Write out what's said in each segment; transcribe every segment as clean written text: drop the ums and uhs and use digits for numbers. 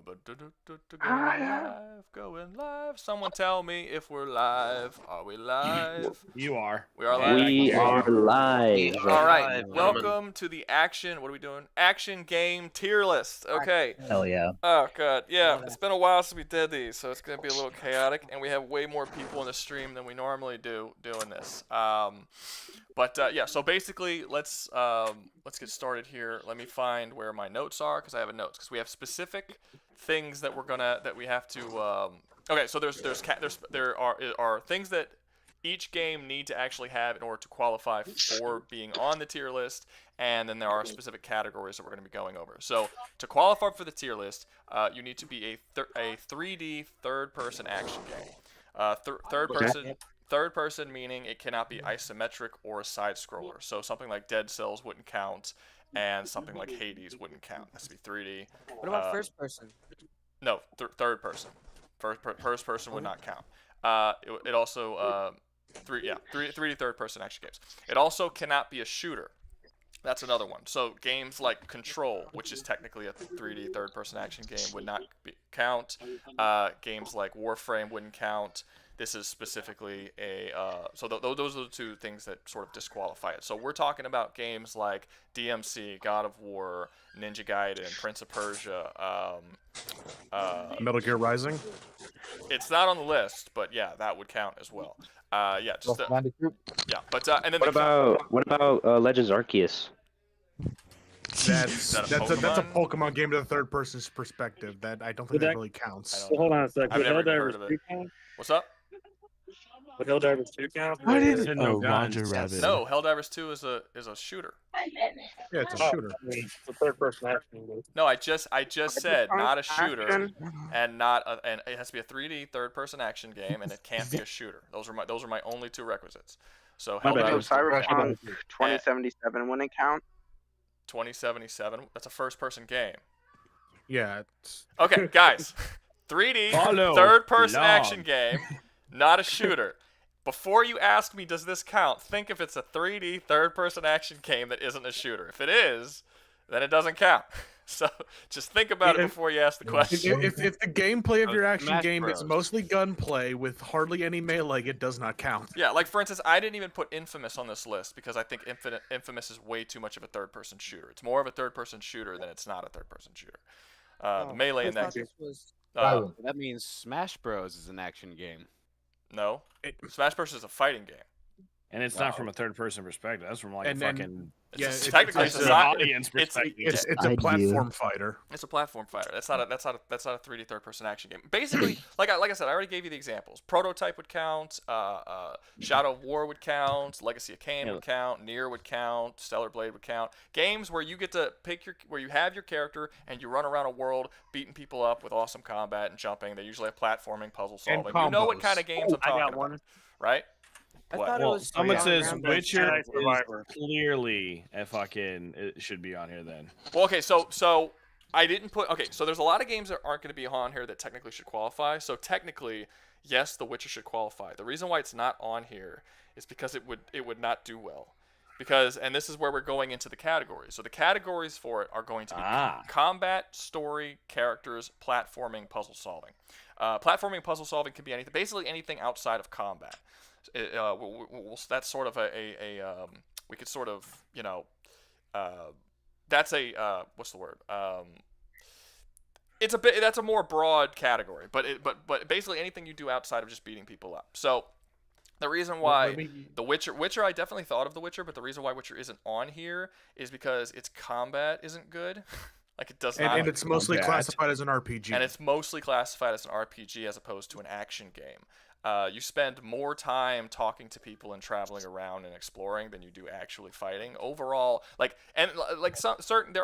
Going live, going live. Someone tell me if we're live. Are we live? You are. We are live. We are live. All right. Welcome to the action. What are we doing? Action game tier list. Okay. Hell yeah. Oh god. Yeah. It's been a while since we did these, so it's gonna be a little chaotic, and we have way more people in the stream than we normally do doing this. Yeah. So basically, let's get started here. Let me find where my notes are because I have notes because we have specific things that we have to. Okay. So there are things that each game need to actually have in order to qualify for being on the tier list, and then there are specific categories that we're going to be going over. So to qualify for the tier list, you need to be a 3D third-person action game. Third person meaning it cannot be isometric or a side scroller. So something like Dead Cells wouldn't count, and something like Hades wouldn't count. It has to be 3D. What about first person? No, third person. First person would not count. It also 3D third person action games. It also cannot be a shooter. That's another one. So games like Control, which is technically a 3D third person action game, would not count. Games like Warframe wouldn't count. This is specifically a those are the two things that sort of disqualify it. So we're talking about games like DMC, God of War, Ninja Gaiden, Prince of Persia, Metal Gear Rising. It's not on the list, but yeah, that would count as well. And then What about Legends Arceus? That's a Pokemon game to the third person's perspective. That I don't think that really counts. Hold on a sec. I've never heard of it. What's up? Would Helldivers 2 count? I didn't know Roger Rabbit. No, Helldivers 2 is a shooter. Yeah, it's a shooter. It's a third person action game. No, I just said not a shooter, and and it has to be a 3D third person action game, and it can't be a shooter. Those are my only two requisites. So Helldivers Cyberpunk 2077 wouldn't count. 2077. That's a first person game. Yeah. Okay, guys. 3D third person action game, not a shooter. Before you ask me, does this count? Think if it's a 3D third-person action game that isn't a shooter. If it is, then it doesn't count. So just think about it before you ask the question. If the gameplay of your action game is mostly gunplay with hardly any melee, it does not count. Yeah, like for instance, I didn't even put Infamous on this list because I think Infamous is way too much of a third-person shooter. It's more of a third-person shooter than it's not a third-person shooter. The melee in that game. That means Smash Bros is an action game. No, Smash Bros is a fighting game, and it's not from a third-person perspective. That's from like a fucking technically it's an audience perspective. It's a platform fighter. It's a platform fighter. That's not a 3D third-person action game. Basically, like I said, I already gave you the examples. Prototype would count. Shadow of War would count. Legacy of Kain would count. Nier would count. Stellar Blade would count. Games where you get to pick where you have your character and you run around a world beating people up with awesome combat and jumping. They usually have platforming, puzzle solving. You know what kind of games I'm talking about, right? Someone says Witcher is clearly it should be on here then. Well, okay, so I didn't put. Okay, so there's a lot of games that aren't going to be on here that technically should qualify. So technically, yes, The Witcher should qualify. The reason why it's not on here is because it would not do well. And this is where we're going into the categories. So the categories for it are going to be combat, story, characters, platforming, puzzle solving. Platforming, puzzle solving can be anything, basically anything outside of combat. That's sort of we could sort of that's what's the word? That's a more broad category, but basically anything you do outside of just beating people up. So the reason why The Witcher, I definitely thought of The Witcher, but the reason why Witcher isn't on here is because its combat isn't good. Like it does not. And it's mostly classified as an RPG. And it's mostly classified as an RPG as opposed to an action game. You spend more time talking to people and traveling around and exploring than you do actually fighting. Overall, there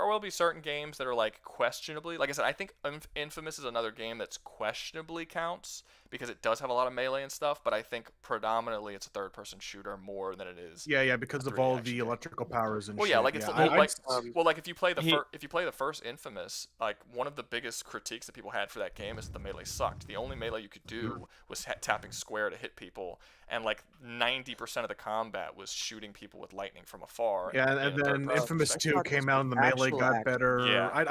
will be certain games that are like questionably. Like I said, I think Infamous is another game that's questionably counts because it does have a lot of melee and stuff. But I think predominantly it's a third-person shooter more than it is. Yeah, because of all the electrical powers and. Well, shit. yeah, like if you play the first Infamous, like one of the biggest critiques that people had for that game is that the melee sucked. The only melee you could do was tapping holding square to hit people, and like 90% of the combat was shooting people with lightning from afar. Yeah, and then Infamous 2 came out and the melee got better. Yeah. I'd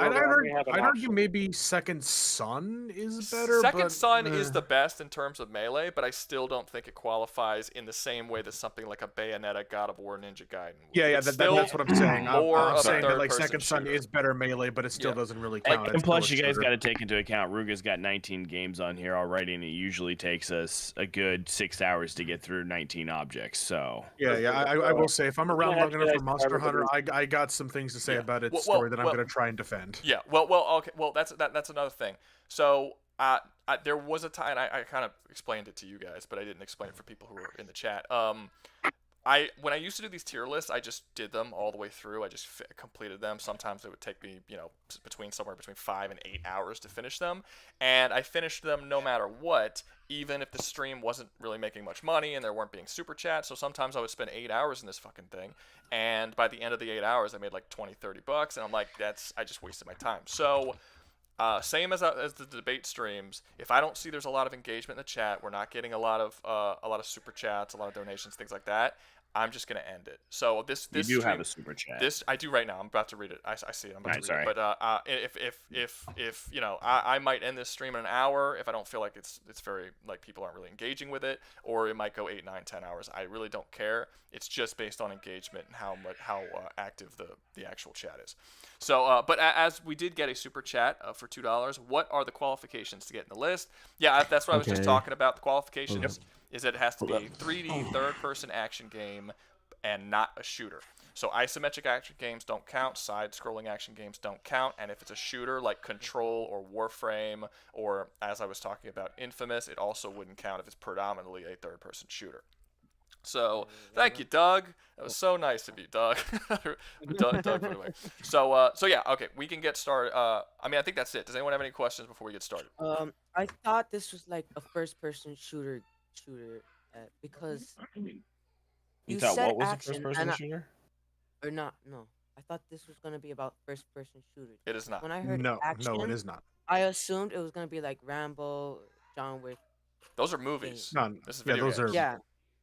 argue maybe Second Son is better. Second Son is the best in terms of melee, but I still don't think it qualifies in the same way that something like a Bayonetta, God of War, Ninja Gaiden. Yeah, that's what I'm saying. I'm saying that like third-person Second Son shooter. is better melee, but it still doesn't really count. And plus, you guys got to take into account Rouga's got 19 games on here already, and it usually takes us a good 6 hours to get through 19 objects. So I will say, if I'm around long enough for Monster Hunter, I got some things to say about its story that I'm going to try and defend. Yeah, okay, that's another thing. So there was a time, and I kind of explained it to you guys, but I didn't explain it for people who were in the chat. When I used to do these tier lists, I just did them all the way through. I just completed them. Sometimes it would take me, somewhere between 5 and 8 hours to finish them, and I finished them no matter what, even if the stream wasn't really making much money and there weren't being super chats. So sometimes I would spend 8 hours in this fucking thing, and by the end of the 8 hours, I made like $20-30, and I'm like, I just wasted my time. So. Same as the debate streams. If I don't see there's a lot of engagement in the chat, we're not getting a lot of super chats, a lot of donations, things like that, I'm just gonna end it. So this you do stream, have a super chat. This I do right now. I'm about to read it. I see it. I'm about to read it. But if I might end this stream in an hour if I don't feel like it's very like people aren't really engaging with it, or it might go 8, 9, 10 hours. I really don't care. It's just based on engagement and how active the actual chat is. So, but as we did get a super chat for $2, what are the qualifications to get in the list? Yeah, that's what I was just talking about. The qualifications is that it has to be a 3D third-person action game and not a shooter. So isometric action games don't count, side-scrolling action games don't count, and if it's a shooter like Control or Warframe, or as I was talking about Infamous, it also wouldn't count if it's predominantly a third-person shooter. So, thank you, Doug. That was so nice of you, Doug. Doug put it away. So yeah, okay, we can get started. I think that's it. Does anyone have any questions before we get started? I thought this was like a first-person shooter, because you thought said what was action, a first-person shooter? Or not? No, I thought this was gonna be about first-person shooter. It is not. When I heard action, no, it is not. I assumed it was gonna be like Rambo, John Wick. Those are movies. No, this is video games. Yeah.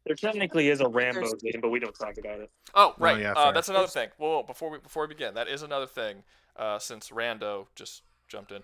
There technically is a Rambo game, but we don't talk about it. Oh, right. Oh, yeah, that's another thing. Whoa, before we begin, that is another thing. Since Rando just jumped in,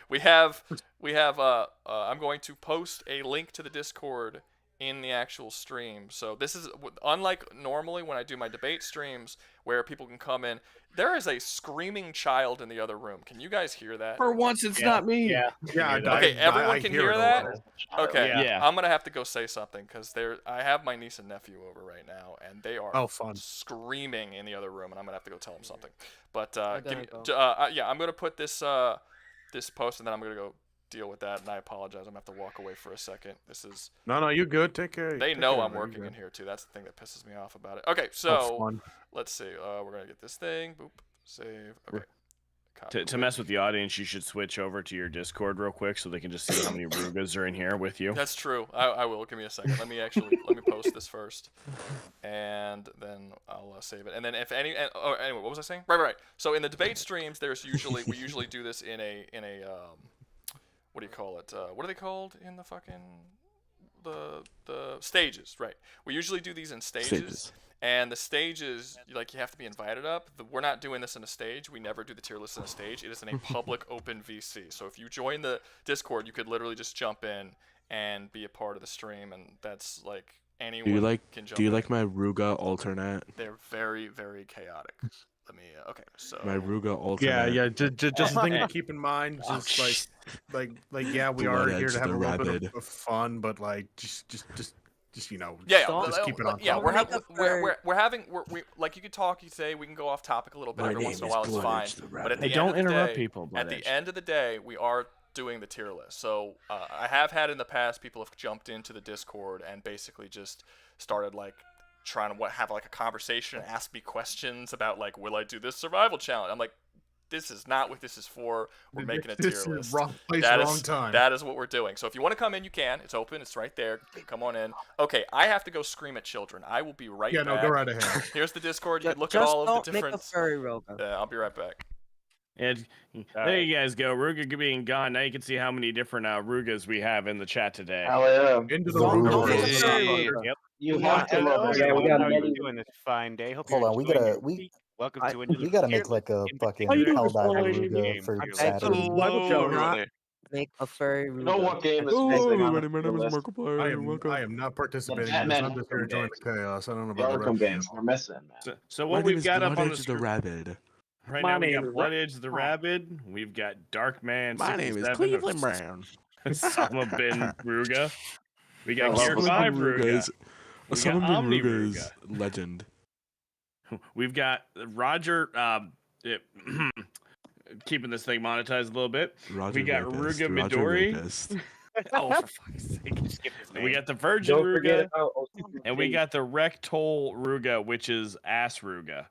we have. I'm going to post a link to the Discord in the actual stream. So this is unlike normally when I do my debate streams where people can come in. There is a screaming child in the other room. Can you guys hear that? For once, it's not me. Yeah. Okay, everyone can hear that? Okay, Yeah. I'm gonna have to go say something because I have my niece and nephew over right now, and they are screaming in the other room, and I'm gonna have to go tell them something. But I'm gonna put this post, and then I'm gonna go deal with that, and I apologize. I'm gonna have to walk away for a second. This is no, you good. Take care. They know I'm working in here too. That's the thing that pisses me off about it. Okay, so let's see. We're gonna get this thing. Boop. Save. Okay. To mess with the audience, you should switch over to your Discord real quick so they can just see how many Rugas are in here with you. That's true. I will. Give me a second. Let me post this first, and then I'll save it. And then anyway, what was I saying? Right. So in the debate streams, we usually do this in a what do you call it? What are they called in the fucking the stages? Right. We usually do these in stages. And the stages, you have to be invited up. We're not doing this in a stage. We never do the tier list in a stage. It is in a public open VC. So if you join the Discord, you could literally just jump in and be a part of the stream, and that's like anyone can jump in. Do you like my Rouga alternate? They're very, very chaotic. Let me. Okay, so my Rouga alternate. Yeah. Just a thing to keep in mind. Just like yeah, we are here to have a little bit of fun, but like just just keep it on. Yeah, we're having like you could talk, you say we can go off topic a little bit every once in a while. It's fine. But at the end of the interrupt day, people. At the end of the day, we are doing the tier list. So I have had in the past people have jumped into the Discord and basically just started like trying to have like a conversation, ask me questions about like, will I do this survival challenge? I'm like, this is not what this is for. We're making a tier list. This is wrong place, wrong time. That is what we're doing. So if you want to come in, you can. It's open. It's right there. Come on in. Okay, I have to go scream at children. I will be right back. Yeah, no, go right ahead. Here's the Discord. You can look at all of the different. Just don't make a furry Roga. Yeah, I'll be right back. And there you guys go. Ruga being gone. Now you can see how many different Rugas we have in the chat today. Hell yeah. Into the Don't room. say Yep. You have to love Yeah, we everyone. got How are you many. doing this fine day? Hope Hold you're on, we enjoying gotta your week. Welcome to Into the we gotta Tier make like a List. fucking How you doing, Helldive Mr. Ruga Game for Tier List. Saturday. Hello, everybody. Make a furry You know what game is Hello, missing on everybody. My the name is list? Markiplier. Welcome. I am not participating in this. Batman I'm just here Arkham enjoying games. the chaos. I don't know The about the Arkham rest games we're missing, man. So My what name we've is got up on the Bloodedge the screen Rabid. right My now, we name got is Bloodedge the Rabid. We've got Darkman. My name is 67 Cleveland of Brown. Osama bin Ruga. We got love Gear Osama 5 bin Ruga. Ruga's- We got Osama bin Omni Ruga's Ruga. legend. We've got Roger. Keeping this thing monetized a little bit. Roger We got Rapist. Ruga Roger Midori. Rapist. Oh, for fuck's sake. Skip his name. We got the Virgin Don't forget Ruga. about And we got the Rectol Ruga, which is Ass Ruga.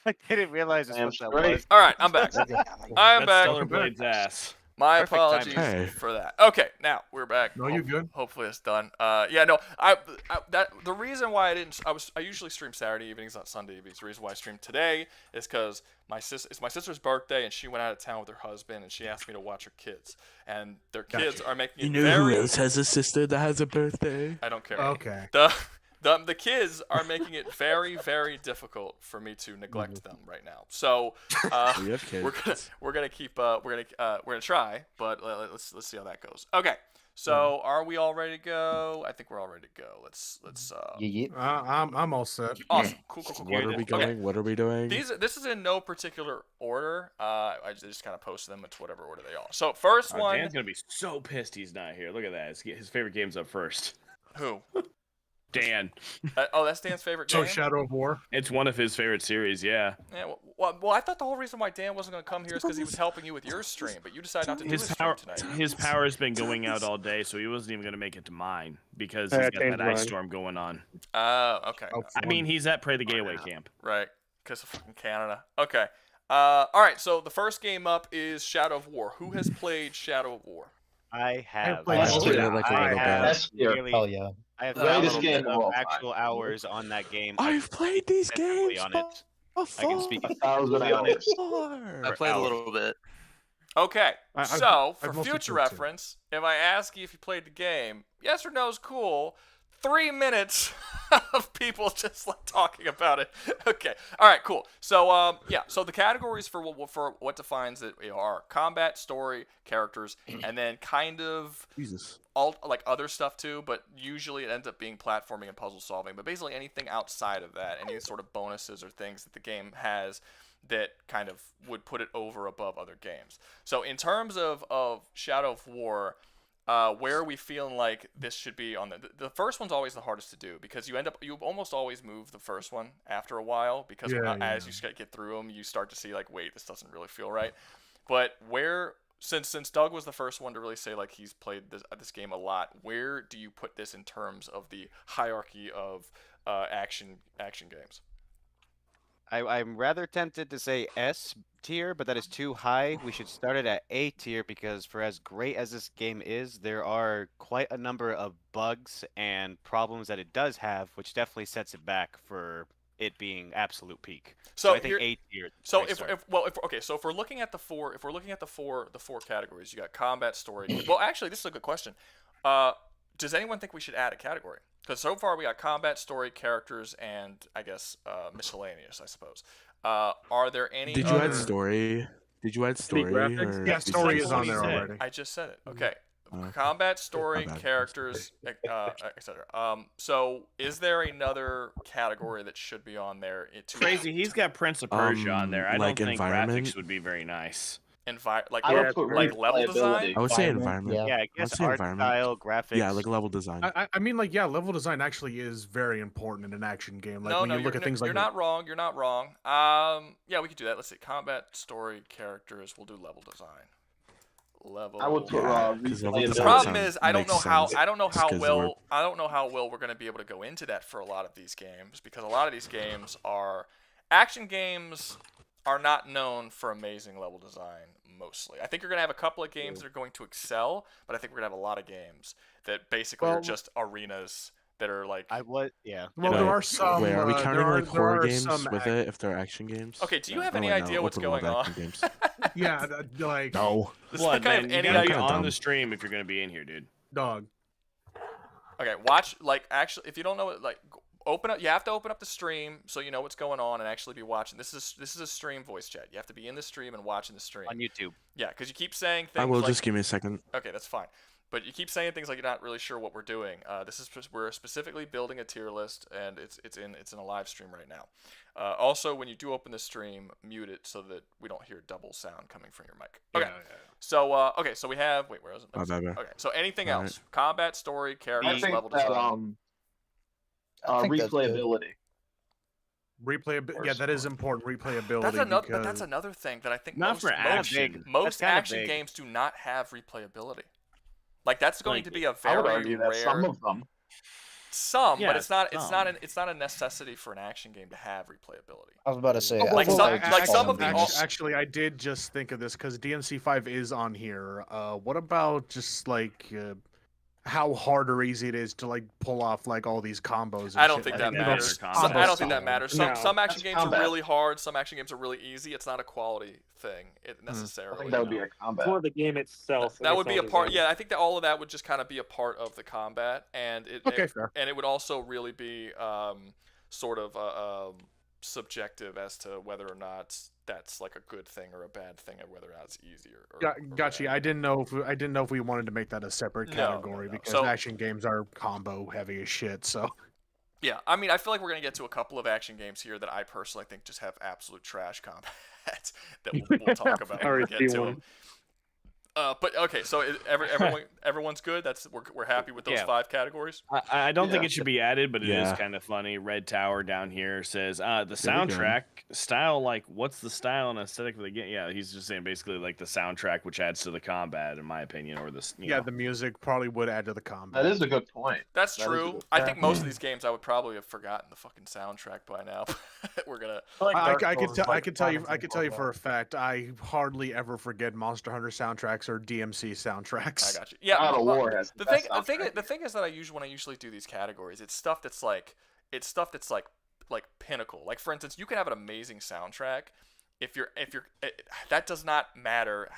I didn't realize this Damn what that straight. was. All right, I'm back. I'm That's back. Stellar Blade's ass. My Perfect timing. apologies Hey. for that. Okay, now we're back. No, you good? Hopefully it's done. Yeah, no, I that the reason why I usually stream Saturday evenings, not Sunday evenings. The reason why I stream today is because it's my sister's birthday and she went out of town with her husband and she asked me to watch her kids and their kids are making it You know very. who else has a sister that has a birthday? I don't care. Okay. The kids are making it very, very difficult for me to neglect them right now. So We have kids. we're gonna try, but let's see how that goes. Okay, so are we all ready to go? I think we're all ready to go. Let's. Yeah. I'm all set. Awesome. Cool. What are we doing? Okay. What are we doing? This is in no particular order. I just kind of posted them. It's whatever order they are. So first one. Dan's gonna be so pissed he's not here. Look at that. His favorite game's up first. Who? Dan. That's Dan's favorite game. So Shadow of War. It's one of his favorite series. Yeah. Yeah. Well, I thought the whole reason why Dan wasn't going to come here is because he was helping you with your stream, but you decided not to do his stream tonight. His power has been going out all day, so he wasn't even gonna make it to mine because he's got that ice storm going on. Okay. I mean, he's at Pray the Gateway camp. Right. Because of fucking Canada. Okay. All right. So the first game up is Shadow of War. Who has played Shadow of War? I have. played it like a little bit. Really, Hell yeah. I have Greatest thousands game of of all actual hours on that game. I've played these extensively games on it. I can speak 1,000 hours. I played a little bit. Okay. I've So for mostly future played two. reference, if I ask you if you played the game, yes or no is cool. 3 minutes of people just like talking about it. Okay. All right. Cool. So yeah. So the categories for what defines it are combat, story, characters, and then kind of Jesus. all like other stuff too. But usually it ends up being platforming and puzzle solving. But basically anything outside of that, any sort of bonuses or things that the game has that kind of would put it over above other games. So in terms of Shadow of War. Where are we feeling like this should be on the first one's always the hardest to do because you almost always move the first one after a while because as you get through them you start to see like wait this doesn't really feel right, but where since Doug was the first one to really say like he's played this game a lot, where do you put this in terms of the hierarchy of action games? I'm rather tempted to say S tier, but that is too high. We should start it at A tier because for as great as this game is, there are quite a number of bugs and problems that it does have, which definitely sets it back for it being absolute peak. So I think A tier. So if we're looking at the four categories, you got combat, story. Well, actually, this is a good question. Does anyone think we should add a category? Because so far we got combat, story, characters, and I guess miscellaneous, I suppose. Are there any? Did you add story? Did you add story? Or Yeah, story is on there already. I just said it. Okay. Combat, story, characters, etc. So is there another category that should be on there? Crazy, he's got Prince of Persia on there. I like don't think environment? graphics would be very nice. Like level design? I would say environment. Yeah, I guess art style, graphics. Yeah, like level design. I mean, like, yeah, level design actually is very important in an action game. Like, when you look at things like you're not wrong. You're not wrong. Yeah, we could do that. Let's see. Combat, story, characters. We'll do level design. I would put the problem is I don't know how well we're going to be able to go into that for a lot of these games because a lot of these games are action games are not known for amazing level design mostly. I think you're going to have a couple of games that are going to excel, but I think we're going to have a lot of games that basically are just arenas that are like. Well, there are some. Wait, are we counting like there horror are games some with it if they're action games? Okay, do you have Oh, any wait, no, idea what's open world going on? action games. Yeah, like No. Does Blood, that guy have man, you any gotta be idea? on dumb. the stream if you're gonna be in here, dude. dog. Okay, watch. Like, actually, if you don't know it, like, open up. You have to open up the stream so you know what's going on and actually be watching. This is a stream voice chat. You have to be in the stream and watching the stream on YouTube. Yeah, because you keep saying things. I will like, just give me a second. Okay, that's fine. But you keep saying things like you're not really sure what we're doing. We're specifically building a tier list, and it's in a live stream right now. Also, when you do open the stream, mute it so that we don't hear double sound coming from your mic. Okay. Yeah. So so we have where is it? Okay. So anything All else? Combat, story, I characters, think level that design. replayability. Yeah, that is important. Replayability. That's another. because... But that's another thing that I think Not for action. most action games do not have replayability. Like that's going to be a I would very argue rare. that some of them. Some, Yeah, but it's not some. it's not a necessity for an action game to have replayability. I was about to say. Like some of the actually, I did just think of this because DMC5 is on here. What about just like how hard or easy it is to like pull off like all these combos? And I don't shit think like that that matters. matters. I don't think that matters. No. Some action games combat. are really hard. Some action games are really easy. It's not a quality thing I necessarily. think that would be a combat. For the game itself. That would be a part. design. Yeah, I think that all of that would just kind of be a part of the combat, and fair. and it would also really be sort of subjective as to whether or not that's like a good thing or a bad thing, or whether or not it's easier. Gotcha. I didn't know if we wanted to make that a separate category no. because So- action games are combo heavy as shit. So Yeah, I mean, I feel like we're gonna get to a couple of action games here that I personally think just have absolute trash combat that we'll talk about when we get to them. But okay, so everyone's good. We're happy with those 5 categories. I don't think Yeah. it should be added, but it is Yeah. kind of funny. Red Tower down here says the we go. soundtrack style. Like, what's the style and aesthetic of the game? Yeah, he's just saying basically like the soundtrack, which adds to the combat, in my opinion, or this. the music probably would add to the combat. That is a good point. That's That is true. good. I think most of these games I would probably have forgotten the fucking soundtrack by now. We're gonna. I could tell you for a fact. I hardly ever forget Monster Hunter soundtracks or DMC soundtracks. I got you. Yeah, God of War has the best thing soundtrack. is that when I usually do these categories, it's stuff that's like pinnacle. Like for instance, you can have an amazing soundtrack. If you're that does not matter,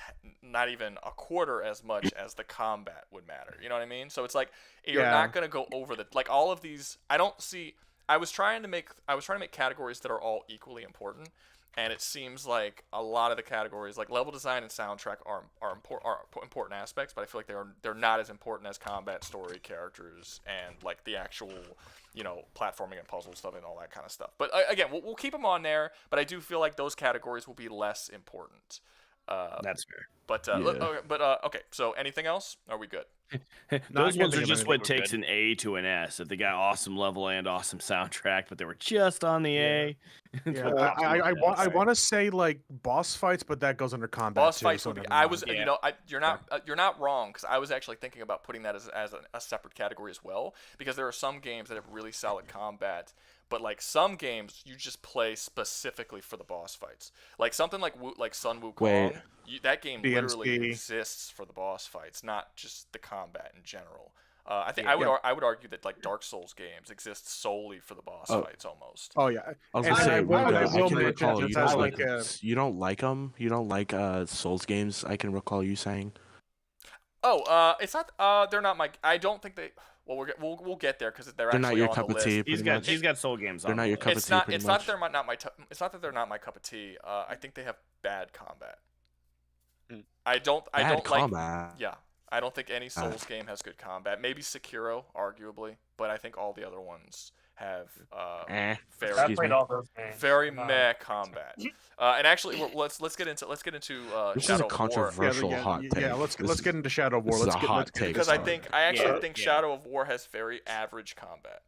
not even a quarter as much as the combat would matter. You know what I mean? So it's like you're not gonna go over like all of these. I was trying to make categories that are all equally important. And it seems like a lot of the categories, like level design and soundtrack, are important aspects, but I feel like they're not as important as combat, story, characters, and like the actual, platforming and puzzle stuff and all that kind of stuff. But again, we'll keep them on there. But I do feel like those categories will be less important. That's fair. But okay. So anything else? Are we good? Those I ones are think just we're what takes an A to an S. If they got awesome level and awesome soundtrack, but they were just on the A. Yeah, I want to say like boss fights, but that goes under combat. Boss too, fights so would be. never I mind. was. You're not wrong, because I was actually thinking about putting that as a separate category as well, because there are some games that have really solid combat, but like some games you just play specifically for the boss fights. Like something like Sun Wukong. That game literally DMC. exists for the boss fights, not just the combat in general. I would argue that like Dark Souls games exist solely for the boss fights almost. Oh yeah, I was And gonna say, I will can mention recall that you that's don't like like a- you don't like them. You don't like Souls games. I can recall you saying. Oh, it's not. They're not my. I don't think they. Well, we'll get there because they're actually not your on cup the of list. tea. He's got soul games on. They're not your cup of It's tea. not. Pretty It's much. not. It's not that they're not my cup of tea. I think they have bad combat. I don't Bad like. combat. Yeah, I don't think any Souls game has good combat. Maybe Sekiro, arguably, but I think all the other ones have very Excuse me. very meh combat. And actually, let's get into This is Shadow a of War. controversial hot take. Yeah, let's get into Shadow of War. This is Let's a get, hot let's get take. Because I actually Yeah. think Shadow of War has very average combat.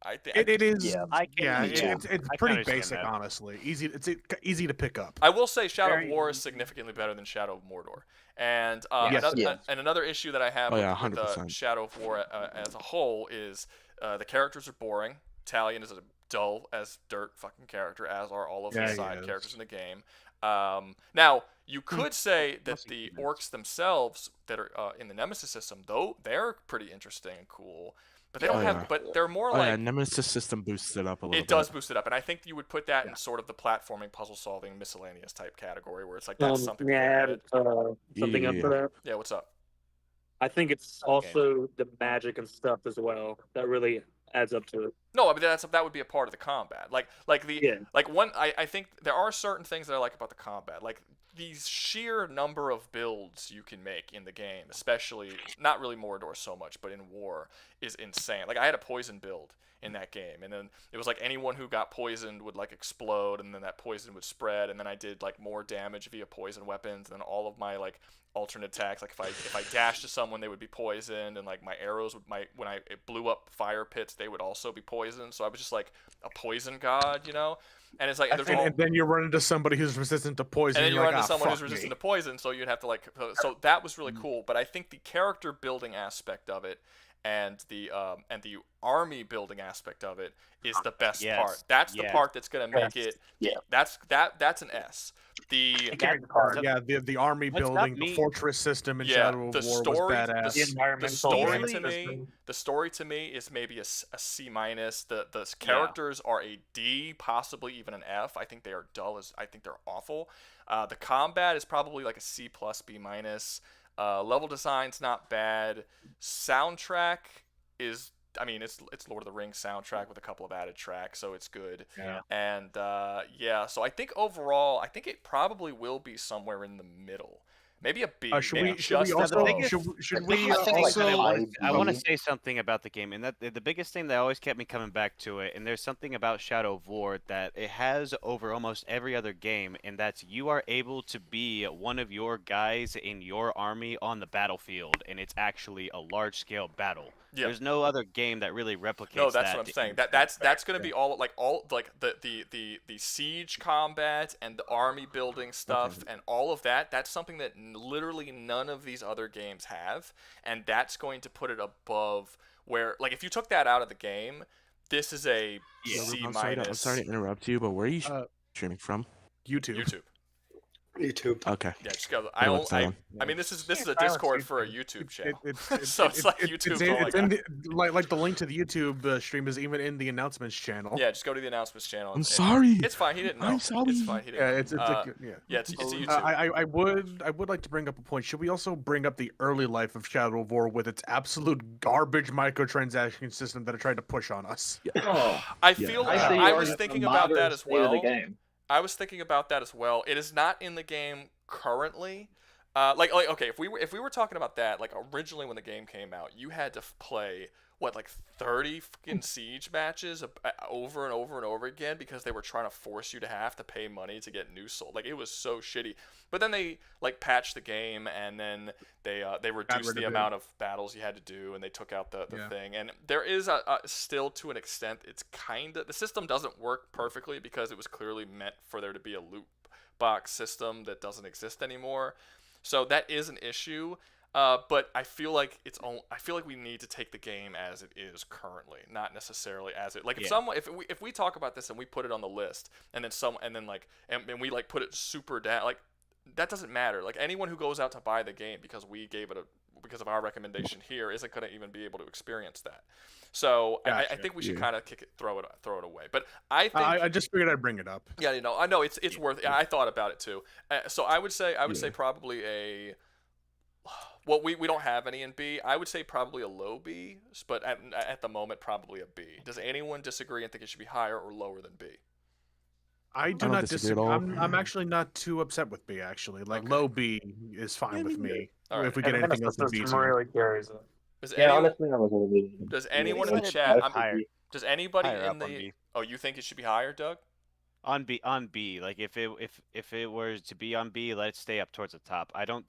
I think It is. Yeah, It's I pretty can understand basic, that. honestly. It's easy to pick up. I will say Shadow of War is significantly better than Shadow of Mordor. And another issue that I have Oh, yeah, with 100%. Shadow of War as a whole is the characters are boring. Talion is a dull as dirt fucking character, as are all of the Yeah, side he is. characters in the game. Now, you could say that the orcs themselves that are in the Nemesis system, though, they're pretty interesting and cool. But they don't have. yeah. But they're more Oh yeah, like. Nemesis system boosts it up a little bit. It does boost it up, and I think you would put that in sort of the platforming, puzzle-solving, miscellaneous type category, where it's like that's something. May I add something up Yeah. for that? Yeah, what's up? I think it's also the magic and stuff as well that really adds up to it. No, I mean that would be a part of the combat. I think there are certain things that I like about the combat. Like the sheer number of builds you can make in the game, especially not really Mordor so much, but in War, is insane. Like I had a poison build in that game, and then it was like anyone who got poisoned would like explode, and then that poison would spread, and then I did like more damage via poison weapons, and then all of my like alternate attacks, like if I dashed to someone, they would be poisoned, and like my arrows would when it blew up fire pits, they would also be poisoned. So I was just like a poison god, you know. And it's like and then you run into somebody who's resistant to poison. And then you run into someone who's fuck resistant me." to poison, so you'd have to like. So that was really cool. But I think the character building aspect of it, and the army building aspect of it is the best part. That's the part that's gonna make it. Yeah. That's an S. The army building, the fortress system in Shadow of War was badass. The story to me is maybe a C minus. The characters are a D, possibly even an F. I think they are dull I think they're awful. The combat is probably like a C plus, B minus. Level design's not bad. Soundtrack is, I mean, it's Lord of the Rings soundtrack with a couple of added tracks, so it's good. Yeah. And so I think overall, I think it probably will be somewhere in the middle. Maybe a B. Should we I want to say something about the game, and that the biggest thing that always kept me coming back to it, and there's something about Shadow of War that it has over almost every other game, and that's you are able to be one of your guys in your army on the battlefield, and it's actually a large-scale battle. Yeah. There's no other game that really replicates that. No, that's what I'm saying. That's going to be all the siege combat and the army building stuff and all of that. That's something that literally none of these other games have, and that's going to put it above where, like, if you took that out of the game, this is a C minus. I'm sorry to interrupt you, but where are you streaming from? YouTube. Okay. Yeah, just go. I mean, this is a Discord for a YouTube channel, so it's like YouTube. The link to the YouTube stream is even in the announcements channel. Yeah, just go to the announcements channel. I'm sorry. It's fine. He didn't know. I'm sorry. It's fine. He didn't. It's a YouTube. I would like to bring up a point. Should we also bring up the early life of Shadow of War with its absolute garbage microtransaction system that it tried to push on us? I was thinking about that as well. I was thinking about that as well. It is not in the game currently. Okay, if we were talking about that, like originally when the game came out, you had to play 30 fucking siege matches over and over and over again because they were trying to force you to have to pay money to get new soul. Like, it was so shitty. But then they patched the game, and then they reduced the amount of battles you had to do, and they took out the thing. And there is still, to an extent, it's the system doesn't work perfectly because it was clearly meant for there to be a loot box system that doesn't exist anymore. So that is an issue. But I feel like we need to take the game as it is currently, not necessarily as it if we talk about this and we put it on the list and then we put it super down, like, that doesn't matter. Like, anyone who goes out to buy the game because we gave it because of our recommendation here isn't going to even be able to experience that. So I think we should kind of throw it away. But I think I just figured I'd bring it up. Yeah, I know it's worth it. I thought about it too. So I would say probably a. Well, we don't have any in B. I would say probably a low B, but at the moment, probably a B. Does anyone disagree and think it should be higher or lower than B? I do not disagree. I'm actually not too upset with B, actually. Low B is fine with me. Right. If we get anything else in B. Really carries it. Honestly, I was really. Does anyone in the chat? Does anybody higher in the? Oh, you think it should be higher, Doug? On B, like if it were to be on B, let it stay up towards the top. I don't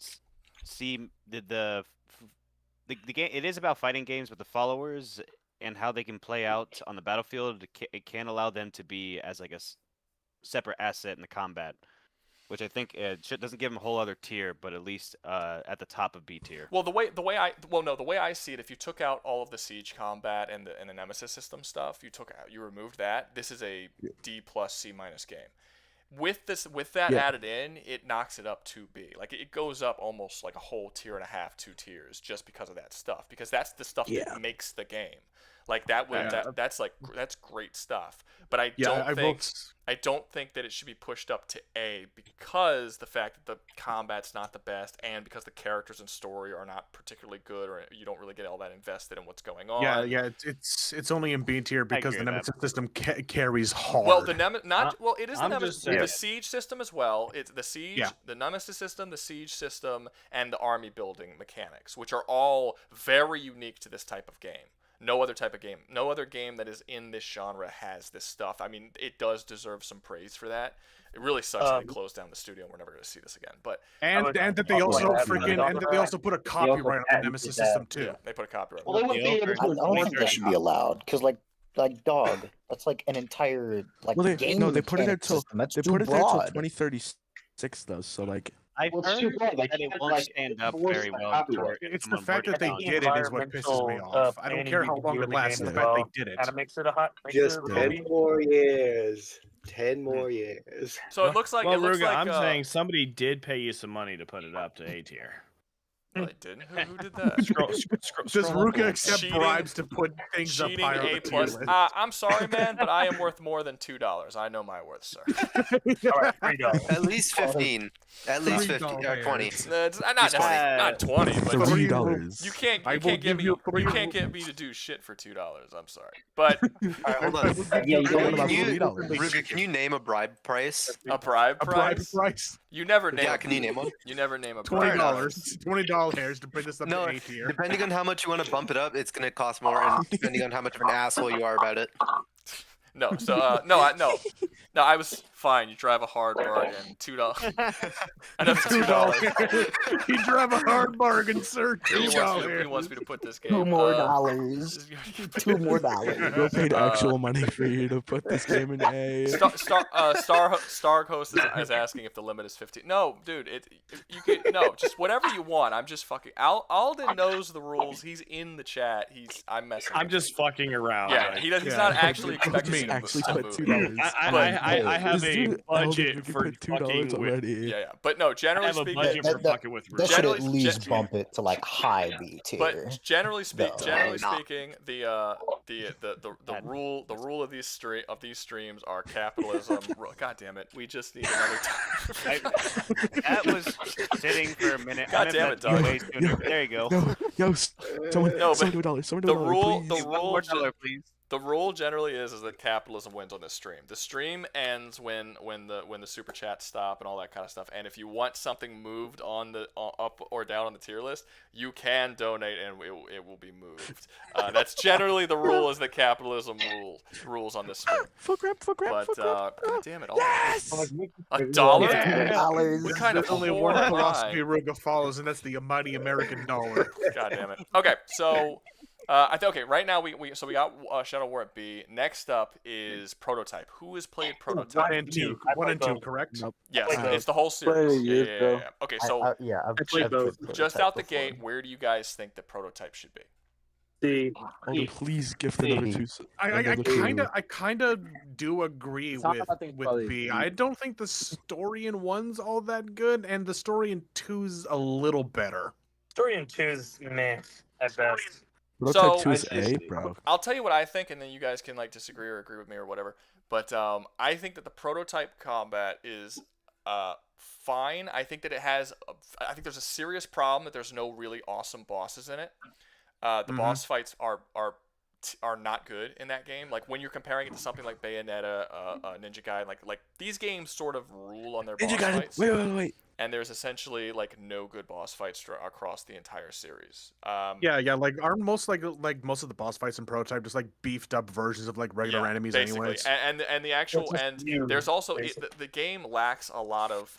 see the game. It is about fighting games, but the followers and how they can play out on the battlefield, it can allow them to be as like a separate asset in the combat, which I think doesn't give them a whole other tier, but at least at the top of B tier. Well, the way I see it, if you took out all of the siege combat and the nemesis system stuff, you removed that. This is a D plus C minus game. with that Yeah. added in, it knocks it up 2B. Like it goes up almost like a whole tier and a half, 2 tiers, just because of that stuff. Because that's the stuff that makes the game. Like that's great stuff. But I don't think that it should be pushed up to A, because the fact that the combat's not the best, and because the characters and story are not particularly good, or you don't really get all that invested in what's going on. Yeah. It's only in B tier because the Nemesis system carries hard. Well, it is the Nemesis, saying. the siege system as well. It's the siege, the Nemesis system, the siege system, and the army building mechanics, which are all very unique to this type of game. No other type of game, no other game that is in this genre has this stuff. I mean, it does deserve some praise for that. It really sucks that they closed down the studio and we're never going to see this again. But and that they also put a copyright on the Nemesis system too. Yeah, they put a copyright. Well, they would be able to. I don't think that should be allowed because, like dog, that's like an entire game. No, they put it until that's they too put it there until broad. 2036 though. So like. I've heard that it won't stand up very well. It's the fact that they did it is what pisses me off. I don't care how long it lasts. The fact they did it. Kind of makes it a hot. Just 10 more years. 10 more years. So it looks like. Well, Rouga, I'm saying somebody did pay you some money to put it up to A tier. No, they didn't. Who did that? Does Rouga accept bribes to put things up higher on the tier list? I'm sorry, man, but I am worth more than $2. I know my worth, sir. All right, $3. At least 15. At least 15 or 20. Not 20, but $3. You can't get me to do shit for $2. I'm sorry, but hold on. $3. Can you name a bribe price? A bribe price? You never name. Yeah, can you name one? You never name a bribe. $20 to bring this up to A tier. Depending on how much you want to bump it up, it's gonna cost more, and depending on how much of an asshole you are about it. No, so I was fine. You drive a hard bargain. $2. Another $2. You drive a hard bargain, sir. $2. He wants me to put this game. $2 more. $2 more. We'll pay actual money for you to put this game in A. Star Host is asking if the limit is 15. No, dude, just whatever you want. I'm just fucking. Alden knows the rules. He's in the chat. I'm messing. I'm just fucking around. Yeah, he's not actually expecting me to put $2. I have a budget for fucking already. Yeah, but no. Generally speaking, that should at least bump it to like high B tier. But generally speaking, the rule of these streams are capitalism. God damn it, we just need another time. That was sitting for a minute. God damn it, Doug. There you go. Someone do $1. Please. The rule generally is that capitalism wins on this stream. The stream ends when the super chats stop and all that kind of stuff. And if you want something moved on the up or down on the tier list, you can donate and it will be moved. That's generally the rule, is that capitalism rules on this stream. Full grab. God damn it! Yes! $1? Yeah. What kind of only one philosophy Rouga follows, and that's the mighty American dollar. God damn it. Okay, so. Right now we got Shadow War at B. Next up is Prototype. Who has played Prototype? 1 and 2. 1 and 2, correct? Nope. Yes, it's the whole series. Yeah. Okay, so I've played just out the gate, where do you guys think the Prototype should be? Alden, please gift another 2. I kind of do agree with B. I don't think the story in 1's all that good, and the story in 2's a little better. Story in 2's meh at best. Prototype 2 is A, bro. I'll tell you what I think, and then you guys can disagree or agree with me or whatever. But I think that the Prototype combat is fine. I think that I think there's a serious problem that there's no really awesome bosses in it. The boss fights are not good in that game. Like when you're comparing it to something like Bayonetta, Ninja Gaiden, like these games sort of rule on their boss fights. Wait. And there's essentially no good boss fights across the entire series. Like aren't most most of the boss fights in Prototype just beefed up versions of regular enemies basically. anyways? And the actual there's also the game lacks a lot of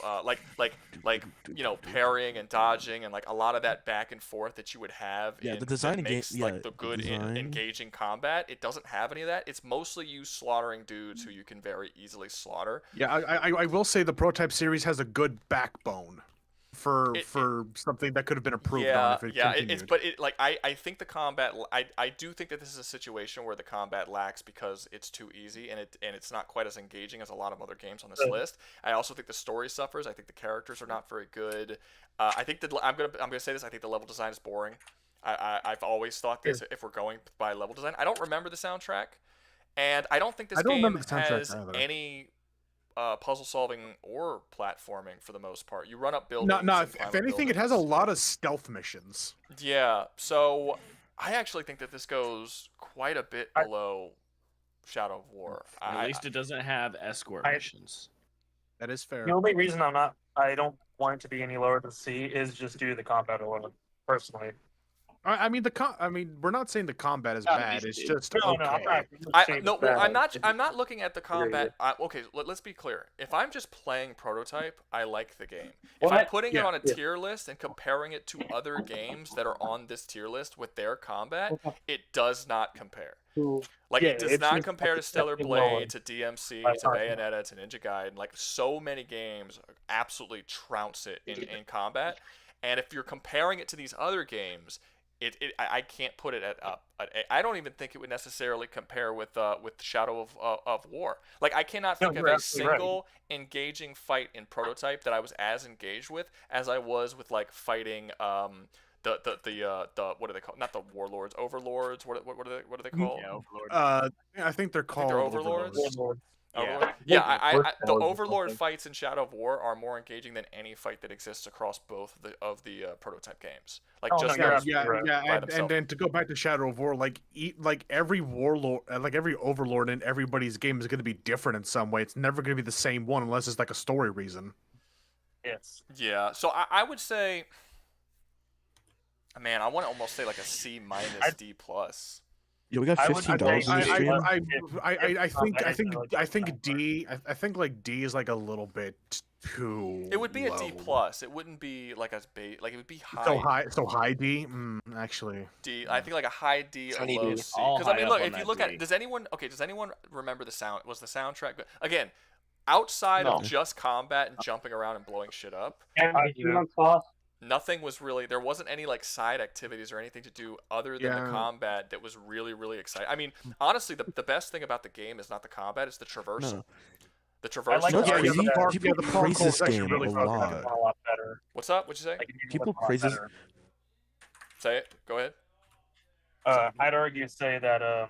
parrying and dodging and a lot of that back and forth that you would have. Yeah, the design makes the good design. engaging combat. It doesn't have any of that. It's mostly you slaughtering dudes who you can very easily slaughter. Yeah, I will say the Prototype series has a good backbone. for something that could have been improved yeah, on if it continued. I think the combat. I do think that this is a situation where the combat lacks because it's too easy and it's not quite as engaging as a lot of other games on this list. I also think the story suffers. I think the characters are not very good. I think that I'm gonna say this. I think the level design is boring. I've always thought this. If we're going by level design, I don't remember the soundtrack, and I don't think this game has any puzzle solving or platforming for the most part. You run up buildings. No. If anything, it has a lot of stealth missions. Yeah. So I actually think that this goes quite a bit below Shadow of War. At least it doesn't have escort missions. That is fair. The only reason I don't want it to be any lower than C is just due to the combat alone, personally. I mean we're not saying the combat is bad. It's just okay. I'm not looking at the combat. Okay, let's be clear. If I'm just playing Prototype, I like the game. If I'm putting it on a tier list and comparing it to other games that are on this tier list with their combat, it does not compare. Like it does not compare to Stellar Blade, to DMC, to Bayonetta, to Ninja Gaiden. Like so many games absolutely trounce it in combat. And if you're comparing it to these other games, I can't put it at up. I don't even think it would necessarily compare with Shadow of War. Like I cannot think of a single engaging fight in Prototype that I was as engaged with as I was with like fighting the what are they called? Not the warlords, overlords. What are they called? I think they're called overlords. Yeah, the Overlord fights in Shadow of War are more engaging than any fight that exists across both of the Prototype games. Like and then to go back to Shadow of War, like every warlord, like every overlord in everybody's game is going to be different in some way. It's never going to be the same one unless it's like a story reason. Yes. Yeah. So I would say, man, I want to almost say like a C minus D plus. Yeah, we got $15 in the stream. I think D. I think like D is like a little bit too. It would be low. a D plus. It wouldn't be like a like it would be high. So high D. Actually. D. I think like a high D or low C. Because I mean, look, if you look at it, does anyone remember the sound? Was the soundtrack good? Again, outside of just combat and jumping around and blowing shit up? Nothing was really, there wasn't any like side activities or anything to do other than the combat that was really, really exciting. I mean, honestly, the best thing about the game is not the combat, it's the traversal. No. The traversal. People praise this game a lot. Better. What's up? What'd you say? People praise this. Say it. Go ahead. I'd argue say that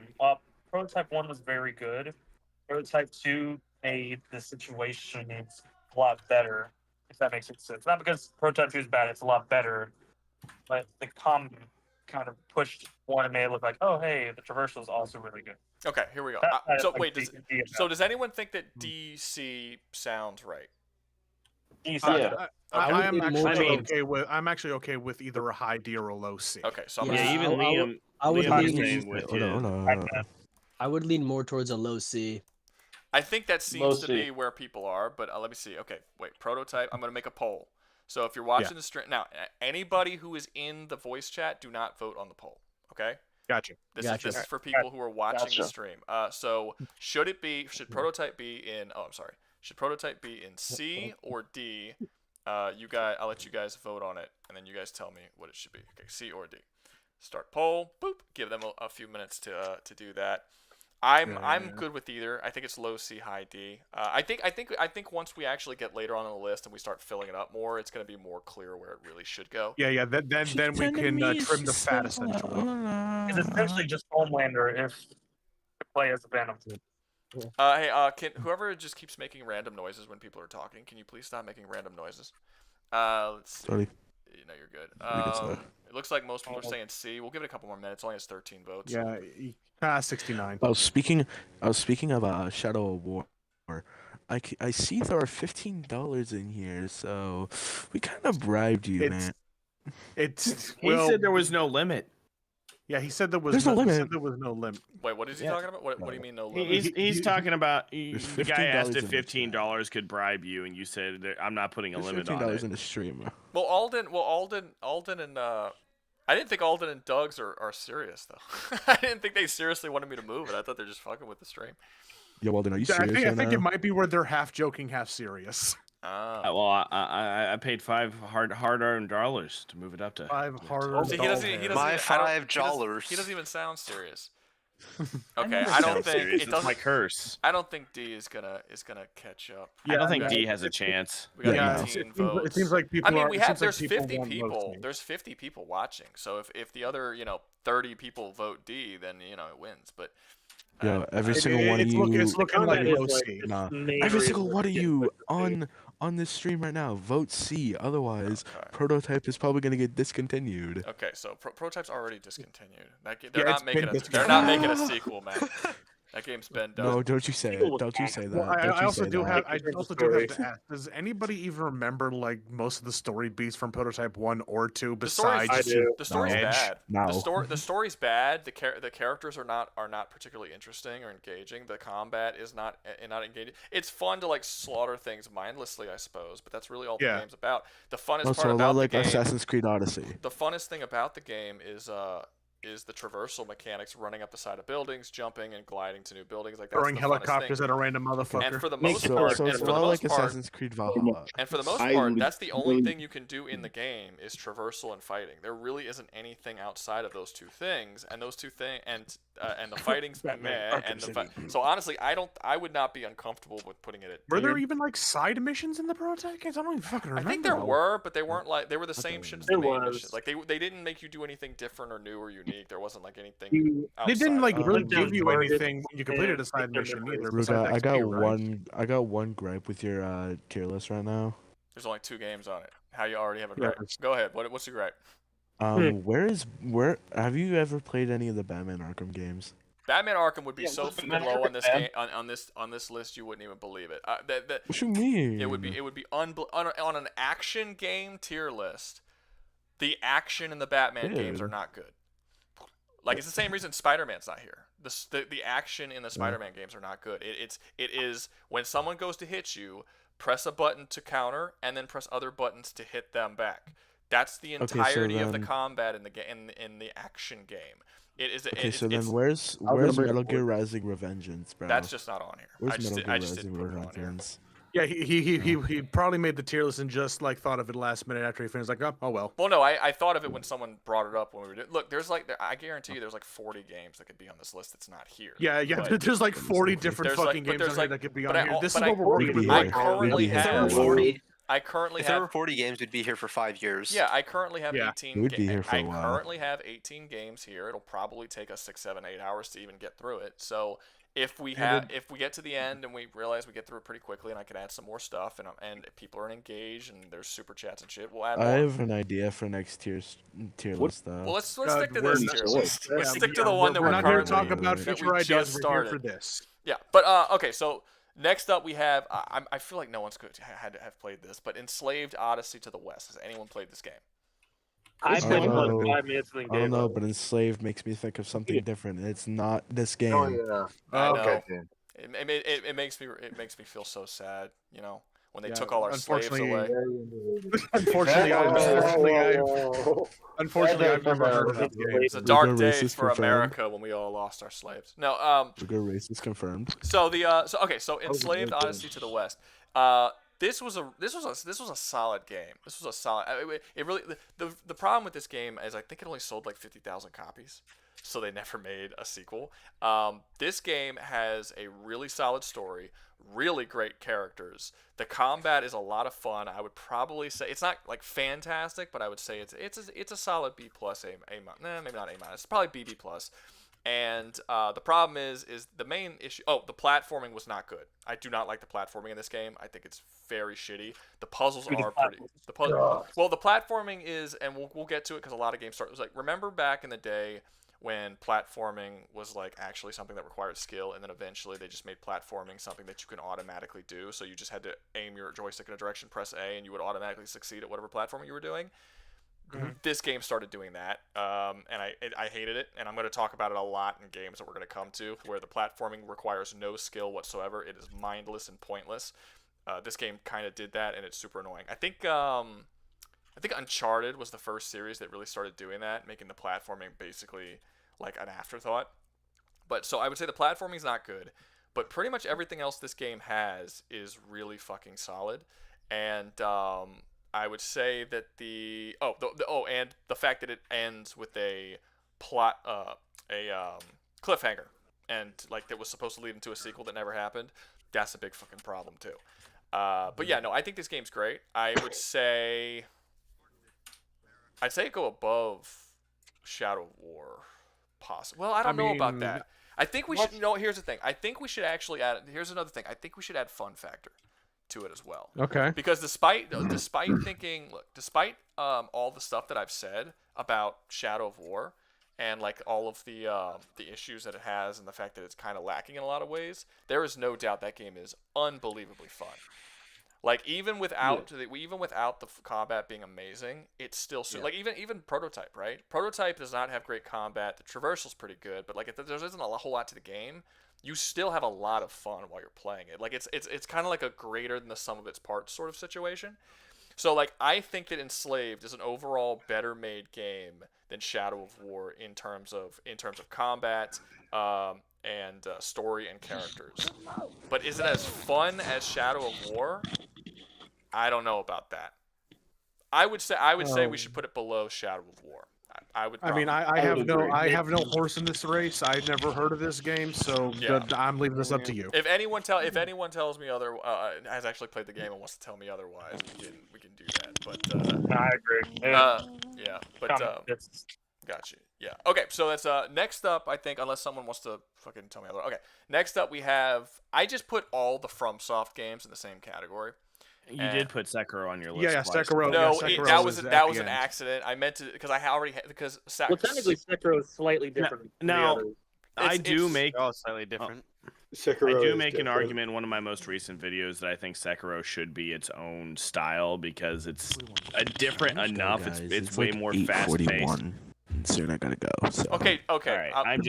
Prototype 1 was very good. Prototype 2 made the situation a lot better. If that makes sense. Not because Prototype 2 is bad, it's a lot better. But the kind of pushed one and made it look like, oh, hey, the traversal is also really good. Okay, here we go. Does anyone think that DC sounds right? I'm actually okay with either a high D or a low C. Okay, so even Liam. I would lean with I would lean more towards a low C. I think that seems to be where people are, but let me see. Okay, wait, Prototype. I'm going to make a poll. So if you're watching the stream now, anybody who is in the voice chat, do not vote on the poll. Okay? Gotcha. This is for people who are watching the stream. So should Prototype be in? Oh, I'm sorry. Should Prototype be in C or D? I'll let you guys vote on it, and then you guys tell me what it should be. Okay, C or D. Start poll. Boop. Give them a few minutes to do that. I'm good with either. I think it's low C, high D. I think once we actually get later on in the list and we start filling it up more, it's going to be more clear where it really should go. Yeah. Then we can trim the fat essentially. It's essentially just Homelander if you play as Venom. Hey, can whoever just keeps making random noises when people are talking, can you please stop making random noises? Let's see. Sorry. No, you're good. It looks like most people are saying C. We'll give it a couple more minutes. It only has 13 votes. Yeah, 69. I was speaking of Shadow of War. I see there are $15 in here, so we kind of bribed you, man. He said there was no limit. Yeah, he said there was no limit. Wait, what is he talking about? What do you mean no limit? He's talking about the guy asked if $15 could bribe you, and you said that I'm not putting a limit on it. $15 in the stream. Well, Alden, and I didn't think Alden and Doug's are serious though. I didn't think they seriously wanted me to move it. I thought they're just fucking with the stream. Yeah, Alden, are you serious? I think it might be where they're half joking, half serious. Well, I paid $5 hard-earned dollars to move it up to $5 hard-earned See, dollars. My He $5. doesn't even sound serious. I Okay, never I don't sound think serious. it It's doesn't. my curse. I don't think D is gonna catch up. I don't think Yeah, D has a chance. We got Yeah, 18 it votes. seems like people I mean, are. we It have seems like there's people 50 want people. voting. There's 50 people watching. So if the other 30 people vote D, then it wins. But Yo, every single one of you. It's looking like Combat is low like C. the Nah, main every reason single we're one of getting you voted. on this stream right now, vote C. Otherwise, Okay. Prototype is probably gonna get discontinued. okay, so Prototype's already discontinued. Yeah, They're it's not making been they're not discontinued. making a sequel, man. That game's been done. No, don't you say it. Don't you say that. Well, Don't I you also say do that. have. I Different also do have story. to ask. Does anybody even remember like most of the story beats from Prototype 1 or 2 The story's, besides? I do. the story's Edge? bad. No. The story's bad. The characters are not particularly interesting or engaging. The combat is not engaging. It's fun to like slaughter things mindlessly, I suppose, but that's really all the Yeah. game's about. The funnest Also, part a about lot like the game. Assassin's Creed Odyssey. The funnest thing about the game is the traversal mechanics, running up the side of buildings, jumping and gliding to new buildings. Like that's Throwing the funnest helicopters thing. at a random motherfucker. And for the Makes most it part, hard. So and it's for a the lot most like part, Assassin's Creed Valhalla. and for the most part, that's the only thing you can do in the game is traversal and fighting. There really isn't anything outside of those two things, and those two things, and the fighting's meh, and so honestly, I would not be uncomfortable with putting it at. Were there tier. even like side missions in the Prototype games? I don't even fucking I remember. think there were, but they weren't like they were the same shit as the There main was. missions. Like they didn't make you do anything different or new or unique. There wasn't like anything. They didn't outside like of really that. give you targets anything when you completed a and side their mission memories. either. Ruga, Besides I got XP, right? I got one gripe with your tier list right now. There's only 2 games on it. How you already have a gripe? Yes. Go ahead. What's your gripe? Where have you ever played any of the Batman Arkham games? Batman Arkham would be Yeah, so wasn't fucking low on this Arkham game on this list you wouldn't even believe it. What you mean? It would be on an action game tier list. The action in the Batman games are Dude. not good. Like it's the same reason Spider-Man's not here. The action in the Spider-Man games are not good. It is when someone goes to hit you, press a button to counter and then press other buttons to hit them back. That's the Okay, so entirety of the then- combat in the in the action game. It is. Okay, it's, so then it's, where's Metal Gear Rising Revengeance, bro? That's just not on here. Where's I just Metal Gear didn't Rising put it on here. Revengeance? Yeah, he probably made the tier list and just like thought of it last minute after he finished. Like, oh well. Well, no, I thought of it when someone brought it up when we were doing. Look, there's like I guarantee you, there's like 40 games that could be on this list that's not here. Yeah. But There's like 40 different there's, like- fucking but games there's, on here like- that could be but on I- here. This is but I- what we're working with. We'd be I here. currently We'd be have. here for a while. 40. I currently If there were have. 40 games, we'd be here for 5 years. Yeah, I currently have Yeah. 18. We'd be here for a I while. currently have 18 games here. It'll probably take us 6, 7, 8 hours to even get through it. So if we if we get to the end and we realize we get through it pretty quickly, and I can add some more stuff, and people are engaged and there's super chats and shit, we'll add more. I have an idea for next tier list though. Well, let's stick to we're this not- tier list. Yeah, Let's stick to the one that we're we're not here to currently talk about that we future just ideas. We're here started. for this. Yeah, but okay, so next up we have I feel like no one's had to have played this, but Enslaved Odyssey to the West. Has anyone played this game? I played about Oh, 5 minutes and then I don't gave know, up. but Enslaved makes me think of something different. It's not this game. Oh yeah. I know. Okay. It makes me feel so sad, you know, when they Yeah, took all our slaves away. Unfortunately, I've never heard of that game. It's a dark Rouga day racist for confirmed. America when we all lost our slaves. No, Rouga racist confirmed. so Enslaved Odyssey to the West. This was a solid game. This was a solid. It really the problem with this game is I think it only sold like 50,000 copies, so they never made a sequel. This game has a really solid story, really great characters. The combat is a lot of fun. I would probably say it's not like fantastic, but I would say it's a solid B plus maybe not A minus. It's probably BB plus. And the problem is the main issue. Oh, the platforming was not good. I do not like the platforming in this game. I think it's very shitty. The puzzles are pretty. Well, the platforming is, and we'll get to it because a lot of games start. It was like, remember back in the day when platforming was like actually something that required skill, and then eventually they just made platforming something that you can automatically do. So you just had to aim your joystick in a direction, press A, and you would automatically succeed at whatever platforming you were doing. This game started doing that, and I hated it, and I'm going to talk about it a lot in games that we're going to come to, where the platforming requires no skill whatsoever. It is mindless and pointless. This game kind of did that, and it's super annoying. I think Uncharted was the first series that really started doing that, making the platforming basically like an afterthought. But so I would say the platforming is not good, but pretty much everything else this game has is really fucking solid. and I would say that and the fact that it ends with a plot cliffhanger, and like that was supposed to lead into a sequel that never happened. That's a big fucking problem too. But yeah, no, I think this game's great. I'd say it go above Shadow of War. Possible. Well, I don't know about that. I think we should. Here's the thing. I think we should actually add. Here's another thing. I think we should add fun factor to it as well. Okay. Because despite thinking, look, despite all the stuff that I've said about Shadow of War, and like all of the issues that it has, and the fact that it's kind of lacking in a lot of ways, there is no doubt that game is unbelievably fun. Like even without the combat being amazing, it's still like even Prototype, right? Prototype does not have great combat. The traversal's pretty good, but like if there isn't a whole lot to the game, you still have a lot of fun while you're playing it. Like it's kind of like a greater than the sum of its parts sort of situation. So like I think that Enslaved is an overall better made game than Shadow of War in terms of combat and story and characters. But is it as fun as Shadow of War? I don't know about that. I would say we should put it below Shadow of War. I have no horse in this race. I've never heard of this game, so I'm leaving this up to you. If anyone tells me has actually played the game and wants to tell me otherwise, we can do that. But I agree. Gotcha. Yeah. Okay. So that's next up. I think unless someone wants to fucking tell me otherwise. Okay. Next up we have. I just put all the FromSoft games in the same category. You did put Sekiro on your list. Yeah, Sekiro. No, Sekiro that was an accident. I meant to because I already had because. Well, technically, Sekiro is slightly different. No, I do make slightly different. I do make an argument in one of my most recent videos that I think Sekiro should be its own style because it's different enough. It's way like more fast paced. Soon I gotta go. So. Okay. All right. I'm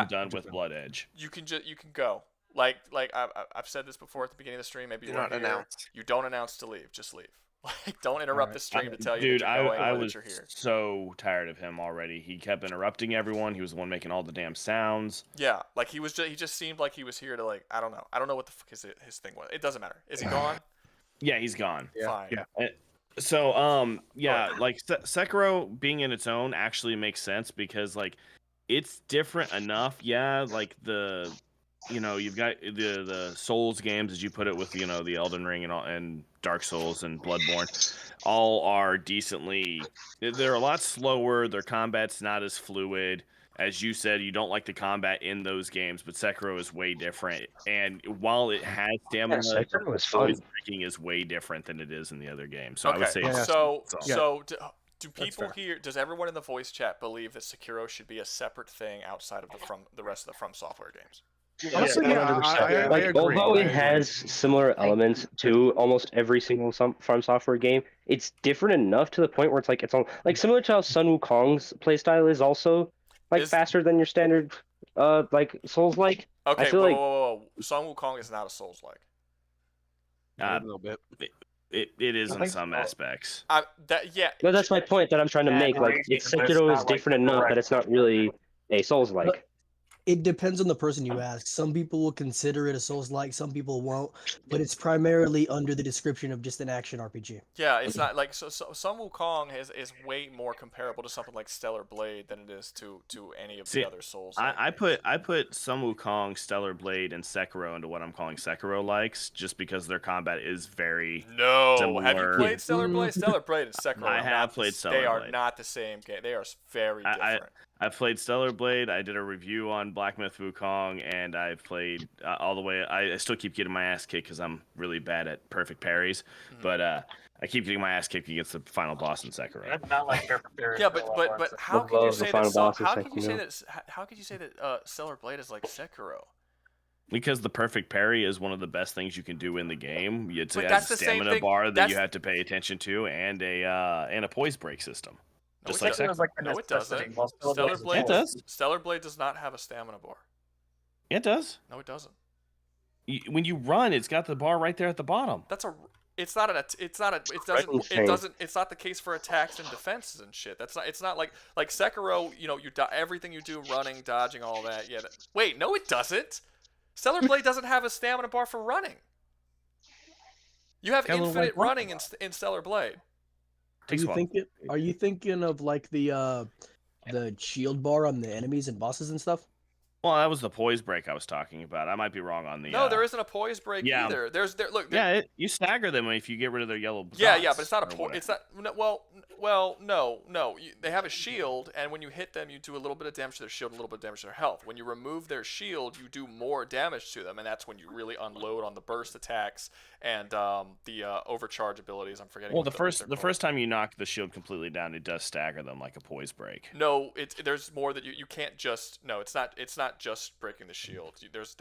done with Blood Edge. You can go. Like I've said this before at the beginning of the stream. Maybe you don't announce. You don't announce to leave. Just leave. Like don't interrupt the stream to tell you. Dude, that you're going I or was that you're here. so tired of him already. He kept interrupting everyone. He was the one making all the damn sounds. Yeah, like he just seemed like he was here to like I don't know what the fuck his thing was. It doesn't matter. Is he gone? Yeah, he's gone. Yeah. Fine. Yeah. So like Sekiro being in its own actually makes sense because like it's different enough. Yeah, like you've got the Souls games, as you put it, with the Elden Ring and Dark Souls and Bloodborne, all are decently. They're a lot slower. Their combat's not as fluid. As you said, you don't like the combat in those games, but Sekiro is way different. And while it has stamina, Sekiro was fun. Breaking is way different than it is in the other games. So okay. I would say. So do people here? Does everyone in the voice chat believe that Sekiro should be a separate thing outside of the rest of the FromSoftware games? Honestly, I agree. Although it has similar elements to almost every single FromSoftware game, it's different enough to the point where it's all like similar to how Sun Wukong's playstyle is also faster than your standard like Souls like. Okay, I feel whoa. Sun Wukong is not a Souls like. A little bit. It is in some aspects. No, that's my point that I'm trying to make. Like, Sekiro is different enough that it's not really a Souls like. It depends on the person you ask. Some people will consider it a Souls-like, some people won't, but it's primarily under the description of just an action RPG. Yeah, it's not like so Sun Wukong is way more comparable to something like Stellar Blade than it is to any of the other Souls. I put Sun Wukong, Stellar Blade, and Sekiro into what I'm calling Sekiro likes, just because their combat is very similar. Have you played Stellar Blade? Stellar Blade and Sekiro. I have played Stellar Blade. They are not the same game. They are very different. I played Stellar Blade. I did a review on Black Myth Wukong, and I've played all the way. I still keep getting my ass kicked because I'm really bad at perfect parries, but I keep getting my ass kicked against the final boss in Sekiro. I'm not like perfect parries. Yeah, but how could you say that? How could you say that Stellar Blade is like Sekiro? Because the perfect parry is one of the best things you can do in the game. It But has a stamina bar that you have to pay attention to, and a poise break system. Just like Sekiro. No, it doesn't. Stellar Blade does not have a stamina bar. It does. No, it doesn't. When you run, it's got the bar right there at the bottom. It's not the case for attacks and defenses and shit. It's not like Sekiro, everything you do, running, dodging, all that. Yeah. Wait, no, it doesn't. Stellar Blade doesn't have a stamina bar for running. You have Got a little infinite white running in Stellar Blade. Are you thinking of like the shield bar on the enemies and bosses and stuff? Well, that was the poise break I was talking about. I might be wrong on the. No, there isn't a poise break either. Look. You stagger them if you get rid of their yellow. Yeah, but it's not a poise. It's not. No. They have a shield, and when you hit them, you do a little bit of damage to their shield, a little bit of damage to their health. When you remove their shield, you do more damage to them, and that's when you really unload on the burst attacks and the overcharge abilities. I'm forgetting. Well, the first time you knock the shield completely down, it does stagger them like a poise break. No, there's more that you can't just. No, it's not just breaking the shield. There's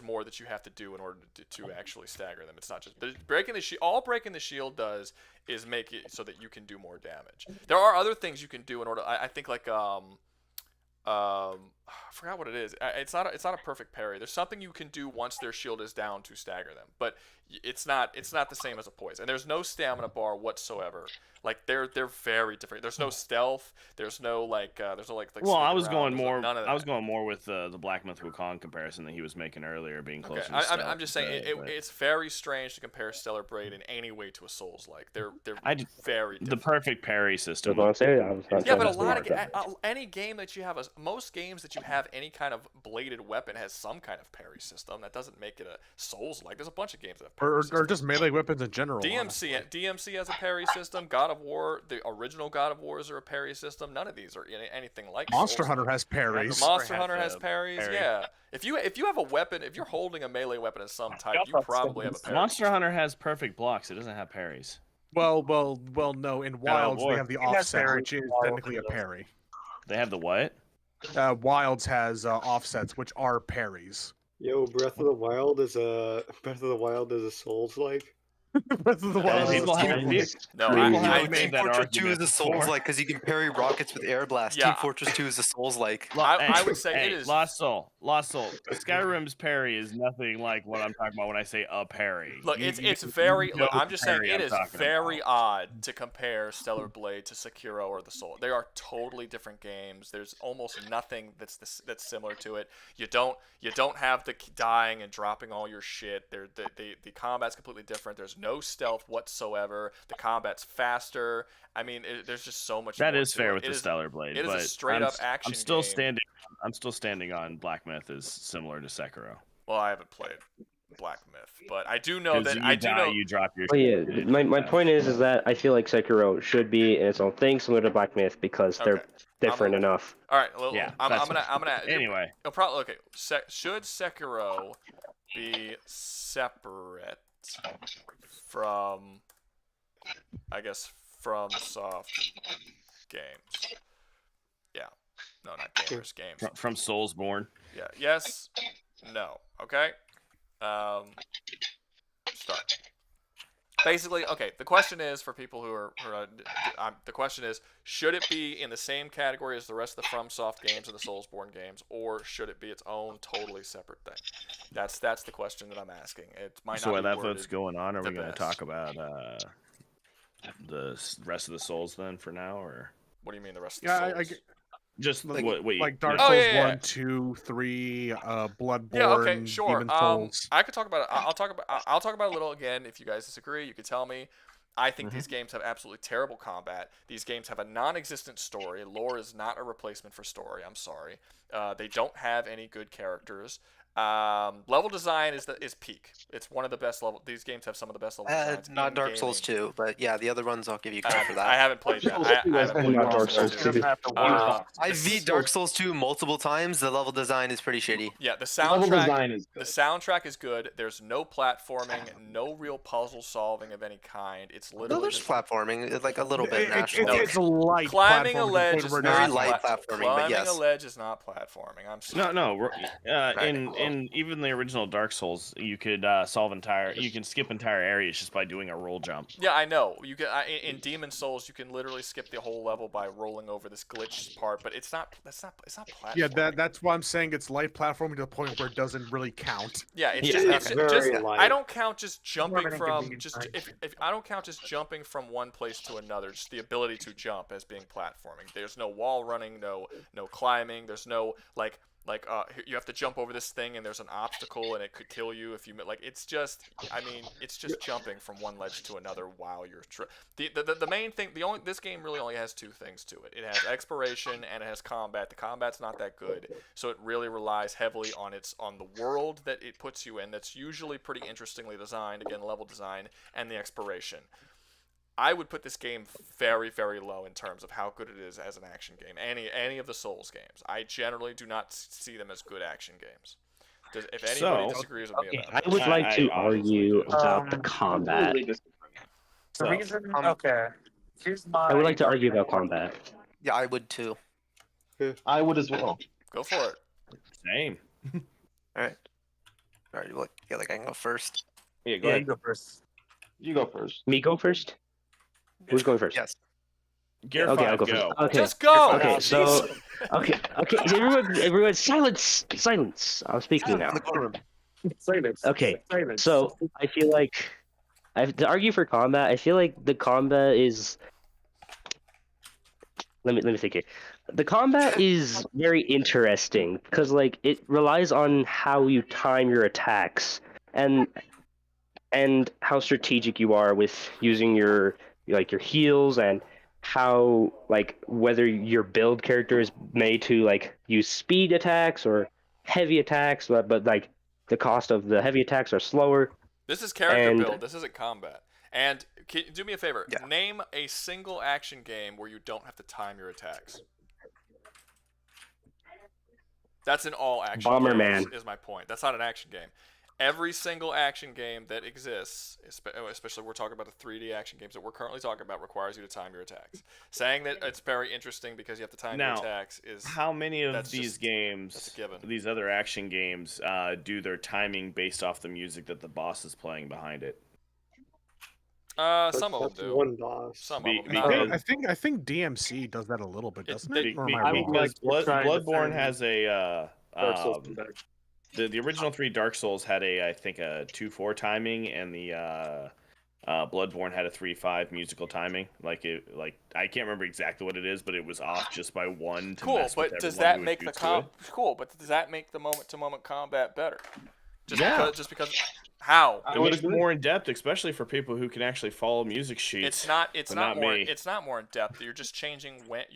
more that you have to do in order to actually stagger them. It's not just breaking the shield. All breaking the shield does is make it so that you can do more damage. There are other things you can do in order. I think like I forgot what it is. It's not a perfect parry. There's something you can do once their shield is down to stagger them, but it's not the same as a poise. And there's no stamina bar whatsoever. Like they're very different. There's no stealth. There's no like. Well, I was going more. I was going more with the Black Myth Wukong comparison that he was making earlier, being closer. Okay. To I'm just saying it's very strange to compare Stellar Blade in any way to a Souls-like. They're very different. The perfect parry system. Yeah, but a lot of any game that you have most games that you have any kind of bladed weapon has some kind of parry system. That doesn't make it a Souls-like. There's a bunch of games that have parry or just melee weapons in general. DMC has a parry system. God of War, the original God of Wars are a parry system. None of these are anything like Monster Hunter has parries. Monster Hunter has parries. Yeah. If you have a weapon, if you're holding a melee weapon of some type, you probably have a parry. Monster Hunter has perfect blocks. It doesn't have parries. Well, no. In Wilds, they have the offset, which is technically a parry. They have the what? Wilds has offsets, which are parries. Yo, Breath of the Wild is a Souls-like. Breath of the Wild. I think Team Fortress 2 is a Souls-like because you can parry rockets with air blast. Yeah. Team Fortress 2 is a Souls-like. I would say it is. Lost Soul. Skyrim's parry is nothing like what I'm talking about when I say a parry. Look, it's very. Look, I'm just saying it is very odd to compare Stellar Blade to Sekiro or the Soul. They are totally different games. There's almost nothing that's similar to it. You don't have the dying and dropping all your shit. The combat's completely different. There's no stealth whatsoever. The combat's faster. I mean, there's just so much. That is fair with the Stellar Blade. It is a straight up action. I'm still standing on Black Myth is similar to Sekiro. Well, I haven't played Black Myth, but I do know that you drop your. Oh yeah, my point is that I feel like Sekiro should be in its own thing, similar to Black Myth, because they're different enough. All right, well, yeah, I'm gonna. Anyway, okay. Should Sekiro be separate from, I guess, FromSoft games? Yeah. No, not gamers. Games. From Soulsborne. Yeah. Yes. No. Okay. Start. Basically, okay. The question is for people who are the question is, should it be in the same category as the rest of the FromSoft games and the Soulsborne games, or should it be its own totally separate thing? That's the question that I'm asking. It might not. So while be that worded vote's going on, are we going to best. talk about the rest of the Souls then for now, or what do you mean the rest of the Souls? Just like Dark Souls 1, 2, 3, Bloodborne. Yeah, okay, sure. Demon Souls. I could talk about it. I'll talk about it a little again. If you guys disagree, you could tell me. I think these games have absolutely terrible combat. These games have a non-existent story. Lore is not a replacement for story. I'm sorry. They don't have any good characters. Level design is peak. It's one of the best level. These games have some of the best level designs. Not Dark Souls 2, but yeah, the other ones I'll give you credit for that. I haven't played that. I haven't played Dark Souls 2. I beat Dark Souls 2 multiple times. The level design is pretty shitty. Yeah, the soundtrack is good. There's no platforming, no real puzzle solving of any kind. It's literally there's platforming, like a little bit. It's light. Climbing a ledge is very light platforming, but yes. Climbing a ledge is not platforming. I'm sorry. No. In even the original Dark Souls, you could you can skip entire areas just by doing a roll jump. Yeah, I know. You can in Demon Souls, you can literally skip the whole level by rolling over this glitch part, but it's not platforming. Yeah, that's why I'm saying it's light platforming to the point where it doesn't really count. Yeah, it's just light. I don't count just jumping from if I don't count just jumping from one place to another, just the ability to jump as being platforming. There's no wall running, no climbing. There's no like like you have to jump over this thing and there's an obstacle and it could kill you if you like. It's just, I mean, it's just jumping from one ledge to another while you're the main thing. This game really only has two things to it. It has exploration and it has combat. The combat's not that good, so it really relies heavily on the world that it puts you in. That's usually pretty interestingly designed. Again, level design and the exploration. I would put this game very, very low in terms of how good it is as an action game. Any of the Souls games, I generally do not see them as good action games. If anybody disagrees with me about I would like to argue about the combat. The reason, okay, here's my. I would like to argue about combat. Yeah, I would too. I would as well. Go for it. Same. All right. Look, yeah, like I can go first. Yeah, go ahead. You go first. You go first. Me go first? Who's going first? Yes. Gear okay, 5, I'll go first. Okay. Just go. Okay, so okay. Everyone, silence. I'm speaking now. Silence. Okay, Silence. so I feel like I have to argue for combat. I feel like the combat is. Let me think it. The combat is very interesting because like it relies on how you time your attacks and how strategic you are with using your heals and how like whether your build character is made to like use speed attacks or heavy attacks, but like the cost of the heavy attacks are slower. This is character build. This isn't combat. And can you do me a favor? Yeah. Name a single action game where you don't have to time your attacks. That's an all action game, is my point. That's not an action game. Every single action game that exists, especially we're talking about the 3D action games that we're currently talking about, requires you to time your attacks. Saying that it's very interesting because you have to time your attacks is... How many of these games, these other action games, do their timing based off the music that the boss is playing behind it? Some of them do. One boss. Some of them. I think DMC does that a little bit, doesn't it? Or am I wrong? Because Bloodborne has a... The original 3 Dark Souls had I think a 2-4 timing, and the Bloodborne had a 3-5 musical timing. I can't remember exactly what it is, but it was off just by one. Cool, but does that make the moment-to-moment combat better? Just because how? It was more in depth, especially for people who can actually follow music sheets. It's not more in depth. You're just changing what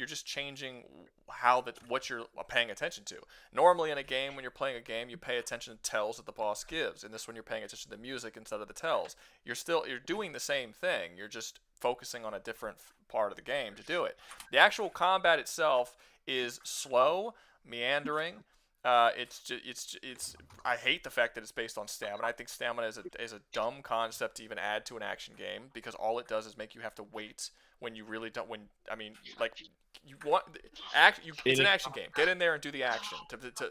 you're paying attention to. Normally in a game, when you're playing a game, you pay attention to tells that the boss gives. And this one, you're paying attention to the music instead of the tells. You're doing the same thing. You're just focusing on a different part of the game to do it. The actual combat itself is slow, meandering. I hate the fact that it's based on stamina. I think stamina is a dumb concept to even add to an action game because all it does is make you have to wait when you really don't. It's an action game. Get in there and do the action.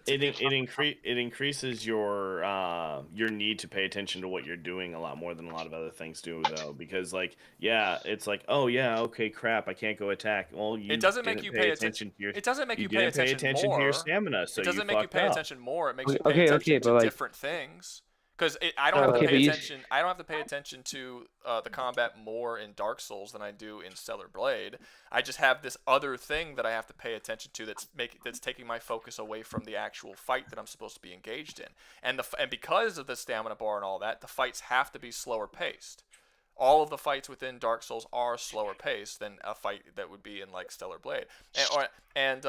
It increases your need to pay attention to what you're doing a lot more than a lot of other things do, though. Because it's like, oh yeah, okay, crap, I can't go attack. Well, it doesn't make you pay attention to your. It doesn't make you pay attention more to your stamina. So it doesn't make you pay attention more. It makes you pay attention to different things. Because I don't have to pay attention. I don't have to pay attention to the combat more in Dark Souls than I do in Stellar Blade. I just have this other thing that I have to pay attention to that's taking my focus away from the actual fight that I'm supposed to be engaged in. And because of the stamina bar and all that, the fights have to be slower paced. All of the fights within Dark Souls are slower paced than a fight that would be in like Stellar Blade. And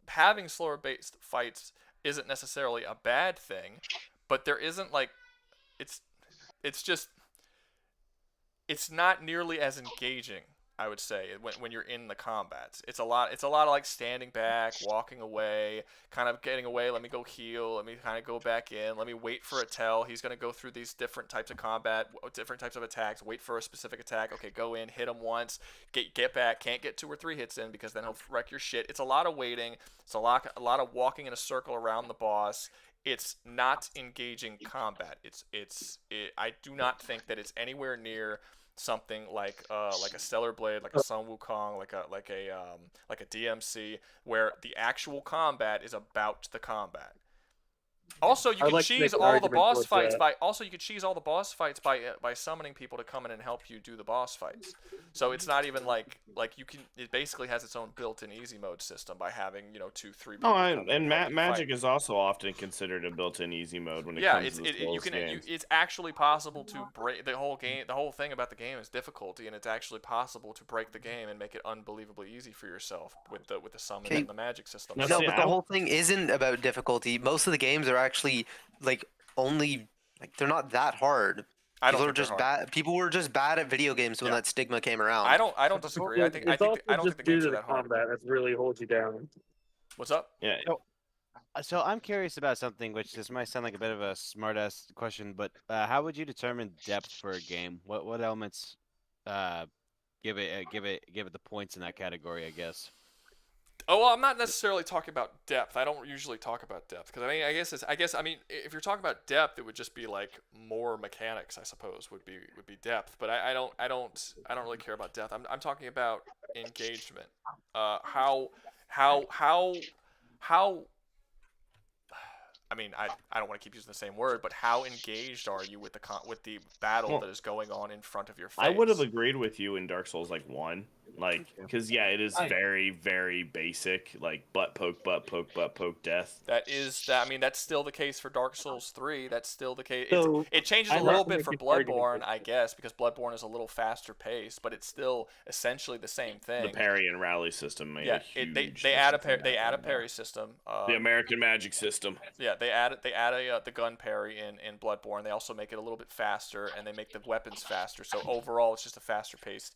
having slower paced fights isn't necessarily a bad thing. But there isn't it's not nearly as engaging, I would say, when you're in the combats. It's a lot of like standing back, walking away, kind of getting away, let me go heal, let me kind of go back in, let me wait for a tell. He's going to go through these different types of combat, different types of attacks, wait for a specific attack, okay, go in, hit him once, get back, can't get 2 or 3 hits in because then he'll wreck your shit. It's a lot of waiting, it's a lot of walking in a circle around the boss. It's not engaging combat. I do not think that it's anywhere near something like a Stellar Blade, like a Sun Wukong, like a DMC, where the actual combat is about the combat. Also, you I'd can like to make cheese an all the argument boss towards fights that. by. Also, you can cheese all the boss fights by summoning people to come in and help you do the boss fights. So it's not even like you can. It basically has its own built-in easy mode system by having 2, 3 people Oh, come in and and help you Magic fight. is also often considered a built-in easy mode when it Yeah, comes to the Souls games. it's actually possible to break the whole game. The whole thing about the game is difficulty, and it's actually possible to break the game and make it unbelievably easy for yourself with the summon and the magic system. No, No, see, but the whole thing isn't about difficulty. Most of the games are actually like only like they're not that hard. I don't People are think they're just hard. bad. People were just bad at video games when that stigma came around. I don't disagree. I don't think It's also the just due games to are the that hard. combat that really holds you down. What's up? Yeah. So I'm curious about something, which this might sound like a bit of a smart-ass question, but how would you determine depth for a game? What elements give it the points in that category, I guess? Oh well, I'm not necessarily talking about depth. I don't usually talk about depth because I guess if you're talking about depth, it would just be like more mechanics. I suppose would be depth. But I don't really care about depth. I'm talking about engagement. How I mean, I don't want to keep using the same word, but how engaged are you with the battle that is going on in front of your face? I would have agreed with you in Dark Souls 1, because it is very, very basic, like butt poke, death. That's still the case for Dark Souls 3. That's still the case. So, It changes a little bit for Bloodborne, I guess, because Bloodborne is a little faster paced, but it's still essentially the same thing. The parry and rally system made a huge they add a parry system. The American magic system. Yeah, they add the gun parry in Bloodborne. They also make it a little bit faster, and they make the weapons faster. So overall, it's just a faster paced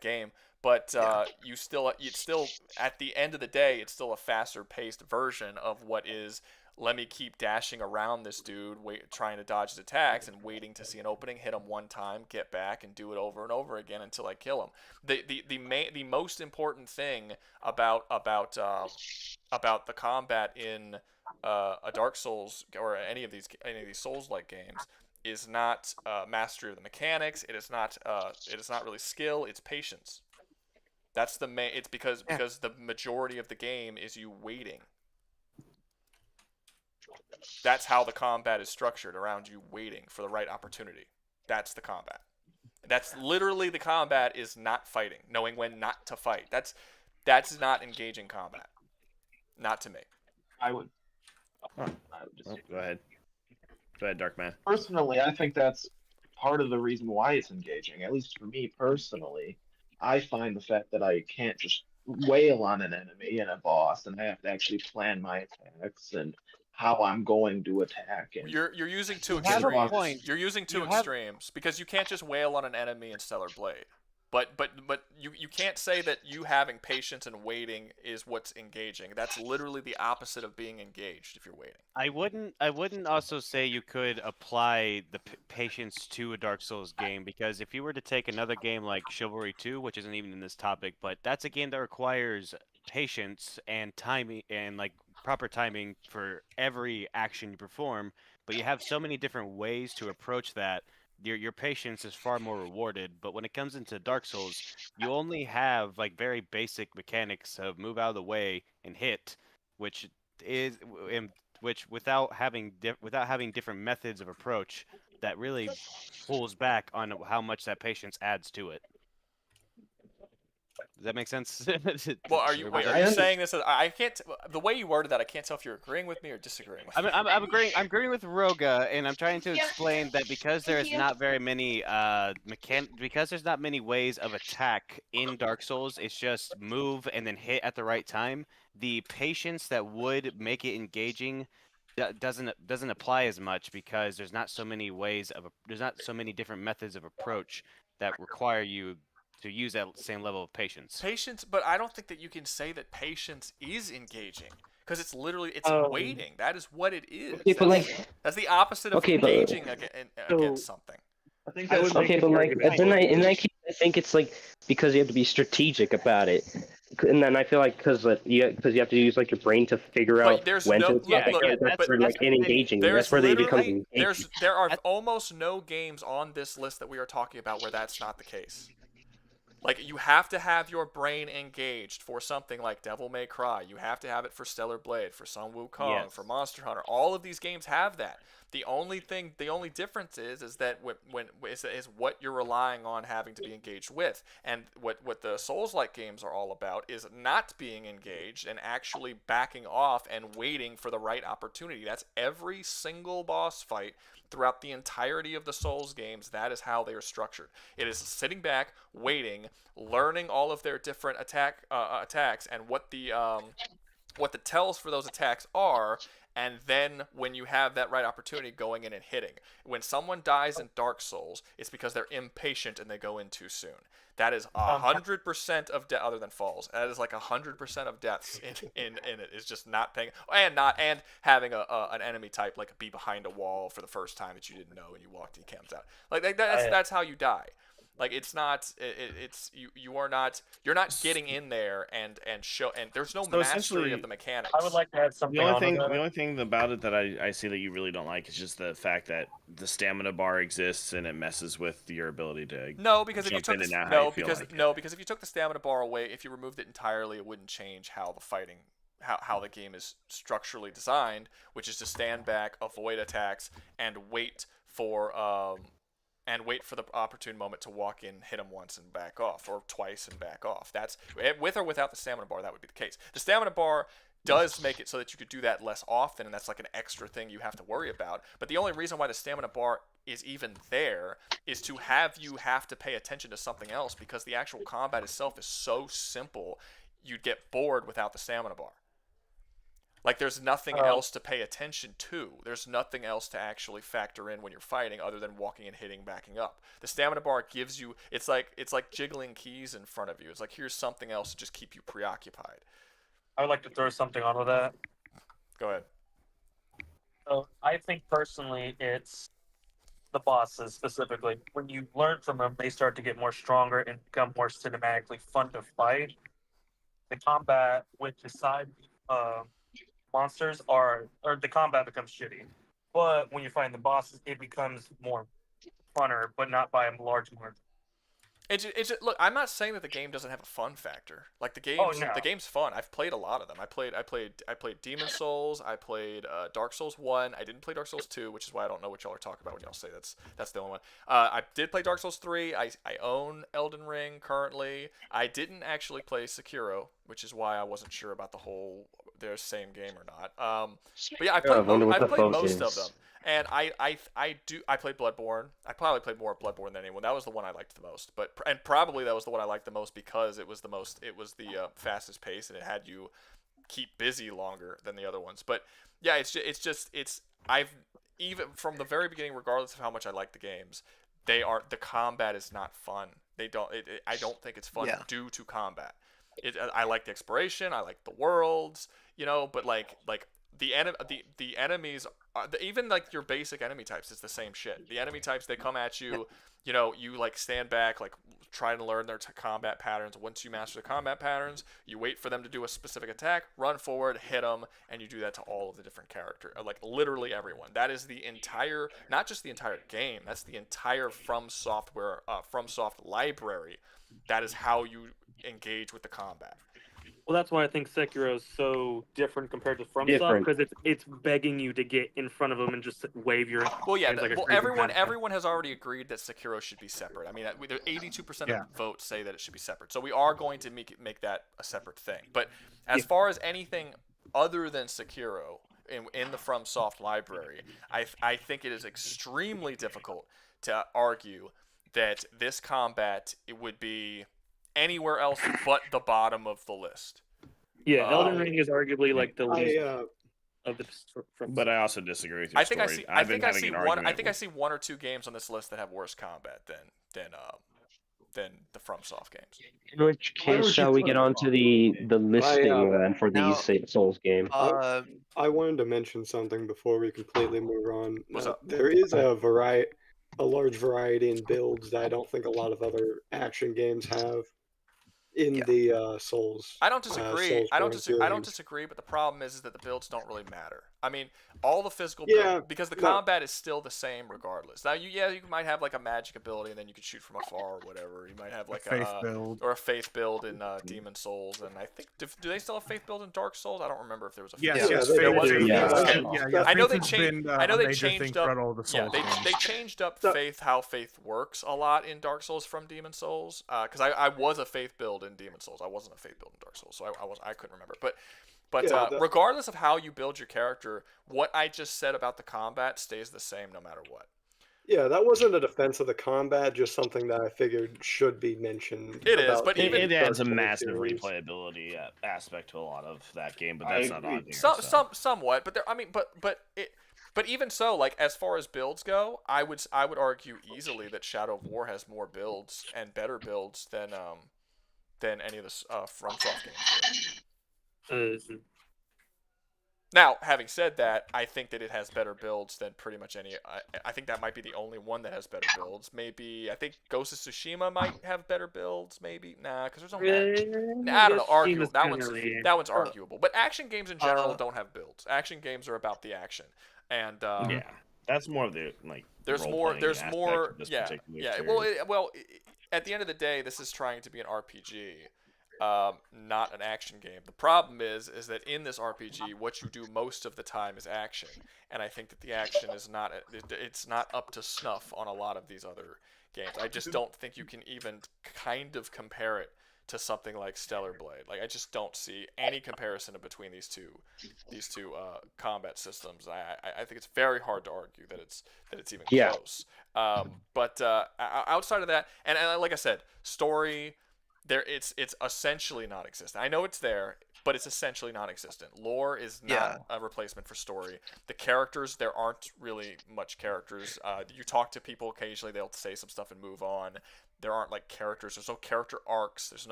game. But it's still at the end of the day, it's still a faster paced version of what is. Let me keep dashing around this dude, trying to dodge his attacks and waiting to see an opening, hit him one time, get back, and do it over and over again until I kill him. The most important thing about the combat in a Dark Souls or any of these Souls-like games is not mastery of the mechanics. It is not really skill. It's patience. That's the main. It's because the majority of the game is you waiting. That's how the combat is structured, around you waiting for the right opportunity. That's the combat. That's literally the combat is not fighting, knowing when not to fight. That's not engaging combat. Not to me. I would Go ahead. Go ahead, Darkman. personally, I think that's part of the reason why it's engaging. At least for me personally, I find the fact that I can't just wail on an enemy and a boss, and I have to actually plan my attacks and how I'm going to attack. And You're using two You have a extremes. point. You're using two You have- extremes because you can't just wail on an enemy in Stellar Blade. But you can't say that you having patience and waiting is what's engaging. That's literally the opposite of being engaged if you're waiting. I wouldn't also say you could apply the patience to a Dark Souls game, because if you were to take another game like Chivalry 2, which isn't even in this topic, but that's a game that requires patience and timing and like proper timing for every action you perform, but you have so many different ways to approach that. Your patience is far more rewarded. But when it comes into Dark Souls, you only have like very basic mechanics of move out of the way and hit, which without having different methods of approach, that really pulls back on how much that patience adds to it. Does that make sense? Well, are you saying this? I can't. The way you worded that, I can't tell if you're agreeing with me or disagreeing with me. I'm agreeing. I'm agreeing with Rouga, and I'm trying to explain that because there's not very many because there's not many ways of attack in Dark Souls. It's just move and then hit at the right time. The patience that would make it engaging doesn't apply as much, because there's not so many different methods of approach that require you to use that same level of patience. Patience, but I don't think that you can say that patience is engaging, because it's literally waiting. That is what it is. Okay, that's the opposite of engaging against something. I think that would okay, make but the like argument in that case, I think it's like because you have to be strategic about it, and then I feel like because you have to use like your brain to figure out when to attack. That's where like engaging. That's where they become engaging. There are almost no games on this list that we are talking about where that's not the case. Like, you have to have your brain engaged for something like Devil May Cry. You have to have it for Stellar Blade, for Sun Wukong, for Monster Hunter. All of these games have that. The only difference is that is what you're relying on having to be engaged with. And what the Souls-like games are all about is not being engaged and actually backing off and waiting for the right opportunity. That's every single boss fight throughout the entirety of the Souls games. That is how they are structured. It is sitting back, waiting, learning all of their different attacks and what the tells for those attacks are, and then when you have that right opportunity, going in and hitting. When someone dies in Dark Souls, it's because they're impatient and they go in too soon. That is 100% of other than falls. That is like 100% of deaths in it is just not paying and having an enemy type like be behind a wall for the first time that you didn't know and you walked and he comes out. Like that's how you die. Like, it's not you're not getting in there and there's no mastery of the mechanics. I would like to add something. The only thing about it that I see that you really don't like is just the fact that the stamina bar exists and it messes with your ability to because if you took because if you took the stamina bar away, if you removed it entirely, it wouldn't change how the fighting how the game is structurally designed, which is to stand back, avoid attacks, and wait for the opportune moment to walk in, hit him once and back off, or twice and back off. That's with or without the stamina bar, that would be the case. The stamina bar does make it so that you could do that less often, and that's like an extra thing you have to worry about. But the only reason why the stamina bar is even there is to have to pay attention to something else, because the actual combat itself is so simple, you'd get bored without the stamina bar. Like, there's nothing else to pay attention to. There's nothing else to actually factor in when you're fighting other than walking and hitting, backing up. The stamina bar gives you, it's like jiggling keys in front of you. It's like, here's something else to just keep you preoccupied. I would like to throw something on with that. Go ahead. So I think personally it's the bosses specifically. When you learn from them, they start to get more stronger and become more cinematically fun to fight. The combat with the side monsters or the combat becomes shitty. But when you find the bosses, it becomes more funner, but not by a large margin. Look, I'm not saying that the game doesn't have a fun factor. Like, the game's fun. I've played a lot of them. I played Demon Souls. I played Dark Souls 1. I didn't play Dark Souls 2, which is why I don't know what y'all are talking about when y'all say that's the only one. I did play Dark Souls 3. I own Elden Ring currently. I didn't actually play Sekiro, which is why I wasn't sure about the whole they're the same game or not. But yeah, I played most of them. And I played Bloodborne. I probably played more Bloodborne than anyone. That was the one I liked the most. And probably that was the one I liked the most because it was the fastest pace and it had you keep busy longer than the other ones. But yeah, I've even from the very beginning, regardless of how much I like the games, the combat is not fun. I don't think it's fun due to combat. I like the exploration. I like the worlds, but like the enemies, even like your basic enemy types, it's the same shit. The enemy types, they come at you, you like stand back, like try to learn their combat patterns. Once you master the combat patterns, you wait for them to do a specific attack, run forward, hit them, and you do that to all of the different characters, like literally everyone. That is the entire, not just the entire game, that's the entire FromSoft library. That is how you engage with the combat. Well, that's why I think Sekiro is so different compared to FromSoft, because it's begging you to get in front of them and just wave your. Well, yeah. Everyone has already agreed that Sekiro should be separate. I mean, 82% of votes say that it should be separate. So we are going to make that a separate thing. But as far as anything other than Sekiro in the FromSoft library, I think it is extremely difficult to argue that this combat would be anywhere else but the bottom of the list. Yeah, Elden Ring is arguably like the least of the. But I also disagree with your story. I think I see one or two games on this list that have worse combat than the FromSoft games. In which case, shall we get on to the listing then for these Souls games? I wanted to mention something before we completely move on. What's up? There is a large variety in builds that I don't think a lot of other action games have in the Souls. I don't disagree. I don't disagree, but the problem is that the builds don't really matter. I mean, all the physical because the combat is still the same regardless. Now, you might have like a magic ability, and then you can shoot from afar or whatever. You might have like a faith build or a faith build in Demon Souls, and I think do they still have faith build in Dark Souls? I don't remember if there was a faith yes, build. there was. Yeah. I know they changed. I know they changed up. They changed up how faith works a lot in Dark Souls from Demon Souls. Because I was a faith build in Demon Souls. I wasn't a faith build in Dark Souls, so I couldn't remember. But regardless of how you build your character, what I just said about the combat stays the same no matter what. Yeah, that wasn't a defense of the combat, just something that I figured should be mentioned. It is, but it adds a massive replayability aspect to a lot of that game, but that's not on here. Somewhat, but but even so, like as far as builds go, I would argue easily that Shadow of War has more builds and better builds than any of the FromSoft games do. Now, having said that, I think that it has better builds than pretty much any. I think that might be the only one that has better builds. Maybe I think Ghost of Tsushima might have better builds. Maybe because there's no. I don't know. Arguable. That one's arguable. But action games in general don't have builds. Action games are about the action, and that's more of the like. There's more. Yeah. Well, at the end of the day, this is trying to be an RPG. Not an action game. The problem is that in this RPG, what you do most of the time is action, and I think that the action is not up to snuff on a lot of these other games. I just don't think you can even kind of compare it to something like Stellar Blade. Like I just don't see any comparison between these two combat systems. I think it's very hard to argue that it's even close. But outside of that, and like I said, story. It's essentially non-existent. I know it's there, but it's essentially non-existent. Lore is not a replacement for story. The characters, there aren't really much characters. You talk to people occasionally, they'll say some stuff and move on. There aren't like characters. There's no character arcs. There's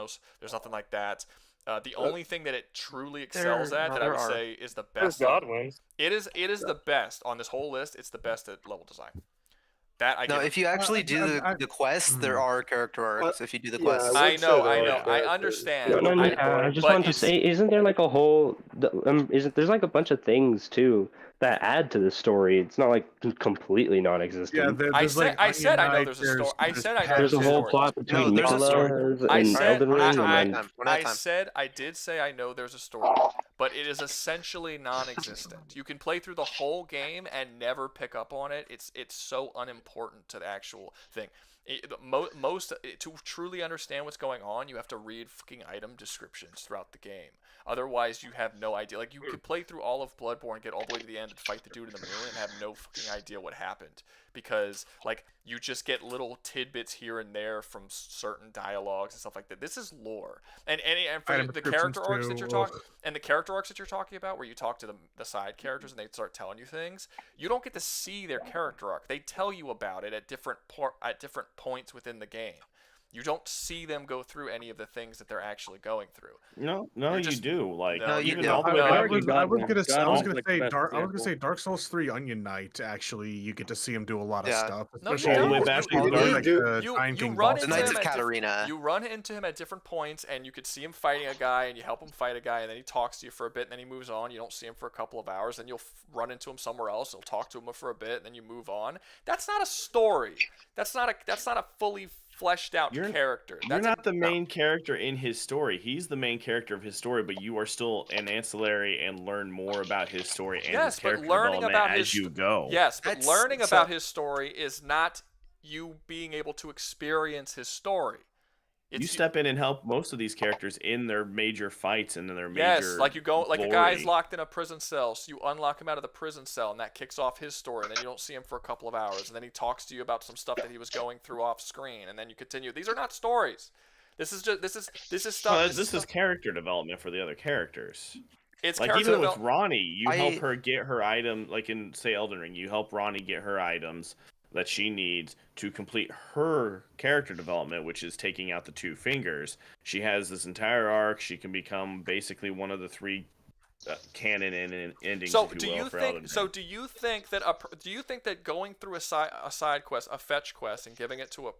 nothing like that. The only thing that it truly excels at that I would say is the best. It is the best on this whole list. It's the best at level design. If you actually do the quests, there are character arcs. If you do the quests, I know, I understand. I just wanted to say, isn't there like a whole? There's like a bunch of things too that add to the story. It's not like completely non-existent. I said I know there's a story. I said I know there's a whole plot between Nicolas and Elden Ring. I did say I know there's a story, but it is essentially non-existent. You can play through the whole game and never pick up on it. It's so unimportant to the actual thing. To truly understand what's going on, you have to read fucking item descriptions throughout the game. Otherwise, you have no idea. Like, you could play through all of Bloodborne, get all the way to the end, and fight the dude in the moon, and have no fucking idea what happened. Because, like, you just get little tidbits here and there from certain dialogues and stuff like that. This is lore. And for the character arcs that you're talking about, where you talk to the side characters and they start telling you things, you don't get to see their character arc. They tell you about it at different points within the game. You don't see them go through any of the things that they're actually going through. No, you do. Like, no, you do. I was gonna say Dark Souls 3 Onion Knight. Actually, you get to see him do a lot of stuff. Especially you run into him at different points, and you could see him fighting a guy, and you help him fight a guy, and then he talks to you for a bit, and then he moves on. You don't see him for a couple of hours, then you'll run into him somewhere else. You'll talk to him for a bit, and then you move on. That's not a story. That's not a fully fleshed out character. You're not the main character in his story. He's the main character of his story, but you are still an ancillary and learn more about his story and his character development as you go. Yes, but learning about his story is not you being able to experience his story. You step in and help most of these characters in their major fights and in their major like you go, like glory. a guy's locked in a prison cell, so you unlock him out of the prison cell, and that kicks off his story. And then you don't see him for a couple of hours, and then he talks to you about some stuff that he was going through off screen, and then you continue. These are not stories. This is stuff. This is character development for the other characters. It's like even with Ronnie, you help her get her item. Like in say Elden Ring, you help Ronnie get her items that she needs to complete her character development, which is taking out the two fingers. She has this entire arc. She can become basically one of the three canon and endings. So do you think that going through a side quest, a fetch quest, and giving it to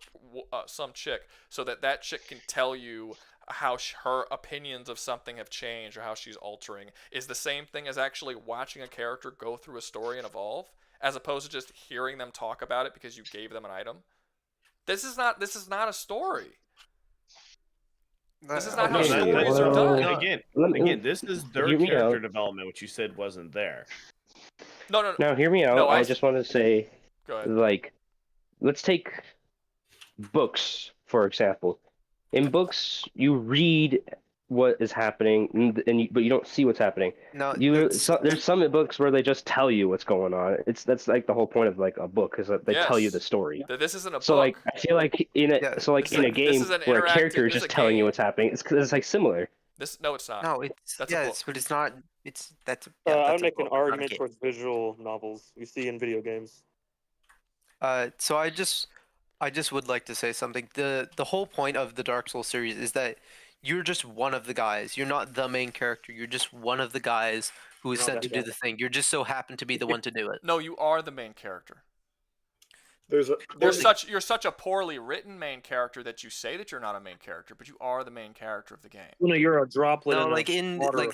some chick, so that chick can tell you her opinions of something have changed or how she's altering is the same thing as actually watching a character go through a story and evolve, as opposed to just hearing them talk about it because you gave them an item. This is not a story. This is not how stories are done. Again, this is their character development, which you said wasn't there. No. Now, hear me out. No, I just want to say, go ahead. like, let's take books, for example. In books, you read what is happening, but you don't see what's happening. No, there's some books where they just tell you what's going on. That's like the whole point of like a book, is that they tell you the story. This isn't a book. So like, I feel like in a game where a character is just telling you what's happening, it's like similar. No, it's not. No, but it's not. I would make an argument towards visual novels we see in video games. So I just would like to say something. The whole point of the Dark Souls series is that you're just one of the guys. You're not the main character. You're just one of the guys who is sent to do the thing. You're just so happen to be the one to do it. No, you are the main character. You're such a poorly written main character that you say that you're not a main character, but you are the main character of the game. No, you're a droplet. No,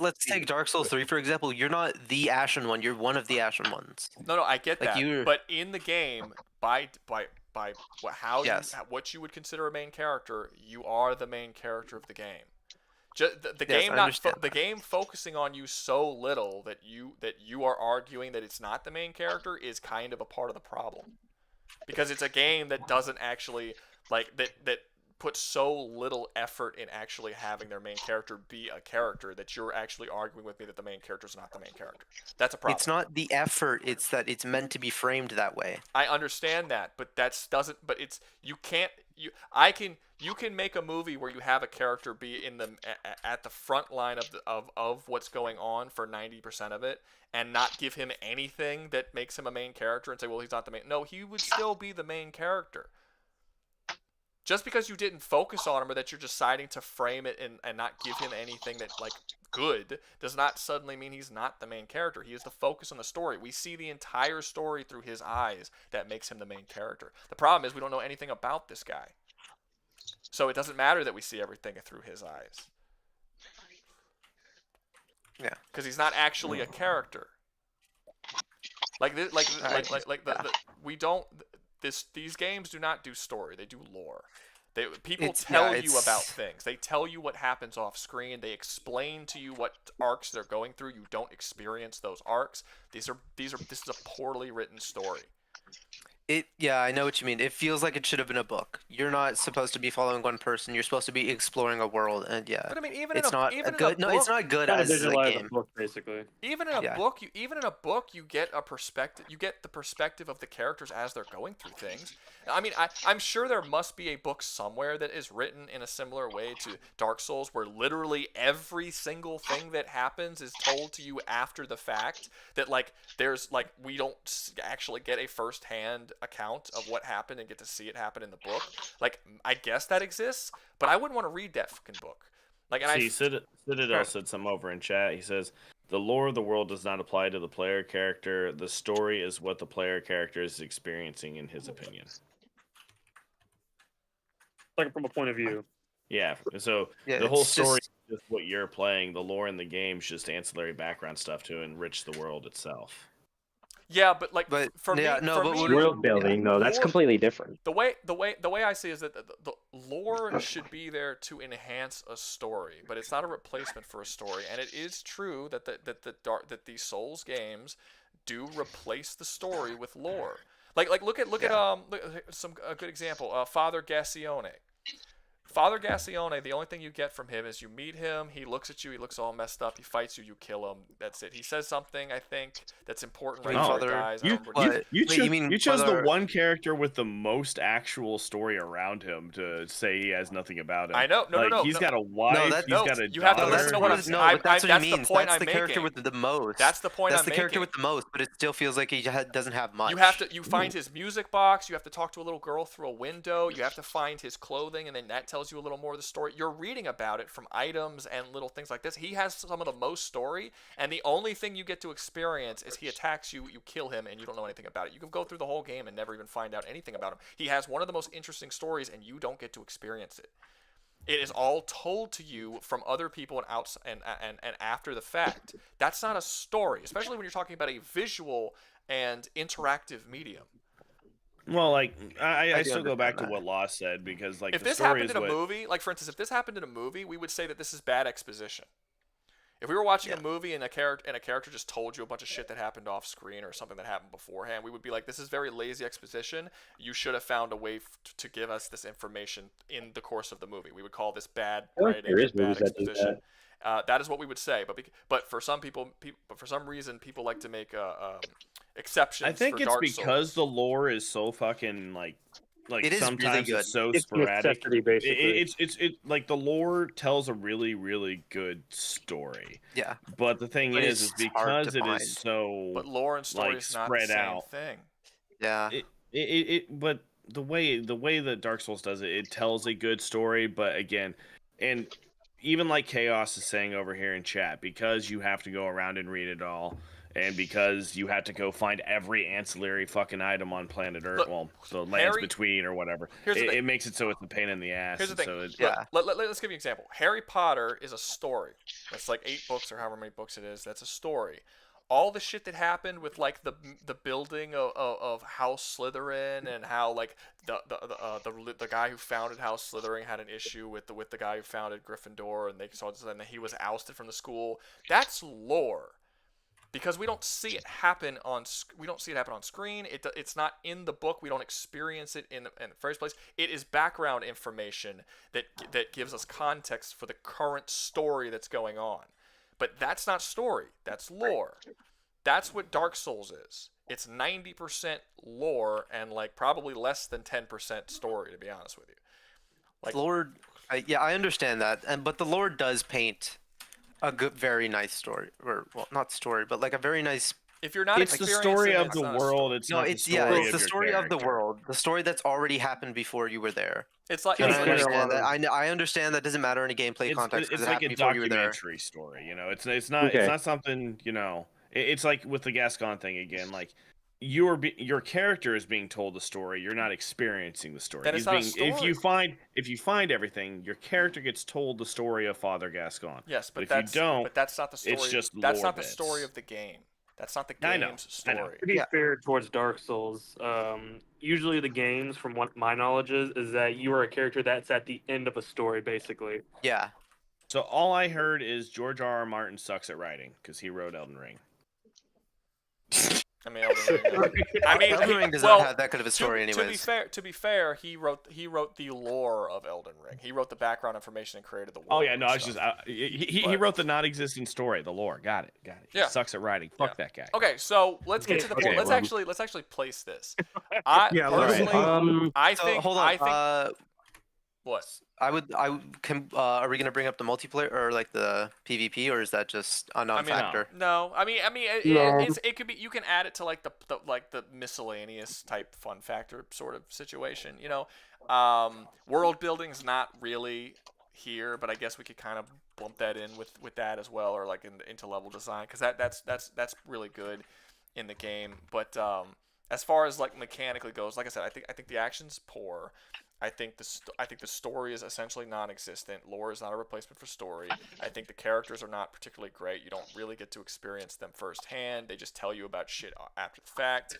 let's take Dark Souls 3 for example. You're not the Ashen one. You're one of the Ashen ones. No, I get that. But in the game, by what you would consider a main character, you are the main character of the game. The game focusing on you so little that you are arguing that it's not the main character is kind of a part of the problem. Because it's a game that doesn't actually that puts so little effort in actually having their main character be a character that you're actually arguing with me that the main character is not the main character. That's a problem. It's not the effort, it's that it's meant to be framed that way. I understand that, but you can make a movie where you have a character be at the front line of what's going on for 90% of it and not give him anything that makes him a main character and say, well, he's not the main. No, he would still be the main character. Just because you didn't focus on him or that you're deciding to frame it and not give him anything that good does not suddenly mean he's not the main character. He is the focus on the story. We see the entire story through his eyes. That makes him the main character. The problem is we don't know anything about this guy. So it doesn't matter that we see everything through his eyes. Yeah. Because he's not actually a character. These games do not do story. They do lore. People tell you about things. They tell you what happens off screen. They explain to you what arcs they're going through. You don't experience those arcs. This is a poorly written story. I know what you mean. It feels like it should have been a book. You're not supposed to be following one person. You're supposed to be exploring a world, and But I mean, it's not good as a game. Book, basically. Even in a book, you get a perspective. You get the perspective of the characters as they're going through things. I mean, I'm sure there must be a book somewhere that is written in a similar way to Dark Souls, where literally every single thing that happens is told to you after the fact. That we don't actually get a first-hand account of what happened and get to see it happen in the book. I guess that exists, but I wouldn't want to read that fucking book. Citadel said something over in chat. He says, the lore of the world does not apply to the player character. The story is what the player character is experiencing, in his opinion. From a point of view. Yeah, so the whole story is just what you're playing. The lore in the game is just ancillary background stuff to enrich the world itself. Yeah, but world building though, that's completely different. The way I see it is that the lore should be there to enhance a story, but it's not a replacement for a story. And it is true that these Souls games do replace the story with lore. Look at a good example. Father Gassione. Father Gassione, the only thing you get from him is you meet him, he looks at you, he looks all messed up, he fights you, you kill him. That's it. He says something, I think, that's important right before he dies. You chose the one character with the most actual story around him to say he has nothing about him. I know. No. He's got a wife, he's got a you have to daughter. listen to what that's what he means. That's the character with the most. That's the point I'm making. That's the character with the most, but it still feels like he doesn't have much. You find his music box, you have to talk to a little girl through a window, you have to find his clothing, and then that tells you a little more of the story. You're reading about it from items and little things like this. He has some of the most story, and the only thing you get to experience is he attacks you, you kill him, and you don't know anything about it. You can go through the whole game and never even find out anything about him. He has one of the most interesting stories, and you don't get to experience it. It is all told to you from other people and after the fact. That's not a story, especially when you're talking about a visual and interactive medium. Well, like I still go back to what Law said, because like if the this story happened is in a what... movie, like for instance, if this happened in a movie, we would say that this is bad exposition. If we were watching a movie and a character just told you a bunch of shit that happened off screen or something that happened beforehand, we would be like, this is very lazy exposition. You should have found a way to give us this information in the course of the movie. We would call this bad writing and bad exposition. That is what we would say. But for some people, for some reason, people like to make exceptions. I think for it's Dark because Souls. the lore is so fucking like it is sometimes really good. it's so It's sporadic. necessity, basically. It's like the lore tells a really good story. Yeah. But the thing is because it is so but lore and story like is not spread the same out thing. Yeah. But the way that Dark Souls does it, it tells a good story. But again, and even like Chaos is saying over here in chat, because you have to go around and read it all, and because you have to go find every ancillary fucking item on planet Earth, the lands between or whatever, it makes it so it's a pain in the ass. Here's the thing. So Let's give you an example. Harry Potter is a story. That's like 8 books or however many books it is. That's a story. All the shit that happened with like the building of House Slytherin, and how like the guy who founded House Slytherin had an issue with the guy who founded Gryffindor, and he was ousted from the school. That's lore. Because we don't see it happen on screen. It's not in the book. We don't experience it in the first place. It is background information that gives us context for the current story that's going on. But that's not story. That's lore. That's what Dark Souls is. It's 90% lore and like probably less than 10% story, to be honest with you. Like lore, I understand that, but the lore does paint a good, very nice story, or well, not story, but like a very nice. If you're not, it's the story of the world. It's not the story it's the story of the world, the story that's already happened before you were there. It's like I understand that. I understand that doesn't matter in a gameplay context. It's like a documentary story. You know, it's not something. You know, it's like with the Gascon thing again. Like your character is being told the story. You're not experiencing the story. Then it's not a story. If you find everything, your character gets told the story of Father Gascon. Yes, but if you don't, but that's not the story. It's just that's lore not the bits. story of the game. That's not the game's story. To be fair towards Dark Souls, usually the games, from what my knowledge is that you are a character that's at the end of a story, basically. Yeah. So all I heard is George R.R. Martin sucks at writing because he wrote Elden Ring. I mean, Elden Ring does not have that good of a story, anyways. To be fair, he wrote the lore of Elden Ring. He wrote the background information and created the world. Oh yeah, no, I was just he wrote the non-existing story, the lore. Got it. Yeah. He sucks at writing. Fuck that guy. Okay, so let's get to the point. Let's actually place this. I think. Hold on. What? Are we gonna bring up the multiplayer or like the PvP, or is that just a non-factor? No. It could be. You can add it to like the miscellaneous type fun factor sort of situation. You know, world building's not really here, but I guess we could kind of bump that in with that as well, or like into level design, because that's really good in the game. But as far as like mechanically goes, like I said, I think the action's poor. I think the story is essentially non-existent. Lore is not a replacement for story. I think the characters are not particularly great. You don't really get to experience them firsthand. They just tell you about shit after the fact.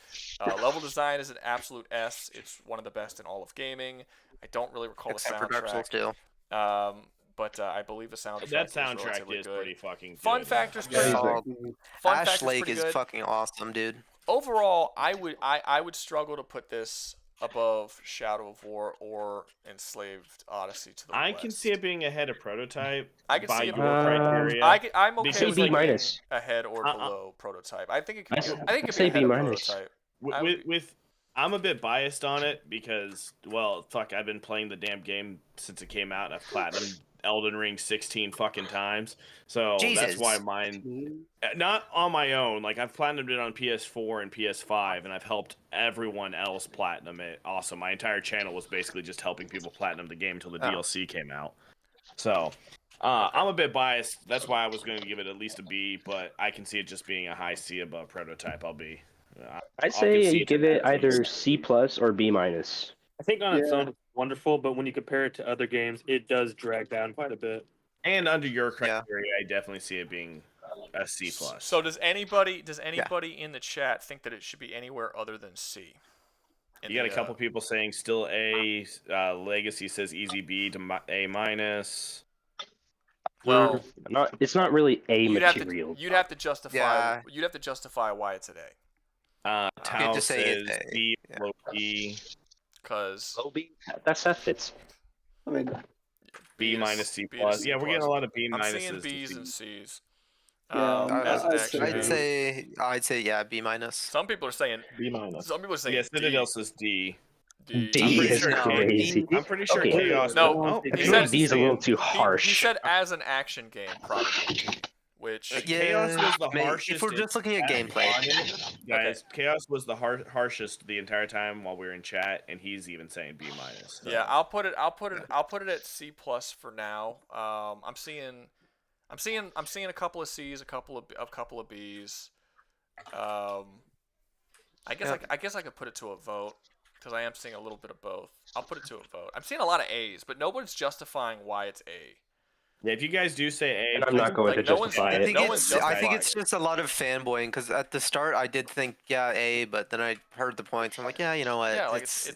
Level design is an absolute S. It's one of the best in all of gaming. I don't really recall Except the soundtrack. for Dark Souls 2. But I believe the soundtrack. That soundtrack is good. Pretty fucking good. Fun factor's pretty good. Ash Lake is fucking awesome, dude. Overall, I would struggle to put this above Shadow of War or Enslaved Odyssey to the West. I can see it being ahead of Prototype. I can see it your criteria. I'm okay with B it minus being ahead or below Prototype. I think it could. I think it could say be ahead B of minus. Prototype. I'm a bit biased on it because, well, fuck, I've been playing the damn game since it came out, and I've platinumed Elden Ring 16 fucking times. So that's why mine, not on my own. Like, I've platinumed it on PS4 and PS5, and I've helped everyone else platinum it. Also, my entire channel was basically just helping people platinum the game until the DLC came out. So I'm a bit biased. That's why I was going to give it at least a B, but I can see it just being a high C above Prototype. I'd say you give it either C plus or B minus. I think on its own, wonderful, but when you compare it to other games, it does drag down quite a bit. And under your criteria, I definitely see it being a C+. So does anybody in the chat think that it should be anywhere other than C? You got a couple people saying still A. Legacy says easy B to A minus. Well, it's not really A you'd material. You'd have to justify. You'd have to justify why it's an A. Tao just say says it's A. B, low B. Because that fits. I mean, B minus C plus. Yeah, we're getting a lot of B minuses. I'm seeing B's and C's. I'd say yeah, B minus. Some people are saying B minus. Some people are saying yeah, Citadel says D. D is crazy. I'm pretty sure Okay. Chaos. No, he said D is a little too harsh. He said as an action game, probably. Which Chaos was the harshest. If we're just looking at gameplay, guys, Chaos was the harshest the entire time while we were in chat, and he's even saying B minus. So. Yeah, I'll put it at C plus for now. I'm seeing a couple of C's, a couple of B's. I guess I could put it to a vote because I am seeing a little bit of both. I'll put it to a vote. I'm seeing a lot of A's, but nobody's justifying why it's A. Yeah, if you guys do say A, and I'm not going to justify it. I think it's just a lot of fanboying because at the start I did think A, but then I heard the points. I'm like, yeah, you know what? Yeah, like it's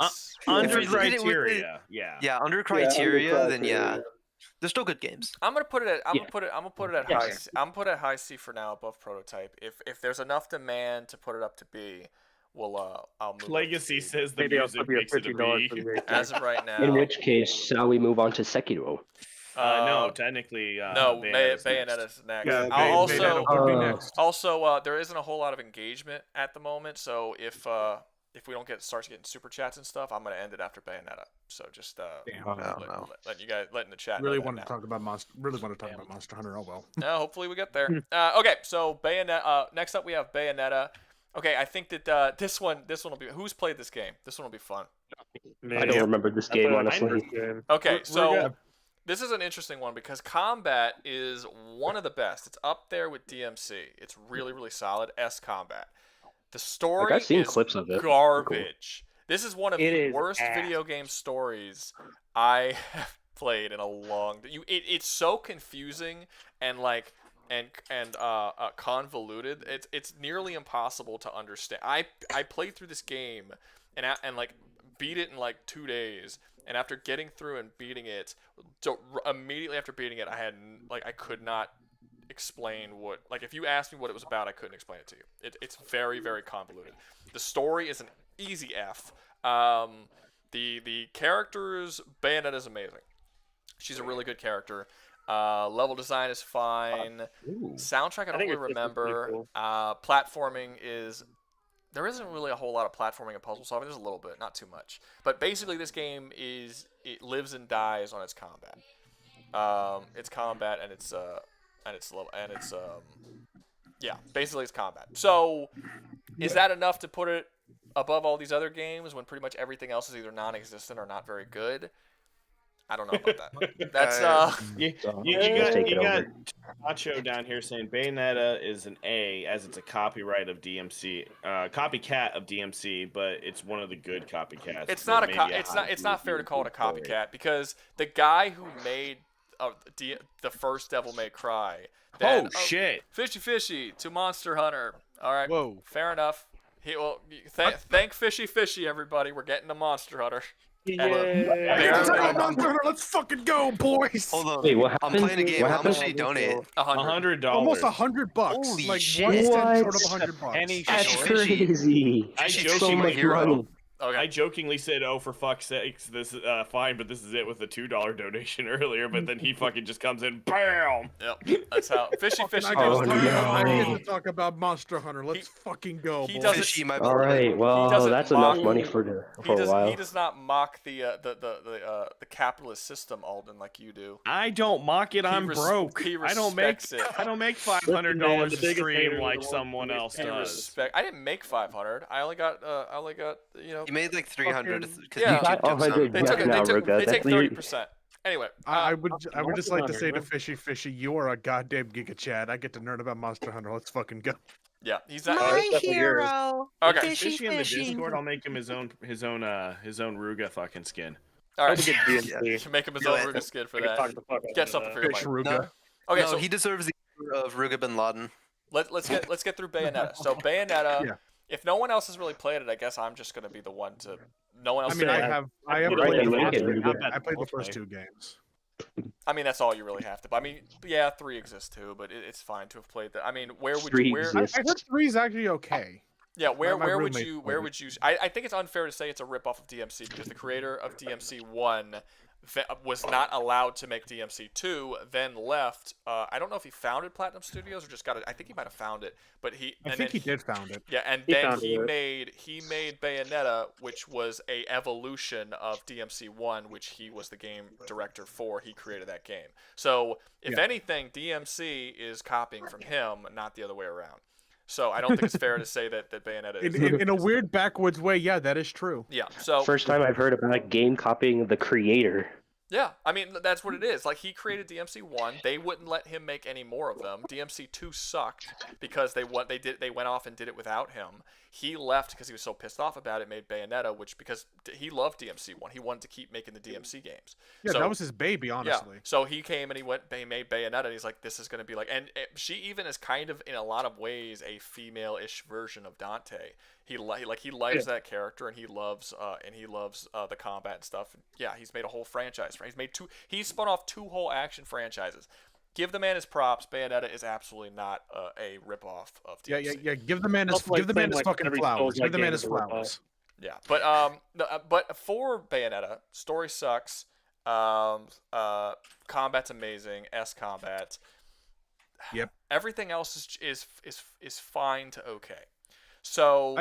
under criteria. Yeah, under criteria, then yeah. They're still good games. I'm gonna put it at high. I'm put it at high C for now, above prototype. If there's enough demand to put it up to B, I'll move. Legacy says the music makes it a B. As of right now. In which case, shall we move on to Sekiro? No, technically. No, Bayonetta's next. Yeah, also, there isn't a whole lot of engagement at the moment. So if we don't start getting super chats and stuff, I'm gonna end it after Bayonetta. So just letting you guys letting the chat. Really want to talk about Monster Hunter. Oh well. Hopefully we get there. Okay, so Bayonetta. Next up we have Bayonetta. Okay, I think that this one will be. Who's played this game? This one will be fun. I don't remember this game honestly. Okay, so. This is an interesting one because combat is one of the best. It's up there with DMC. It's really, really solid. Combat. The story I've seen is clips of it. Garbage. This is one of the worst video game stories I have played in a long. It's so confusing and convoluted. It's nearly impossible to understand. I played through this game and beat it in 2 days. And after getting through and beating it, immediately after beating it, I could not explain what. If you asked me what it was about, I couldn't explain it to you. It's very, very convoluted. The story is an easy F. The characters, Bayonetta is amazing. She's a really good character. Level design is fine. Soundtrack I don't really remember. Cool. Platforming is. There isn't really a whole lot of platforming and puzzle solving. There's a little bit, not too much. But basically, this game it lives and dies on its combat. Its combat and its basically it's combat. So, is that enough to put it above all these other games when pretty much everything else is either non-existent or not very good? I don't know about that. That's you got Nacho down here saying Bayonetta is an A as it's a copyright of DMC, copycat of DMC, but it's one of the good copycats. It's not it's not fair to call it a copycat because the guy who made the first Devil May Cry. Then, shit! Fishy to Monster Hunter. All right. Whoa. Fair enough. Thank Fishy everybody. We're getting to Monster Hunter. Let's fucking go, boys! Hold on. Wait, what happened? I'm playing a game. How much did you donate? $100. Almost $100. Holy shit! Short of $100. That's crazy. So much money. Okay. I jokingly said, "Oh, for fuck's sakes, this is fine," but this is it with the $2 donation earlier. But then he fucking just comes in, bam. Yep, that's how Fishy. I get to talk about Monster Hunter. Let's fucking go. He boys. doesn't. All right, well, that's enough money for a while. He does not mock the capitalist system, Alden, like you do. I don't mock it. I'm broke. I don't make $500 a stream like someone else does. I didn't make 500. I only got You made like 300. Yeah, they take 30%. Anyway, I would just like to say to Fishy, you are a goddamn Giga Chad. I get to nerd about Monster Hunter. Let's fucking go. Yeah, he's not my hero. Okay, Fishy in the Discord. I'll make him his own Rouga fucking skin. All right. Hope we get DMC. You should make him his Do own it. Ruga skin for We can that. talk the fuck out Get of something that. for your Fish money. Ruga. Okay, no, so he deserves the honor of Ruga bin Laden. let's get through Bayonetta. So Bayonetta, Yeah. if no one else has really played it, I guess I'm just gonna be the one to. No one else. I mean, I have Right, played the then first. Lincoln, I played the first 2 games. I mean, that's all you really have to. I mean, yeah, 3 exists too, but it's fine to have played that. I mean, where would 3 you? Where? exists. I heard 3 is actually okay. Yeah, where My would roommate you? played Where it. would you? I think it's unfair to say it's a ripoff of DMC because the creator of DMC 1 was not allowed to make DMC 2, then left. I don't know if he founded Platinum Studios or just got it. I think he might have found it, but I think he did found it. Yeah, and He then founded it. he made Bayonetta, which was a evolution of DMC 1, which he was the game director for. He created that game. So if Yeah. anything, DMC is copying from him, not the other way around. So I don't think it's fair to say that Bayonetta is. In a weird backwoods way, yeah, that is true. Yeah. So First time I've heard about a game copying the creator. yeah, I mean that's what it is. Like he created DMC 1, they wouldn't let him make any more of them. DMC 2 sucked because they went off and did it without him. He left because he was so pissed off about it. Made Bayonetta, which because he loved DMC 1, he wanted to keep making the DMC games. Yeah, So- that was his baby, honestly. Yeah. So he came and he made Bayonetta, and he's like, this is going to be like, and she even is kind of in a lot of ways a female-ish version of Dante. He likes that character, and he loves the combat and stuff. Yeah, he's made a whole franchise. He's spun off 2 whole action franchises. Give the man his props. Bayonetta is absolutely not a ripoff of DMC. Yeah. Give the man his That's like saying, like, fucking every flowers. Souls-like Give the man game his is a ripoff. flowers. Yeah, but for Bayonetta, story sucks. Combat's amazing. Combat. Yep. Everything else is fine to okay. So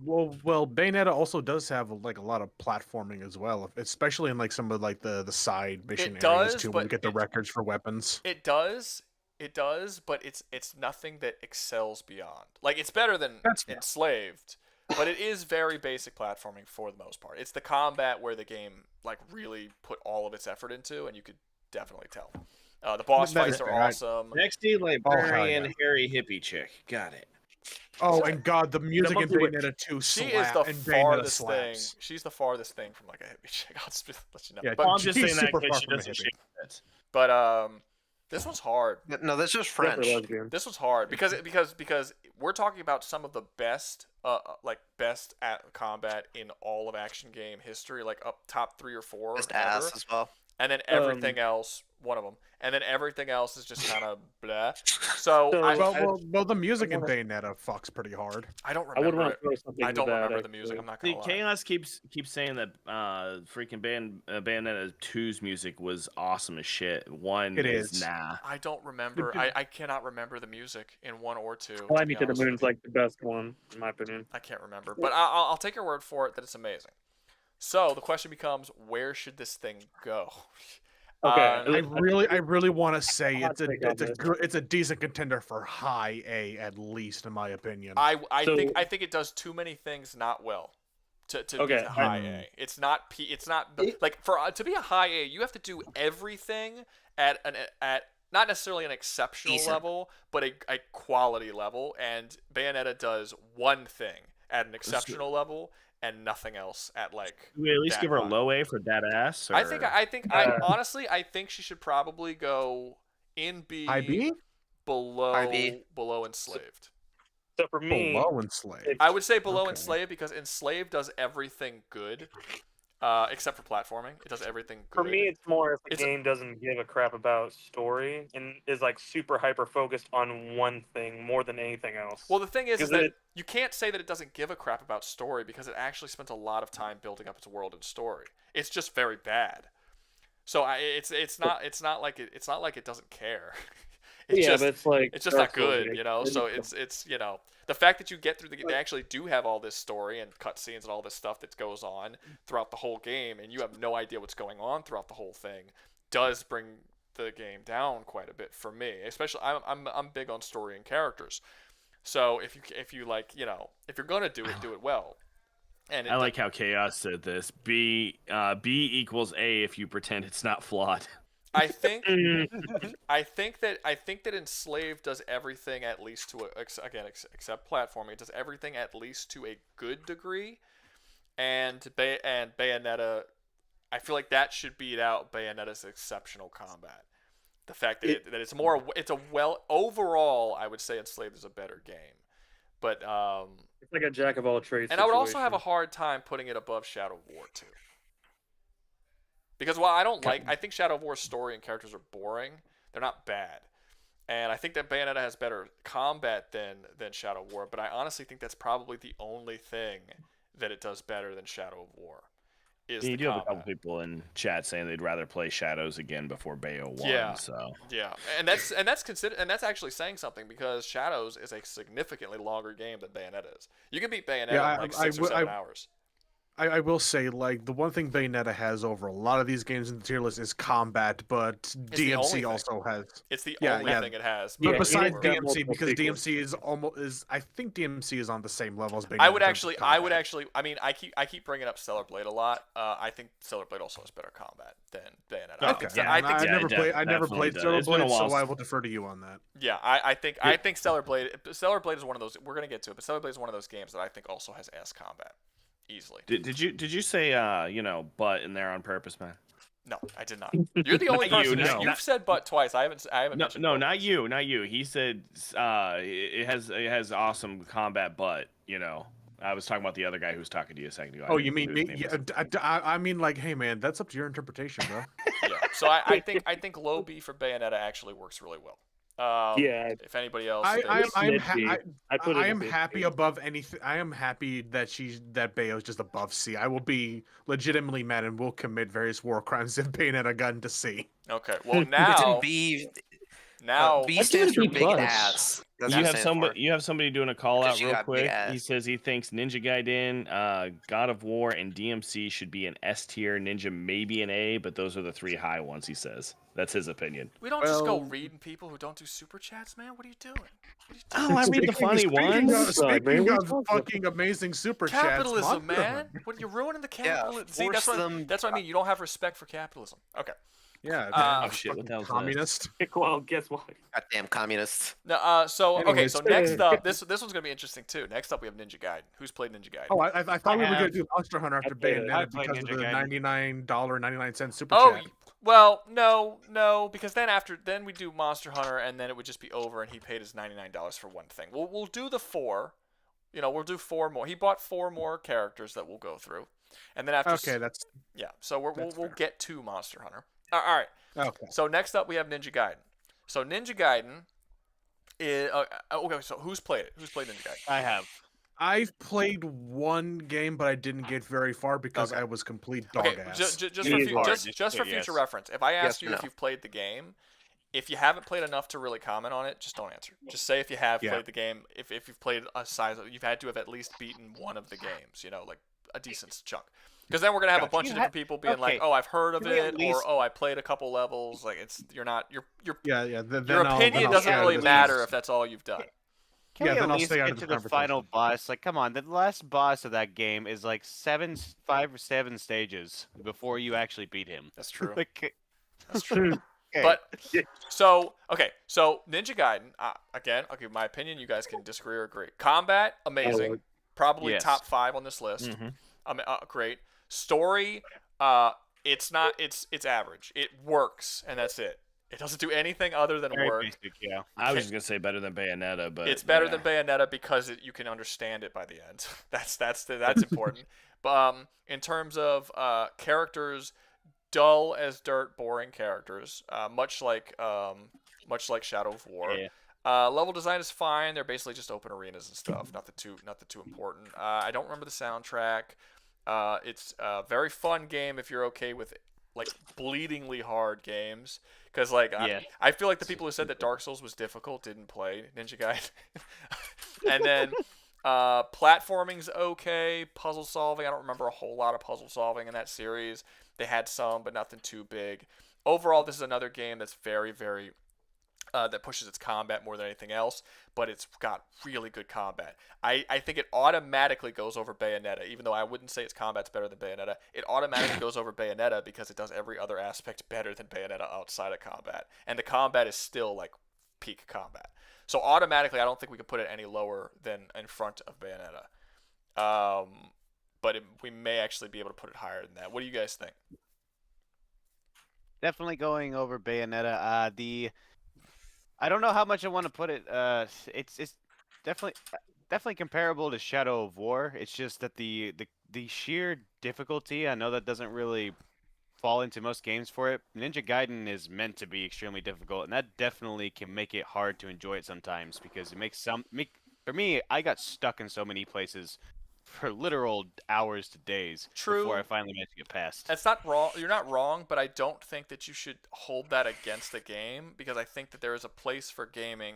Well, Bayonetta also does have like a lot of platforming as well, especially in like some of like the side mission areas too, where you get the records for weapons. It does, but it's nothing that excels beyond. Like it's better than Enslaved, but it is very basic platforming for the most part. It's the combat where the game like really put all of its effort into, and you could definitely tell. The boss fights are awesome. Nexty librarian, hairy hippie chick. Got it. Oh, and God, the music in must be Bayonetta 2 She slap, is the and Bayonetta farthest thing. slaps. She's the farthest thing from like a hippie chick. I'll just let you know. Yeah, But, I'm just she's saying that super because far she from a doesn't hippie. shake tits. but this one's hard. No, that's just Except for French. lesbian. This was hard because we're talking about some of the best best at combat in all of action game history, like up top 3 or 4 Just ever. ass as well. And then everything else, one of them, and then everything else is just kind of blah. So Well, the music in Bayonetta fucks pretty hard. I don't I would remember want it. to throw something I into don't that, remember the music. actually. I'm not See, gonna lie. Chaos keeps saying that freaking Bayonetta 2's music was awesome as shit. One It is is. nah. I don't remember. I cannot remember the music in 1 or 2. Fly to Me be to the honest with Moon's you. like the best one, in my opinion. I can't remember, but I'll take your word for it that it's amazing. So the question becomes, where should this thing go? Okay, I really want to say Hot take on this. it's a decent contender for high A at least, in my opinion. I So- think it does too many things not well to Okay, be high A. It's not P. It's not like to be a high A. You have to do everything at not necessarily an exceptional Decent. level, but a quality level. And Bayonetta does one thing at an exceptional level and nothing else at like. Do we at least that give her a high. low A for that ass? Or... Honestly, I think she should probably go in B. IB? Below Enslaved. So for me, Below Enslaved. I would say below Okay. Enslaved because Enslaved does everything good, except for platforming. It does everything good. for me, it's more if the It's- game doesn't give a crap about story and is like super hyper focused on one thing more than anything else. Well, the thing is Because that it- you can't say that it doesn't give a crap about story because it actually spent a lot of time building up its world and story. It's just very bad. So it's not like it doesn't care. but it's like it's just not Dark Souls, good, you know. So it's the fact that you get through they actually do have all this story and cutscenes and all this stuff that goes on throughout the whole game, and you have no idea what's going on throughout the whole thing, does bring the game down quite a bit for me. Especially I'm big on story and characters. So if you like if you're gonna do it well. And I like how Chaos said this. B equals A if you pretend it's not flawed. I think that Enslaved does everything at least to except platforming. It does everything at least to a good degree, and Bayonetta I feel like that should beat out Bayonetta's exceptional combat. The fact that it's more, it's a overall, I would say Enslaved is a better game, but it's like a jack of all trades. And I would also have a hard time putting it above Shadow of War 2. Because while I think Shadow of War's story and characters are boring, they're not bad. And I think that Bayonetta has better combat than Shadow of War, but I honestly think that's probably the only thing that it does better than Shadow of War. You do have a couple people in chat saying they'd rather play Shadows again before Bayo 1. Yeah, so yeah, and that's actually saying something, because Shadows is a significantly longer game than Bayonetta is. You can beat Bayonetta in like 6 or 7 hours. I will say, like, the one thing Bayonetta has over a lot of these games in the tier list is combat, but DMC also has. It's the only thing it has. But besides DMC, because DMC is I think DMC is on the same level as Bayonetta. I mean, I keep bringing up Stellar Blade a lot. I think Stellar Blade also has better combat than Bayonetta. Okay. I never played Stellar Blade, so I will defer to you on that. Yeah, I think Stellar Blade is one of those, we're gonna get to it, but Stellar Blade is one of those games that I think also has ass combat. Easily. Did you say butt in there on purpose, man? No, I did not. You're the only person. You've said butt twice. I haven't. No, not you. He said it has awesome combat, but I was talking about the other guy who was talking to you a second ago. Oh, you mean me? Yeah, I mean, like, hey man, that's up to your interpretation, bro. Yeah. So I think low B for Bayonetta actually works really well. If anybody else, I am happy above anything. I am happy that Bayo's just above C. I will be legitimately mad and will commit various war crimes if Bayonetta got into C. Okay, well now B Let's stands do for a B big plus. ass. That's You what it have stands somebody. for. You have somebody doing a call out you real got big quick. ass. He says he thinks Ninja Gaiden, God of War, and DMC should be an S tier. Ninja maybe an A, but those are the 3 high ones. He says that's his opinion. We don't just go reading people who don't do super chats, man. What are you doing? Oh, I read the funny ones. Speaking of fucking amazing super capitalism, chats, man. What are you ruining the capitalism? See, that's what I mean. You don't have respect for capitalism. Okay. Yeah. Oh shit! What the hell's communist? Well, guess what? Goddamn communists. No. So okay. So next up, this one's gonna be interesting too. Next up, we have Ninja Gaiden. Who's played Ninja Gaiden? Oh, I thought we were gonna do Monster Hunter after Bayonetta because of the $99.99 super chat. Well, no, because then we do Monster Hunter, and then it would just be over, and he paid his $99 for one thing. We'll do the 4. We'll do 4 more. He bought 4 more characters that we'll go through, and then after. Okay, that's. Yeah. So we'll get to Monster Hunter. All right. Okay. So next up we have Ninja Gaiden. So Ninja Gaiden is okay. So who's played it? Who's played Ninja Gaiden? I have. I've played one game, but I didn't get very far because I was complete dog ass. Just for future reference, if I ask you if you've played the game, if you haven't played enough to really comment on it, just don't answer. Just say if you have played the game. If you've played a size, you've had to have at least beaten one of the games. Like a decent chunk. Because then we're gonna have a bunch of different people being like, "Oh, I've heard of it," or "Oh, I played a couple levels." Like your opinion doesn't really matter if that's all you've done. Can we at least get to the final boss? Like, come on, the last boss of that game is like 5 or 7 stages before you actually beat him. That's true. That's true. Okay. But so Ninja Gaiden again. I'll give my opinion. You guys can disagree or agree. Combat amazing, probably top 5 on this list. Great. Story, it's average. It works, and that's it. It doesn't do anything other than work. Basic, yeah. I was just gonna say better than Bayonetta, but it's better than Bayonetta because you can understand it by the end. That's important. But in terms of characters, dull as dirt, boring characters, much like Shadow of War. Yeah. Level design is fine. They're basically just open arenas and stuff. Nothing too important. I don't remember the soundtrack. It's a very fun game if you're okay with like bleedingly hard games, because I feel like the people who said that Dark Souls was difficult didn't play Ninja Gaiden. And then platforming's okay. Puzzle solving, I don't remember a whole lot of puzzle solving in that series. They had some, but nothing too big. Overall, this is another game that's very, very that pushes its combat more than anything else, but it's got really good combat. I think it automatically goes over Bayonetta, even though I wouldn't say its combat's better than Bayonetta. It automatically goes over Bayonetta because it does every other aspect better than Bayonetta outside of combat, and the combat is still like peak combat. So automatically, I don't think we can put it any lower than in front of Bayonetta. But we may actually be able to put it higher than that. What do you guys think? definitely going over Bayonetta. I don't know how much I want to put it. It's definitely comparable to Shadow of War. It's just that the sheer difficulty. I know that doesn't really fall into most games for it. Ninja Gaiden is meant to be extremely difficult, and that definitely can make it hard to enjoy it sometimes because it makes for me, I got stuck in so many places for literal hours to days before I True. finally managed to get past. That's not wrong. You're not wrong, but I don't think that you should hold that against the game because I think that there is a place for gaming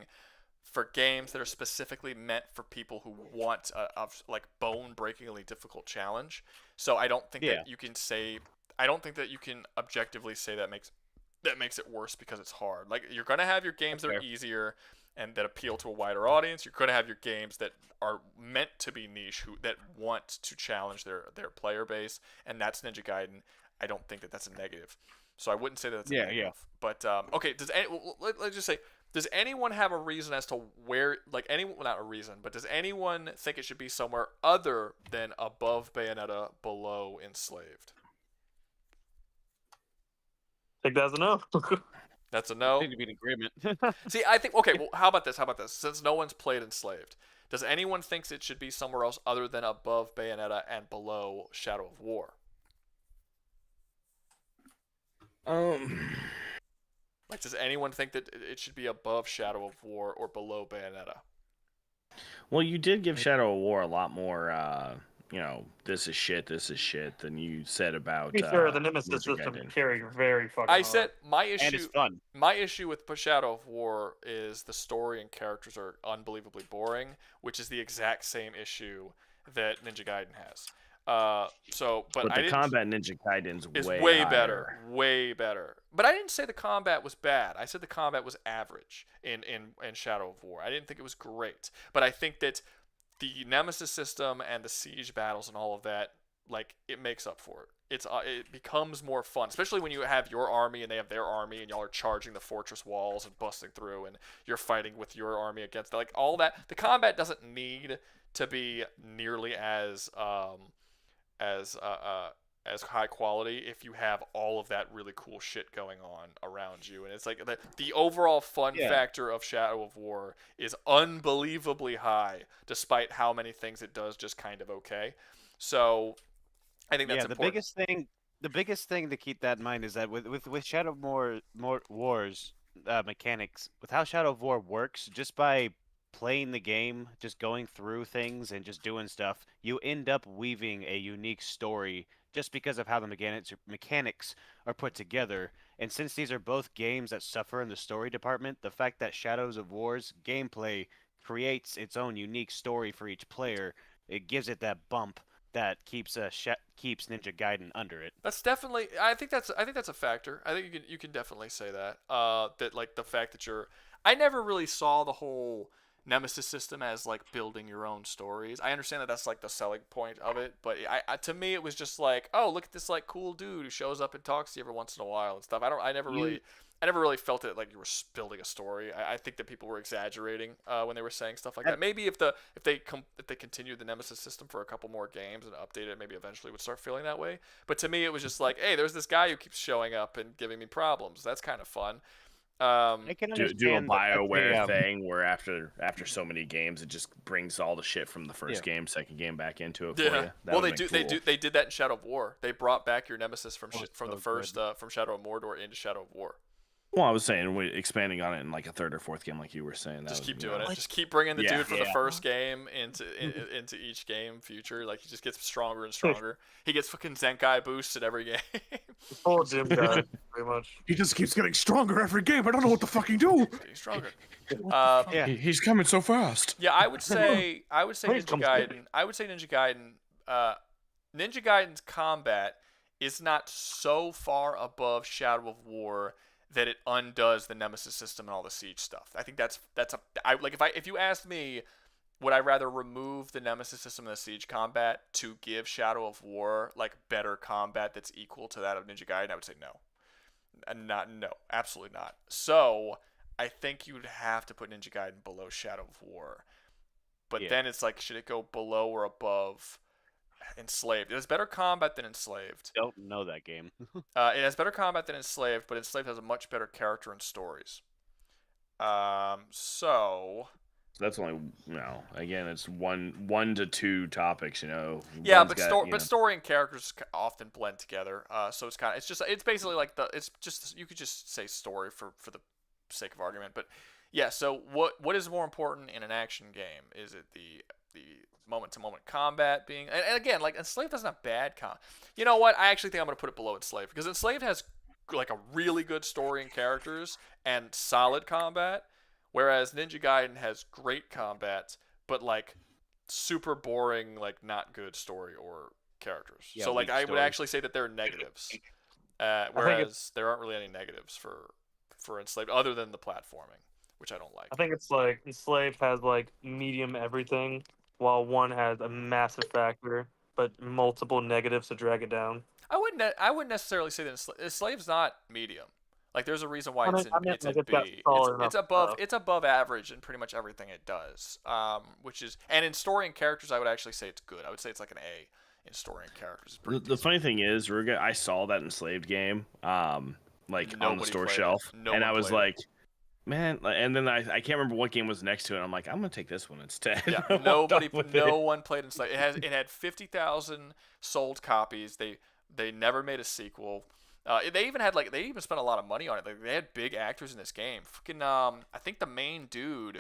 for games that are specifically meant for people who want a like bone-breakingly difficult challenge. So I don't think Yeah. that you can say I don't think that you can objectively say that makes it worse because it's hard. Like you're gonna have your games that are easier and that appeal to a wider audience. You're gonna have your games that are meant to be niche, that want to challenge their player base, and that's Ninja Gaiden. I don't think that that's a negative. So I wouldn't say that that's a negative. But okay, let's just say, does anyone have a reason as to where, like anyone, not a reason, but does anyone think it should be somewhere other than above Bayonetta, below Enslaved? I think that's a no. That's a no. Seem to be in agreement. See, I think okay. Well, how about this? Since no one's played Enslaved, does anyone thinks it should be somewhere else other than above Bayonetta and below Shadow of War? Like, does anyone think that it should be above Shadow of War or below Bayonetta? Well, you did give Shadow of War a lot more, this is shit than you said about. To be fair, the Nemesis Ninja system Gaiden. carried very fucking I hard. said my And it's issue. fun. My issue with Shadow of War is the story and characters are unbelievably boring, which is the exact same issue that Ninja Gaiden has. But the combat in Ninja Gaiden's is way better, way better. But I didn't say the combat was bad. I said the combat was average in Shadow of War. I didn't think it was great, but I think that the Nemesis system and the siege battles and all of that, like, it makes up for it. It becomes more fun, especially when you have your army and they have their army, and y'all are charging the fortress walls and busting through, and you're fighting with your army against like all that. The combat doesn't need to be nearly as high quality if you have all of that really cool shit going on around you. And it's like the overall fun factor of Shadow of War is unbelievably high, despite how many things it does just kind of okay. So I think that's important. The biggest thing to keep that in mind is that with Shadow of War's mechanics, with how Shadow of War works, just by playing the game, just going through things and just doing stuff, you end up weaving a unique story just because of how the mechanics are put together. And since these are both games that suffer in the story department, the fact that Shadows of War's gameplay creates its own unique story for each player, it gives it that bump that keeps Ninja Gaiden under it. That's definitely. I think that's a factor. I think you can definitely say that. That like the fact that I never really saw the whole Nemesis system as like building your own stories. I understand that that's like the selling point of it, but to me it was just like, oh, look at this like cool dude who shows up and talks to you every once in a while and stuff. I never really felt it like you were building a story. I think that people were exaggerating when they were saying stuff like that. Maybe if they continued the Nemesis system for a couple more games and updated it, maybe eventually would start feeling that way. But to me it was just like, hey, there's this guy who keeps showing up and giving me problems. That's kind of fun. Do a BioWare thing where after so many games, it just brings all the shit from the first game, second game back into it for you. Well, they did that in Shadow of War. They brought back your Nemesis from the first from Shadow of Mordor into Shadow of War. Well, I was saying expanding on it in like a third or fourth game, like you were saying. Just keep doing it. Just keep bringing the dude from the first game into each game future. Like he just gets stronger and stronger. He gets fucking Zenkai boosts in every game. Full gym guy, pretty much. He just keeps getting stronger every game. I don't know what the fuck he do. Getting stronger. He's coming so fast. Yeah, I would say Ninja Gaiden. I would say Ninja Gaiden. Ninja Gaiden's combat is not so far above Shadow of War that it undoes the Nemesis system and all the siege stuff. I think if you asked me, would I rather remove the Nemesis system and the siege combat to give Shadow of War like better combat that's equal to that of Ninja Gaiden? I would say no. No, absolutely not. So I think you'd have to put Ninja Gaiden below Shadow of War. But then it's like, should it go below or above Enslaved. It has better combat than Enslaved. Don't know that game. It has better combat than Enslaved, but Enslaved has a much better character and stories. So that's only again, it's one to two topics. Yeah, but story and characters often blend together. So it's basically like you could just say story for the sake of argument. But yeah, so what is more important in an action game? Is it the moment-to-moment combat being, and again, like Enslaved doesn't have bad You know what? I actually think I'm gonna put it below Enslaved because Enslaved has like a really good story and characters and solid combat, whereas Ninja Gaiden has great combat but like super boring, like not good story or characters. Yeah, so like I would story. actually say that they're negatives, whereas there aren't really any negatives for Enslaved other than the platforming, which I don't like. I think it's like Enslaved has like medium everything, while one has a massive factor but multiple negatives to drag it down. I wouldn't necessarily say that Enslaved's not medium. Like there's a reason why it's in B. It's above average in pretty much everything it does. And in story and characters, I would actually say it's good. I would say it's like an A in story and characters. The funny thing is, Rouga, I saw that Enslaved game, like on the store shelf, and I was like, man, and then I can't remember what game was next to it. I'm like, I'm gonna take this one instead. Yeah, no one played Enslaved. It had 50,000 sold copies. They never made a sequel. They even spent a lot of money on it. Like they had big actors in this game. Fucking I think the main dude,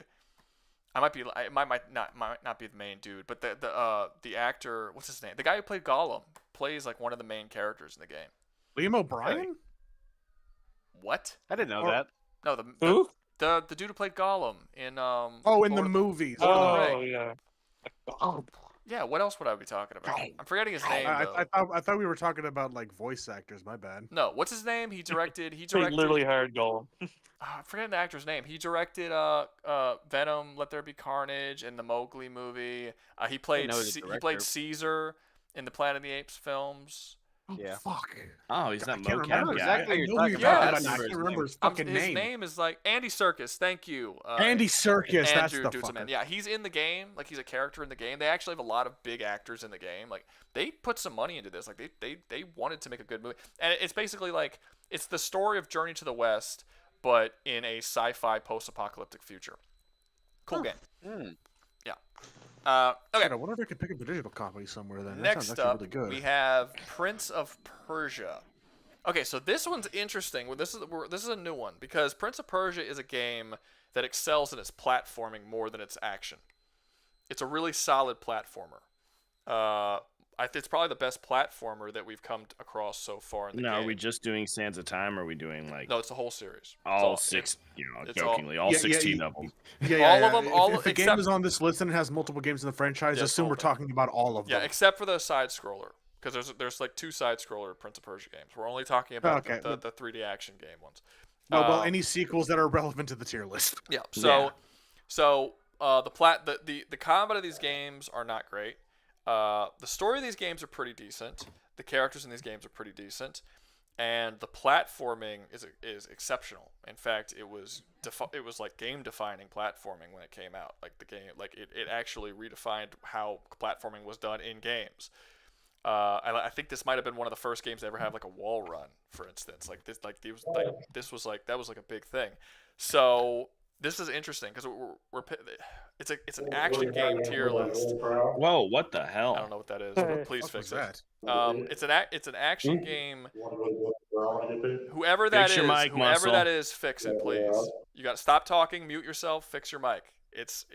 it might not be the main dude, but the actor, what's his name? The guy who played Gollum plays like one of the main characters in the game. Liam O'Brien? What? I didn't know that. No, who? The dude who played Gollum in in the movies. Yeah. Yeah, what else would I be talking about? I'm forgetting his name. I thought we were talking about like voice actors. My bad. No, what's his name? He directed. He literally hired Gollum. I'm forgetting the actor's name. He directed Venom, Let There Be Carnage, and the Mowgli movie. He played Caesar in the Planet of the Apes films. Yeah. Fuck. Oh, he's that mocap guy. Exactly. I can't remember his fucking name. His name is like Andy Serkis. Thank you. Andy Serkis. That's the fucker. Yeah, he's in the game. Like he's a character in the game. They actually have a lot of big actors in the game. Like they put some money into this. Like they wanted to make a good movie. And it's basically like it's the story of Journey to the West, but in a sci-fi post-apocalyptic future. Cool game. Yeah. Okay. I wonder if I could pick up a digital copy somewhere then. Next that sounds up, really good. we have Prince of Persia. Okay, so this one's interesting. This is a new one because Prince of Persia is a game that excels in its platforming more than its action. It's a really solid platformer. It's probably the best platformer that we've come across so far in the game. Are we just doing Sands of Time, or are we doing like... No, it's the whole series. All 16 of them. All of them. If the game is on this list and it has multiple games in the franchise, assume we're talking about all of them. Yeah, except for the side-scroller. Because there's like two side-scroller Prince of Persia games. We're only talking about the 3D action game ones. Any sequels that are relevant to the tier list. Yeah. So the combat of these games are not great. The story of these games are pretty decent. The characters in these games are pretty decent, and the platforming is exceptional. In fact, it was like game-defining platforming when it came out. Like the game, like it actually redefined how platforming was done in games. I think this might have been one of the first games to ever have like a wall run, for instance. That was like a big thing. So this is interesting because it's an action game tier list. Whoa, what the hell? I don't know what that is, but please fix it. It's an action game. Whoever that is, fix it, please. You got to stop talking, mute yourself, fix your mic.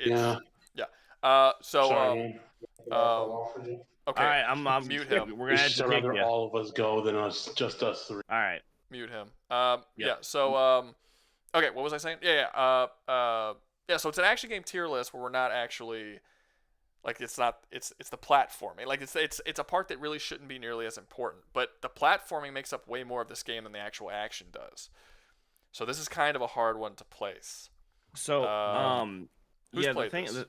Yeah. Okay. All right, I'm mute him. We're gonna have to rather all of us go than just us three. All right. Mute him. Yeah. So okay, what was I saying? Yeah. So it's an action game tier list where we're not actually like it's the platforming. Like it's a part that really shouldn't be nearly as important, but the platforming makes up way more of this game than the actual action does. So this is kind of a hard one to place. So who's played this?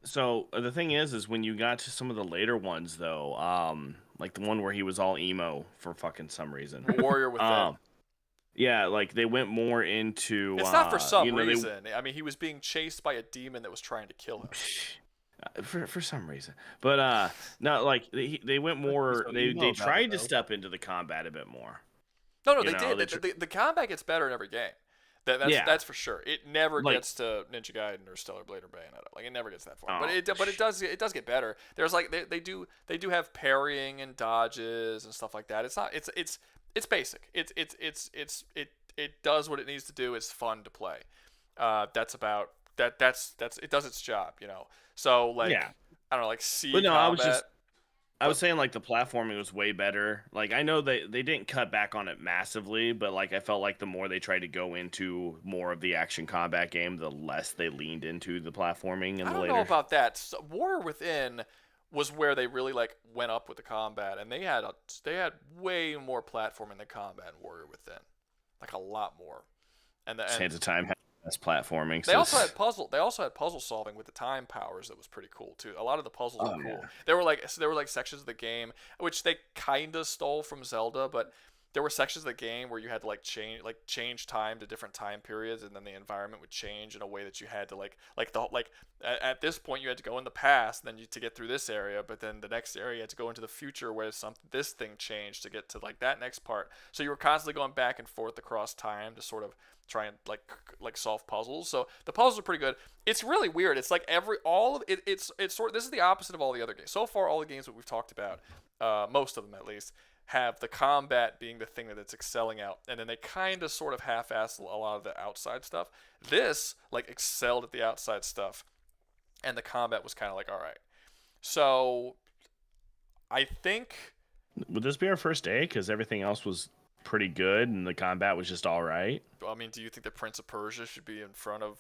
So the thing is when you got to some of the later ones though, like the one where he was all emo for fucking some reason. Warrior Within. Yeah, like they went more into. It's not for some reason. I mean, he was being chased by a demon that was trying to kill him. for some reason. But no, like they went more. They tried to step into the combat a bit more. No, they did. The combat gets better in every game. That's for sure. It never gets to Ninja Gaiden or Stellar Blade or Bayonetta. Like it never gets that far. But it does get better. There's like they do have parrying and dodges and stuff like that. It's basic. It does what it needs to do. It's fun to play. That's it does its job, you know. So like I don't know, like combat. I was saying like the platforming was way better. Like I know they didn't cut back on it massively, but like I felt like the more they tried to go into more of the action combat game, the less they leaned into the platforming. I don't know about that. So Warrior Within was where they really like went up with the combat, and they had way more platforming than combat in Warrior Within, like a lot more. And Sands of Time had less platforming. They also had puzzle solving with the time powers that was pretty cool too. A lot of the puzzles were cool. Yeah. There were like sections of the game which they kind of stole from Zelda, but there were sections of the game where you had to change time to different time periods, and then the environment would change in a way that you had to at this point you had to go in the past, and then to get through this area, but then the next area you had to go into the future where this thing changed to get to like that next part. So you were constantly going back and forth across time to sort of try and like solve puzzles. So the puzzles are pretty good. It's really weird. It's like this is the opposite of all the other games. So far, all the games that we've talked about, most of them at least, have the combat being the thing that it's excelling out, and then they kind of sort of half-ass a lot of the outside stuff. This like excelled at the outside stuff, and the combat was kind of like all right. So I think would this be our first day because everything else was pretty good and the combat was just all right? I mean, do you think the Prince of Persia should be in front of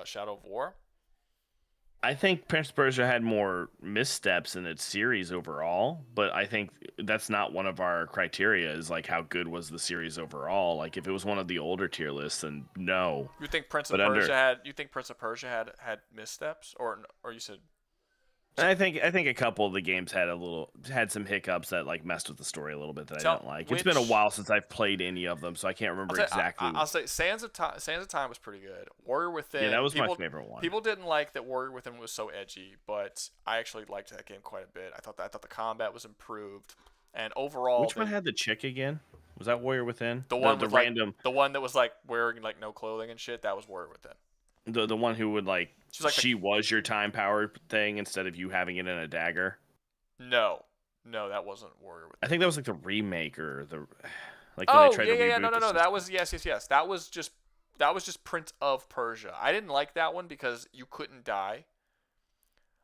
Shadow of War? I think Prince of Persia had more missteps in its series overall, but I think that's not one of our criteria is like how good was the series overall. Like if it was one of the older tier lists, then no. You think Prince of Persia had missteps, or you said? I think a couple of the games had some hiccups that like messed with the story a little bit that I don't like. It's been a while since I've played any of them, so I can't remember exactly. I'll say Sands of Time was pretty good. Warrior Within. Yeah, that was my favorite one. People didn't like that Warrior Within was so edgy, but I actually liked that game quite a bit. I thought the combat was improved, and overall. Which one had the chick again? Was that Warrior Within? The one with random. The one that was like wearing like no clothing and shit. That was Warrior Within. The one who would like she was your time power thing instead of you having it in a dagger. No, that wasn't Warrior Within. I think that was like the remake or the like when they tried to reboot no. That was yes. That was just Prince of Persia. I didn't like that one because you couldn't die.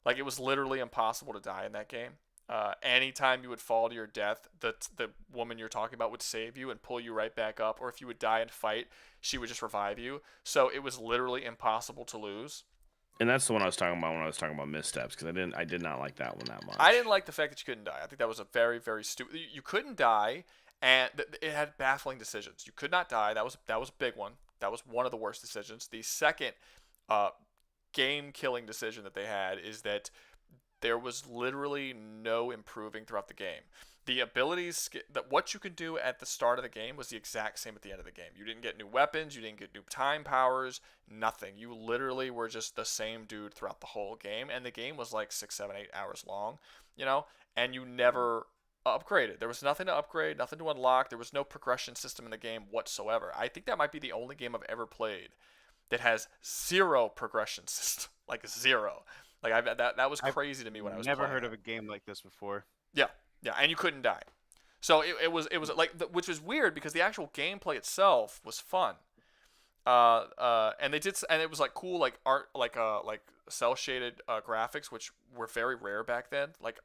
Like it was literally impossible to die in that game. Anytime you would fall to your death, the woman you're talking about would save you and pull you right back up, or if you would die and fight, she would just revive you. So it was literally impossible to lose. And that's the one I was talking about when I was talking about missteps, because I did not like that one that much. I didn't like the fact that you couldn't die. I think that was a very, very stupid. You couldn't die, and it had baffling decisions. You could not die. That was a big one. That was one of the worst decisions. The second game-killing decision that they had is that there was literally no improving throughout the game. The abilities that what you could do at the start of the game was the exact same at the end of the game. You didn't get new weapons, you didn't get new time powers, nothing. You literally were just the same dude throughout the whole game, and the game was like 6, 7, 8 hours long, and you never upgraded. There was nothing to upgrade, nothing to unlock. There was no progression system in the game whatsoever. I think that might be the only game I've ever played that has zero progression system, like zero. Like that was crazy to me when I was never playing heard it. of a game like this before. Yeah, and you couldn't die. So it was like which was weird because the actual gameplay itself was fun. And it was like cool like art like cel shaded graphics, which were very rare back then. Like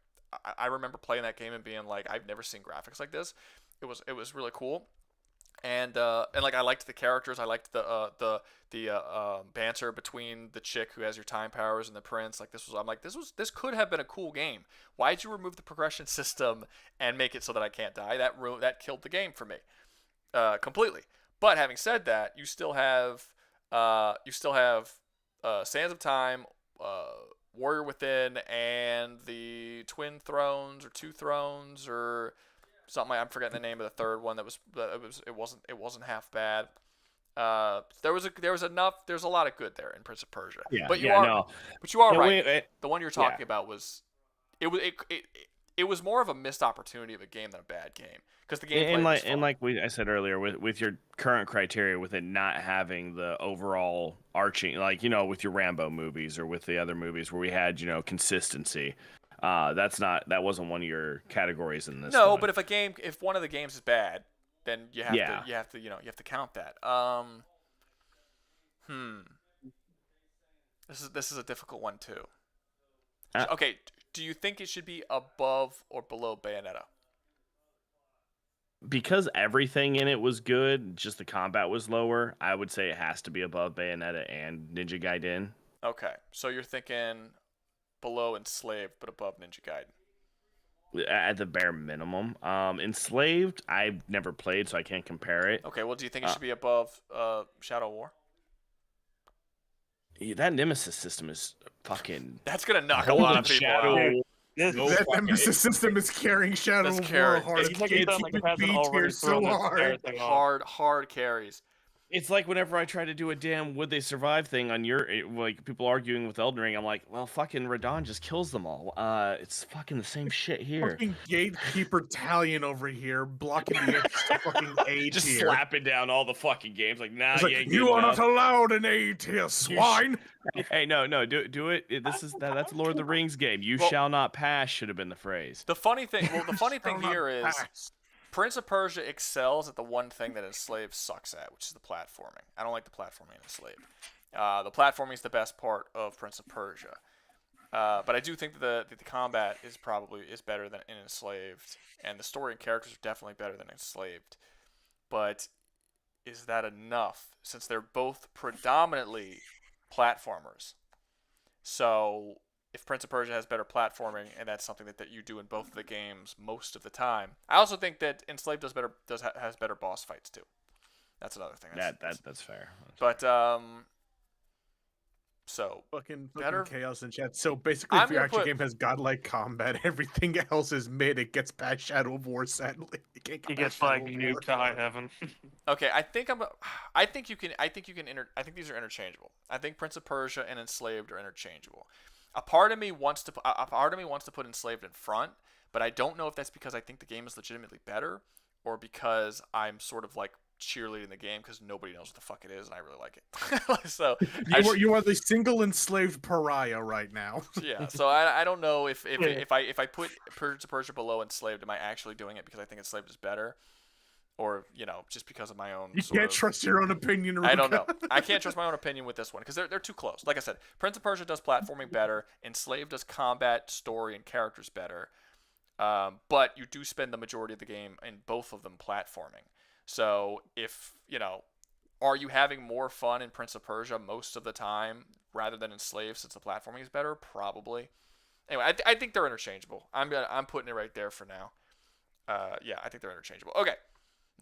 I remember playing that game and being like, I've never seen graphics like this. It was really cool. And like I liked the characters. I liked the banter between the chick who has your time powers and the prince. Like this could have been a cool game. Why'd you remove the progression system and make it so that I can't die? That killed the game for me completely. But having said that, you still have Sands of Time, Warrior Within, and the Twin Thrones or Two Thrones or something I'm forgetting the name of the third one. It wasn't half bad. There was enough. There's a lot of good there in Prince of Persia. Yeah, but you yeah, are no. but you are No, right. The one you're yeah. talking about was it was more of a missed opportunity of a game than a bad game because the gameplay was fun. And like I said earlier, with your current criteria, with it not having the overall arching, like with your Rambo movies or with the other movies where we had consistency, that wasn't one of your categories in this. No, one. but if one of the games is bad, then you have to count that. This is a difficult one too. Okay, do you think it should be above or below Bayonetta? Because everything in it was good, just the combat was lower, I would say it has to be above Bayonetta and Ninja Gaiden. Okay, so you're thinking below Enslaved, but above Ninja Gaiden. At the bare minimum. Enslaved, I've never played, so I can't compare it. Okay, well, do you think it should be above Shadow War? That Nemesis system is fucking... That's going to knock a lot of people out. That Nemesis system is carrying Shadow of War hard. It's so hard carries. It's like whenever I try to do a damn would they survive thing on people arguing with Elden Ring, I'm like, well, fucking Radon just kills them all. It's fucking the same shit here. Fucking Gatekeeper Talion over here blocking the extra fucking A just tier. slapping down all the fucking games. Like, nah, you are not allowed an A tier, swine. Hey, no, do it. That's Lord of the Rings game. You shall not pass should have been the phrase. The funny thing here is Prince of Persia excels at the one thing that Enslaved sucks at, which is the platforming. I don't like the platforming in Enslaved. The platforming is the best part of Prince of Persia. But I do think that the combat is better than in Enslaved, and the story and characters are definitely better than Enslaved. But is that enough? Since they're both predominantly platformers. So if Prince of Persia has better platforming, and that's something that you do in both of the games most of the time, I also think that Enslaved has better boss fights too. That's another thing. That's fair. But so fucking better chaos in chat. So basically, if your action game has godlike combat, everything else is mid. It gets past Shadow of War. Sadly, it gets like nuked to high heaven. Okay, I think these are interchangeable. I think Prince of Persia and Enslaved are interchangeable. A part of me wants to put Enslaved in front, but I don't know if that's because I think the game is legitimately better, or because I'm sort of like cheerleading the game because nobody knows what the fuck it is, and I really like it. So you are the single enslaved pariah right now. Yeah. So I don't know if I put Prince of Persia below Enslaved, am I actually doing it because I think Enslaved is better? Or, just because of my own You can't trust your own opinion, Rouga. I don't know. I can't trust my own opinion with this one because they're too close. Like I said, Prince of Persia does platforming better. Enslaved does combat, story, and characters better. But you do spend the majority of the game in both of them platforming. So are you having more fun in Prince of Persia most of the time rather than Enslaved since the platforming is better? Probably. Anyway, I think they're interchangeable. I'm putting it right there for now. Yeah, I think they're interchangeable. Okay.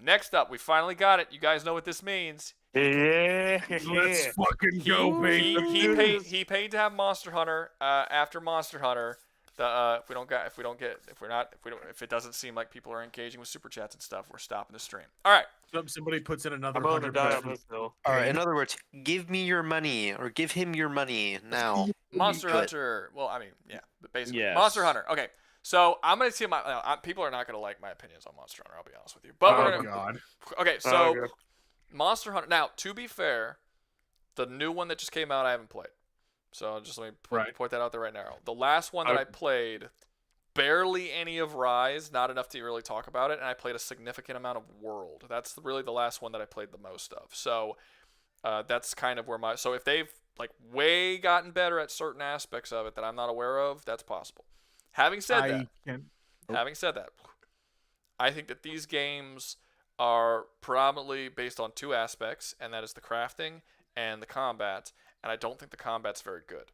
Next up, we finally got it. You guys know what this means. Yeah. Let's fucking go, baby. He paid to have Monster Hunter. After Monster Hunter, if it doesn't seem like people are engaging with super chats and stuff, we're stopping the stream. All right. Somebody puts in another I'm going to die on 100%. this hill. All right. In other words, give me your money, or give him your money now. Monster Hunter. Well, I mean, yeah, but basically, Yes. Monster Hunter. Okay. So I'm gonna see people are not gonna like my opinions on Monster Hunter. I'll be honest with you. But we're gonna. God. Okay, so Monster Hunter. Now, to be fair, the new one that just came out, I haven't played. So just let me point that out there right now. The last one that I played, barely any of Rise, not enough to really talk about it, and I played a significant amount of World. That's really the last one that I played the most of. So that's kind of where so if they've like way gotten better at certain aspects of it that I'm not aware of, that's possible. Having said that, I think that these games are predominantly based on two aspects, and that is the crafting and the combat, and I don't think the combat's very good.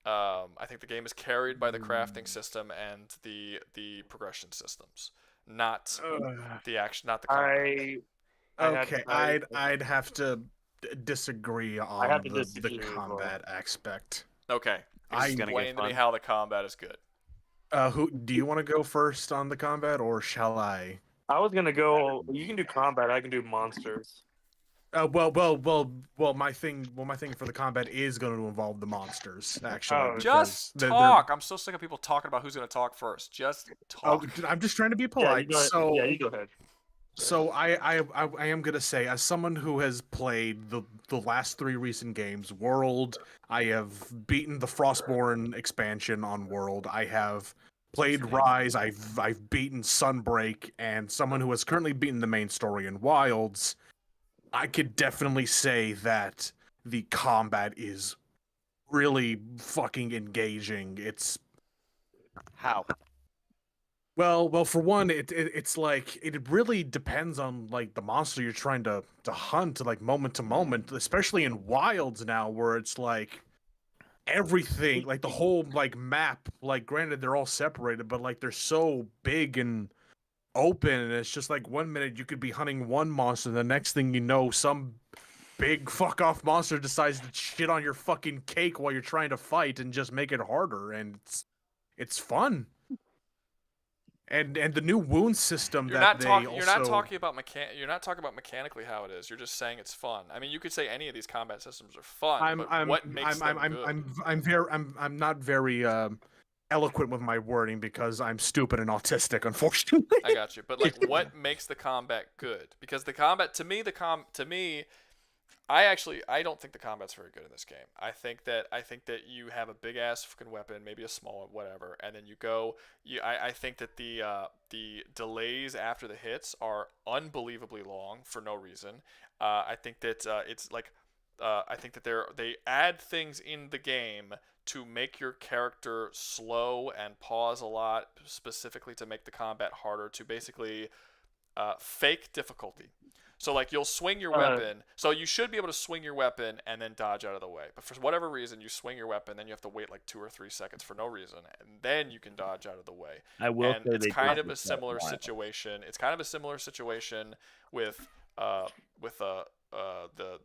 I think the game is carried by the crafting system and the progression systems, not the action, not the combat. I'd have to disagree on the combat aspect. Okay, explain to me how the combat is good. Who do you want to go first on the combat, or shall I? I was gonna go. You can do combat. I can do monsters. My thing for the combat is going to involve the monsters. Actually, just talk. I'm so sick of people talking about who's going to talk first. Just talk. I'm just trying to be polite. You go ahead. So I am gonna say, as someone who has played the last 3 recent games, World, I have beaten the Frostborn expansion on World. I have played Rise. I've beaten Sunbreak, and someone who has currently beaten the main story in Wilds, I could definitely say that the combat is really fucking engaging. It's how. Well, for one, it's like it really depends on like the monster you're trying to hunt, like moment to moment, especially in Wilds now, where it's like everything, like the whole like map, like granted they're all separated, but like they're so big and open, and it's just like 1 minute you could be hunting one monster, the next thing you know, some big fuck off monster decides to shit on your fucking cake while you're trying to fight and just make it harder, and it's fun. And the new wound system You're not talking about mechanically how it is. You're just saying it's fun. I mean, you could say any of these combat systems are fun, but what makes them good? I'm not very eloquent with my wording because I'm stupid and autistic, unfortunately. I got you. But like, what makes the combat good? Because the combat, to me, I don't think the combat's very good in this game. I think that you have a big ass fucking weapon, maybe a small one, whatever, and then you go. I think that the delays after the hits are unbelievably long for no reason. I think that it's like I think that they add things in the game to make your character slow and pause a lot, specifically to make the combat harder, to basically fake difficulty. So like you'll swing your weapon, so you should be able to swing your weapon and then dodge out of the way. But for whatever reason, you swing your weapon, then you have to wait like 2 or 3 seconds for no reason, and then you can dodge out of the way. I will and say it's they kind did of a similar situation. It's kind of a similar situation with the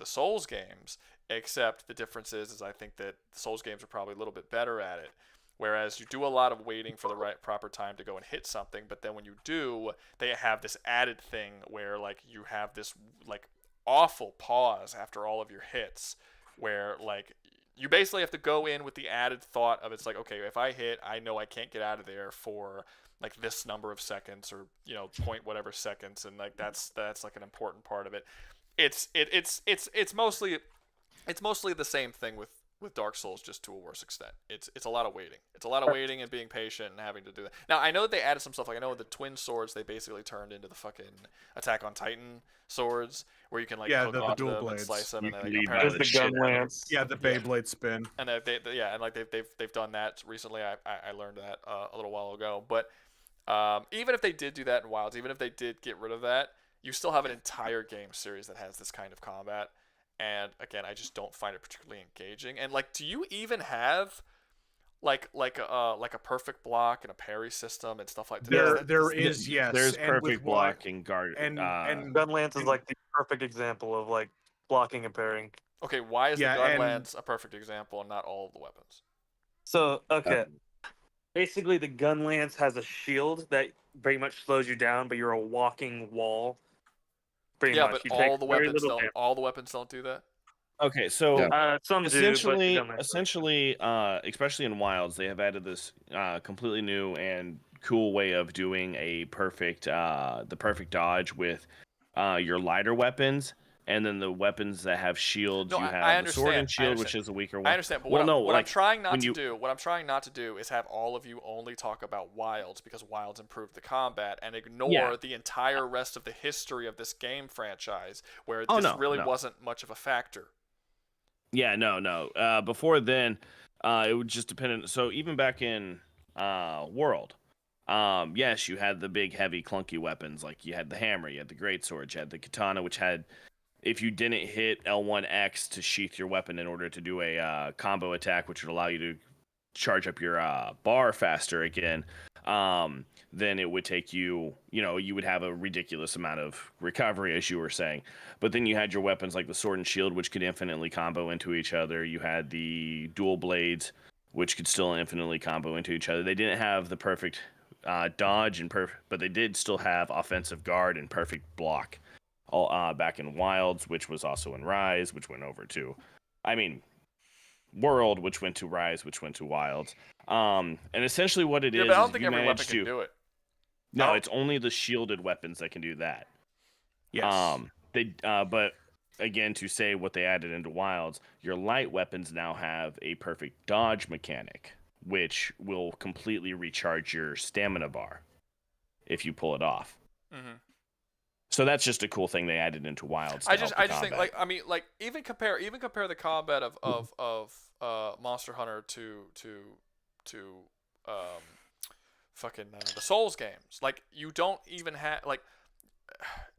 Souls games, except the difference is I think that Souls games are probably a little bit better at it. Whereas you do a lot of waiting for the proper time to go and hit something, but then when you do, they have this added thing where like you have this like awful pause after all of your hits, where like you basically have to go in with the added thought of it's like, okay, if I hit, I know I can't get out of there for like this number of seconds, or point whatever seconds, and like that's like an important part of it. It's mostly the same thing with Dark Souls, just to a worse extent. It's a lot of waiting. It's a lot of waiting and being patient and having to do that. Now, I know that they added some stuff. Like, I know the twin swords, they basically turned into the fucking Attack on Titan swords, where you can like hook onto them and slice them. And there's the gun lance. Yeah, the Beyblade spin. And they've done that recently. I learned that a little while ago. But even if they did do that in Wilds, even if they did get rid of that, you still have an entire game series that has this kind of combat. And again, I just don't find it particularly engaging. And like, do you even have like a perfect block and a parry system and stuff like that? Yes. There's perfect block and guard. And gun lance is like the perfect example of like blocking and parrying. Okay, why is the gun lance a perfect example and not all of the weapons? So basically the gun lance has a shield that very much slows you down, but you're a walking wall. Pretty much. But all the weapons don't do that. Okay, so some essentially, do, especially in Wilds, they have added this completely new and cool way of doing the perfect dodge with your lighter weapons, and then the weapons that have shields. You have the sword and shield, which is a weaker one. I understand, but what I'm trying not to do is have all of you only talk about Wilds, because Wilds improved the combat, and ignore the entire rest of the history of this game franchise, where this wasn't much of a factor. Yeah, no. Before then, it would just depend. So even back in World, yes, you had the big, heavy, clunky weapons. Like you had the hammer, you had the greatsword, you had the katana, which had, if you didn't hit L1X to sheath your weapon in order to do a combo attack, which would allow you to charge up your bar faster again, then it would take you, you would have a ridiculous amount of recovery, as you were saying. But then you had your weapons like the sword and shield, which could infinitely combo into each other. You had the dual blades, which could still infinitely combo into each other. They didn't have the perfect dodge but they did still have offensive guard and perfect block. back in Wilds, which was also in Rise, which went over to, World, which went to Rise, which went to Wilds. And essentially what it Yeah, is but I don't is think you every manage weapon to. can do it. No, it's only the shielded weapons that can do that. Yes. But again, to say what they added into Wilds, your light weapons now have a perfect dodge mechanic, which will completely recharge your stamina bar if you pull it off. Mm-hmm. So that's just a cool thing they added into Wilds. To I just think combat. even compare the combat of Monster Hunter to fucking the Souls games. Like, you don't even have like.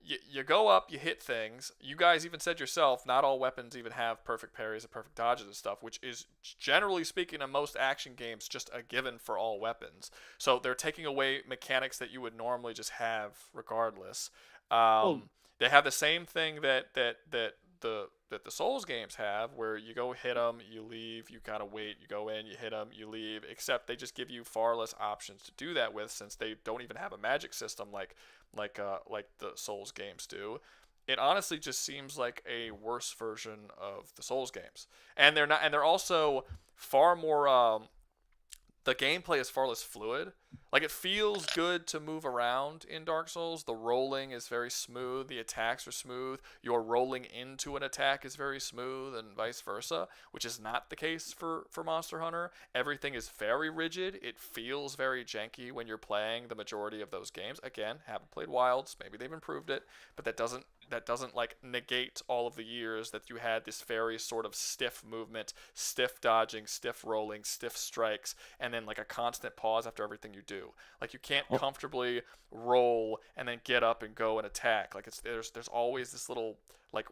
You go up, you hit things. You guys even said yourself, not all weapons even have perfect parries and perfect dodges and stuff, which is, generally speaking, in most action games, just a given for all weapons. So they're taking away mechanics that you would normally just have regardless. They have the same thing that the Souls games have, where you go hit them, you leave, you kind of wait, you go in, you hit them, you leave, except they just give you far less options to do that with, since they don't even have a magic system like the Souls games do. It honestly just seems like a worse version of the Souls games, and they're also far more. The gameplay is far less fluid. Like, it feels good to move around in Dark Souls. The rolling is very smooth. The attacks are smooth. Your rolling into an attack is very smooth, and vice versa, which is not the case for Monster Hunter. Everything is very rigid. It feels very janky when you're playing the majority of those games. Again, haven't played Wilds. Maybe they've improved it, but that doesn't like negate all of the years that you had this very sort of stiff movement, stiff dodging, stiff rolling, stiff strikes, and then like a constant pause after everything you do. Like, you can't comfortably roll and then get up and go and attack. Like, there's always this little like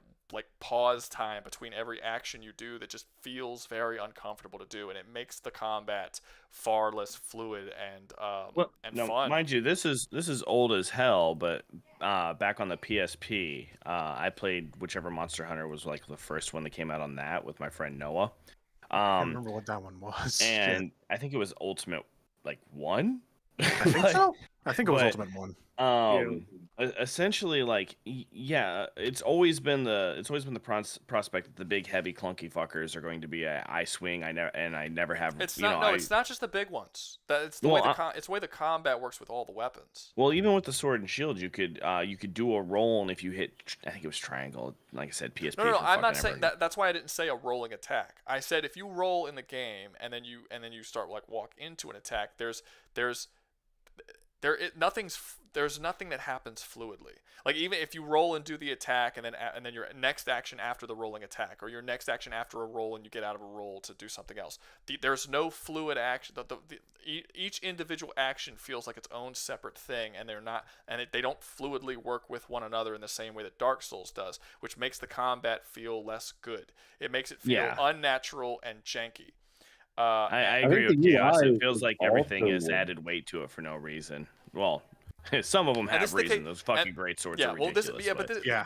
pause time between every action you do that just feels very uncomfortable to do, and it makes the combat far less fluid and fun. Mind you, this is old as hell, but back on the PSP, I played whichever Monster Hunter was like the first one that came out on that with my friend Noah. I can't remember what that one was. And Shit. I think it was Ultimate 1. I think so. I think it was Ultimate 1. Essentially, it's always been the prospect that the big, heavy, clunky fuckers are going to be a I swing. I never have. It's not just the big ones. It's the way the combat works with all the weapons. Well, even with the sword and shield, you could do a roll, and if you hit, I think it was triangle. Like I said, PSP. No, I'm not saying that. That's why I didn't say a rolling attack. I said if you roll in the game and then you start walk into an attack, there's nothing that happens fluidly. Like, even if you roll and do the attack and then your next action after the rolling attack, or your next action after a roll and you get out of a roll to do something else, there's no fluid action. Each individual action feels like its own separate thing, and they don't fluidly work with one another in the same way that Dark Souls does, which makes the combat feel less good. It makes it feel unnatural and janky. I agree with Chaos. It feels like everything is added weight to it for no reason. Well, some of them have reason. Those fucking great swords are ridiculous.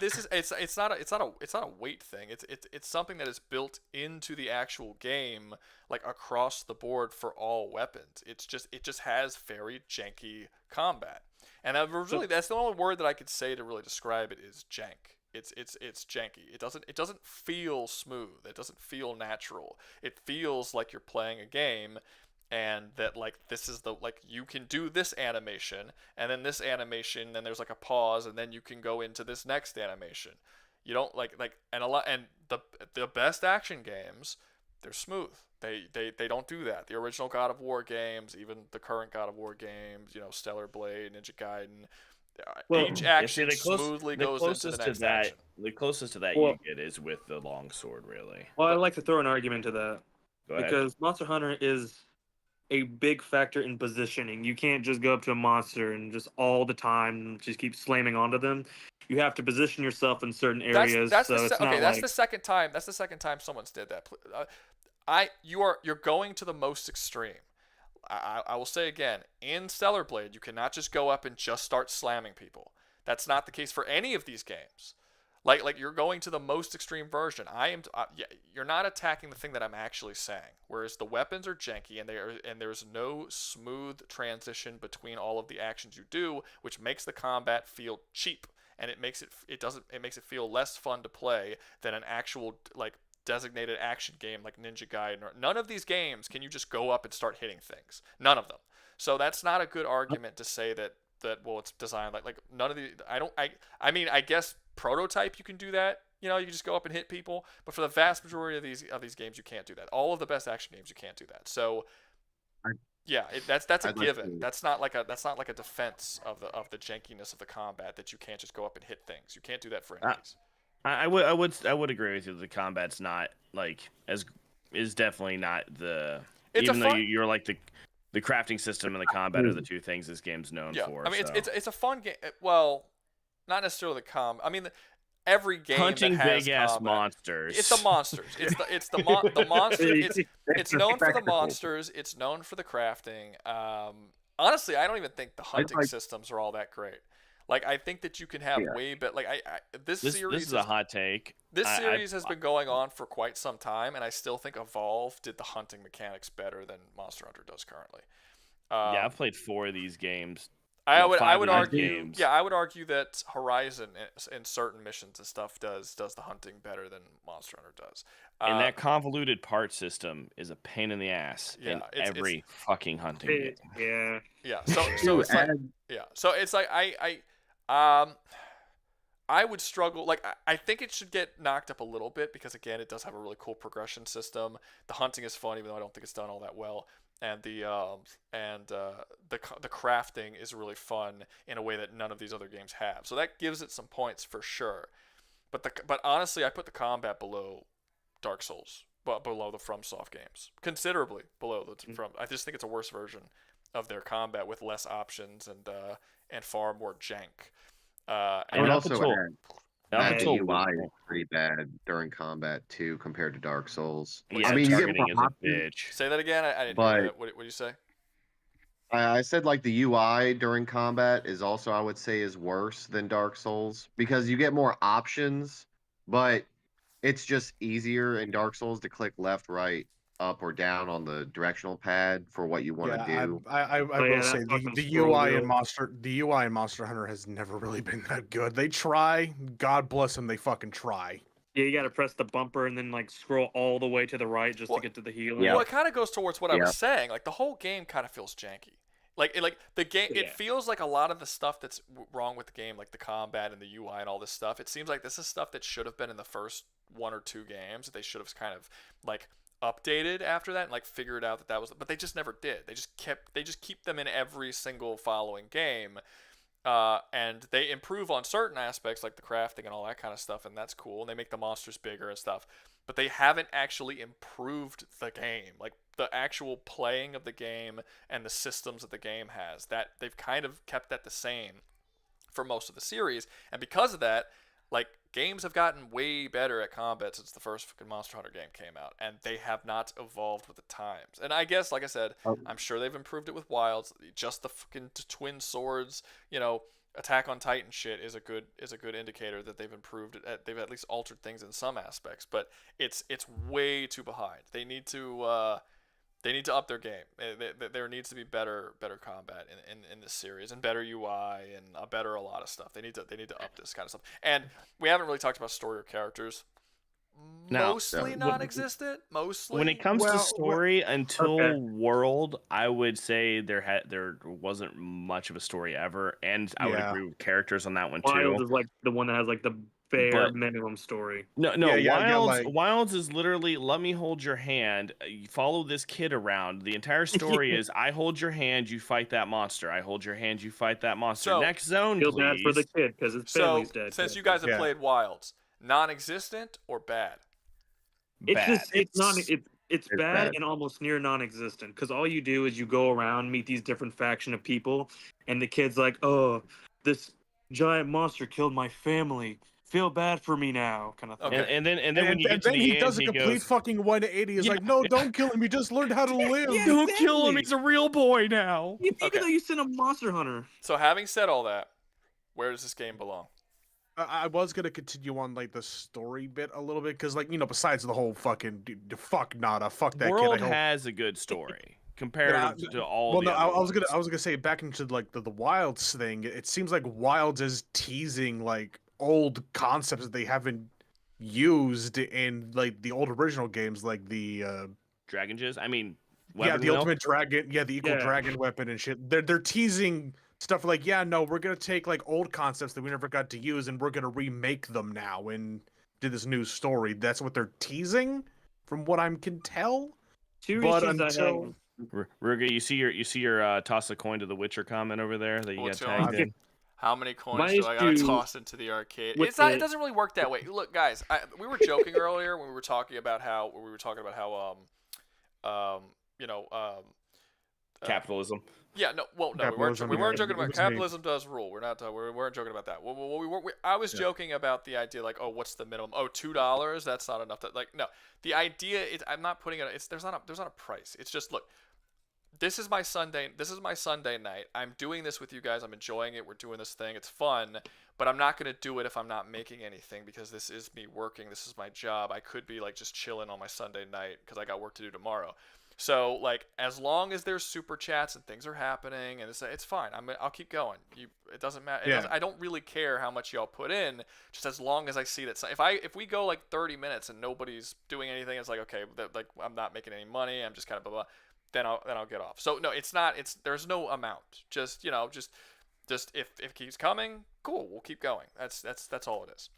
It's not a weight thing. It's something that is built into the actual game, like across the board for all weapons. It just has very janky combat, and that's the only word that I could say to really describe it is jank. It's janky. It doesn't feel smooth. It doesn't feel natural. It feels like you're playing a game, and that this is you can do this animation, and then this animation, then there's a pause, and then you can go into this next animation. You don't and the best action games, they're smooth. They don't do that. The original God of War games, even the current God of War games, Stellar Blade, Ninja Gaiden. Each action smoothly goes into the next action. The closest to that you get is with the longsword, really. Well, I'd like to throw an argument to that. Go ahead. Because Monster Hunter is a big factor in positioning. You can't just go up to a monster and just all the time just keep slamming onto them. You have to position yourself in certain areas. That's the second time. That's the second time someone's did that. You're going to the most extreme. I will say again, in Stellar Blade, you cannot just go up and just start slamming people. That's not the case for any of these games. Like you're going to the most extreme version. You're not attacking the thing that I'm actually saying. Whereas the weapons are janky, and there's no smooth transition between all of the actions you do, which makes the combat feel cheap. and it makes it feel less fun to play than an actual like designated action game like Ninja Gaiden. None of these games can you just go up and start hitting things. None of them. So that's not a good argument to say that well, it's designed like none of the I mean I guess Prototype you can do that. You know, you can just go up and hit people, but for the vast majority of these games, you can't do that. All of the best action games, you can't do that. So, yeah, that's a given. That's not like a defense of the jankiness of the combat that you can't just go up and hit things. You can't do that for enemies. I would agree with you that the combat's not like is definitely not the even though you're like the crafting system and the combat are the two things this game's known for. I mean, so. it's a fun game. Well, not necessarily the I mean, every game hunting that has big ass combat, monsters. It's the monsters. It's the monster. It's known for the monsters. It's known for the crafting. Honestly, I don't even think the hunting systems are all that great. Like, I think that you can have way better. Like, this series. This is a hot take. This series has been going on for quite some time, and I still think Evolve did the hunting mechanics better than Monster Hunter does currently. Yeah, I've played 4 of these games. I would argue. Yeah, I would argue that Horizon in certain missions and stuff does the hunting better than Monster Hunter does. And that convoluted part system is a pain in the ass in every fucking hunting game. Yeah. Yeah. So it's like So it's like I would struggle. Like I think it should get knocked up a little bit because again, it does have a really cool progression system. The hunting is fun, even though I don't think it's done all that well. And the crafting is really fun in a way that none of these other games have. So that gives it some points for sure. But honestly, I put the combat below Dark Souls, but below the FromSoft games, considerably below the From. I just think it's a worse version of their combat with less options and far more jank. I would also add the UI is pretty bad during combat too, compared to Dark Souls. Yeah, I mean, you get targeting more is a bitch. Say that again. I didn't hear that. What did you say? I said like the UI during combat is also, I would say, is worse than Dark Souls because you get more options, but it's just easier in Dark Souls to click left, right, up, or down on the directional pad for what you want to do. I will say the UI in Monster Hunter has never really been that good. They try, God bless them, they fucking try. Yeah, you gotta press the bumper and then like scroll all the way to the right just to get to the healing. Well, it kind of goes towards what I was saying. Like the whole game kind of feels janky. Like the game, it feels like a lot of the stuff that's wrong with the game, like the combat and the UI and all this stuff. It seems like this is stuff that should have been in the first 1 or 2 games. That they should have kind of like updated after that and like figured out that was, but they just never did. They just keep them in every single following game. And they improve on certain aspects like the crafting and all that kind of stuff, and that's cool. And they make the monsters bigger and stuff, but they haven't actually improved the game, like the actual playing of the game and the systems that the game has. That they've kind of kept that the same for most of the series, and because of that, like games have gotten way better at combat since the first fucking Monster Hunter game came out, and they have not evolved with the times. And I guess, like I said, I'm sure they've improved it with Wilds. Just the fucking twin swords, you know, Attack on Titan shit is a good indicator that they've improved it. They've at least altered things in some aspects, but it's way too behind. They need to up their game. There needs to be better combat in this series, and better UI, and a lot of stuff. They need to up this kind of stuff. And we haven't really talked about story or characters. Mostly non-existent. Mostly. When it comes to story until World, I would say there wasn't much of a story ever, and I would agree with characters on that one too. Wilds is like the one that has like the bare minimum story. No, Wilds is literally let me hold your hand, you follow this kid around. The entire story is I hold your hand, you fight that monster. I hold your hand, you fight that monster. So, next zone, feel please. bad for the kid because his family's dead. Since you guys have played Wilds, non-existent or bad? It's bad and almost near non-existent because all you do is you go around, meet these different faction of people, and the kid's like, "Oh, this giant monster killed my family. Feel bad for me now," kind of thing. And then when you get to the he end, does a he complete goes, fucking 180. He's like, "No, don't kill him. He just learned how to live. Don't kill him. He's a real boy now." Even though you sent a Monster Hunter. So having said all that, where does this game belong? I was gonna continue on like the story bit a little bit because, like, you know, besides the whole fucking fuck that World kid. has a good story. comparative to all the no, other I was gonna say back into like the Wilds thing. It seems like Wilds is teasing like old concepts that they haven't used in like the old original games, like the Dragon Jizz. I mean, the ultimate dragon, the equal dragon weapon and shit. They're teasing stuff like, we're gonna take like old concepts that we never got to use and we're gonna remake them now and do this new story. That's what they're teasing, from what I can tell. Rouga, you see your toss a coin to the Witcher comment over there that you got tagged in. How many coins do I gotta toss into the arcade? It doesn't really work that way. Look, guys, we were joking earlier when we were talking about how capitalism. Yeah, no, we weren't joking about capitalism does rule. We weren't joking about that. I was joking about the idea like, oh, what's the minimum? Oh, $2. That's not enough. No, the idea is I'm not putting it. There's not a price. It's just look. This is my Sunday night. I'm doing this with you guys. I'm enjoying it. We're doing this thing. It's fun, but I'm not going to do it if I'm not making anything because this is me working. This is my job. I could be like just chilling on my Sunday night because I got work to do tomorrow. So like as long as there's super chats and things are happening and it's fine. I'll keep going. It doesn't matter. I don't really care how much y'all put in, just as long as I see that. If we go like 30 minutes and nobody's doing anything, it's like okay, like I'm not making any money. I'm just kind of blah blah. Then I'll get off. So no, there's no amount. Just if it keeps coming, cool. We'll keep going. That's all it is.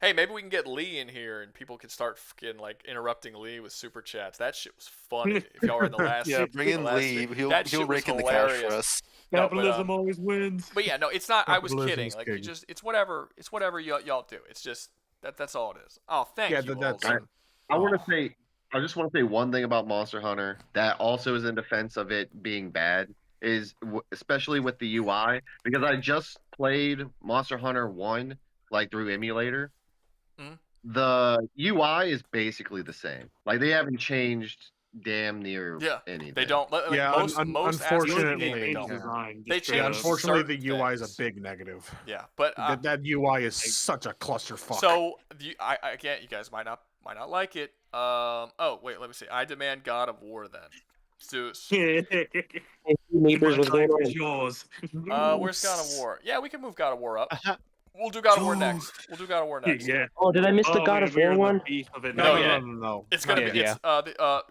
Hey, maybe we can get Lee in here and people can start fucking like interrupting Lee with super chats. That shit was funny. If y'all were in the last, bring in Lee. He'll rake in the cash for us. Capitalism always wins. But yeah, no, it's not. I was kidding. Like it's whatever y'all do. It's just that's all it is. Oh, thank you. I just want to say one thing about Monster Hunter that also is in defense of it being bad is especially with the UI, because I just played Monster Hunter 1 like through emulator. Mm-hmm. The UI is basically the same. Like they haven't changed damn near anything. They don't. Like, most unfortunately, they don't. They changed. Unfortunately, the UI is a big negative. Yeah, but that UI is such a clusterfuck. So again, you guys might not like it. Oh wait, let me see. I demand God of War then. Zeus. Neighbors was yours. Where's God of War? Yeah, we can move God of War up. We'll do God of War next. Yeah. Oh, did I miss the God of War one? No. It's gonna be.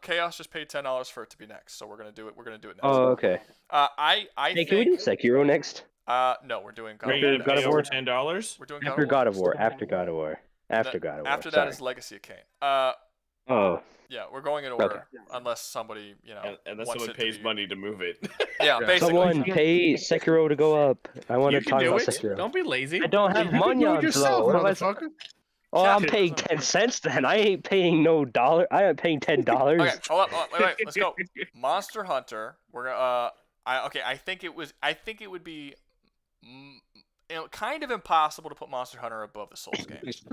Chaos just paid $10 for it to be next, so we're gonna do it. We're gonna do it next. Oh, okay. I think. Can we do Sekiro next? No, we're doing God of War. $10. We're doing after God of War. After God of War. After that is Legacy of Kain. Oh. Yeah, we're going in order, unless somebody, unless someone pays money to move it. Yeah, basically. Someone pay Sekiro to go up. I want to talk about Sekiro. Don't be lazy. I don't have money on motherfucker. Oh, I'm paying 10 cents then. I ain't paying no dollar. I am paying $10. Okay, hold on, wait, let's go. Monster Hunter. We're gonna. I think it would be, kind of impossible to put Monster Hunter above the Souls games.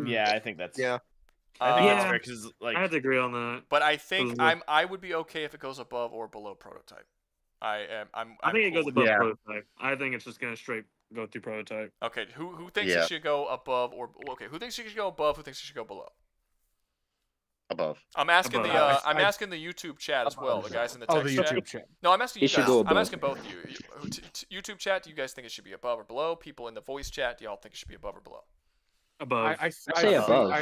Yeah, I think that's. Yeah. I think that's fair because I have to agree on that. But I think I would be okay if it goes above or below Prototype. I think it goes above Prototype. I think it's just gonna straight go through Prototype. Okay, who thinks it should go above or who thinks it should go above? Who thinks it should go below? Above. I'm asking asking the YouTube chat as well. The guys in the text chat. No, I'm asking you guys. I'm asking both of you. YouTube chat, do you guys think it should be above or below? People in the voice chat, do y'all think it should be above or below? Above. I say above.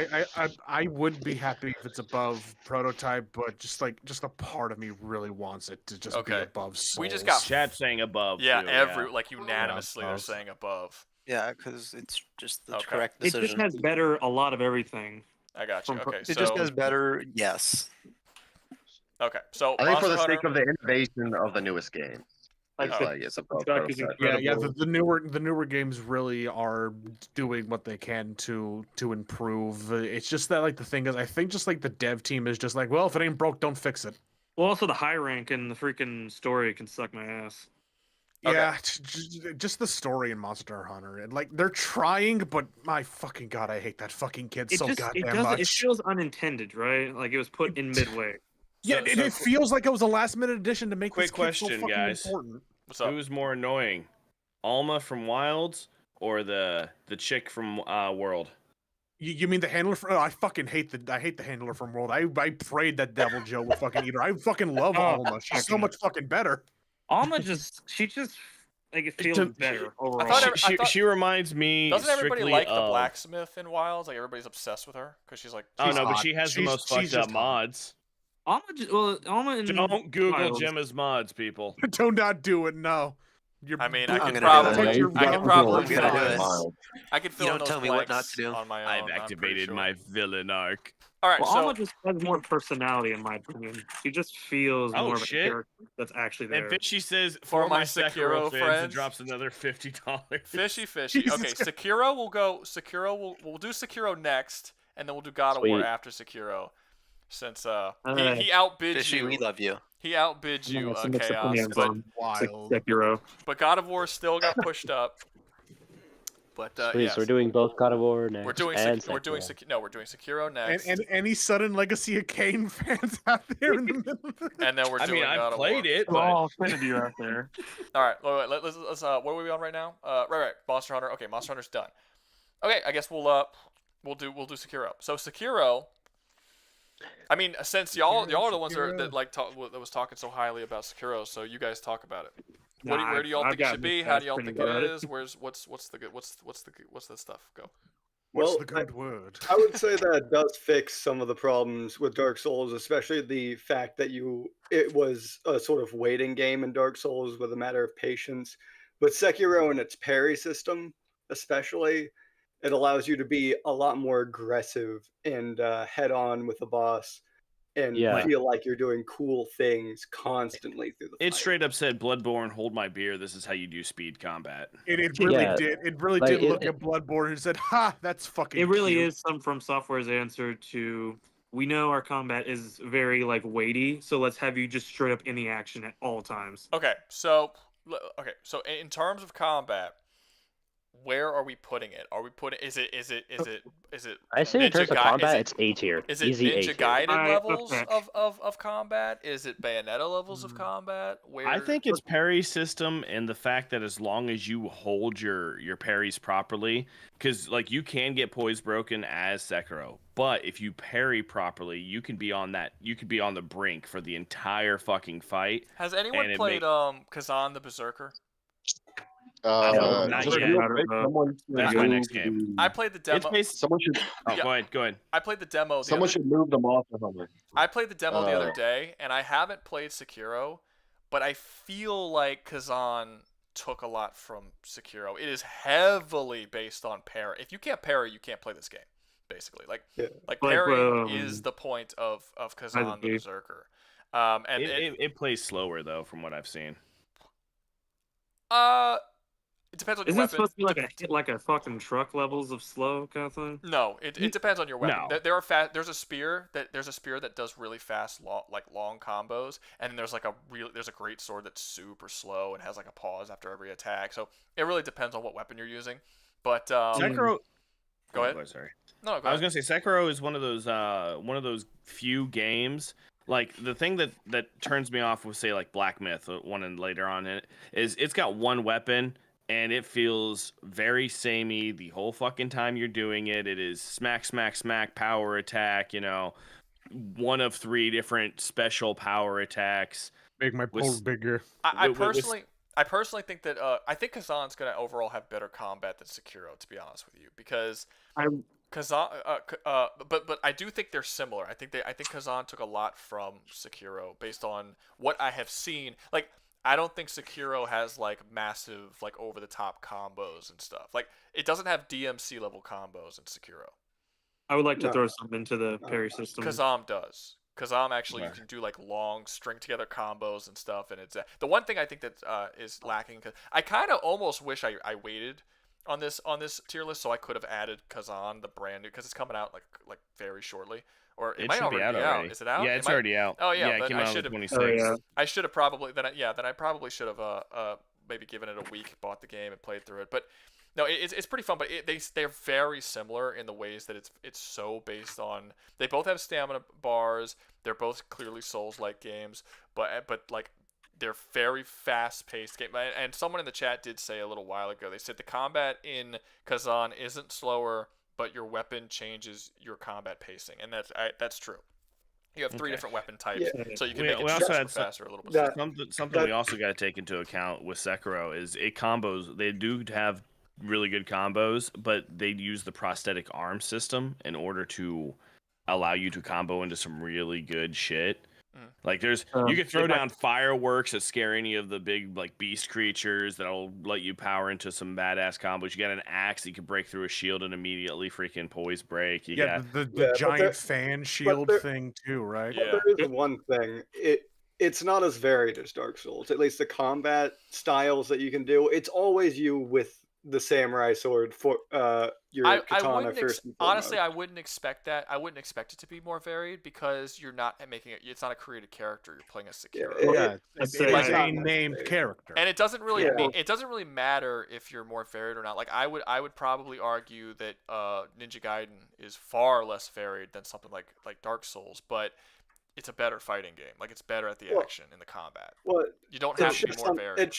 I would be happy if it's above Prototype, but just a part of me really wants it to just be above Souls. We just got chat saying above. Yeah, like unanimously they're saying above. Yeah, because it's just the correct decision. It just has better a lot of everything. I got you. Okay, it just has better. Yes. Okay, so I think for the sake of the innovation of the newest game. It's above Prototype. The newer games really are doing what they can to improve. It's just that the thing is, I think just the dev team is just well, if it ain't broke, don't fix it. Well, also the high rank and the freaking story can suck my ass. Yeah, just the story in Monster Hunter, and they're trying, but my fucking god, I hate that fucking kid goddamn much. It feels unintended, right? Like it was put in midway. Yeah, it feels like it was a last-minute addition to make quick this kid question, so fucking guys. important. What's up? Who's more annoying, Alma from Wilds or the chick from World? You mean the handler from? Oh, I fucking hate the handler from World. I prayed that Devil Joe would fucking eat her. I fucking love Alma. She's so much fucking better. Alma she just like it feels better overall. She reminds me. Doesn't everybody strictly like the of- blacksmith in Wilds? Like everybody's obsessed with her because she's like. Oh no, but hot. she has the most fucked up mods. Alma in Don't Google Wilds. Gemma's mods, people. Do not do it. No. I mean, I I'm could gonna do probably, it. I could probably, I'm gonna do it. I could fill You in don't those tell me what not blanks to do. on my own. I've I'm pretty activated sure. my villain arc. All right, Well, so Alma just has more personality, in my opinion. She just feels Oh, more of a shit. character that's actually there. And Fishy says, For for my my Sekiro Sekiro fans, friends." it drops another $50. fishy. Jesus Okay, Christ. Sekiro will go. We'll do Sekiro next, and then we'll do God of War Sweet. after Sekiro, since Alright. he outbid Fishy, you. we love you. He outbid you, Some mixed Chaos. opinions But on Wild. Sekiro. God of War still got pushed up. But Sweet, yes, so we're doing both God of War next. we're doing and we're doing Sekiro. we're doing Sekiro next, And any sudden Legacy of Kain fans out there in the middle of it? and then we're I doing mean, God I've of played War. it, Well, but all 10 of you out there. All right, wait, let's what are we on right now? Right, Monster Hunter. Okay, Monster Hunter's done. Okay, I guess we'll do Sekiro. So Sekiro. I mean, since y'all are the ones that was talking so highly about Sekiro, so you guys talk about it. Where do y'all think it should be? How do y'all think it is? What's the stuff go? What's Well, the good word? I would say that it does fix some of the problems with Dark Souls, especially the fact that it was a sort of waiting game in Dark Souls with a matter of patience. But Sekiro and its parry system, especially, it allows you to be a lot more aggressive and head on with the boss and Yeah. feel like you're doing cool things constantly through the it fight. straight up said, Bloodborne, hold my beer. This is how you do speed combat. It really Yeah. did. It really Like, did it- look at Bloodborne and said, "Ha, that's fucking." It really cute." is some from Software's answer to we know our combat is very like weighty, so let's have you just straight up in the action at all times. Okay, so in terms of combat, where are we putting it? Are we putting is it I say in Ninja terms of Ga- combat, is it's A tier. Is it Easy A Ninja tier. Gaiden Alright, levels okay. of combat? Is it Bayonetta levels of combat? Where I think it's parry system and the fact that as long as you hold your parries properly, because like you can get poise broken as Sekiro, but if you parry properly, you can be on the brink for the entire fucking fight. has anyone and it played Kazan the Berserker? not just yet. real quick, someone should That's my move next game. I played the It's demo. based. Someone should. Oh, Yeah. go ahead. I played the demo. Someone should move them off the Hummer. I played the demo the other Uh, day, and I haven't played Sekiro, but I feel like Kazan took a lot from Sekiro. It is heavily based on parry. If you can't parry, you can't play this game. Basically, like parry is the point of Kazan the Berserker. And It plays slower though, from what I've seen. it depends on your Isn't it weapon. supposed to be like a fucking truck levels of slow kind of thing? No, it depends on your weapon. No. There are there's a spear that does really fast long combos, and then there's a great sword that's super slow and has like a pause after every attack. So it really depends on what weapon you're using. But Sekiro. Go ahead. Oh, sorry. No, go I was ahead. gonna say Sekiro is one of those few games. Like the thing that turns me off with say like Black Myth, one and later on in it, is it's got one weapon and it feels very samey the whole fucking time you're doing it. It is smack, smack, smack, power attack. One of 3 different special power attacks. Make my with- pole bigger. I with- personally think that I think Kazan's gonna overall have better combat than Sekiro, to be honest with you, because Kazan, but I do think they're similar. I think Kazan took a lot from Sekiro based on what I have seen. Like, I don't think Sekiro has like massive, like over the top combos and stuff. Like, it doesn't have DMC level combos in Sekiro. I would like to throw something into the parry system. Kazam does. Kazam actually, you can do like long string together combos and stuff, and it's the one thing I think that is lacking. Cause I kind of almost wish I waited on this tier list so I could have added Kazan, the brand new, because it's coming out like very shortly, or it might already be out. Is it out? Yeah, it's already out. Oh yeah, it then came I out on should the have. 26th. I should have probably then I probably should have maybe given it a week, bought the game and played through it, but. No, it's pretty fun, but they're very similar in the ways that it's so based on. They both have stamina bars. They're both clearly Souls-like games, but like they're very fast-paced game. And someone in the chat did say a little while ago, they said the combat in Kazan isn't slower, but your weapon changes your combat pacing, and that's true. You have 3 Okay. different weapon types, so you can We make it also super had faster, a little bit slower. something we also got to take into account with Sekiro is it combos. They do have really good combos, but they use the prosthetic arm system in order to allow you to combo into some really good shit. Like you can throw down fireworks that scare any of the big like beast creatures that'll let you power into some badass combos. You got an axe that you can break through a shield and immediately freaking poise break. You got the giant fan shield thing too, right? But there is one thing. It's not as varied as Dark Souls. At least the combat styles that you can do. It's always you with the samurai sword for your katana first and foremost. Honestly, I wouldn't expect that. I wouldn't expect it to be more varied because you're not making it. It's not a created character. You're playing a Sekiro. It's a named character, and it doesn't really it doesn't really matter if you're more varied or not. Like I would probably argue that Ninja Gaiden is far less varied than something like Dark Souls, but it's a better fighting game. Like it's better at the action and the combat. Well, you don't have to be more varied.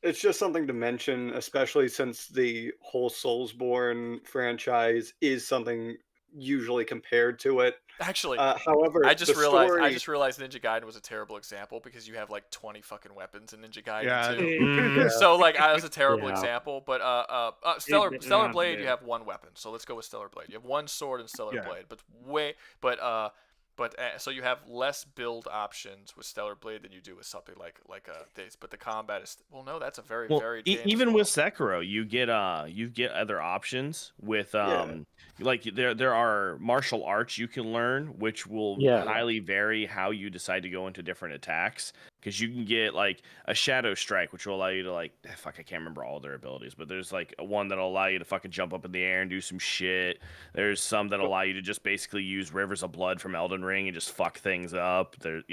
It's just something to mention, especially since the whole Soulsborne franchise is something usually compared to it. Actually, however, I just realized Ninja Gaiden was a terrible example because you have like 20 fucking weapons in Ninja Gaiden too. So like, that was a terrible example. But Stellar Blade, you have 1 weapon. So let's go with Stellar Blade. You have 1 sword in Stellar Blade, so you have less build options with Stellar Blade than you do with something like this. But the combat is that's a very varied game. Even with Sekiro, you get other options with like there are martial arts you can learn, which will highly vary how you decide to go into different attacks. Because you can get like a Shadow Strike, which will allow you to I can't remember all their abilities, but there's like one that'll allow you to fucking jump up in the air and do some shit. There's some that allow you to just basically use Rivers of Blood from Elden Ring and just fuck things up. There,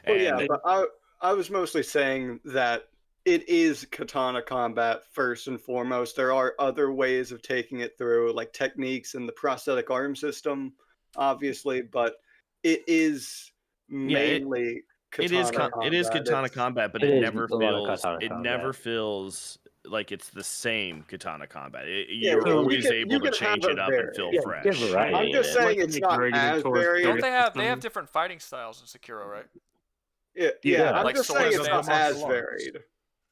but I was mostly saying that it is katana combat first and foremost. There are other ways of taking it through, like techniques and the prosthetic arm system, obviously, but it is mainly. It is katana combat, but it never feels like it's the same katana combat. You're always able to change it up and feel fresh. I'm just saying it's not as varied. Don't they have different fighting styles in Sekiro, right? Yeah. I'm just saying it's not as varied.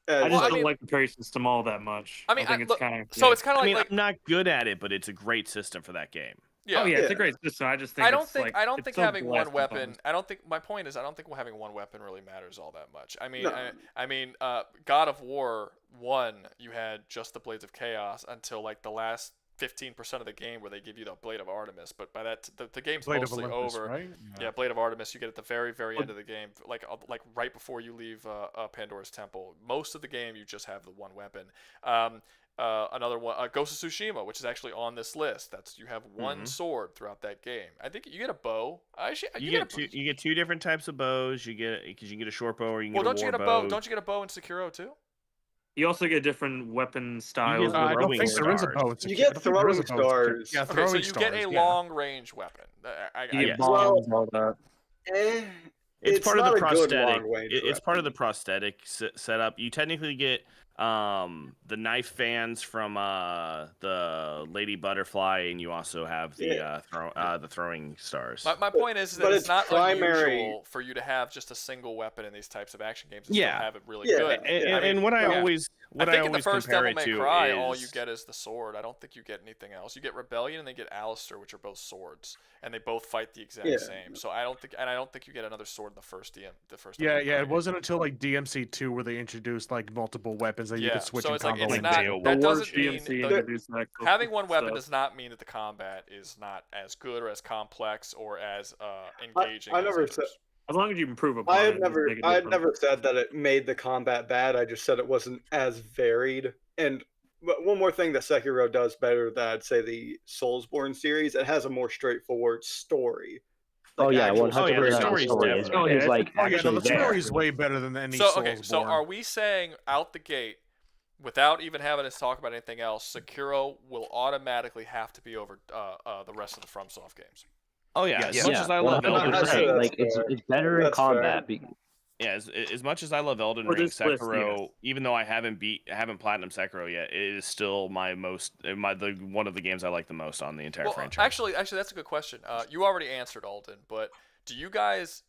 I just don't like the parry system all that much. I think it's kind of so it's kind of like I'm not good at it, but it's a great system for that game. Yeah. Oh yeah, it's a great system. I just think I don't think having one weapon. I don't think having one weapon really matters all that much. I mean, God of War 1, you had just the Blades of Chaos until like the last 15% of the game where they give you the Blade of Artemis, but by that the game's Blade mostly of Olympus, over. Right? Yeah, Blade of Artemis you get at the very end of the game, like right before you leave Pandora's Temple. Most of the game you just have the one weapon. Another one, Ghost of Tsushima, which is actually on this list. You have one sword throughout that game. I think you get a bow. You get 2 different types of bows. You get a short bow or you can get a war bow. Don't you get a bow in Sekiro too? You also get different weapon styles. I don't think there is a bow. You get throwing stars. Yeah, so you get a long range weapon. You get bombs, all that. It's part of the prosthetic. It's part of the prosthetic setup. You technically get the knife fans from the Lady Butterfly, and you also have the throwing stars. My point is that it's not unusual for you to have just a single weapon in these types of action games and still have it really good. And what I always in the first compare Devil it May to Cry, is... all you get is the sword. I don't think you get anything else. You get Rebellion and they get Alistair, which are both swords, and they both fight the exact same. So I don't think you get another sword in the first It wasn't until like DMC2 where they introduced like multiple weapons that you could switch and combo. That doesn't mean having one weapon does not mean that the combat is not as good or as complex or as engaging. I never said. As long as you improve upon I had never said that it made the combat bad. I just said it wasn't as varied. And one more thing that Sekiro does better than I'd say the Soulsborne series, it has a more straightforward story. Like 100%. The story is way better than any Soulsborne. So are we saying out the gate, without even having us talk about anything else, Sekiro will automatically have to be over the rest of the FromSoft games? Oh yeah, as much as I love Elden Ring, it's better in combat. Yeah, as much as I love Elden For Ring, this list, Sekiro, yes. even though I haven't platinum Sekiro yet, it is still one of the games I like the most on the entire franchise. Actually, that's a good question. You already answered, Alden, but do you guys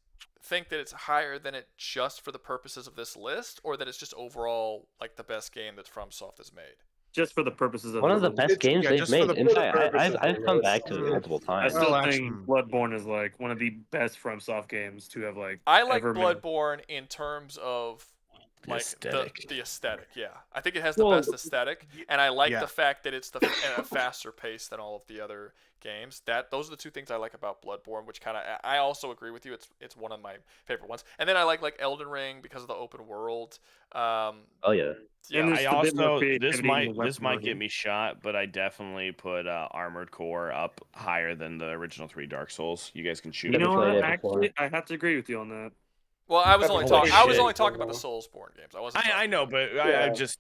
think that it's higher than it just for the purposes of this list, or that it's just overall like the best game that FromSoft has made? Just for the purposes of One of the best games they've made. In fact, I've come back to it multiple I times. still think Bloodborne is like one of the best FromSoft games to have like. I like ever made. Bloodborne in terms of like aesthetic. the aesthetic. Yeah, I think it has the Well, best aesthetic, and I like yeah. the fact that it's at a faster pace than all of the other games. Those are the two things I like about Bloodborne, which kind of I also agree with you. It's one of my favorite ones, and then I like Elden Ring because of the open world. Oh yeah. Yeah, And I there's a bit more also creativity this in might the this weapon might loading. get me shot, but I definitely put Armored Core up higher than the original 3 Dark Souls. You guys can shoot. You Never know played what? it before. Actually, I have to agree with you on that. well, I was only Holy talking shit. about the Soulsborne games. I wasn't. I know, but I just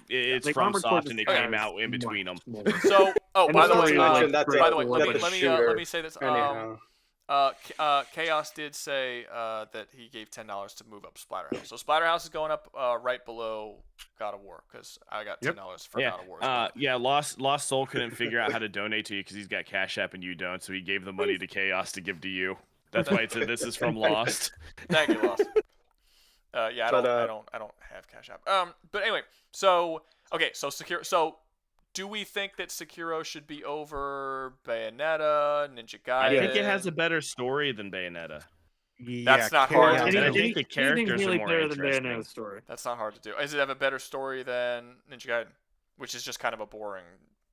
it's Like, from Armored Core Soft and it just came has out in between them. more. So, And by the story way, is, like, that's great. by the way, let that's a me shooter. say this. Anyhow. Chaos did say that he gave $10 to move up Splatterhouse. So Splatterhouse is going up right below God of War because I got $10 for God of War. as well. Lost Soul couldn't figure out how to donate to you because he's got Cash App and you don't, so he gave the money to Chaos to give to you. That's why it said this is from Lost. Thank you, Lost. Yeah, I don't have Cash App. But anyway, so Sekiro. So, do we think that Sekiro should be over Bayonetta, Ninja Gaiden? I think it has a better story than Bayonetta. That's not hard to do. I think the characters are more better than interesting. Bayonetta's story. That's not hard to do. Does it have a better story than Ninja Gaiden, which is just kind of a boring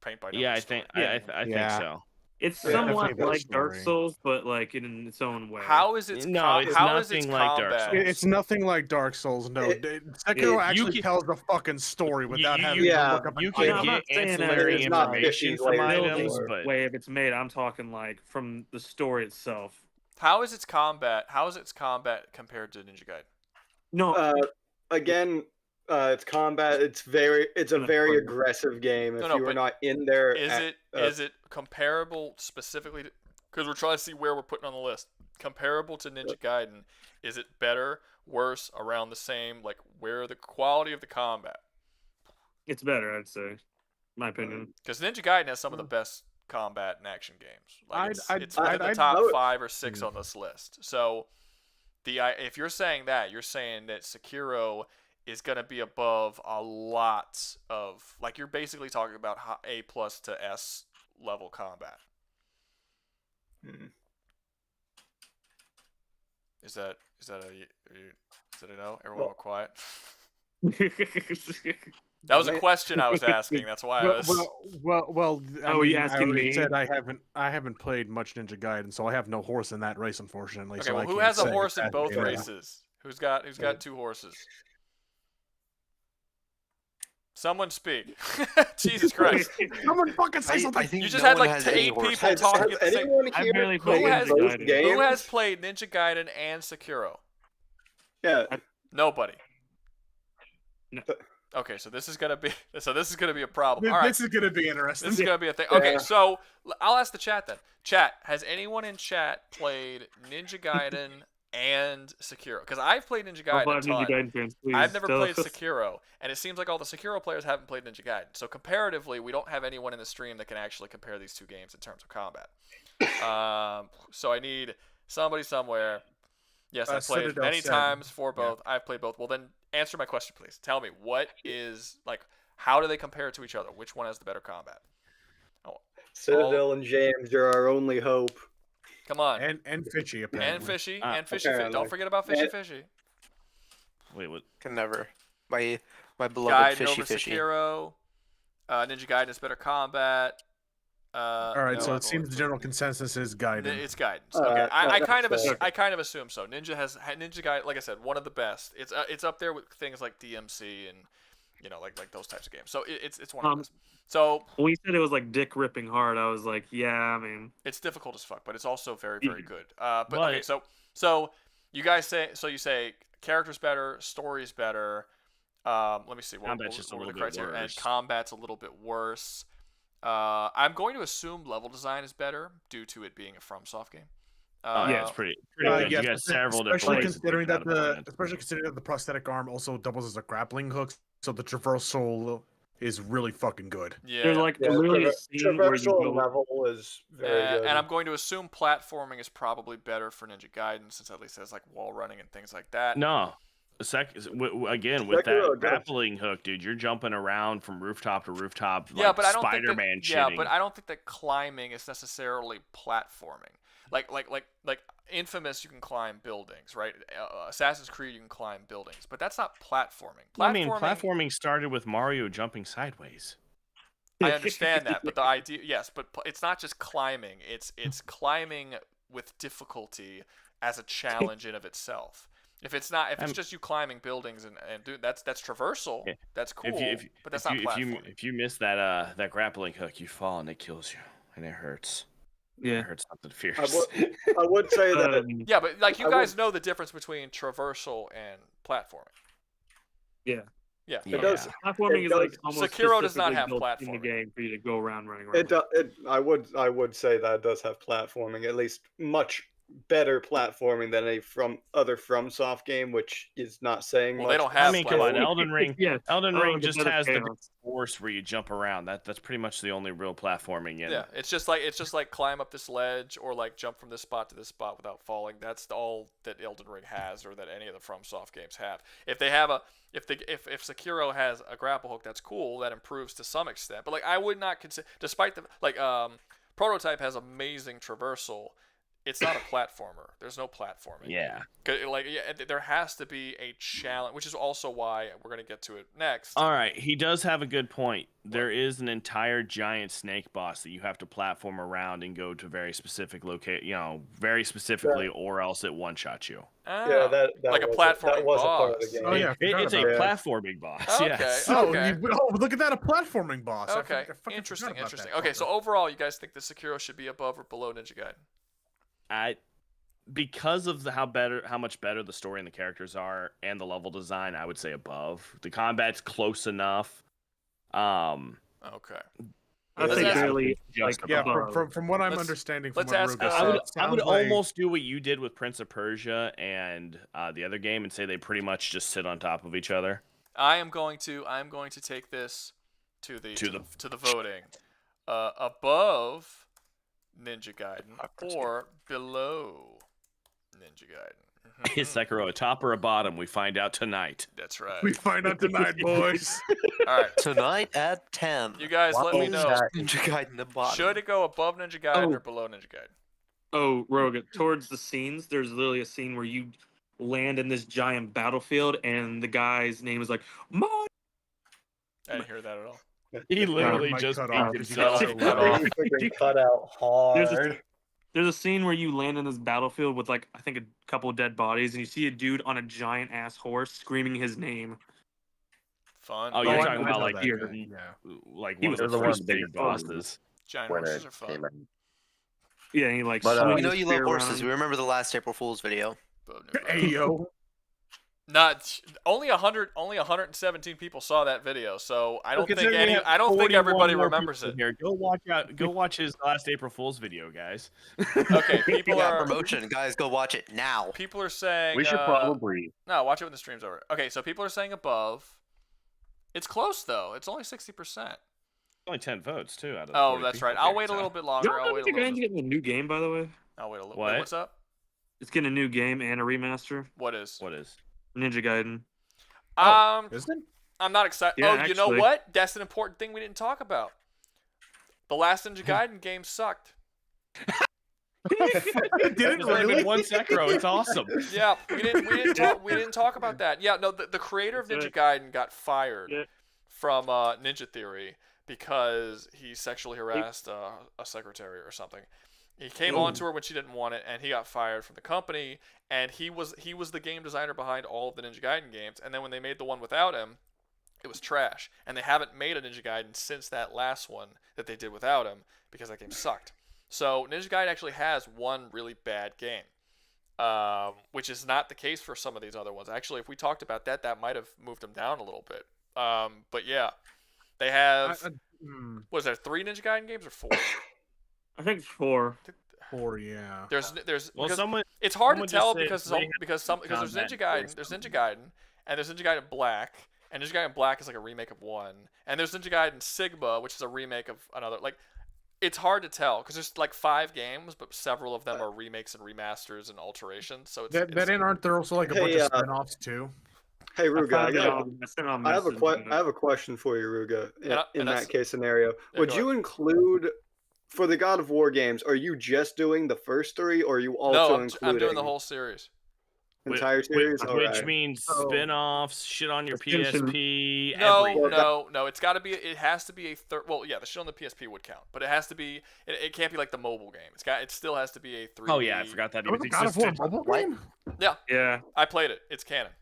paint by numbers Yeah, I story? think I think so. It's Yeah, somewhat definitely like Dark story. Souls, but like in its own way. How is its No, com- it's how is its nothing like Dark combat? Souls. It's nothing like Dark Souls. No, Sekiro actually tells a fucking story without having to look up. You an can item. get ancillary it's not information 50 from layers items, or- but way if it's made, I'm talking like from the story itself. How is its combat? How is its combat compared to Ninja Gaiden? No, Again, it's combat. It's a very aggressive game. If No, you but are not in there, Is it comparable specifically? Because we're trying to see where we're putting on the list. Comparable to Ninja Gaiden, is it better, worse, around the same? Like where the quality of the combat? it's better, I'd say. My opinion. Because Ninja Gaiden has some of the best combat and action games. Like it's I'd- within the I'd- top I would- 5 or 6 on this list. So if you're saying that, you're saying that Sekiro is going to be above a lot of, like, you're basically talking about A+ to S level combat. Is that a no? Everyone went quiet. That was a question I was asking. That's why I was. Well. Oh, you I asking already me? said I haven't played much Ninja Gaiden, so I have no horse in that race, unfortunately. Okay, so well, I who can't has a say horse in exactly both right now. races? Who's got 2 horses? Someone speak. Jesus Christ. Someone fucking say something. think You just no had one like has 8 any people horses. talking at the same anyone I've here barely played played both Ninja Gaiden. games? Who has played Ninja Gaiden and Sekiro? Yeah. Nobody. No. Okay, so this is gonna be a problem. All right, This is gonna be interesting. this is gonna be a thing. Okay, Yeah. so I'll ask the chat then. Chat, has anyone in chat played Ninja Gaiden and Sekiro? Because I've played Ninja All Gaiden a five Ninja ton. Gaiden fans, please. I've never tell played us. Sekiro, and it seems like all the Sekiro players haven't played Ninja Gaiden. So comparatively, we don't have anyone in the stream that can actually compare these two games in terms of combat. So I need somebody somewhere. Yes, I played Citadel many said- times for both. I've played both. Well, then answer my question, please. Tell me, what is, like, how do they compare to each other? Which one has the better combat? Citadel and James are our only hope. Come on. And Fishy apparently. And Fishy. Ah, and Fishy. Don't apparently. forget about Fishy Fishy. wait, what? Can never. My beloved Gaiden fishy over fishy. Sekiro. Ninja Gaiden is better combat. All right, no, so I've it seems only the general consensus is Gaiden. It's guidance. Okay, I that's kind of fair. I kind of assume so. Ninja Gaiden, like I said, one of the best. It's up there with things like DMC and like those types of games. So it's one of the best. So When you said it was like dick ripping hard, I was like, yeah, I mean, it's difficult as fuck, but it's also very very good. But But- okay, so you guys you say characters better, stories better. Let me see. Combat's just a what were the little bit criteria? And worse. combat's a little bit worse. I'm going to assume level design is better due to it being a FromSoft game. Yeah, it's pretty good. Yes, You got several different especially ways to considering take that out especially considering that the prosthetic arm also doubles as a grappling hook, so the traversal is really fucking good. Yeah. There's like literally a scene where you traversal go. level is very good. And I'm going to assume platforming is probably better for Ninja Gaiden, since at least it has like wall running and things like that. No. Again, with that grappling hook, dude, you're jumping around from rooftop to rooftop like but I don't Spider-Man think that, yeah, shitting. but I don't think that climbing is necessarily platforming. Like Infamous, you can climb buildings, right? Assassin's Creed, you can climb buildings, but that's not platforming. I mean, platforming started with Mario jumping sideways. I understand that, but the idea, yes, but it's not just climbing. It's climbing with difficulty as a challenge in of itself. If it's just you climbing buildings and that's traversal, that's cool, but that's not platforming. If you miss that grappling hook, you fall and it kills you, and it hurts. Yeah, it hurts something fierce. I would say that. Yeah, but like you guys know the difference between traversal and platforming. Yeah. Yeah. It does. Platforming is like almost Sekiro does not have built in the platforming game for you to go around running around. I would say that it does have platforming, at least much better platforming than a FromSoft game, which is not saying much. They don't have. I mean, come on, Elden Ring. Yeah. Elden Ring just has the force where you jump around. That's pretty much the only real platforming in it. It's just like climb up this ledge or like jump from this spot to this spot without falling. That's all that Elden Ring has, or that any of the FromSoft games have. If they have if Sekiro has a grapple hook, that's cool. That improves to some extent. But like I would not consider, despite the Prototype has amazing traversal. It's not a platformer. There's no platforming. Yeah. There has to be a challenge, which is also why we're going to get to it next. All right, he does have a good point. There is an entire giant snake boss that you have to platform around and go to very specific very specifically, or else it one-shots you. Yeah, that like was a platforming that was boss. a part of the game. Oh yeah, It's a platforming boss. Okay. Yes. Okay. Look at that, a platforming boss. Okay. I fucking Interesting. forgot about Interesting. that. Okay, so overall, you guys think the Sekiro should be above or below Ninja Gaiden? Because of how much better the story and the characters are, and the level design, I would say above. The combat's close enough. Okay. I think really from what I'm understanding from let's what ask, Rouga said, I would almost do what you did with Prince of Persia and the other game and say they pretty much just sit on top of each other. I'm going to take this to the voting. Above Ninja Gaiden or below Ninja Gaiden. Is Sekiro a top or a bottom? We find out tonight. That's right. We find out tonight, boys. All right. Tonight at 10. You guys let me know. Ninja Gaiden the bottom. Should it go above Ninja Gaiden or below Ninja Gaiden? Oh, Rouga, towards the scenes, there's literally a scene where you land in this giant battlefield and the guy's name is like, Mon! I didn't hear that at all. He literally just cut out hard. There's a scene where you land in this battlefield with like I think a couple of dead bodies, and you see a dude on a giant ass horse screaming his name. Fun. Oh, you're talking about like like one of the first big bosses. Giant horses are fun. Yeah, and he like. We know you love horses. We remember the last April Fool's video. Hey yo. Not only 117 people saw that video, so I don't think think everybody remembers it. Here. Go watch his last April Fool's video, guys. Okay, people are promotion, guys. Go watch it now. People are saying we should probably watch it when the stream's over. Okay, so people are saying above. It's close though. It's only 60%. Only 10 votes too out of. Oh, that's right. I'll wait a little bit longer. I'll wait a little bit. Getting a new game, by the way. I'll wait a little. What? Wait, what's up? It's getting a new game and a remaster. What is? Ninja Gaiden. Is it? I'm not excited. Yeah, you know what? That's an important thing we didn't talk about. The last Ninja Gaiden game sucked. Did it really? One Sekiro. It's awesome. Yeah, we didn't talk about that. Yeah, no, the creator of Ninja Gaiden got fired from Ninja Theory because he sexually harassed a secretary or something. He came on to her when she didn't want it, and he got fired from the company. And he was the game designer behind all of the Ninja Gaiden games. And then when they made the one without him, it was trash. And they haven't made a Ninja Gaiden since that last one that they did without him because that game sucked. So Ninja Gaiden actually has one really bad game, which is not the case for some of these other ones. Actually, if we talked about that, that might have moved them down a little bit. But yeah, they have. Was there 3 Ninja Gaiden games or 4? I think 4. 4, yeah. There's Well, because someone it's hard to someone just tell said because they have there's combat Ninja Gaiden, and there's Ninja Gaiden Black, and Ninja Gaiden Black is like a remake of one, and there's Ninja Gaiden Sigma, which is a remake of another. Like, it's hard to tell because there's like 5 games, but several of them are remakes and remasters and alterations. So aren't there also like a bunch of spin-offs too? Hey Ruga, I have a question for you, Ruga. In that case scenario, Yeah, would go you include for the God of War games? Are you just doing the first 3, or are you also no, including? I'm doing the whole series. Entire series, which means spin-offs, shit on your PSP. No. It's got to be. It has to be a third. Well, yeah, the shit on the PSP would count, but it has to be. It can't be like the mobile game. It still has to be a 3D. Oh yeah, I forgot that. God of War mobile game? Yeah. Yeah. I played it. It's canon.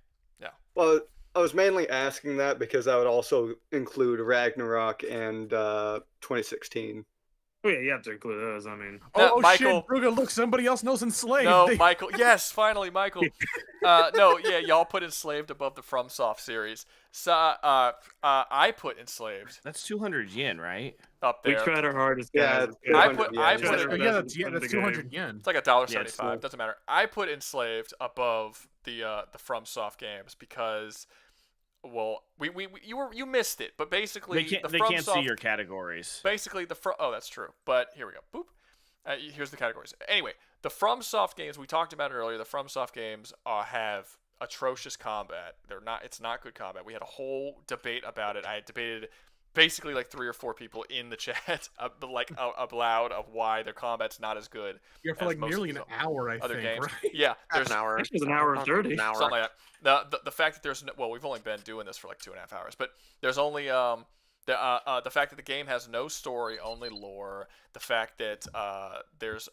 Yeah. Well, I was mainly asking that because I would also include Ragnarok and 2016. Oh yeah, you have to include those. I mean, Michael, shit, Ruga, look, somebody else knows Enslaved. No, Michael. Yes, finally, Michael. No, yeah, y'all put Enslaved above the FromSoft series. So, I put Enslaved. That's 200 yen, right? Up there. we tried our hardest. Yeah, Guys. I put it. Yeah, that's 200 yen. It's like $1.75. Doesn't matter. I put Enslaved above the FromSoft games because, well, you missed it, but basically they can't see your categories. Basically, oh, that's true. But here we go. Boop. Here's the categories. Anyway, the FromSoft games we talked about it earlier. The FromSoft games have atrocious combat. It's not good combat. We had a whole debate about it. I debated basically like 3 or 4 people in the chat, out loud, of why their combat's not as good. Yeah, for like nearly an hour, I other think. games. Right? Yeah, there's an hour. It was an hour and 30. Something like that. The fact that there's we've only been doing this for like 2.5 hours, but there's only the fact that the game has no story, only lore. The fact that there's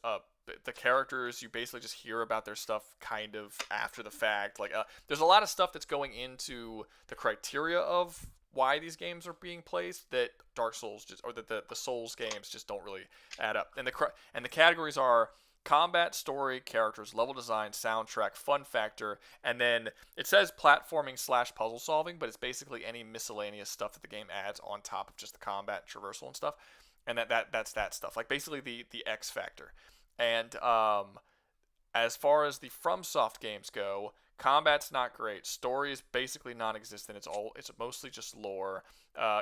the characters, you basically just hear about their stuff kind of after the fact. Like there's a lot of stuff that's going into the criteria of why these games are being placed that Dark Souls that the Souls games just don't really add up. And the categories are combat, story, characters, level design, soundtrack, fun factor, and then it says platforming / puzzle solving, but it's basically any miscellaneous stuff that the game adds on top of just the combat, traversal, and stuff. And that's that stuff. Like basically the X factor. And as far as the FromSoft games go, combat's not great. Story is basically non-existent. It's mostly just lore.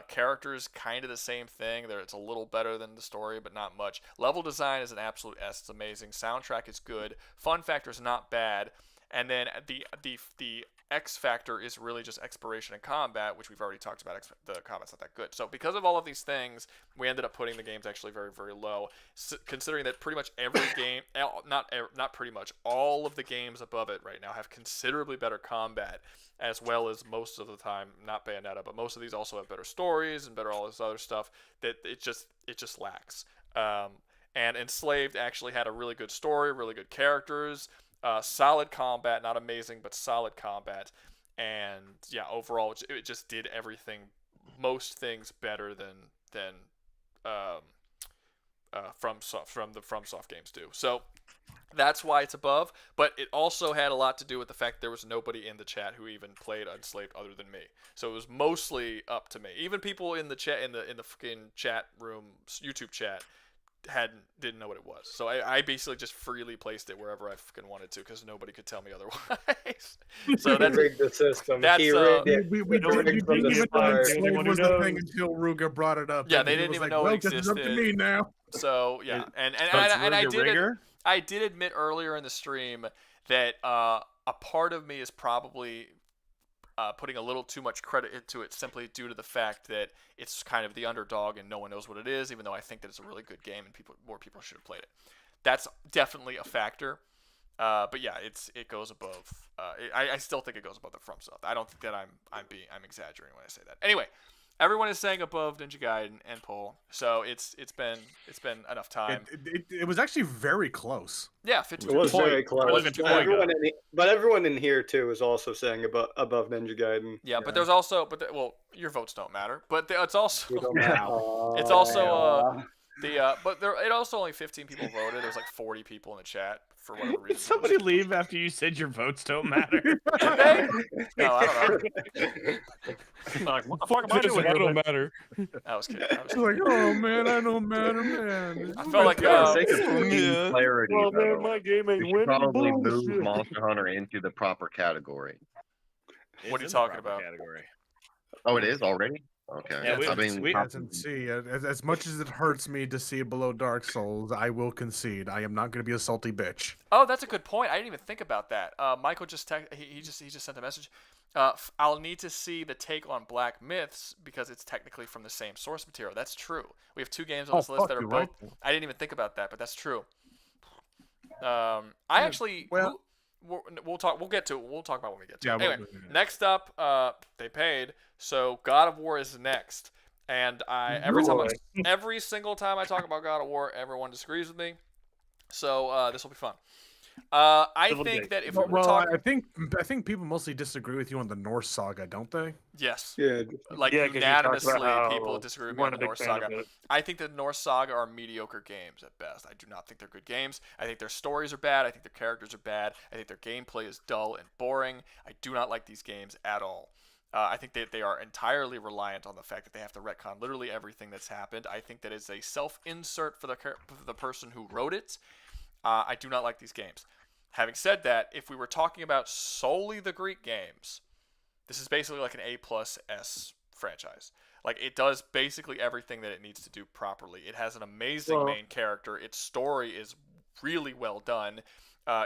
Characters kind of the same thing. It's a little better than the story, but not much. Level design is an absolute S. It's amazing. Soundtrack is good. Fun factor is not bad. And then the X factor is really just exploration and combat, which we've already talked about. The combat's not that good. So because of all of these things, we ended up putting the games actually very, very low, considering that pretty much every game, not pretty much, all of the games above it right now have considerably better combat, as well as most of the time, not Bayonetta, but most of these also have better stories and better all this other stuff that it just lacks. And Enslaved actually had a really good story, really good characters, solid combat, not amazing, but solid combat. And yeah, overall, it just did everything, most things better than from the FromSoft games do. So that's why it's above. But it also had a lot to do with the fact there was nobody in the chat who even played Enslaved other than me. So it was mostly up to me. Even people in the chat, in the fucking chat room, YouTube chat, didn't know what it was. So I basically just freely placed it wherever I fucking wanted to because nobody could tell me otherwise. So that's rigged the system. That's He rigged it. We didn't even know Enslaved was the thing until Ruga brought it up. Yeah, and they he didn't was even like, know well, it this is up existed. to me now. So yeah, and I did admit earlier in the stream that a part of me is probably putting a little too much credit into it simply due to the fact that it's kind of the underdog and no one knows what it is, even though I think that it's a really good game and more people should have played it. That's definitely a factor. But yeah, it goes above. I still think it goes above the FromSoft. I don't think that I'm exaggerating when I say that. Anyway, everyone is saying above Ninja Gaiden and Paul, so it's been enough time. It was actually very close. Yeah, 15. It was very close. But But everyone in here too is also saying above Ninja Gaiden. Yeah, but there's also, well, your votes don't matter. But it's also, They don't matter. it's also, But it also only 15 people voted. There was like 40 people in the chat for whatever reason. Did somebody leave after you said your votes don't matter? Did they? No, I don't know. Like, what the fuck am I doing? I here, don't man? matter. I was kidding. I was She's like, oh man, I don't matter, man. I felt like For the sake of yeah. clarity, Well, though, man, my game we ain't should winning. probably move Bullshit. Monster Hunter into the proper category. What are you It's in the talking proper about? Category. Oh, it is already? Okay. Yeah, I mean, As in, see, as much as it hurts me to see it below Dark Souls, I will concede. I am not going to be a salty bitch. Oh, that's a good point. I didn't even think about that. Michael just he just sent a message. I'll need to see the take on Black Myths because it's technically from the same source material. That's true. We have 2 games on this list that are both. Right. I didn't even think about that, but that's true. I actually. Well, we'll talk. We'll get to it. We'll talk about when we get to yeah, it. Anyway, next up, they paid. So God of War is next, and every single time I talk about God of War, everyone disagrees with me. So this will be fun. I think that if we were talking, I think people mostly disagree with you on the Norse Saga, don't they? yes, Yeah. like 'cause you talked unanimously, about how people disagree with you me on weren't the a big Norse fan of Saga. it. I think the Norse Saga are mediocre games at best. I do not think they're good games. I think their stories are bad. I think their characters are bad. I think their gameplay is dull and boring. I do not like these games at all. I think that they are entirely reliant on the fact that they have to retcon literally everything that's happened. I think that is a self-insert for the person who wrote it. I do not like these games. Having said that, if we were talking about solely the Greek games, this is basically like an A+S franchise. Like, it does basically everything that it needs to do properly. It has an amazing main character. Its story is really well done.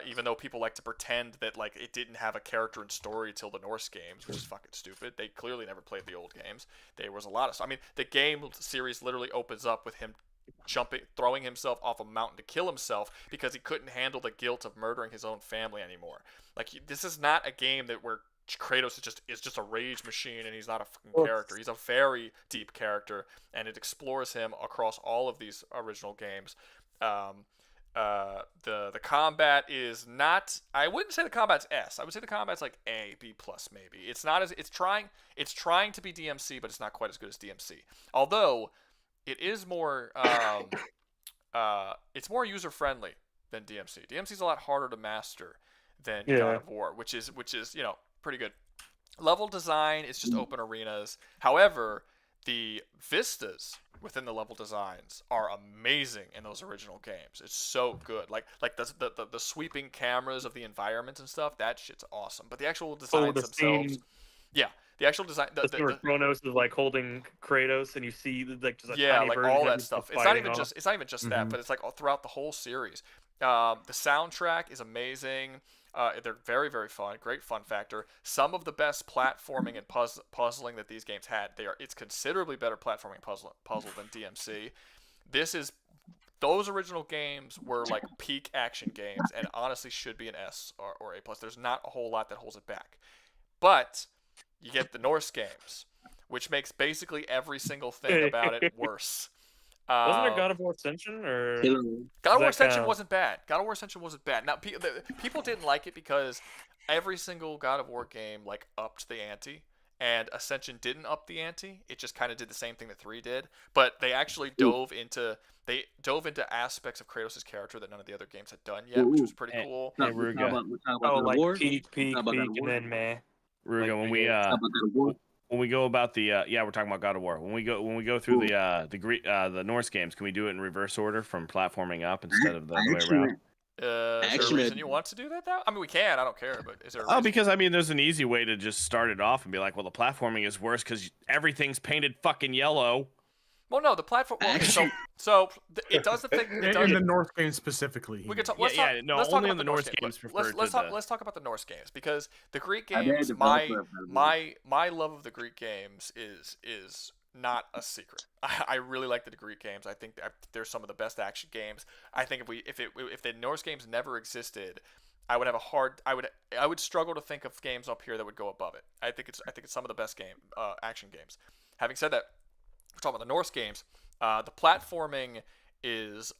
Even though people like to pretend that like it didn't have a character and story till the Norse games, which is fucking stupid. They clearly never played the old games. There was a lot of. I mean, the game series literally opens up with him throwing himself off a mountain to kill himself because he couldn't handle the guilt of murdering his own family anymore. Like, this is not a game where Kratos is just a rage machine and he's not a fucking character. He's a very deep character, and it explores him across all of these original games. The combat is not. I wouldn't say the combat's S. I would say the combat's like A, B plus maybe. It's not as it's trying to be DMC, but it's not quite as good as DMC. Although it is more it's more user friendly than DMC. DMC is a lot harder to master than God of War, which is pretty good. Level design is just open arenas. However, the vistas within the level designs are amazing in those original games. It's so good. Like the sweeping cameras of the environments and stuff, that shit's awesome. But the actual designs themselves, the actual design. The Kronos is like holding Kratos, and you see like just a tiny like version all of that him stuff. fighting It's not even just that, but it's like all throughout the whole series. The soundtrack is amazing. They're very, very fun. Great fun factor. Some of the best platforming and puzzling that these games had. It's considerably better platforming puzzle than DMC. Those original games were like peak action games, and honestly should be an S or A+. There's not a whole lot that holds it back. But you get the Norse games, which makes basically every single thing about it worse. Wasn't there God of War Ascension or God of War Ascension wasn't bad. God of War Ascension wasn't bad. Now people didn't like it because every single God of War game like upped the ante, and Ascension didn't up the ante. It just kind of did the same thing that 3 did, but they actually dove into aspects of Kratos' character that none of the other games had done yet, which was pretty cool. like peak, and then meh. Ruga, when we go about the we're talking about God of War. When we go through the Norse games, can we do it in reverse order from platforming up instead of the other way around? Is there a reason you want to do that though? I mean, we can. I don't care, but is there? Because I mean, there's an easy way to just start it off and be like, well, the platforming is worse because everything's painted fucking yellow. Well, no, the platform. Well, so it does the thing. In the Norse games specifically. We could talk. Only in the Norse games. Let's talk about the Norse games because the Greek games. My love of the Greek games is not a secret. I really like the Greek games. I think they're some of the best action games. I think if the Norse games never existed, I would struggle to think of games up here that would go above it. I think it's some of the best action games. Having said that, we're talking about the Norse games. The platforming is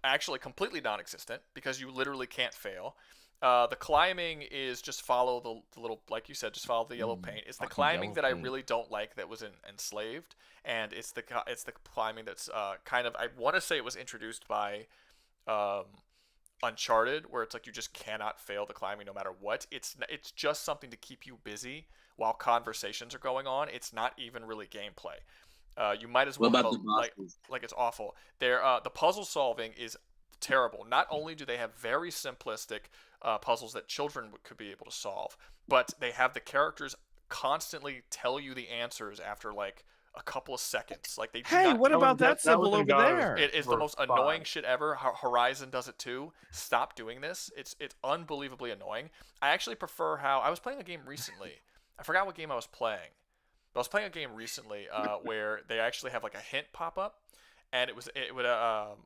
actually completely non-existent because you literally can't fail. The climbing is just follow the little, like you said, just follow the yellow paint. It's the climbing that I really don't like that was in Enslaved, and it's the climbing that's kind of, I want to say it was introduced by Uncharted, where it's like you just cannot fail the climbing no matter what. It's just something to keep you busy while conversations are going on. It's not even really gameplay. You might as well What have about the bosses? like it's awful. The puzzle solving is terrible. Not only do they have very simplistic puzzles that children could be able to solve, but they have the characters constantly tell you the answers after like a couple of seconds. Like they do Hey, not. what about that symbol over there? It is the most annoying shit ever. Horizon does it too. Stop doing this. It's unbelievably annoying. I actually prefer how I was playing a game recently. I forgot what game I was playing. But I was playing a game recently where they actually have like a hint pop up, and it would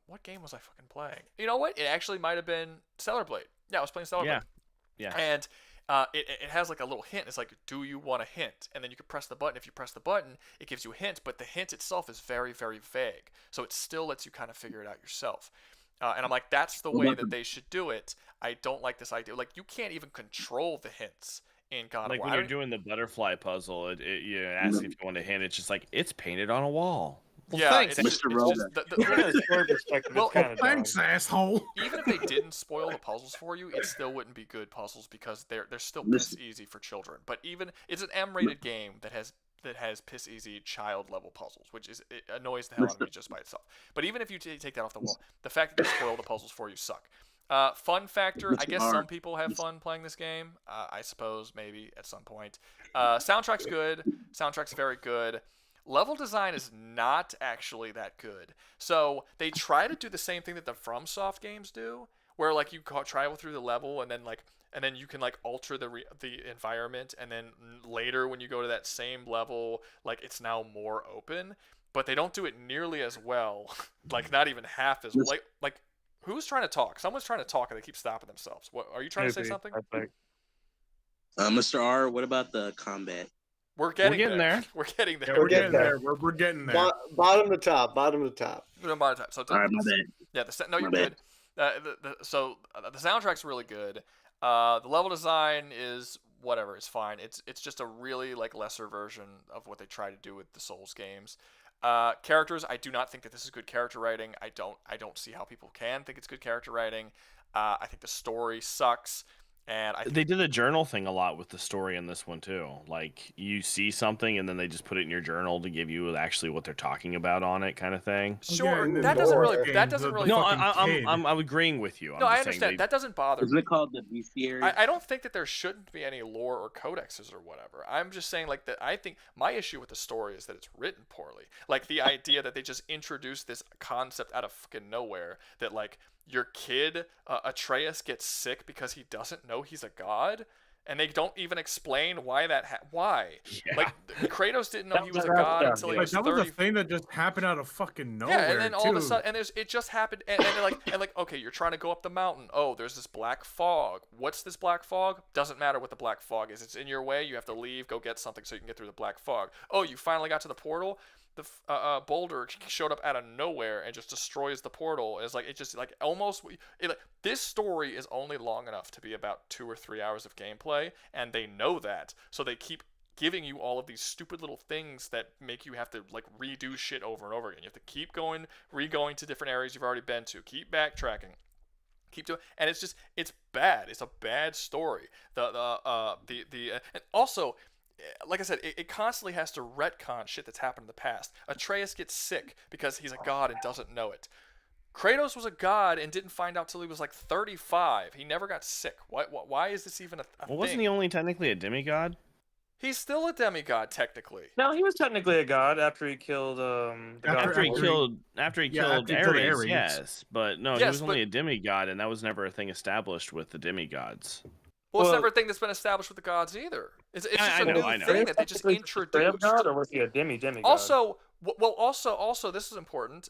what game was I fucking playing? You know what? It actually might have been Stellar Blade. Yeah, I was playing Stellar Blade. Yeah. And it has like a little hint. It's like, do you want a hint? And then you can press the button. If you press the button, it gives you a hint, but the hint itself is very, very vague. So it still lets you kind of figure it out yourself. And I'm like, that's the way that they should do it. I don't like this idea. Like, you can't even control the hints in God Like of War. when you're doing the butterfly puzzle, it asks if you want a hint. It's just like, it's painted on a wall. Well, Yeah, thanks. it's just Well, thanks, asshole. Even if they didn't spoil the puzzles for you, it still wouldn't be good puzzles because they're still piss easy for children. But even it's an M-rated game that has piss easy child level puzzles, which it annoys the hell out of me just by itself. But even if you take that off the wall, the fact that they spoil the puzzles for you suck. Fun factor, I guess some people have fun playing this game. I suppose maybe at some point. Soundtrack's good. Soundtrack's very good. Level design is not actually that good. So they try to do the same thing that the FromSoft games do, where like you travel through the level and then you can like alter the environment, and then later when you go to that same level, like it's now more open. But they don't do it nearly as well. Like not even half as well. Like who's trying to talk? Someone's trying to talk and they keep stopping themselves. What are you trying to say something? Mr. R, what about the combat? We're getting there. We're getting there. We're getting there. We're getting there. Bottom to top. Bottom to top. Bottom to top. So All right, my bad. Yeah, no, you're good. So the soundtrack's really good. The level design is whatever. It's fine. It's just a really like lesser version of what they try to do with the Souls games. Characters, I do not think that this is good character writing. I don't see how people can think it's good character writing. I think the story sucks. And they did the journal thing a lot with the story in this one too. Like you see something and then they just put it in your journal to give you actually what they're talking about on it, kind of thing. Sure, that doesn't really. No, I'm agreeing with you. No, I understand. That doesn't bother me. Isn't it called the bestiary? I don't think that there shouldn't be any lore or codexes or whatever. I'm just saying like that. I think my issue with the story is that it's written poorly. Like the idea that they just introduced this concept out of fucking nowhere that like. Your kid, Atreus, gets sick because he doesn't know he's a god, and they don't even explain why why. Yeah. Like Kratos didn't know he was a god until he was 30. That was a thing that just happened out of fucking nowhere. Yeah, and then all of a sudden, it just happened, and okay, you're trying to go up the mountain. Oh, there's this black fog. What's this black fog? Doesn't matter what the black fog is. It's in your way. You have to leave, go get something so you can get through the black fog. Oh, you finally got to the portal. The boulder showed up out of nowhere and just destroys the portal. It's like it just like almost this story is only long enough to be about 2 or 3 hours of gameplay, and they know that, so they keep giving you all of these stupid little things that make you have to like redo shit over and over again. You have to keep going to different areas you've already been to, keep backtracking. Keep doing, and it's bad. It's a bad story. And also. Like I said, it constantly has to retcon shit that's happened in the past. Atreus gets sick because he's a god and doesn't know it. Kratos was a god and didn't find out till he was like 35. He never got sick. Why is this even a thing? Wasn't he only technically a demigod? He's still a demigod technically. No, he was technically a god after he killed after he killed Ares, yes, but no, he was only a demigod, and that was never a thing established with the demigods. Well, it's never a thing that's been established with the gods either. It's just a new thing that they just introduced. God, or was he a demigod? Also, also, this is important.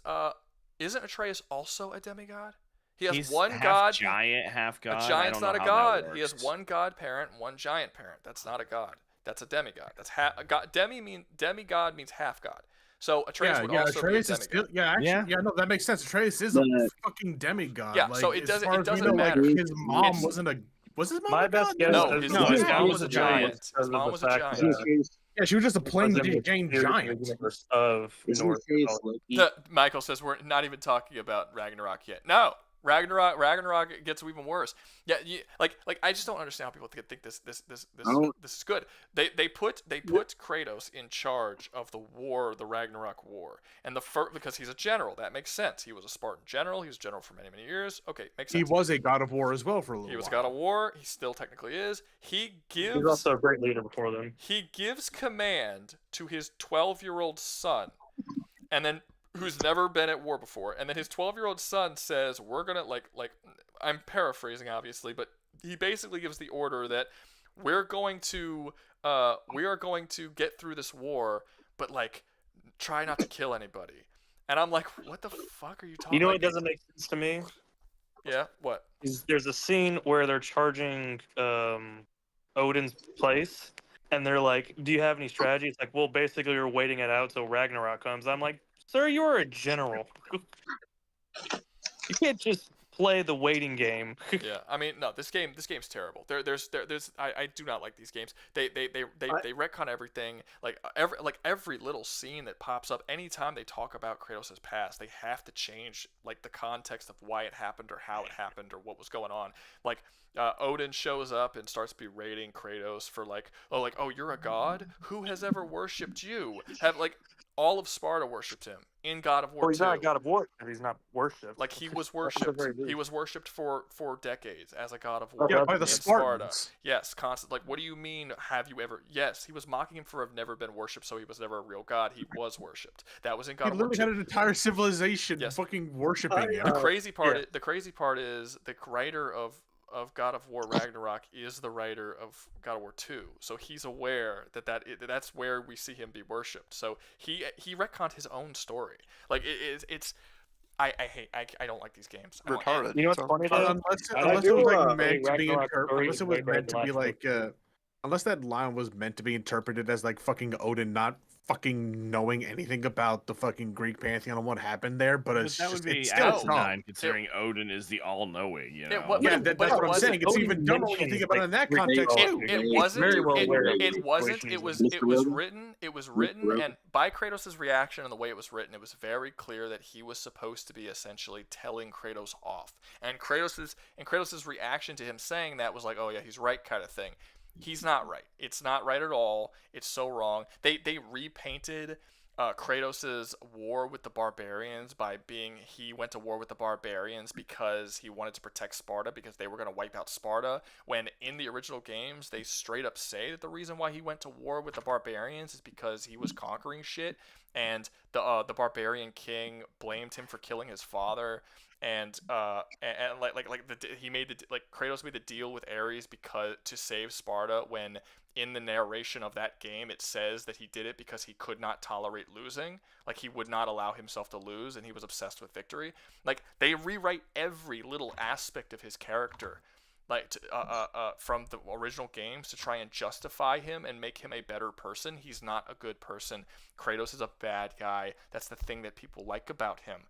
Isn't Atreus also a demigod? He's one half god. Giant, half god. A giant's not a god. He has one god parent and one giant parent. That's not a god. That's a demigod. That's a god. Demigod means half god. So Atreus would also Atreus be a demigod. No, that makes sense. Atreus is a fucking demigod. Yeah, like, so it doesn't matter. matter. Like, his mom wasn't a Was his mom My a best god? guess No, is his that mom he was a was giant. because His of mom the was a fact giant. that Yeah, she was just a plain was in the Jane spirit giant. universe of Isn't Norse his face mythology. Loki? Michael says we're not even talking about Ragnarok yet. No, Ragnarok gets even worse. Yeah, like I just don't understand how people think this is good. They put Kratos in charge of the war, the Ragnarok war, and because he's a general. That makes sense. He was a Spartan general. He was a general for many years. Okay, makes sense. He was a god of war as well for a little while. He was a god of war. He still technically is. He's also a great leader before them. He gives command to his 12-year-old son, and then who's never been at war before, and then his 12-year-old son says, "We're gonna like I'm paraphrasing obviously, but he basically gives the order that we are going to get through this war, but like try not to kill anybody." And I'm like, what the fuck are you talking? You know like, what doesn't make sense to me? Yeah, what? There's a scene where they're charging Odin's place, and they're like, "Do you have any strategy?" It's like, "Well, basically, we're waiting it out till Ragnarok comes." I'm like, "Sir, you are a general. You can't just play the waiting game." Yeah, I mean, no, this game's terrible. I do not like these games. They retcon everything. Like every little scene that pops up, anytime they talk about Kratos' past, they have to change like the context of why it happened or how it happened or what was going on. Like Odin shows up and starts berating Kratos for oh, you're a god? Who has ever worshipped you? All of Sparta worshipped him in God of War 2. Well, he's not a god of war. He's not worshipped. Like he was worshipped. He was worshipped for decades as a god of war. Yeah, by the in Spartans. Sparta. Yes, constant. Like, what do you mean? Have you ever? Yes, he was mocking him for have never been worshipped, so he was never a real god. He was worshipped. That was in God He of War 2. literally had an entire civilization fucking worshiping him. The crazy part. The crazy part is the writer of God of War Ragnarok is the writer of God of War 2, so he's aware that's where we see him be worshipped. So he retconned his own story. Like I don't like these games. Retarded. You know what's funny though? Unless it was like meant to be unless it was meant to be like unless that line was meant to be interpreted as like fucking Odin not fucking knowing anything about the fucking Greek pantheon and what happened there, but it's that would be it's still asinine considering Odin is the all-knowing. You know. That's what I'm saying. It's even dumber when you think about it in that context too. It wasn't. It was written. It was written, and by Kratos' reaction and the way it was written, it was very clear that he was supposed to be essentially telling Kratos off. And Kratos' reaction to him saying that was like, "Oh yeah, he's right," kind of thing. He's not right. It's not right at all. It's so wrong. They repainted Kratos' war with the barbarians by he went to war with the barbarians because he wanted to protect Sparta because they were going to wipe out Sparta, when in the original games they straight up say that the reason why he went to war with the barbarians is because he was conquering shit, and the barbarian king blamed him for killing his father. And he made Kratos made the deal with Ares to save Sparta, when in the narration of that game it says that he did it because he could not tolerate losing. Like, he would not allow himself to lose, and he was obsessed with victory. Like, they rewrite every little aspect of his character, from the original games to try and justify him and make him a better person. He's not a good person. Kratos is a bad guy. That's the thing that people like about him.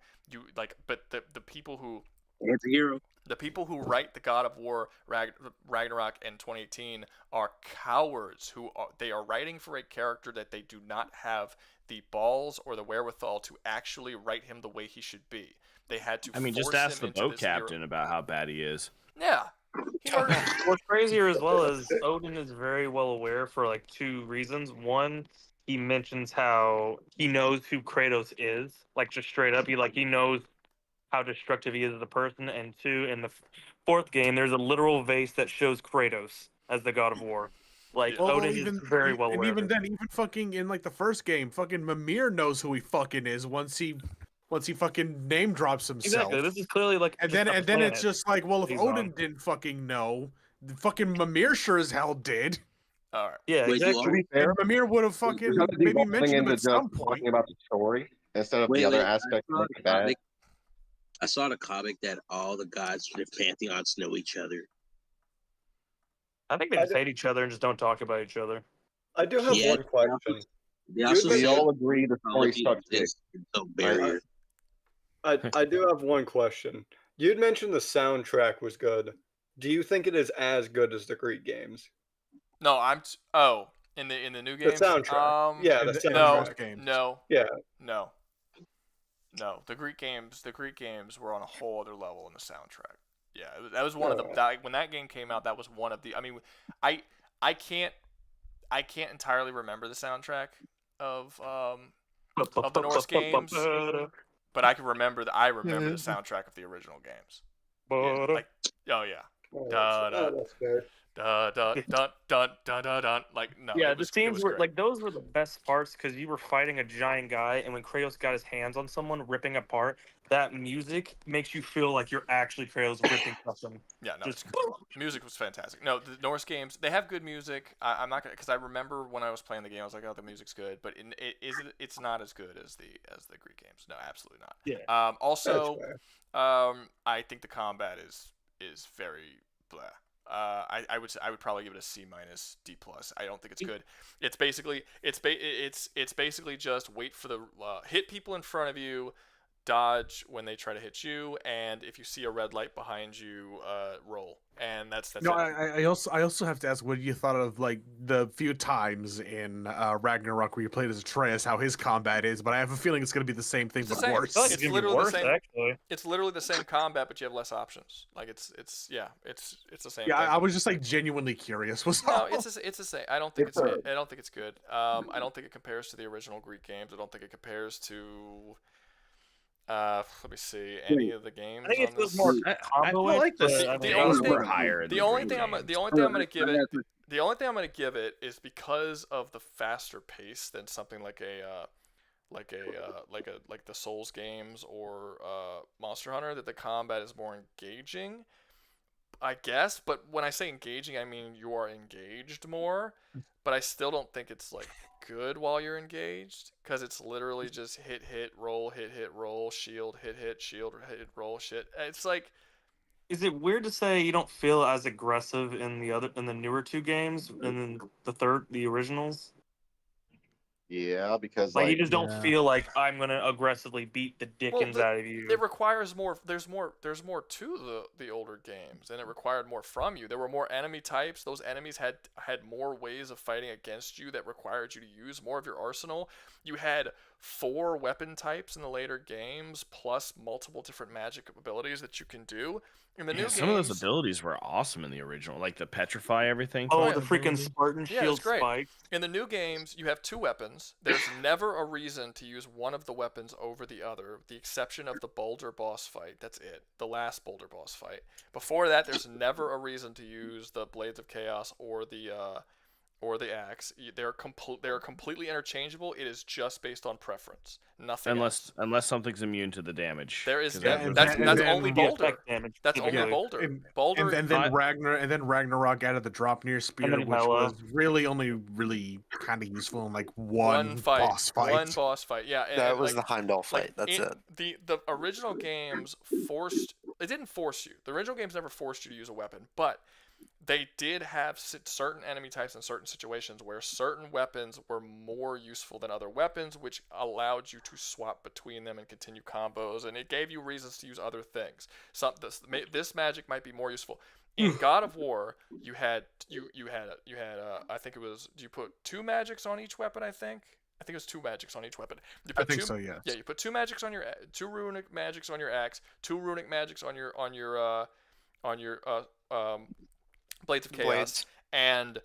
But the people who anti-hero. The people who write the God of War Ragnarok in 2018 are cowards. They are writing for a character that they do not have the balls or the wherewithal to actually write him the way he should be. They had to. Just ask the boat captain about how bad he is. Yeah. What's crazier as well is Odin is very well aware for like two reasons. One, he mentions how he knows who Kratos is, like just straight up. He knows how destructive he is as a person. And two, in the fourth game, there's a literal vase that shows Kratos as the god of war. Odin is very well aware. And even then, even fucking in like the first game, fucking Mimir knows who he fucking is once he fucking name drops himself. Exactly. This is clearly like. And then it's just like, well, if Odin didn't fucking know, fucking Mimir sure as hell did. All right. Yeah, exactly. And Mimir would have fucking maybe mentioned him at some point. Talking about the story instead of the other aspect of the bad. I saw the comic that all the gods from the pantheons know each other. I think they just hate each other and just don't talk about each other. I do have one question. We all agree the story sucks. I do have one question. You'd mentioned the soundtrack was good. Do you think it is as good as the Greek games? No, in the new The games. soundtrack. Yeah, the No, soundtrack. games. no, Yeah. no, no. The Greek games were on a whole other level in the soundtrack. Yeah, that was one of the when that game came out. That was one of the. I mean, I I can't entirely remember the soundtrack of the Norse games, but I can remember I remember the soundtrack of the original games. Yeah, like, oh yeah, That's fair. dun dun dun dun dun dun dun. Like, no, Yeah, it the was scenes were great. like those were the best parts because you were fighting a giant guy, and when Kratos got his hands on someone ripping apart, that music makes you feel like you're actually Kratos ripping something. Yeah, no, Just music was fantastic. No, the Norse games, they have good music. I'm not gonna, because I remember when I was playing the game, I was like, oh, the music's good, but it's not as good as the Greek games. No, absolutely not. Yeah. Also, I think the combat is very blah. I would probably give it a C minus D plus. I don't think it's good. It's basically it's basically just wait for the hit people in front of you, dodge when they try to hit you, and if you see a red light behind you, roll. And that's No, it. I also have to ask, what you thought of like the few times in Ragnarok where you played as Atreus, how his combat is, but I have a feeling it's going to be the same thing, It's the but same. worse. It's literally the same. Actually. It's literally the same combat, but you have less options. Like it's the same. Yeah, thing. I was just like genuinely curious. No, it's the same. I don't think I don't think it's good. I don't think it compares to the original Greek games. I don't think it compares to. Let me see. Any of the games? I think it on feels this? more I combo. feel like the only stakes were higher in the only Greek thing games. the only thing I'm gonna give it. The only thing I'm gonna give it is because of the faster pace than something like like the Souls games or Monster Hunter, that the combat is more engaging, I guess. But when I say engaging, I mean you are engaged more. But I still don't think it's like good while you're engaged, because it's literally just hit roll, hit roll, shield, hit shield, hit roll, shit. It's like, Is it weird to say you don't feel as aggressive in the newer two games and then the originals? Yeah, because Like you like just don't feel like I'm gonna aggressively beat the dickens out of you. it requires more. There's more to the older games, and it required more from you. There were more enemy types. Those enemies had more ways of fighting against you that required you to use more of your arsenal. You had 4 weapon types in the later games, plus multiple different magic abilities that you can do. In the new games, some of those abilities were awesome in the original, like the petrify everything. Oh, the freaking Spartan yeah, shield it's great. spike. In the new games, you have 2 weapons. There's never a reason to use one of the weapons over the other, with the exception of the boulder boss fight. That's it. The last boulder boss fight. Before that, there's never a reason to use the Blades of Chaos or the axe. They're completely interchangeable. It is just based on preference. Nothing else. Unless something's immune to the damage. There is 'Cause that's only Boulder. damage. That's only Yeah. Boulder. And then Ragnarok added the Draupnir spear, which was really only really kind of useful in like one boss fight. One boss fight. Yeah, and, That was like, the Heimdall fight. That's it. The original games didn't force you. The original games never forced you to use a weapon, but they did have certain enemy types in certain situations where certain weapons were more useful than other weapons, which allowed you to swap between them and continue combos, and it gave you reasons to use other things. This magic might be more useful. In God of War, you had I think it was, you put 2 magics on each weapon. I think it was 2 magics on each weapon. I think so. Yes. Yeah, you put 2 magics on your 2 runic magics on your axe, 2 runic magics on your Blades of Chaos, and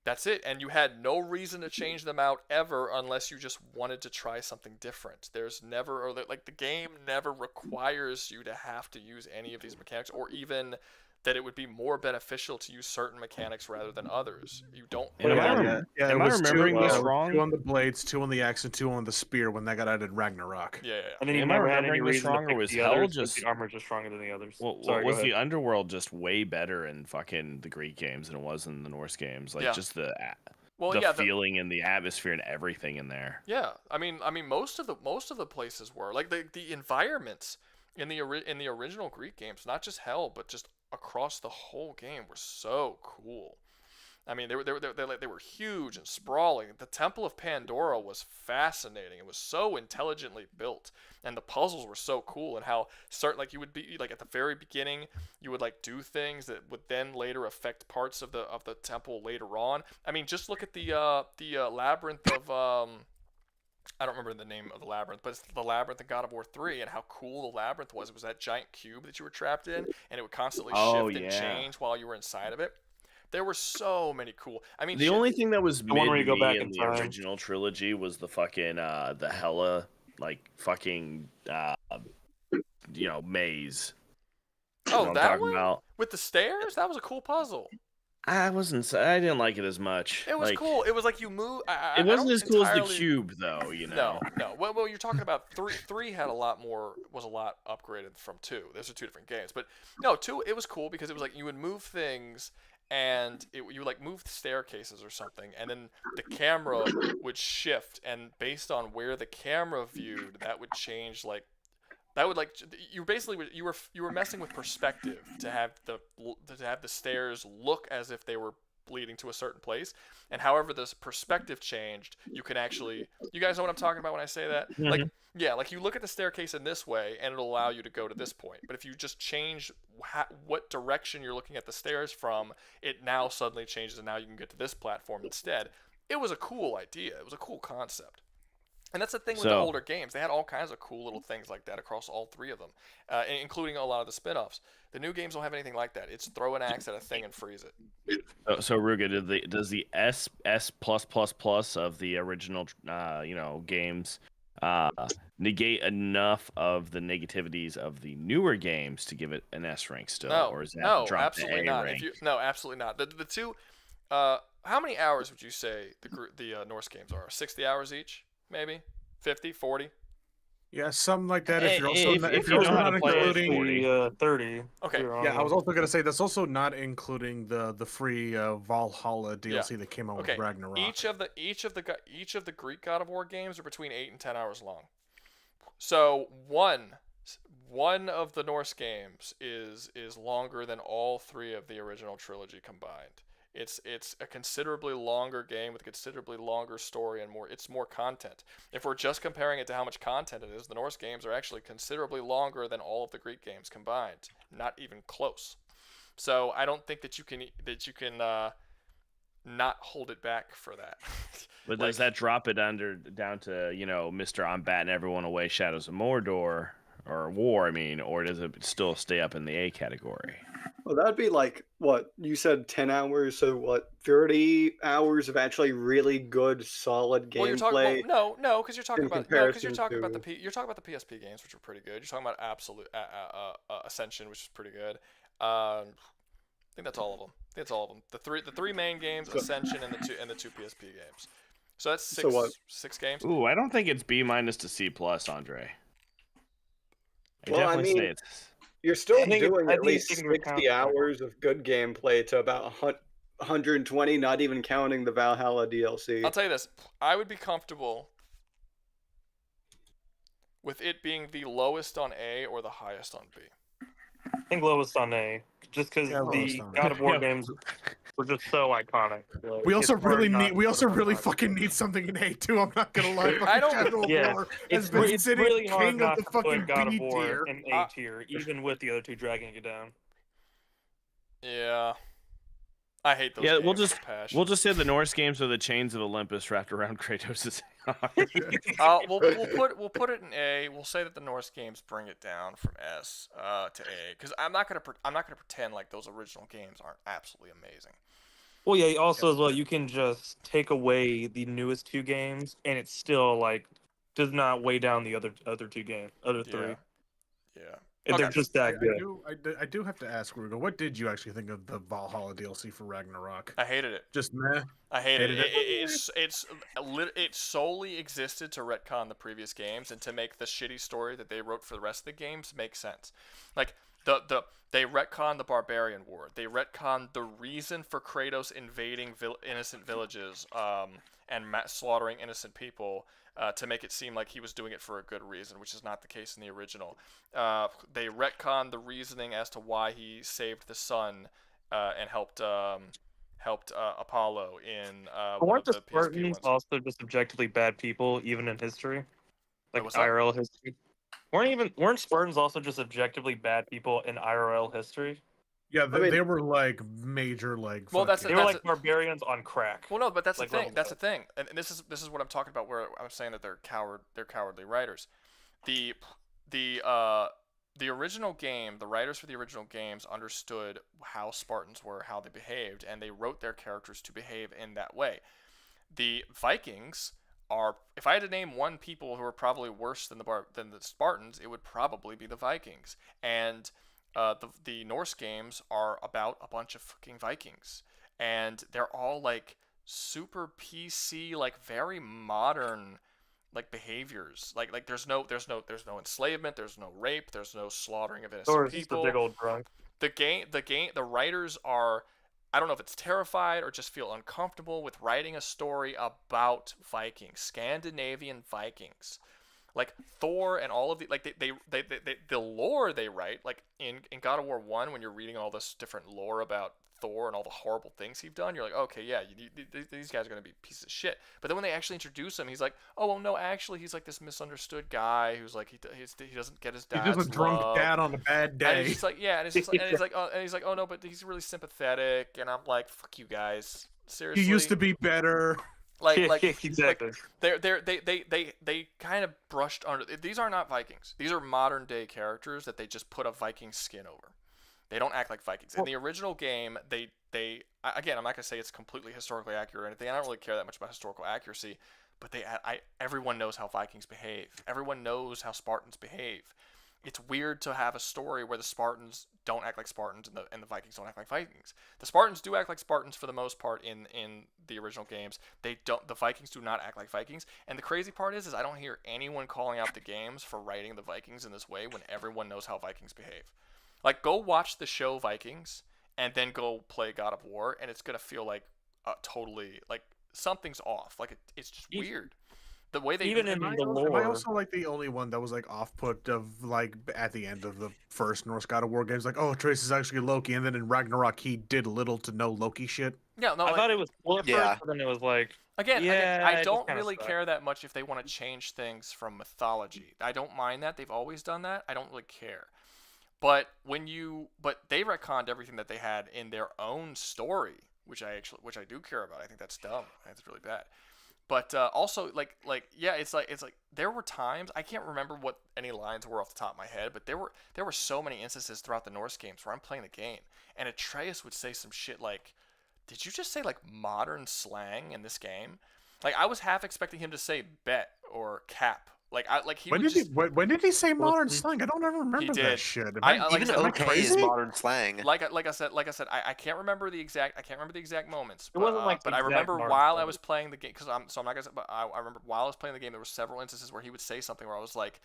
that's it. And you had no reason to change them out ever unless you just wanted to try something different. There's never, or like the game never requires you to have to use any of these mechanics, or even that it would be more beneficial to use certain mechanics rather than others. You don't. Am I remembering this wrong? 2 on the blades, 2 on the axe, and 2 on the spear when that got added in Ragnarok. Yeah. And then you Am I never had any remembering this reason wrong, to or pick was the Hell others, just the armors are stronger than the others? Well, Sorry, was go the ahead. underworld just way better in fucking the Greek games than it was in the Norse games? Like just the feeling and the atmosphere and everything in there. Yeah, I mean, most of the places were like the environments in the original Greek games, not just Hell, but just across the whole game, were so cool. I mean, they were huge and sprawling. The Temple of Pandora was fascinating. It was so intelligently built, and the puzzles were so cool. And how like you would be like at the very beginning, you would like do things that would then later affect parts of the temple later on. I mean, just look at the labyrinth of I don't remember the name of the labyrinth, but it's the labyrinth in God of War 3, and how cool the labyrinth was. It was that giant cube that you were trapped in, and it would constantly shift and change while you were inside of it. There were so many cool. I mean, the only thing that was The one where you go mid back in in the time. original trilogy was the fucking the Hella fucking maze. You know Oh, what I'm that talking one about? with the stairs? That was a cool puzzle. I didn't like it as much. It was cool. It was like you move. It wasn't I as don't cool as the entirely- cube, though. You know. No. Well, you're talking about three. Three had a lot more. Was a lot upgraded from two. Those are two different games. But no, two. It was cool because it was like you would move things, and you would like move staircases or something, and then the camera would shift, and based on where the camera viewed, that would change like. That would like you basically you were messing with perspective to have the stairs look as if they were leading to a certain place, and however this perspective changed, you can actually, you guys know what I'm talking about when I say that? Like, yeah, like you look at the staircase in this way and it'll allow you to go to this point, but if you just change what direction you're looking at the stairs from, it now suddenly changes and now you can get to this platform instead. It was a cool idea. It was a cool concept. And that's the thing with the older games. They had all kinds of cool little things like that across all three of them, including a lot of the spin-offs. The new games don't have anything like that. It's throw an axe at a thing and freeze it. So Ruga, does the S of the original games negate enough of the negativities of the newer games to give it an S rank still, or is that drop absolutely to A not. rank? No, absolutely not. The two, how many hours would you say the Norse games are? 60 hours each, maybe 50, 40? Yeah, something like that. If you're also If not, you if you're also know how not to play it, including 30. Okay. Yeah, I was also gonna say that's also not including the free Valhalla DLC that came out with Ragnarok. Each of the Greek God of War games are between 8 and 10 hours long. So one of the Norse games is longer than all three of the original trilogy combined. It's a considerably longer game with a considerably longer story and it's more content. If we're just comparing it to how much content it is, the Norse games are actually considerably longer than all of the Greek games combined. Not even close. So I don't think that you can not hold it back for that. But does that drop it down to Mr. I'm batting everyone away, Shadows of Mordor or War? I mean, or does it still stay up in the A category? Well, that'd be like what you said, 10 hours. So what, 30 hours of actually really good, solid gameplay. No, because you're talking about comparison you're talking about the PSP games, which are pretty good. You're talking about Absolute Ascension, which is pretty good. I think that's all of them. The three main games, Ascension and the two PSP games. So that's six games. Ooh, I don't think it's B- to C+, Andre. Well, I mean, you're still doing at least 60 hours of good gameplay to about 120, not even counting the Valhalla DLC. I'll tell you this. I would be comfortable with it being the lowest on A or the highest on B. I think lowest on A, just because the God of War games were just so iconic. Like, we also really fucking need something in A too. I'm not gonna lie. I don't. Shadow of War has been it's sitting really hard king not of the to put fucking God B of War tier. in A tier, even with the other two dragging it down. Yeah. I hate those games with passion. We'll just say the Norse games are the chains of Olympus wrapped around Kratos' We'll put it in A. We'll say that the Norse games bring it down from S to A, because I'm not gonna pretend like those original games aren't absolutely amazing. Well, yeah. Also, as well, you can just take away the newest two games, and it still like does not weigh down the other three. Yeah. And they're just that good. I do have to ask, Ruga, what did you actually think of the Valhalla DLC for Ragnarok? I hated it. Just meh. I hated it. It solely existed to retcon the previous games and to make the shitty story that they wrote for the rest of the games make sense. Like they retconned the Barbarian War. They retconned the reason for Kratos invading innocent villages and slaughtering innocent people to make it seem like he was doing it for a good reason, which is not the case in the original. They retconned the reasoning as to why he saved the sun and helped helped Apollo in But one weren't of the the PSP Spartans ones. also just objectively bad people, even in history, like what's that? IRL history? Weren't Spartans also just objectively bad people in IRL history? Yeah, they were like major like. Well, They were like barbarians on crack. Well, no, but that's like the thing. level That's the up. thing, and this is what I'm talking about. Where I'm saying that they're cowardly writers. The the uh the original game, the writers for the original games understood how Spartans were, how they behaved, and they wrote their characters to behave in that way. The Vikings are, if I had to name one people who are probably worse than the Spartans, it would probably be the Vikings. And the Norse games are about a bunch of fucking Vikings, and they're all like super PC, like very modern like behaviors. Like there's no enslavement, there's no rape, there's no slaughtering of innocent Or is this the people. big old drunk? The writers are, I don't know if it's terrified or just feel uncomfortable with writing a story about Vikings, Scandinavian Vikings. Like Thor and all of the like they the lore they write, like in God of War 1 when you're reading all this different lore about Thor and all the horrible things he's done, you're like, okay, yeah, these guys are gonna be pieces of shit. But then when they actually introduce him, he's like, oh well, no, actually, he's like this misunderstood guy who's like he doesn't get his dad's He's just a drunk love. dad on a bad And day. he's just like, yeah, and it's just like, and he's like, oh no, but he's really sympathetic, and I'm like, fuck you guys, seriously. He used to be better. Like exactly. They kind of brushed under. These are not Vikings. These are modern day characters that they just put a Viking skin over. They don't act like Vikings. In the original game, they again, I'm not gonna say it's completely historically accurate or anything. I don't really care that much about historical accuracy, but everyone knows how Vikings behave. Everyone knows how Spartans behave. It's weird to have a story where the Spartans don't act like Spartans and the Vikings don't act like Vikings. The Spartans do act like Spartans for the most part in the original games. The Vikings do not act like Vikings. And the crazy part is I don't hear anyone calling out the games for writing the Vikings in this way when everyone knows how Vikings behave. Like, go watch the show Vikings and then go play God of War, and it's gonna feel like totally like something's off. Like it's just weird. The way they even in the lore. Am I also like the only one that was like off put of like at the end of the first Norse God of War games, like, oh, Trace is actually Loki, and then in Ragnarok he did little to no Loki shit. Yeah, no, I thought it was cool at first, but then it was like Again, I it don't just kinda really sucked. care that much if they want to change things from mythology. I don't mind that. They've always done that. I don't really care. But they retconned everything that they had in their own story, which I do care about. I think that's dumb. I think it's really bad. But also like it's like there were times, I can't remember what any lines were off the top of my head, but there were so many instances throughout the Norse games where I'm playing the game and Atreus would say some shit like, did you just say like modern slang in this game? Like I was half expecting him to say bet or cap. When did he say modern slang? I don't ever remember He did. that shit. Even okay is modern slang. Like I said, I can't remember the exact moments. But, wasn't like but the I exact remember modern while slang. I was playing the game, because I'm not gonna say, but I remember while I was playing the game, there were several instances where he would say something where I was like,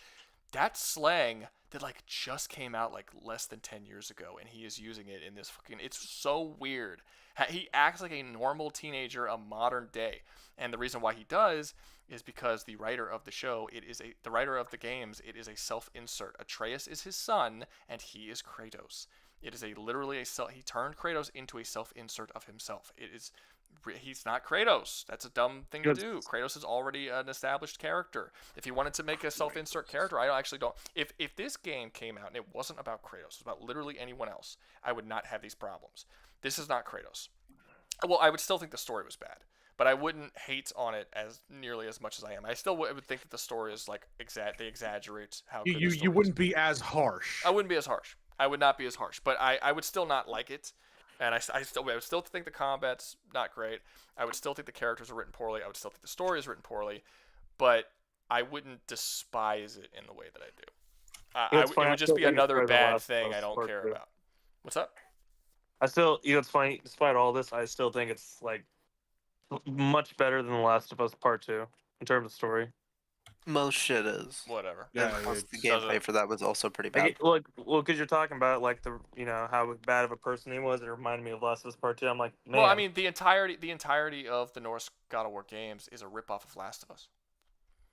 that slang that like just came out like less than 10 years ago, and he is using it in this fucking. It's so weird. He acts like a normal teenager, a modern day, and the reason why he does is because the writer of the show, the writer of the games, it is a self-insert. Atreus is his son, and he is Kratos. It is literally he turned Kratos into a self-insert of himself. He's not Kratos. That's a dumb thing to do. Kratos is already an established character. If he wanted to make a self-insert character, I actually don't. If this game came out and it wasn't about Kratos, it was about literally anyone else, I would not have these problems. This is not Kratos. Well, I would still think the story was bad, but I wouldn't hate on it as nearly as much as I am. I still would think that the story is like they exaggerate how good the story You wouldn't be as harsh. I wouldn't be as harsh. I would not be as harsh, but I would still not like it, and I would still think the combat's not great. I would still think the characters are written poorly. I would still think the story is written poorly, but I wouldn't despise it in the way that I do. It would just be another bad thing I don't care about. What's up? I still, it's funny. Despite all this, I still think it's like much better than The Last of Us Part 2 in terms of story. Most shit is. Whatever. And plus the gameplay for that was also pretty bad. Well, because you're talking about like how bad of a person he was. It reminded me of Last of Us Part 2. I'm like, man. Well, I mean, the entirety of the Norse God of War games is a ripoff of Last of Us.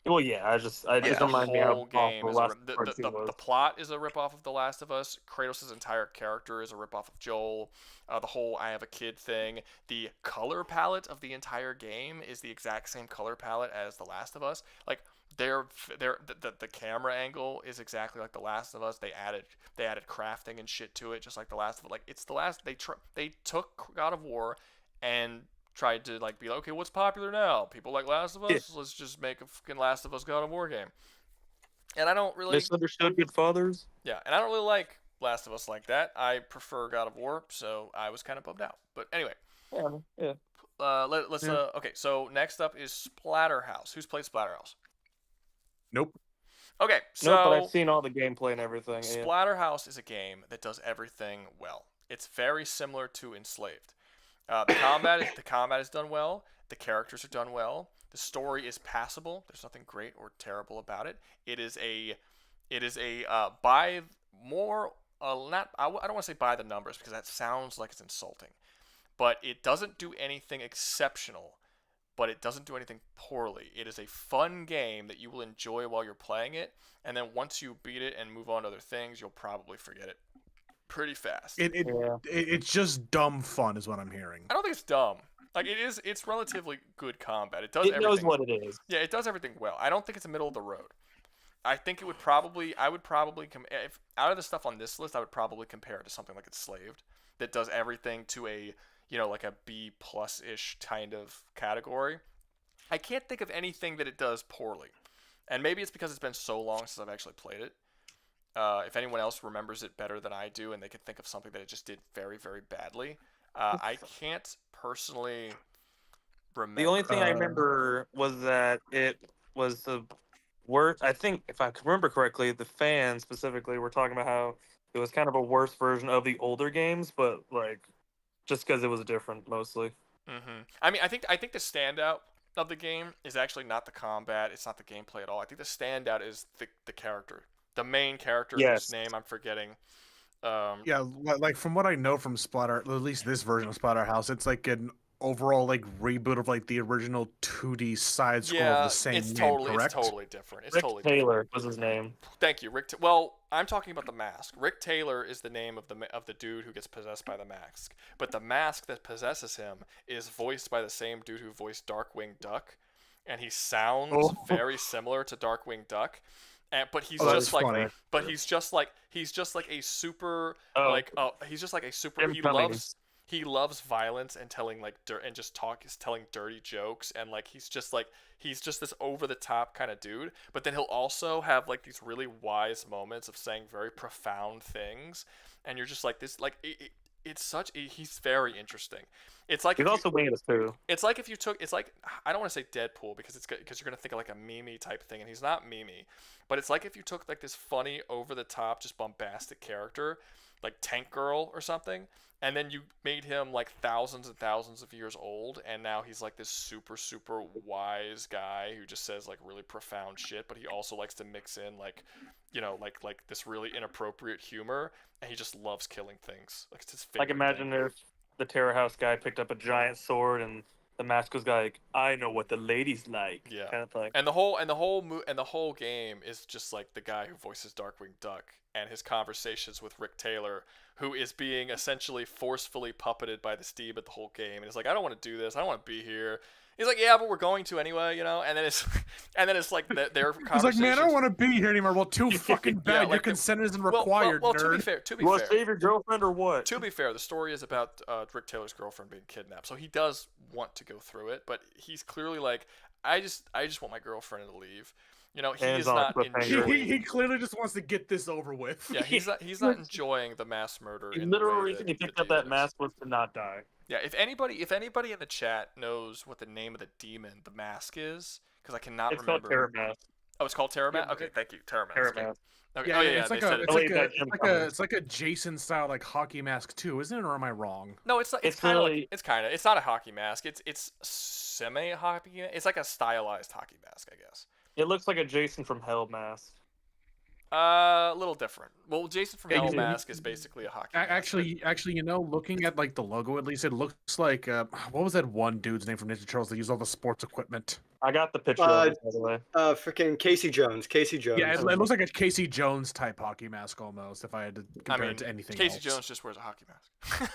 Well, yeah, I just The remind me how whole game awful is Last the, Part 2 was. the plot is a ripoff of The Last of Us. Kratos' entire character is a ripoff of Joel. The whole I have a kid thing. The color palette of the entire game is the exact same color palette as The Last of Us. Like the camera angle is exactly like The Last of Us. They added crafting and shit to it, just like The Last of Us. Like it's the last they took God of War and tried to like be like, okay, what's popular now? People like Last of Us. Yeah. Let's just make a fucking Last of Us God of War game. And I don't really Misunderstood good fathers. Yeah, and I don't really like Last of Us like that. I prefer God of War, so I was kind of bummed out. But anyway, Yeah. let's okay. So next up is Splatterhouse. Who's played Splatterhouse? Nope. Okay, so No, but I've seen all the gameplay and everything. Yeah. Splatterhouse is a game that does everything well. It's very similar to Enslaved. The combat is done well. The characters are done well. The story is passable. There's nothing great or terrible about it. It is a by more not I don't want to say by the numbers because that sounds like it's insulting, but it doesn't do anything exceptional, but it doesn't do anything poorly. It is a fun game that you will enjoy while you're playing it, and then once you beat it and move on to other things, you'll probably forget it pretty fast. It's just dumb fun, is what I'm hearing. I don't think it's dumb. Like it's relatively good combat. It does It everything. knows what it is. Yeah, it does everything well. I don't think it's a middle of the road. I think I would probably if out of the stuff on this list, I would probably compare it to something like Enslaved that does everything to a like a B plus ish kind of category. I can't think of anything that it does poorly, and maybe it's because it's been so long since I've actually played it. If anyone else remembers it better than I do, and they can think of something that it just did very, very badly, I can't personally remember. The only thing I remember was that it was the worst. I think, if I can remember correctly, the fans specifically were talking about how it was kind of a worse version of the older games, but like just because it was different mostly. I mean, I think the standout of the game is actually not the combat. It's not the gameplay at all. I think the standout is the character. The main character, whose name I'm forgetting. Yeah, like from what I know from Splatter, at least this version of Splatterhouse, it's like an overall like reboot of like the original 2D side scroll of the same name, correct? It's totally different. It's Rick totally Taylor different. was his name. Thank you, Rick. Well, I'm talking about the mask. Rick Taylor is the name of the dude who gets possessed by the mask, but the mask that possesses him is voiced by the same dude who voiced Darkwing Duck, and he sounds very similar to Darkwing Duck. But he's just like, funny. but he's just like a super he's just like a super. He loves violence and telling like and just telling dirty jokes, and like he's just this over the top kind of dude. But then he'll also have like these really wise moments of saying very profound things, and you're just like this like he's very interesting. It's like he's also famous too. It's like if you took I don't want to say Deadpool because you're gonna think of like a meme type thing, and he's not meme, but it's like if you took like this funny over the top just bombastic character like Tank Girl or something, and then you made him like thousands and thousands of years old, and now he's like this super super wise guy who just says like really profound shit, but he also likes to mix in like like this really inappropriate humor, and he just loves killing things. Like it's his favorite. Like imagine if the Terror House guy picked up a giant sword and the mask was like, "I know what the ladies like." Yeah. Kind of thing. And the whole game is just like the guy who voices Darkwing Duck and his conversations with Rick Taylor, who is being essentially forcefully puppeted by the Steve at the whole game, and it's like, I don't want to do this. I don't want to be here. He's like, yeah, but we're going to anyway, And then it's like their conversations. He's like, man, I don't want to be here anymore. Well, too fucking bad. Your consent isn't required, well, nerd. to be fair, You want to save your girlfriend or what? To be fair, the story is about Rick Taylor's girlfriend being kidnapped, so he does want to go through it, but he's clearly like, I just want my girlfriend to leave. He is not enjoying. He clearly just wants to get this over with. Yeah, he's not enjoying the mass murder. The literal reason he picked up that mask was to not die. Yeah, if anybody in the chat knows what the name of the demon the mask is, because I cannot remember. It's called Terror Mask. Oh, it's called Terror Mask. Okay, thank you, Terror Mask. Terror Mask. Okay. Yeah, Oh yeah, it's like a Jason style like hockey mask too, isn't it? Or am I wrong? No, it's not a hockey mask. It's semi hockey. It's like a stylized hockey mask, I guess. It looks like a Jason from Hell mask. A little different. Well, Jason from Hell mask is basically a hockey mask. Actually, looking at like the logo, at least it looks like what was that one dude's name from Ninja Turtles that used all the sports equipment? I got the picture of it, by the way. Freaking Casey Jones. Casey Jones. Yeah, it looks like a Casey Jones type hockey mask almost. If I had to compare it to anything Casey else. Jones just wears a hockey mask.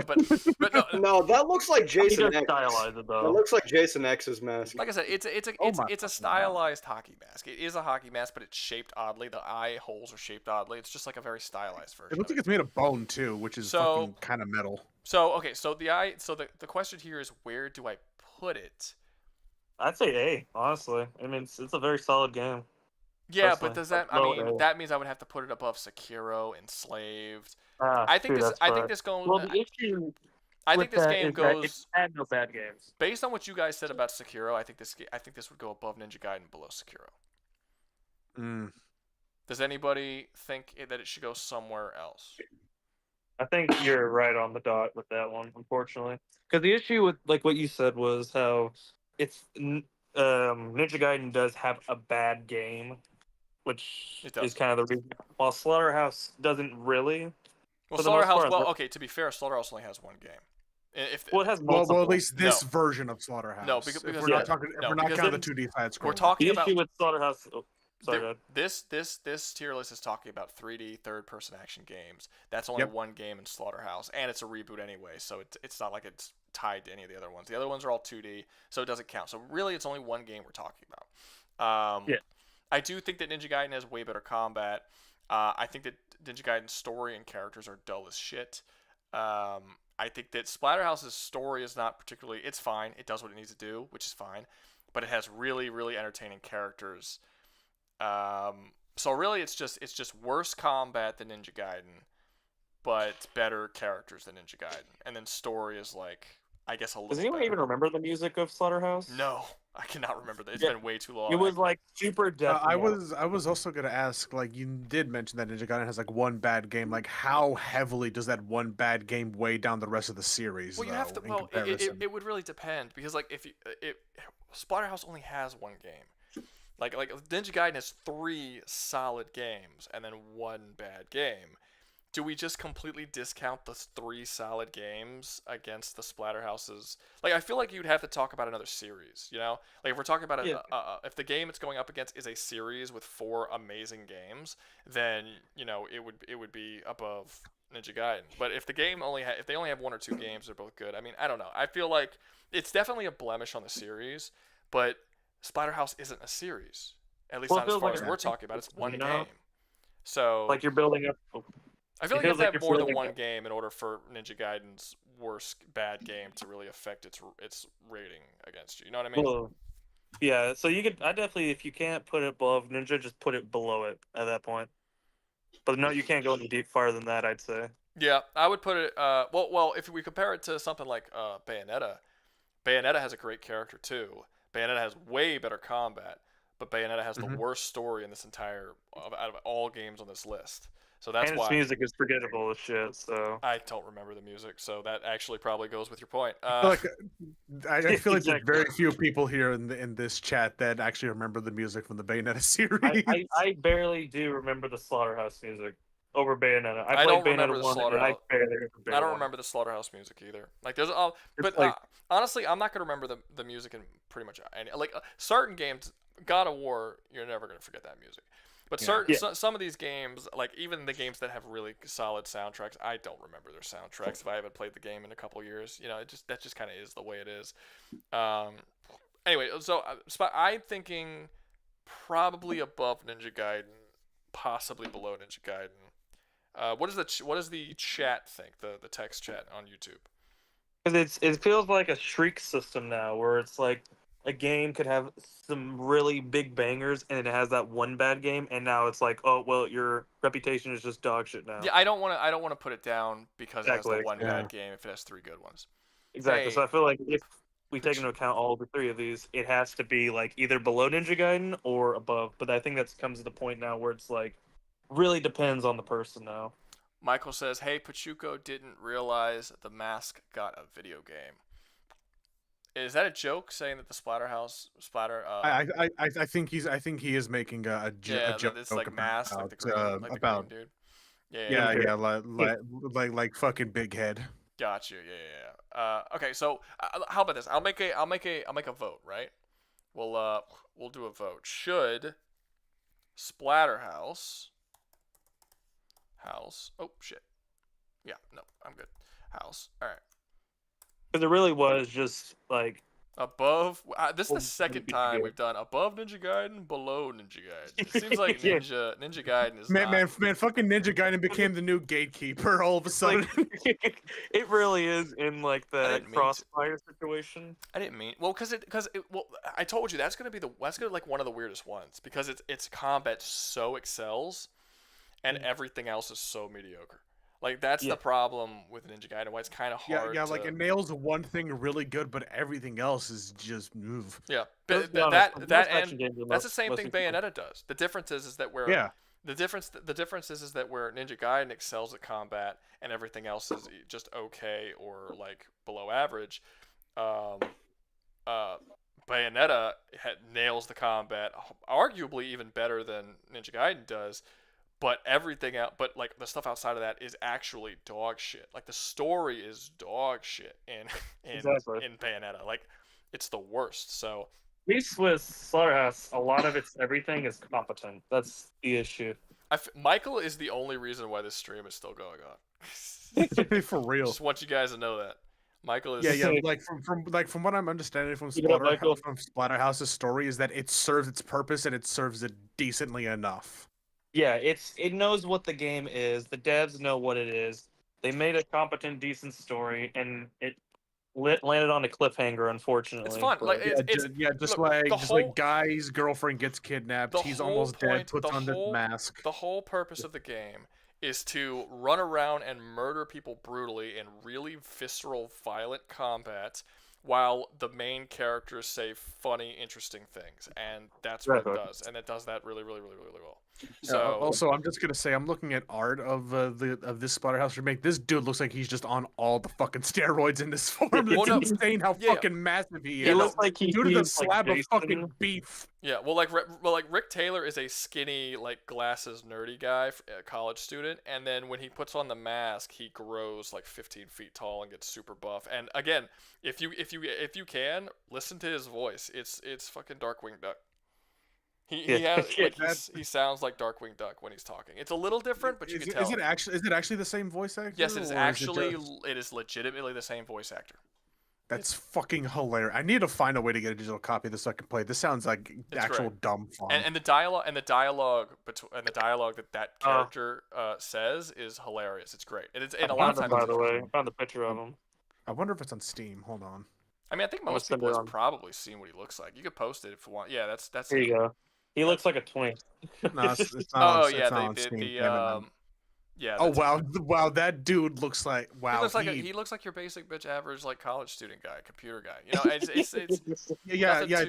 but no, No, that looks like Jason does X. stylize it, though. That looks like Jason X's mask. like I said, it's a stylized hocky mask. It is a hockey mask, but it's shaped oddly. The eye holes are shaped oddly. It's just like a very stylized version. It looks like it's made of bone too, which is fucking kind of metal. So okay, so the question here is, where do I put it? I'd say A, honestly. I mean, it's a very solid game. Yeah, personally. but does that? I mean, that means I would have to put it above Sekiro, Enslaved. I think this. I think this goes. Well, the issue. I think this game is that goes. It had no bad games. Based on what you guys said about Sekiro, I think this would go above Ninja Gaiden, below Sekiro. Does anybody think that it should go somewhere else? I think you're right on the dot with that one, unfortunately. Because the issue with like what you said was how it's Ninja Gaiden does have a bad game, which is kind of the reason. While Slaughterhouse doesn't really. Well, Slaughterhouse. Well, okay. To be fair, Slaughterhouse only has one game. If well, it has well, at least this version of Slaughterhouse. No, because we're not talking. We're not counting the 2D side scroll. We're talking the about issue with Slaughterhouse. Oh, sorry, this tier list is talking about 3D third-person action games. That's only one game in Slaughterhouse, and it's a reboot anyway, so it's not like it's tied to any of the other ones. The other ones are all 2D, so it doesn't count. So really, it's only one game we're talking about. I do think that Ninja Gaiden has way better combat. I think that Ninja Gaiden's story and characters are dull as shit. I think that Splatterhouse's story is not particularly. It's fine. It does what it needs to do, which is fine, but it has really, really entertaining characters. So really, it's just worse combat than Ninja Gaiden, but better characters than Ninja Gaiden, and then story is like, I guess, a little. Does anyone better. even remember the music of Slaughterhouse? No, I cannot remember that. It's been way too long. It was like super death. I was also gonna ask, like, you did mention that Ninja Gaiden has like one bad game. Like, how heavily does that one bad game weigh down the rest of the series? Well, you have to. Well, it would really depend, because like if Splatterhouse only has one game. Like Ninja Gaiden has 3 solid games and then one bad game. Do we just completely discount the 3 solid games against the Splatterhouses? Like, I feel like you'd have to talk about another series, you know? Like, if we're talking about if the game it's going up against is a series with 4 amazing games, then, you know, it would be above Ninja Gaiden. But if the game if they only have 1 or 2 games, they're both good. I mean, I don't know. I feel like it's definitely a blemish on the series, but Splatterhouse isn't a series. At least not as far as we're talking about. It's one game. So like you're building up. I feel like you have to have more than one game in order for Ninja Gaiden's bad game to really affect its rating against you. You know what I mean? Well, yeah. So you could. I definitely, if you can't put it above Ninja, just put it below it at that point. But no, you can't go any deep farther than that, I'd say. Yeah, I would put it. Well, if we compare it to something like Bayonetta, Bayonetta has a great character too. Bayonetta has way better combat, but Bayonetta has the worst story in this entire out of all games on this list. So that's and why its music is forgettable as shit. So I don't remember the music. So that actually probably goes with your point. I feel like there's very few people here in this chat that actually remember the music from the Bayonetta series. I barely do remember the Slaughterhouse music over Bayonetta. I don't remember the Slaughterhouse. I don't remember the Slaughterhouse music either. Like there's honestly, I'm not gonna remember the music in pretty much any certain games. God of War, you're never gonna forget that music. But some of these games, like even the games that have really solid soundtracks, I don't remember their soundtracks if I haven't played the game in a couple years. You know, that just kind of is the way it is. Anyway, so I'm thinking probably above Ninja Gaiden, possibly below Ninja Gaiden. What does the chat think? The text chat on YouTube? Because it feels like a shriek system now, where it's like a game could have some really big bangers and it has that one bad game, and now it's like, oh well, your reputation is just dog shit now. Yeah, I don't want to put it down because it has the one bad game if it has 3 good ones. Exactly. So I feel like if we take into account all the 3 of these, it has to be like either below Ninja Gaiden or above. But I think that comes to the point now where it's like really depends on the person now. Michael says, "Hey, Pachuco didn't realize the Mask got a video game." Is that a joke saying that the Splatterhouse I think he is making a joke. It's like Mask, like the green, about dude. Yeah, like fucking Big Head. Got you. Yeah. Okay, so how about this? I'll make a vote, right? we'll do a vote. Should Splatterhouse Oh shit. Yeah, no, I'm good. House. All right. Because it really was just like above. This is the second time we've done above Ninja Gaiden, below Ninja Gaiden. It seems like Ninja Gaiden is man, fucking Ninja Gaiden became the new gatekeeper all of a sudden. It really is in like the crossfire situation. I didn't mean because I told you that's gonna be like one of the weirdest ones because its combat so excels, and everything else is so mediocre. Like that's the problem with Ninja Gaiden. Why it's kind of hard. Yeah, like it nails one thing really good, but everything else is just move. Yeah, but that's the same thing Bayonetta does. The difference is that where the difference is that where Ninja Gaiden excels at combat and everything else is just okay or like below average. Bayonetta nails the combat arguably even better than Ninja Gaiden does. But everything out, but like the stuff outside of that is actually dog shit. Like the story is dog shit in Bayonetta. Like it's the worst. So at least with Slaughterhouse, a lot of everything is competent. That's the issue. Michael is the only reason why this stream is still going on. For real. Just want you guys to know that Michael is. Yeah. Like from what I'm understanding from Splatterhouse's story is that it serves its purpose and it serves it decently enough. Yeah, it knows what the game is. The devs know what it is. They made a competent, decent story, and it landed on a cliffhanger. Unfortunately, it's fun. Like just like guy's girlfriend gets kidnapped. He's almost dead. Puts on this mask. The whole purpose of the game is to run around and murder people brutally in really visceral, violent combat, while the main characters say funny, interesting things, and that's what it does, and it does that really, really, really, really well. So also, I'm just gonna say I'm looking at art of this Splatterhouse remake. This dude looks like he's just on all the fucking steroids in this form. It's insane how fucking massive he is. He looks like he's a slab of fucking beef. Yeah, well, like Rick Taylor is a skinny, like glasses nerdy guy, a college student, and then when he puts on the mask, he grows like 15 feet tall and gets super buff. And again, if you can listen to his voice, it's fucking Darkwing Duck. He sounds like Darkwing Duck when he's talking. It's a little different, but you can tell. Is it actually the same voice actor? Yes, it is actually. It is legitimately the same voice actor. That's fucking hilarious. I need to find a way to get a digital copy of this so I can play. This sounds like actual dumb fun. And the dialogue that character says is hilarious. It's great. And a lot of times. By the way, I found the picture of him. I wonder if it's on Steam. Hold on. I mean, I think most people have probably seen what he looks like. You could post it if you want. Yeah, that's. There you go. He looks like a twink. No, it's not. Oh it's yeah, not on Steam. Yeah. Oh wow, that dude looks like He looks like your basic bitch average like college student guy, computer guy. You know,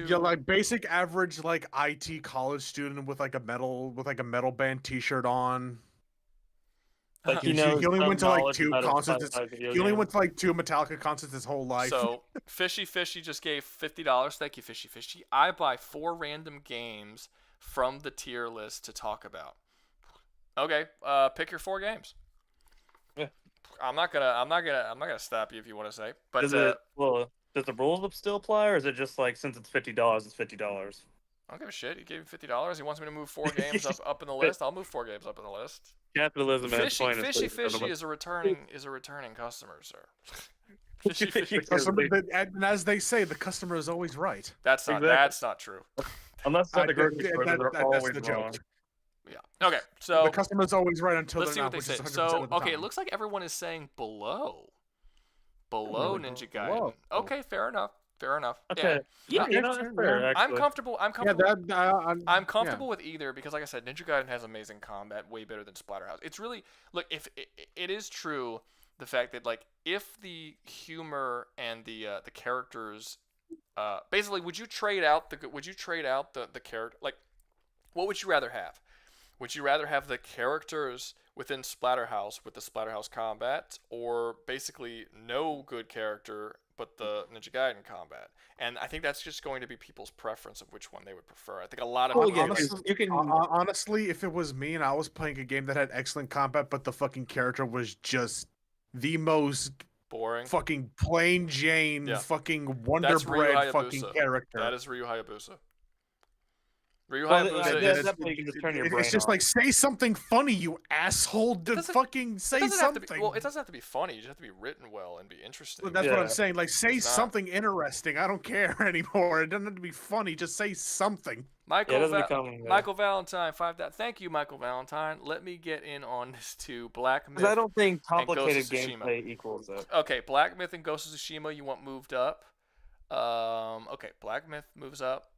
yeah, like basic average like IT college student with like a metal band T-shirt on. Like he only went to like 2 concerts. He only went to like 2 Metallica concerts his whole life. So Fishy just gave $50. Thank you, Fishy. I buy 4 random games from the tier list to talk about. Okay, pick your 4 games. Yeah. I'm not gonna stop you if you want to say. But does the rules still apply, or is it just like since it's $50, it's $50? I don't give a shit. He gave me $50. He wants me to move 4 games up in the list. I'll move 4 games up in the list. Capitalism. Fishy is a returning customer, sir. Fishy. And as they say, the customer is always right. That's not true. Unless it's not the grocery store, they're always the wrong. joke. Yeah. Okay. So the customer's always right until let's see they're what not. They say. So it looks like everyone is saying below Ninja Gaiden. Okay, fair enough. Okay. Yeah, that's fair. I'm comfortable. I'm comfortable with either because, like I said, Ninja Gaiden has amazing combat, way better than Splatterhouse. It's really if it is true the fact that like if the humor and the characters, basically, would you trade out the character? Like, what would you rather have? Would you rather have the characters within Splatterhouse with the Splatterhouse combat, or basically no good character but the Ninja Gaiden combat? And I think that's just going to be people's preference of which one they would prefer. I think a lot of honestly, if it was me and I was playing a game that had excellent combat, but the fucking character was just the most Boring. fucking plain Jane, Yeah. fucking That's Ryu Wonder Bread fucking Hayabusa. character. That is Ryu Hayabusa. Ryu Well, Hayabusa that's is. definitely you can just turn your brain It's just off. like, say something funny, you asshole. Fucking say doesn't have to something. be, well, it doesn't have to be funny. You just have to be written well and be interesting. Well, that's what I'm Yeah. saying. Like, say It's not. something interesting. I don't care anymore. It doesn't have to be funny. Just say something. Michael, doesn't become, Michael Valentine, 5. Thank you, Michael Valentine. Let me get in on this too. Black Myth. Because I don't think and Ghost complicated of Tsushima. gameplay equals that. Okay, Black Myth and Ghost of Tsushima, you want moved up. Okay, Black Myth moves up.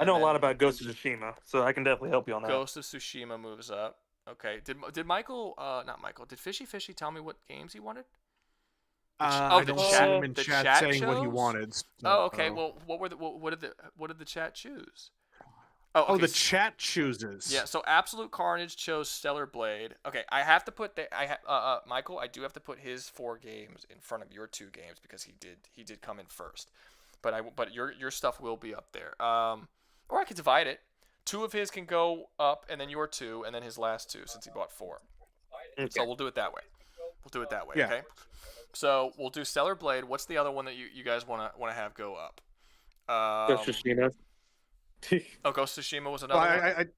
I know a lot about Ghost of Tsushima, so I can definitely help you on that. Ghost of Tsushima moves up. Okay, did Michael? Not Michael. Did Fishy tell me what games he wanted? I don't see him in chat saying what he wanted. So, Oh, okay. Well, what did the chat choose? Oh, okay. the chat chooses. Yeah. So Absolute Carnage chose Stellar Blade. Okay, I have to put Michael. I do have to put his 4 games in front of your 2 games because he did come in first. But your stuff will be up there. Or I could divide it. 2 of his can go up, and then your 2, and then his last 2 since he bought 4. Okay. So we'll do it that way. Yeah. Okay. So we'll do Stellar Blade. What's the other one that you guys wanna have go up? Ghost of Tsushima. Ghost of Tsushima was another Well, one. I think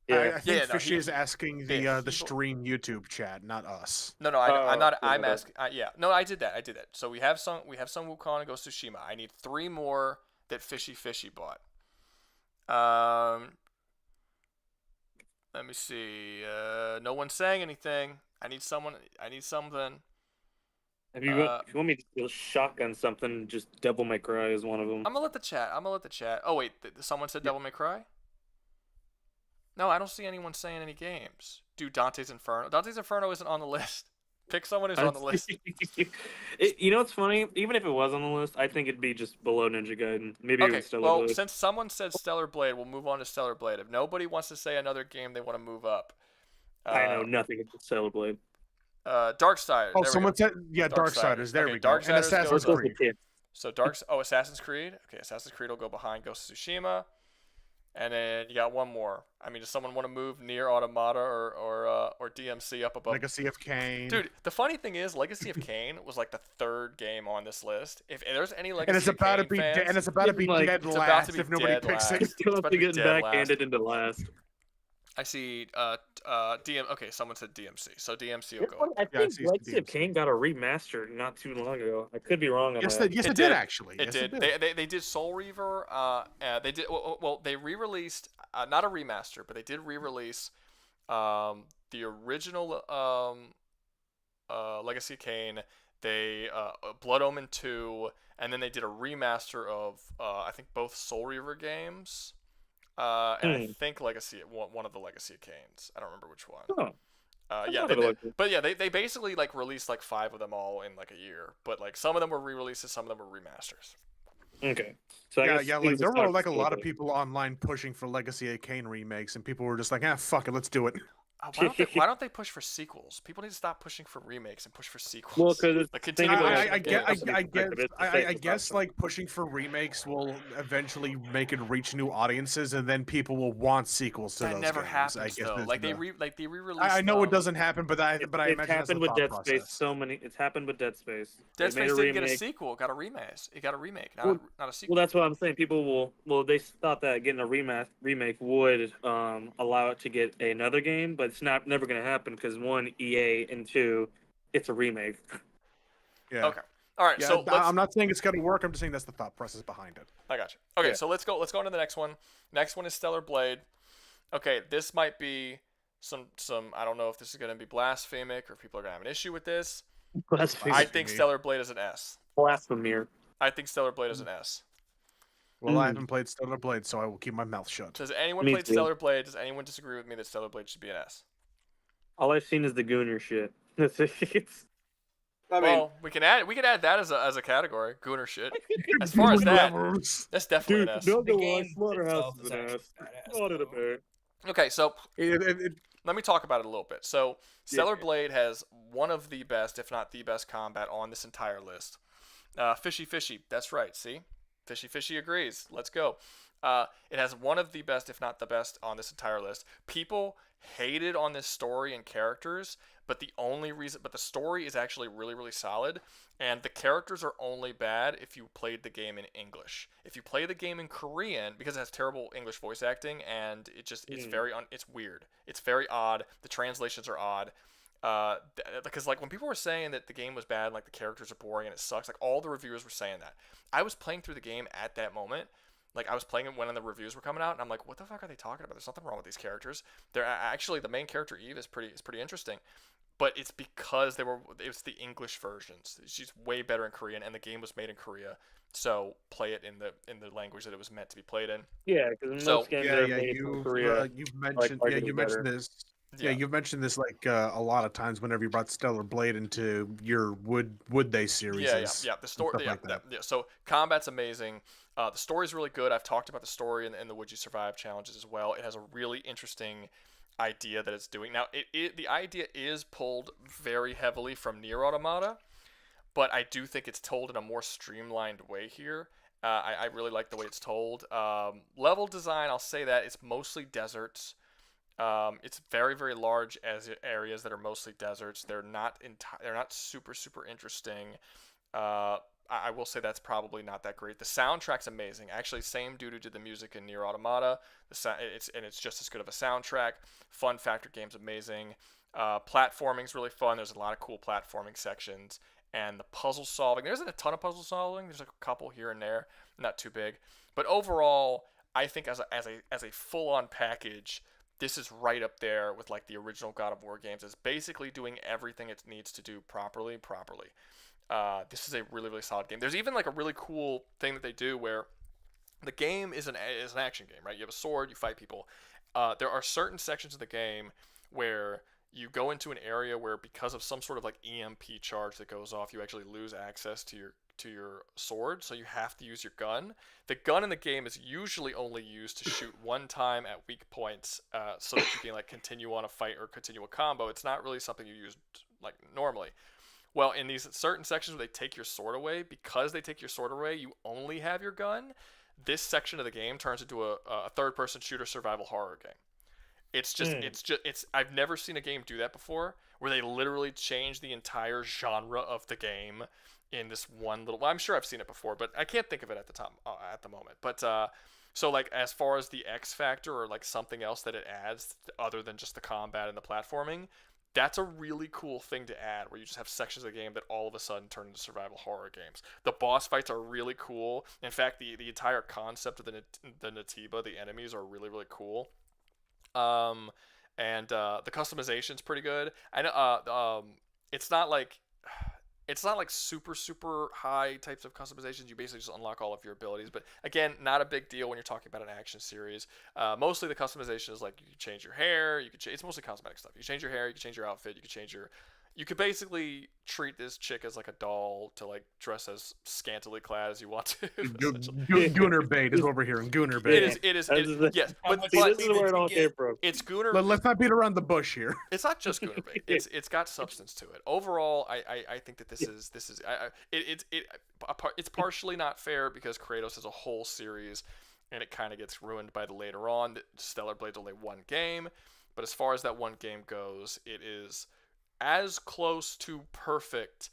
Yeah, no, Fishy he- is asking the stream YouTube chat, not us. No, I'm not. I'm okay. asking. Yeah, no, I did that. So we have Sun Wukong and Ghost of Tsushima. I need 3 more that Fishy bought. Let me see. No one's saying anything. I need something. If you want me to shotgun something, just Devil May Cry is one of them. I'm gonna let the chat. Oh wait, someone said Devil May Cry. No, I don't see anyone saying any games. Do Dante's Inferno. Dante's Inferno isn't on the list. Pick someone who's on the list. You know what's funny? Even if it was on the list, I think it'd be just below Ninja Gaiden. Maybe Okay, even Stellar well, Blade. since someone said Stellar Blade, we'll move on to Stellar Blade. If nobody wants to say another game they want to move up. I know nothing about Stellar Blade. Darksiders. Oh, there we someone go. said, yeah, Darksiders. There we go. And Darksiders Assassin's goes up. Creed. So Assassin's Creed. Okay, Assassin's Creed will go behind Ghost of Tsushima. And then you got one more. I mean, does someone want to move Nier Automata or DMC up above? Legacy of Kain. Dude, the funny thing is, Legacy of Kain was like the 3rd game on this list. If there's any Legacy And it's of about to Kain be fans, and it's about to be dead it's about last to be if nobody dead picks last. it. It's going to be getting dead backhanded into last. I see Okay, someone said DMC. So DMC will go up. I think Legacy of Kain got a remaster not too long ago. I could be wrong on that. Yes, it did actually. It did. They did Soul Reaver. They did. Well, they re-released not a remaster, but they did re-release the original Legacy of Kain. They Blood Omen 2, and then they did a remaster of I think both Soul Reaver games. And I think one of the Legacy of Kains. I don't remember which one. They basically like released like 5 of them all in like a year. But like some of them were re-releases, some of them were remasters. Okay. So like there were like a lot of people online pushing for Legacy of Kain remakes, and people were just like, fuck it, let's do it. Why don't they push for sequels? People need to stop pushing for remakes and push for sequels. Well, because I guess like pushing for remakes will eventually make it reach new audiences, and then people will want sequels to those games. That never happens though. Like they re-release. I know it doesn't happen, but I imagine it's happened with Dead Space. It's happened with Dead Space. Dead Space didn't get a sequel. It got a remake. Not a sequel. Well, that's what I'm saying. People will. Well, they thought that getting a remake would allow it to get another game, but it's never going to happen because 1, EA, and 2, it's a remake. Yeah. Okay. All right. Yeah, so I'm not saying it's going to work. I'm just saying that's the thought process behind it. I got you. Okay. So let's go into the next one. Next one is Stellar Blade. Okay. This might be some. I don't know if this is going to be blasphemic or if people are going to have an issue with this. I think Stellar Blade is an S. Blasphemy. I think Stellar Blade is an S. Well, I haven't played Stellar Blade, so I will keep my mouth shut. Does anyone play Stellar Blade? Does anyone disagree with me that Stellar Blade should be an S? All I've seen is the Gooner shit. Well, we can add that as a category, Gooner shit. As far as that, that's definitely an S. Slaughterhouse is an S. Okay, so let me talk about it a little bit. So Stellar Blade has one of the best, if not the best, combat on this entire list. Fishy, that's right. See, Fishy agrees. Let's go. It has one of the best, if not the best, on this entire list. People hated on this story and characters, but the story is actually really, really solid, and the characters are only bad if you played the game in English. If you play the game in Korean, because it has terrible English voice acting, and it's weird. It's very odd. The translations are odd. Because like when people were saying that the game was bad, like the characters are boring and it sucks, like all the reviewers were saying that. I was playing through the game at that moment. Like I was playing it when the reviews were coming out, and I'm like, what the fuck are they talking about? There's nothing wrong with these characters. They're actually, the main character Eve is pretty interesting, but it's because it was the English versions. She's way better in Korean, and the game was made in Korea, so play it in the language that it was meant to be played in. Yeah, because most games are made from Korea. You've mentioned this. Yeah, you've mentioned this like a lot of times whenever you brought Stellar Blade into your would they series. Yeah. The story, So combat's amazing. The story's really good. I've talked about the story and the Would You Survive challenges as well. It has a really interesting idea that it's doing. Now, the idea is pulled very heavily from Nier Automata, but I do think it's told in a more streamlined way here. I really like the way it's told. Level design, I'll say that it's mostly deserts. It's very, very large areas that are mostly deserts. They're not super interesting. I will say that's probably not that great. The soundtrack's amazing. Actually, same dude who did the music in Nier Automata. It's just as good of a soundtrack. Fun factor game's amazing. Platforming's really fun. There's a lot of cool platforming sections. And the puzzle solving, there isn't a ton of puzzle solving. There's a couple here and there, not too big. But overall, I think as a full-on package, this is right up there with like the original God of War games. It's basically doing everything it needs to do properly. This is a really, really solid game. There's even like a really cool thing that they do where the game is an action game, right? You have a sword, you fight people. There are certain sections of the game where you go into an area where because of some sort of like EMP charge that goes off, you actually lose access to your sword, so you have to use your gun. The gun in the game is usually only used to shoot one time at weak points, so that you can like continue on a fight or continue a combo. It's not really something you use like normally. Well, in these certain sections where they take your sword away, because they take your sword away, you only have your gun. This section of the game turns into a third-person shooter survival horror game. I've never seen a game do that before, where they literally change the entire genre of the game in this one little. Well, I'm sure I've seen it before, but I can't think of it at the moment. But so like as far as the X factor or like something else that it adds other than just the combat and the platforming, that's a really cool thing to add, where you just have sections of the game that all of a sudden turn into survival horror games. The boss fights are really cool. In fact, the entire concept of the Natiba, the enemies, are really, really cool. And the customization's pretty good. I know it's not like super high types of customizations. You basically just unlock all of your abilities, but again, not a big deal when you're talking about an action series. Mostly the customization is like you can change your hair, it's mostly cosmetic stuff. You can change your hair, you can change your outfit, you could basically treat this chick as like a doll to like dress as scantily clad as you want to. Gooner bait is what we're hearing. Gooner bait. It is. Yes, but this is where it all came from. It's Gooner. Let's not beat around the bush here. It's not just Gooner bait. It's got substance to it. Overall, I think that it's partially not fair because Kratos has a whole series, and it kind of gets ruined by the later on. Stellar Blade's only one game, but as far as that one game goes, it is as close to perfect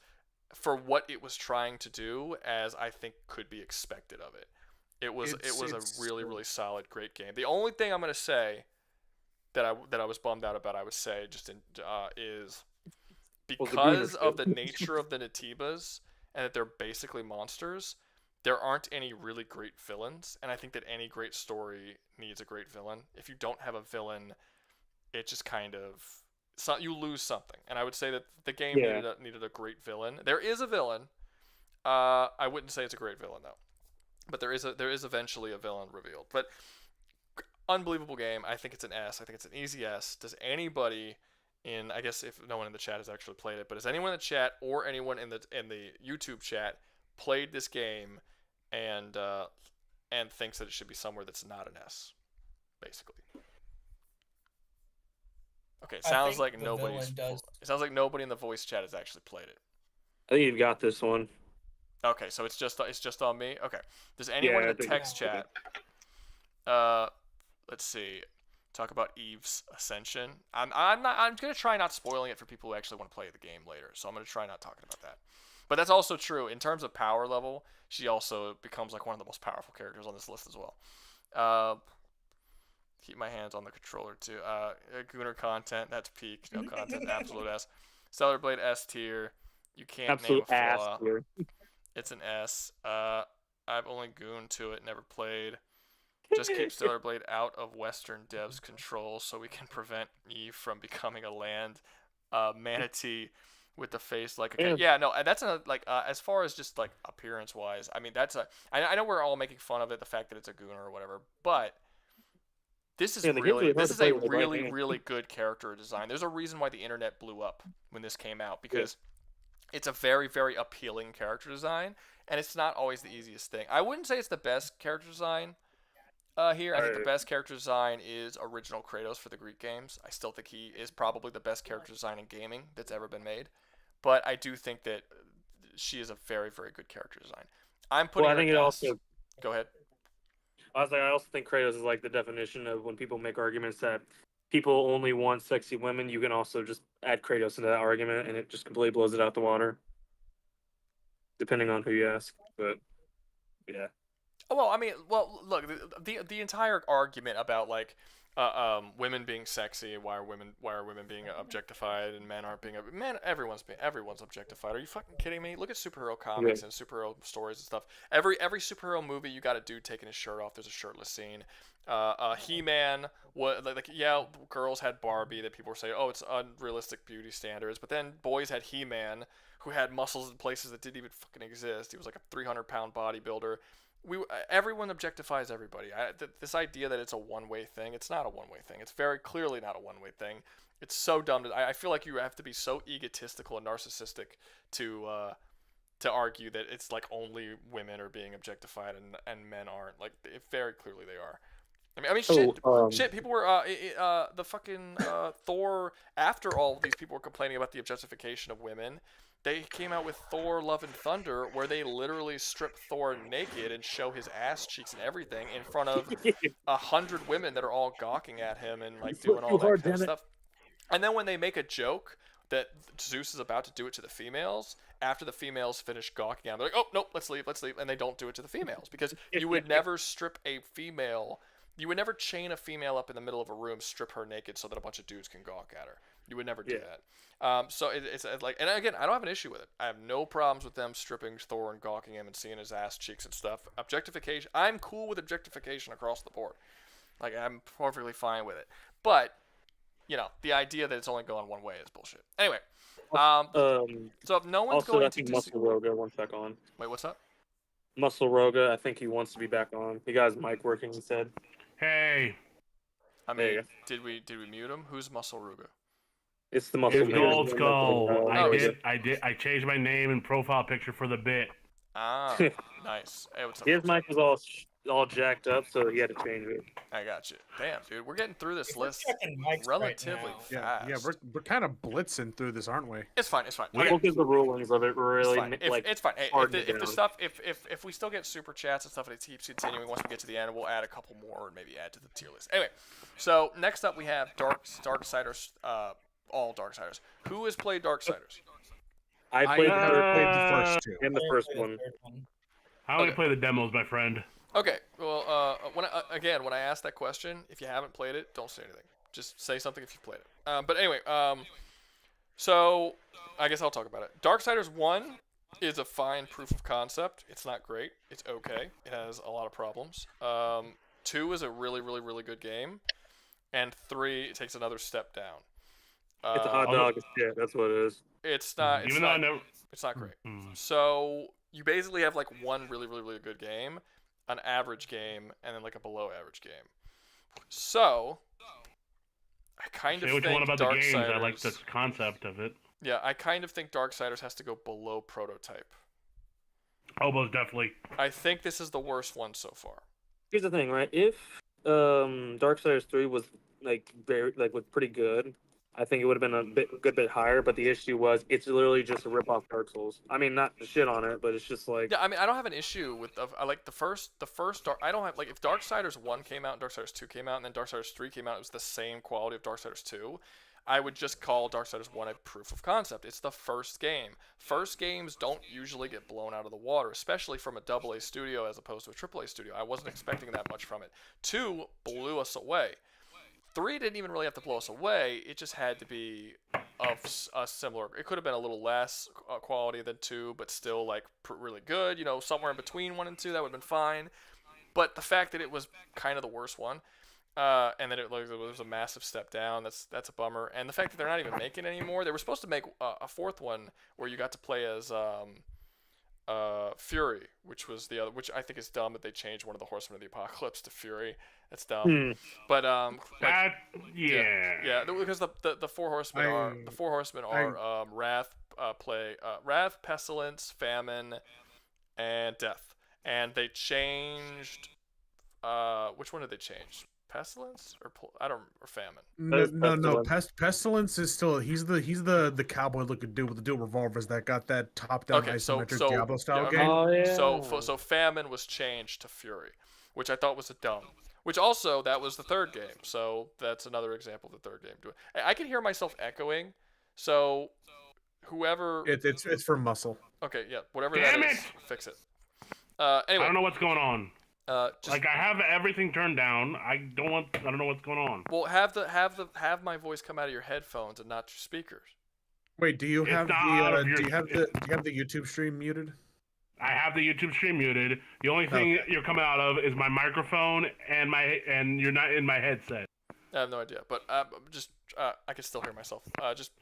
for what it was trying to do as I think could be expected of it. It was a really, really solid, great game. The only thing I'm gonna say that I was bummed out about, I would say, is because of the nature of the Natibas and that they're basically monsters, there aren't any really great villains, and I think that any great story needs a great villain. If you don't have a villain, it just kind of you lose something. And I would say that the game needed a great villain. There is a villain. I wouldn't say it's a great villain though, but there is eventually a villain revealed. But unbelievable game. I think it's an S. I think it's an easy S. Does anybody I guess if no one in the chat has actually played it, but has anyone in the chat or anyone in the YouTube chat played this game and thinks that it should be somewhere that's not an S, basically? Okay, it sounds like nobody in the voice chat has actually played it. I think you've got this one. Okay, so it's just on me. Okay. Does anyone in the text chat? Let's see. Talk about Eve's ascension. I'm gonna try not spoiling it for people who actually want to play the game later. So I'm gonna try not talking about that. But that's also true in terms of power level. She also becomes like one of the most powerful characters on this list as well. Keep my hands on the controller too. Gooner content, that's peak. No content, absolute S. Stellar Blade S tier. You can't Absolute name a ass flaw. tier. It's an S. I've only gooned to it, never played. Just keep Stellar Blade out of Western devs' control so we can prevent Eve from becoming a land manatee with the face like a yeah, no, that's a as far as just like appearance wise, I mean that's a I know we're all making fun of it, the fact that it's a gooner or whatever, but this is really good character design. There's a reason why the internet blew up when this came out, because it's a very, very appealing character design, and it's not always the easiest thing. I wouldn't say it's the best character design here. I think the best character design is original Kratos for the Greek games. I still think he is probably the best character design in gaming that's ever been made. But I do think that she is a very, very good character design. I'm putting her in S. Go ahead. I also think Kratos is like the definition of when people make arguments that people only want sexy women. You can also just add Kratos into that argument, and it just completely blows it out the water. Depending on who you ask, but yeah. Well, I mean, look, the entire argument about like women being sexy, why are women being objectified and men aren't being everyone's objectified. Are you fucking kidding me? Look at superhero comics and superhero stories and stuff. Every superhero movie, you got a dude taking his shirt off. There's a shirtless scene. He-Man, girls had Barbie that people were saying, oh, it's unrealistic beauty standards, but then boys had He-Man, who had muscles in places that didn't even fucking exist. He was like a 300-pound bodybuilder. Everyone objectifies everybody. This idea that it's a one-way thing, it's not a one-way thing. It's very clearly not a one-way thing. It's so dumb. I feel like you have to be so egotistical and narcissistic to argue that it's like only women are being objectified and men aren't. Like, very clearly they are. I mean, shit. People were the fucking Thor. After all these people were complaining about the objectification of women, they came out with Thor: Love and Thunder, where they literally strip Thor naked and show his ass cheeks and everything in front of 100 women that are all gawking at him and like doing all that kind of stuff. And then when they make a joke that Zeus is about to do it to the females, after the females finish gawking at him, they're like, oh, nope, let's leave. And they don't do it to the females, because you would never strip a female. You would never chain a female up in the middle of a room, strip her naked so that a bunch of dudes can gawk at her. You would never do that. So it's like, and again, I don't have an issue with it. I have no problems with them stripping Thor and gawking him and seeing his ass cheeks and stuff. Objectification, I'm cool with objectification across the board. Like, I'm perfectly fine with it. But, you know, the idea that it's only going one way is bullshit. Anyway, so if no one's going I think Muscle Roga wants back on. Wait, what's up? Muscle Roga, I think he wants to be back on. He got his mic working, he said. Hey. I mean, did we mute him? Who's Muscle Ruga? It's the Muscle Ruga. Gold Skull. I changed my name and profile picture for the bit. Ah, nice. Hey, what's up? His mic was all jacked up, so he had to change it. I got you. Damn, dude, we're getting through this list relatively fast. Yeah, we're kind of blitzing through this, aren't we? It's fine. Look at the rulings of it, really. It's fine. Hey, if the stuff, if we still get super chats and stuff, and it keeps continuing, once we get to the end, we'll add a couple more and maybe add to the tier list. Anyway, so next up we have Darksiders, all Darksiders. Who has played Darksiders? I played the first two. And the first one. I only play the demos, my friend. Okay, well, when I ask that question, if you haven't played it, don't say anything. Just say something if you played it. But anyway, so I guess I'll talk about it. Darksiders 1 is a fine proof of concept. It's not great. It's okay. It has a lot of problems. 2 is a really, really, really good game. And 3, it takes another step down. It's a hot dog. Yeah, that's what it is. It's not. It's not great. So you basically have like one really, really, really good game, an average game, and then like a below average game. So I kind of think which one about the games? Darksiders, I like the concept of it. Yeah, I kind of think Darksiders has to go below Prototype. Oh, most definitely. I think this is the worst one so far. Here's the thing, right? If Darksiders 3 was like was pretty good, I think it would have been good bit higher. But the issue was it's literally just a rip off Dark Souls. I mean, not to shit on it, but it's just like Yeah, I mean, I don't have an issue with I like the first Dark. I don't have like if Darksiders 1 came out and Darksiders 2 came out and then Darksiders 3 came out, it was the same quality of Darksiders 2. I would just call Darksiders 1 a proof of concept. It's the first game. First games don't usually get blown out of the water, especially from a AA studio as opposed to a AAA studio. I wasn't expecting that much from it. 2 blew us away. 3 didn't even really have to blow us away. It just had to be of a similar. It could have been a little less quality than 2, but still like really good. You know, somewhere in between 1 and 2, that would have been fine. But the fact that it was kind of the worst one, and that it was a massive step down, that's a bummer. And the fact that they're not even making it anymore. They were supposed to make a 4th one where you got to play as Fury, which was the other, which I think is dumb that they changed one of the Horsemen of the Apocalypse to Fury. That's dumb. But yeah, because the four horsemen are Wrath, Pestilence, Famine, and Death. And they changed which one did they change? Pestilence or Famine? No. Pestilence is still he's the cowboy looking dude with the dual revolvers that got that top down isometric Diablo style game. Oh, yeah. So Famine was changed to Fury, which I thought was a dumb. Which also that was the 3rd game, so that's another example of the 3rd game. I can hear myself echoing, so whoever it's for muscle. Okay, yeah, whatever Damn that it! is, fix it. Anyway, I don't know what's going on. Just, like I have everything turned down. I don't know what's going on. Well, have my voice come out of your headphones and not your speakers. Wait, do you have not do you have the YouTube stream muted? I have the YouTube stream muted. The only thing you're coming out of is my microphone and you're not in my headset. I have no idea, but just I can still hear myself. Just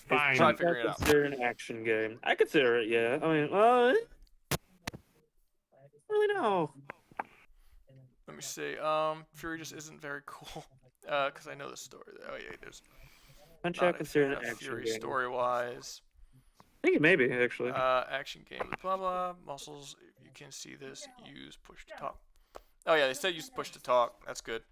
fine. Try figuring it out. Consider an action game. I consider it. Yeah. I mean, I don't really know. Let me see. Fury just isn't very cool. Because I know the story. Oh yeah, there's. I'm trying to consider an action Fury game. story-wise. I think it may be actually. Action game. Blah blah. Muscles. You can see this. Use push to talk. Oh yeah, they said use push to talk. That's good.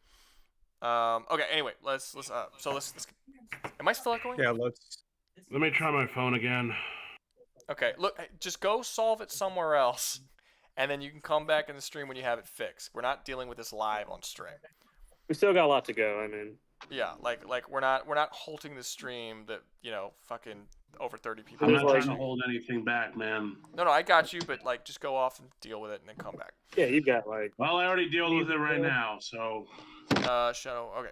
Okay. Anyway, let's. Am I still echoing? Yeah. Let me try my phone again. Okay. Look, just go solve it somewhere else, and then you can come back in the stream when you have it fixed. We're not dealing with this live on stream. We still got a lot to go. I mean. Yeah, like we're not halting the stream that fucking over 30 people. I'm not trying to hold anything back, man. No, I got you, but just go off and deal with it and then come back. Yeah, you got like. Well, I already deal with it right now, so. Shadow. Okay.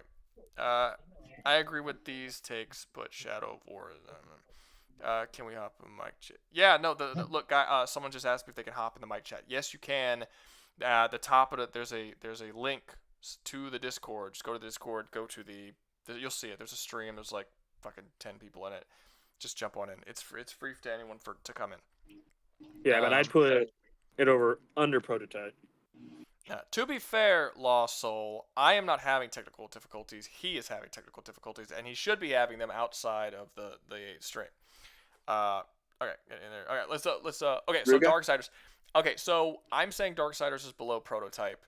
I agree with these takes, but Shadow of War. Can we hop in mic chat? Yeah, no. Look, guy. Someone just asked me if they can hop in the mic chat. Yes, you can. The top of it, there's a link to the Discord. Just go to the Discord. Go to you'll see it. There's a stream. There's like fucking 10 people in it. Just jump on in. It's free to anyone to come in. Yeah, but I'd put it over under prototype. To be fair, Lost Soul, I am not having technical difficulties. He is having technical difficulties, and he should be having them outside of the stream. Okay, get in there. Okay, let's. Okay, so Darksiders. Okay, so I'm saying Darksiders is below prototype.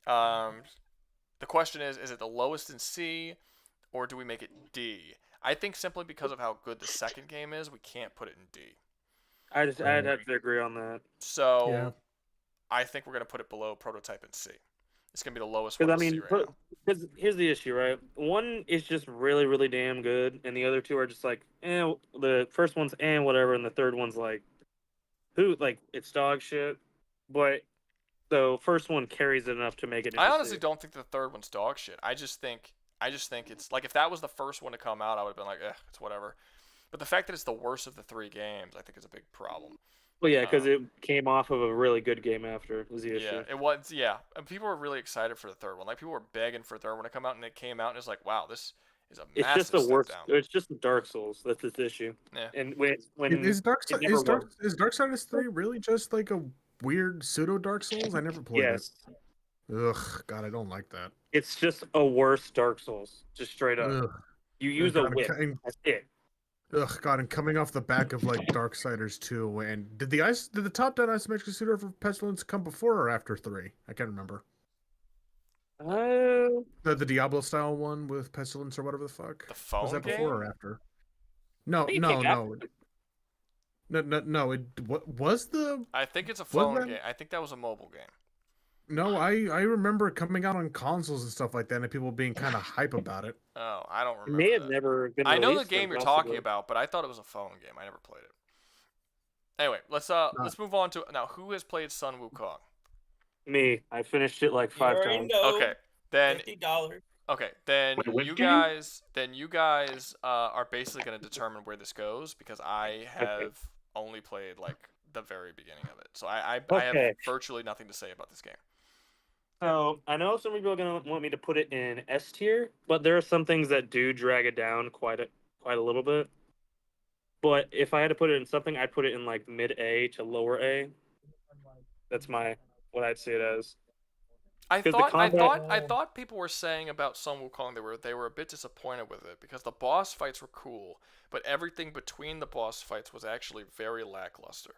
The question is it the lowest in C, or do we make it D? I think simply because of how good the second game is, we can't put it in D. I'd have to agree on that. So, Yeah. I think we're gonna put it below prototype in C. It's gonna be the lowest one. Because I mean, because here's the issue, right? One is just really, really damn good, and the other two are just like, the first one's whatever, and the third one's like, it's dog shit. But the first one carries it enough to make it. I honestly don't think the third one's dog shit. I just think it's like if that was the first one to come out, I would have been like, it's whatever. But the fact that it's the worst of the 3 games, I think is a big problem. Well, yeah, because it came off of a really good game after was the issue. Yeah, it was. Yeah, and people were really excited for the third one. Like people were begging for a third one to come out, and it came out, and it's like, wow, this is a massive It's just the step worst. down. It's just the Dark Souls that's its issue. Yeah. And when is Darksiders 3 really just like a weird pseudo Dark Souls? I never played it. Ugh, God, I don't like that. It's just a worse Dark Souls, just straight up. Ugh. You use a whip. That's it. Ugh, God, and coming off the back of like Darksiders 2, and did the top-down isometric shooter for Pestilence come before or after 3? I can't remember. The Diablo style one with Pestilence or whatever the fuck. The phone was that game? before or after? No, think it no, came no. No. What was the? I think it's a was phone that- game. I think that was a mobile game. No, I remember it coming out on consoles and stuff like that, and people being kind of hype about it. Oh, I don't It remember. may have that. never been I know the released, then game you're possibly. talking about, but I thought it was a phone game. I never played it. Anyway, let's move on to now. Who has played Sun Wukong? Me. I finished it like 5 already times. know. Okay, then $50. okay, then Wait, which you game? guys are basically going to determine where this goes because I have only played like the very beginning of it, so I have Okay. virtually nothing to say about this game. So I know some people are gonna want me to put it in S tier, but there are some things that do drag it down quite a little bit. But if I had to put it in something, I'd put it in like mid A to lower A. That's what I'd see it as. I 'Cause the thought combat- I thought people were saying about Sun Wukong they were a bit disappointed with it because the boss fights were cool, but everything between the boss fights was actually very lackluster.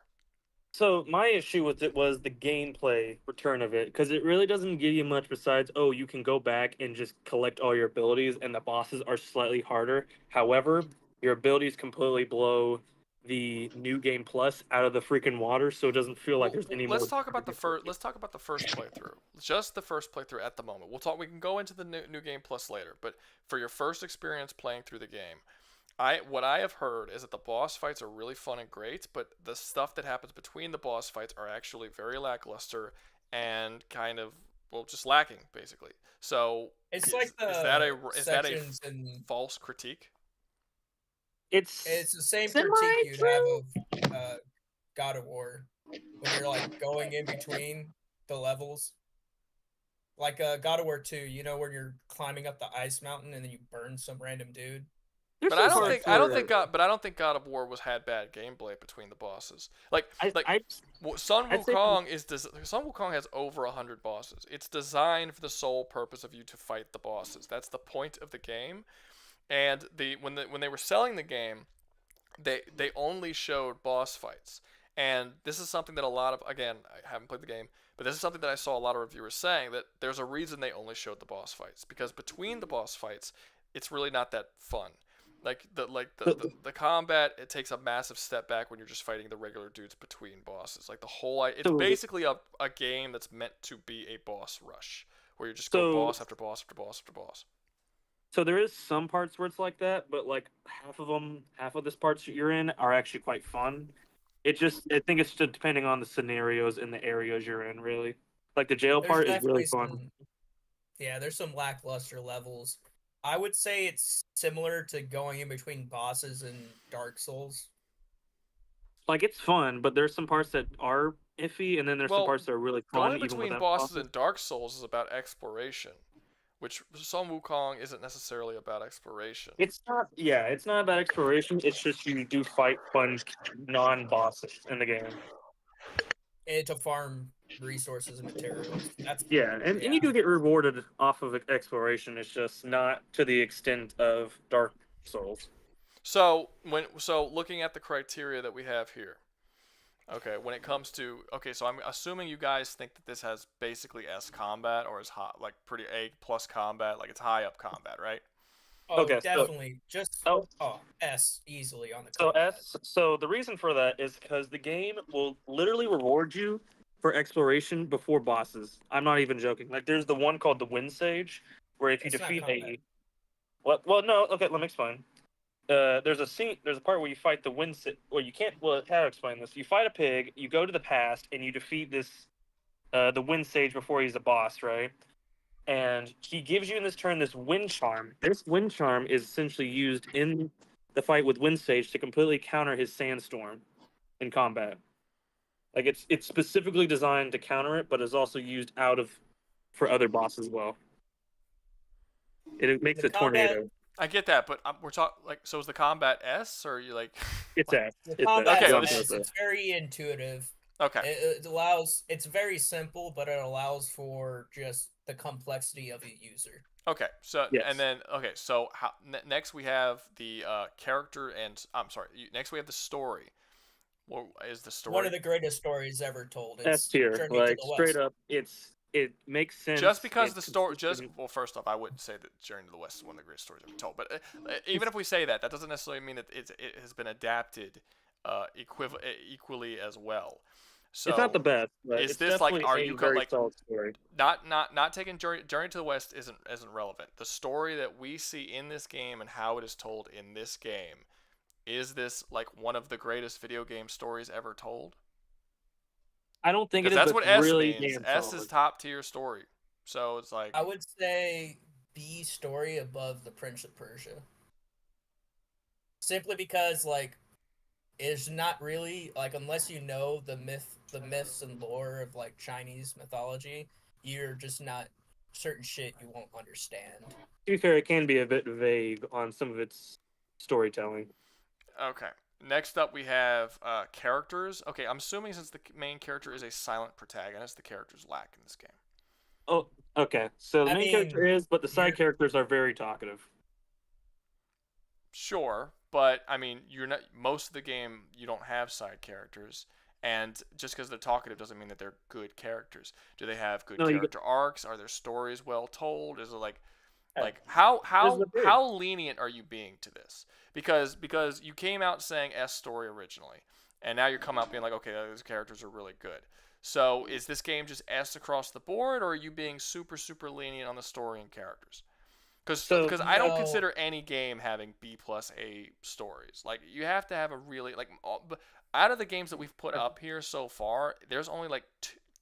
So my issue with it was the gameplay return of it, because it really doesn't give you much besides, oh, you can go back and just collect all your abilities, and the bosses are slightly harder. However, your abilities completely blow the new game plus out of the freaking water, so it doesn't feel like there's any more. Let's talk about the first playthrough. Just the first playthrough at the moment. We can go into the new game plus later, but for your first experience playing through the game, what I have heard is that the boss fights are really fun and great, but the stuff that happens between the boss fights are actually very lackluster and kind of just lacking basically. So It's is, like the is that a sections in false critique? It's the same critique you'd have of God of War when you're like going in between the levels. Like God of War 2, you know, when you're climbing up the ice mountain and then you burn some random dude. But I don't think God of War had bad gameplay between the bosses. Sun Wukong has over 100 bosses. It's designed for the sole purpose of you to fight the bosses. That's the point of the game. And when they were selling the game, they only showed boss fights. And this is something that again, I haven't played the game, but this is something that I saw a lot of reviewers saying, that there's a reason they only showed the boss fights, because between the boss fights, it's really not that fun. The combat, it takes a massive step back when you're just fighting the regular dudes between bosses. Like it's basically a game that's meant to be a boss rush, where you just go boss after boss after boss after boss. So there is some parts where it's like that, but like half of this parts you're in are actually quite fun. I think it's just depending on the scenarios and the areas you're in, really. Like the jail part is really fun. There's some lackluster levels. I would say it's similar to going in between bosses in Dark Souls. Like, it's fun, but there's some parts that are iffy, and then there's some parts that are really fun. Going between bosses in Dark Souls is about exploration, which Sun Wukong isn't necessarily about exploration. It's not about exploration. It's just you do fight fun non-bosses in the game. And to farm resources and materials. And you do get rewarded off of exploration. It's just not to the extent of Dark Souls. So looking at the criteria that we have here, okay, when it comes to so I'm assuming you guys think that this has basically S combat, or is hot, like pretty A plus combat, like it's high up combat, right? Oh, Okay, definitely. S easily on the combat. So the reason for that is because the game will literally reward you for exploration before bosses. I'm not even joking. Like, there's the one called the Wind Sage, where if you defeat let me explain. There's a part where you fight the Wind Sage. How to explain this? You fight a pig, you go to the past, and you defeat the Wind Sage before he's a boss, right? And he gives you in this turn this wind charm. This wind charm is essentially used in the fight with Wind Sage to completely counter his sandstorm in combat. Like, it's specifically designed to counter it, but is also used for other bosses as well. It makes a tornado. I get that, but we're talking so is the combat S, or are you like? It's S. The combat S. It's very intuitive. Okay. It allows. It's very simple, but it allows for just the complexity of a user. Okay. So So next we have the character, and next we have the story. What is the story? One of the greatest stories ever told. It's S tier, Journey like to the straight West. up. it makes sense. Just because it's the story, consistent. well, first off, I wouldn't say that Journey to the West is one of the greatest stories ever told. But even if we say that, that doesn't necessarily mean that it has been adapted equally as well. So It's not the best, but is it's this like, definitely are a you very like solid story. not taking Journey to the West isn't relevant. The story that we see in this game and how it is told in this game, is this like one of the greatest video game stories ever told? I don't think it Because is. that's But what it's S really means. damn S solid. is top tier story. So it's like, I would say B story above the Prince of Persia. Simply because like it's not really like, unless you know the myths and lore of like Chinese mythology, you're just not, certain shit you won't understand. To be fair, it can be a bit vague on some of its storytelling. okay. Next up, we have characters. Okay, I'm assuming since the main character is a silent protagonist, the characters lack in this game. Oh, okay. So the I main character mean, is, but the side characters are very talkative. Sure, but I mean, you're not, most of the game you don't have side characters, and just because they're talkative doesn't mean that they're good characters. Do they have good No, you character arcs? Are their stories well told? Is it like Yeah. how lenient are you being to this? Because you came out saying S story originally, and now you're coming out being like, okay, those characters are really good. So is this game just S across the board, or are you being super lenient on the story and characters? Because I don't consider any game having B plus A stories. Like, you have to have a really, like, out of the games that we've put up here so far, there's only like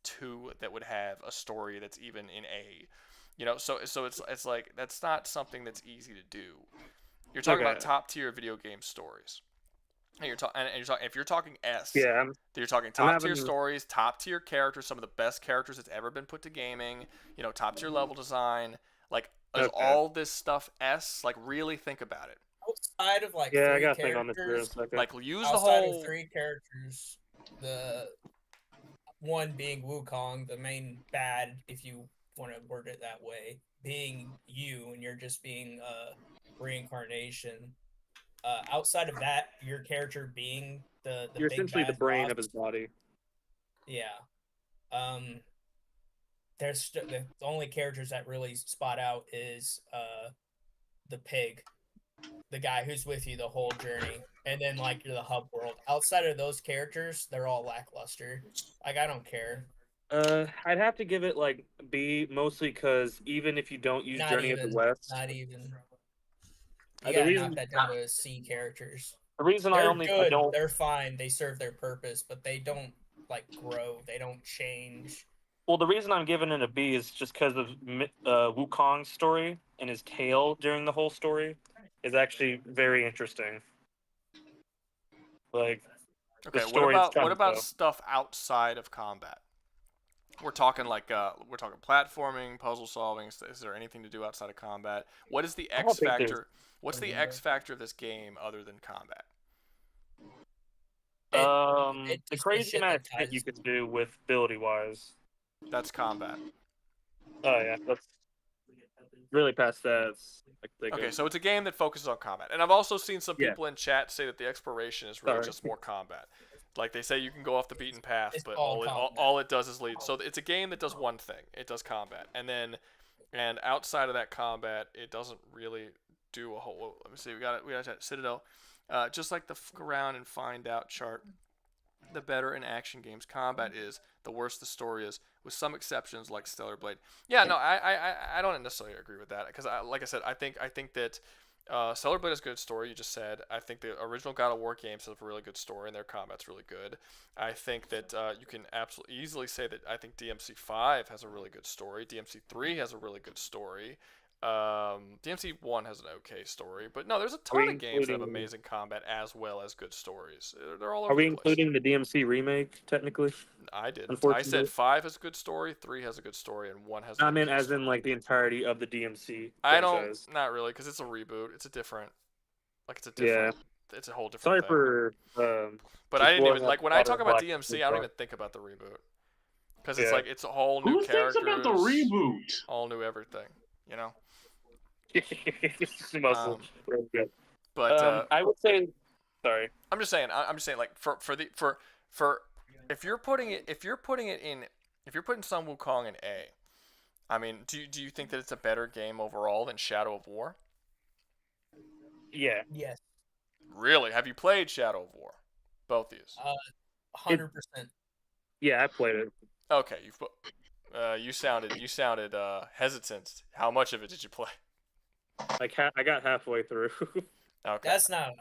two that would have a story that's even in A. You know, so it's like, that's not something that's easy to do. You're talking about top tier video game stories. And you're talking, if you're talking S, you're talking top tier stories, top tier characters, some of the best characters that's ever been put to gaming. You know, top tier level design. Like, is all this stuff S? Like, really think about it. Outside of like I three gotta think on this for a characters, second. Like, use outside the whole. of three characters, the one being Wukong, the main bad, if you want to word it that way, being you, and you're just being reincarnation. Outside of that, your character being the You're big essentially the bad brain boss, of his body. Yeah. There's the only characters that really spot out is the pig, the guy who's with you the whole journey, and then like the hub world. Outside of those characters, they're all lackluster. Like, I don't care. I'd have to give it like B, mostly because even if you don't use Journey of the West, Not even. The You gotta reason- knock that down to C characters. the reason They're I good. don't. They're fine. They serve their purpose, but they don't like grow. They don't change. Well, the reason I'm giving it a B is just because of Wukong's story and his tale during the whole story is actually very interesting. Like, Okay, the story what about stuff outside of combat? We're talking like platforming, puzzle solving. Is there anything to do outside of combat? What is the X factor? What's the X factor of this game other than combat? The crazy amount of shit you could do with ability wise. That's combat. Oh yeah, that's really past that. Okay, so it's a game that focuses on combat, and I've also seen some people in chat say that the exploration is really just more combat. Like, they say you can go off the beaten path, but all it does is lead. So it's a game that does one thing. It does combat, and outside of that combat, it doesn't really do a whole. Let me see. We got Citadel. Just like the fuck around and find out chart, the better in action games combat is, the worse the story is, with some exceptions like Stellar Blade. Yeah, no, I don't necessarily agree with that, because like I said, I think that Stellar Blade is a good story. You just said. I think the original God of War games have a really good story, and their combat's really good. I think that you can absolutely easily say that I think DMC 5 has a really good story. DMC 3 has a really good story. DMC 1 has an okay story, but no, there's a ton of games that have amazing combat as well as good stories. They're all over. Are we the place. including the DMC remake technically? I did. I said 5 has a good story, 3 has a good story, and 1 has. I mean, as in like the entirety of the DMC. I franchise. don't, not really, because it's a reboot. It's a different, it's a different. Yeah. It's a whole different. Sorry thing. For. But I didn't even like when I talk about DMC. I don't even think about the reboot, because it's like it's a whole new characters. Who thinks about the reboot? All new everything, you know. But I would say, sorry. I'm just saying like for if you're putting Sun Wukong in A, I mean, do you think that it's a better game overall than Shadow of War? Yeah. Yes. Really? Have you played Shadow of War? Both of you? 100%. Yeah, I played it. Okay, you sounded hesitant. How much of it did you play? Like I got halfway through. Okay. That's not.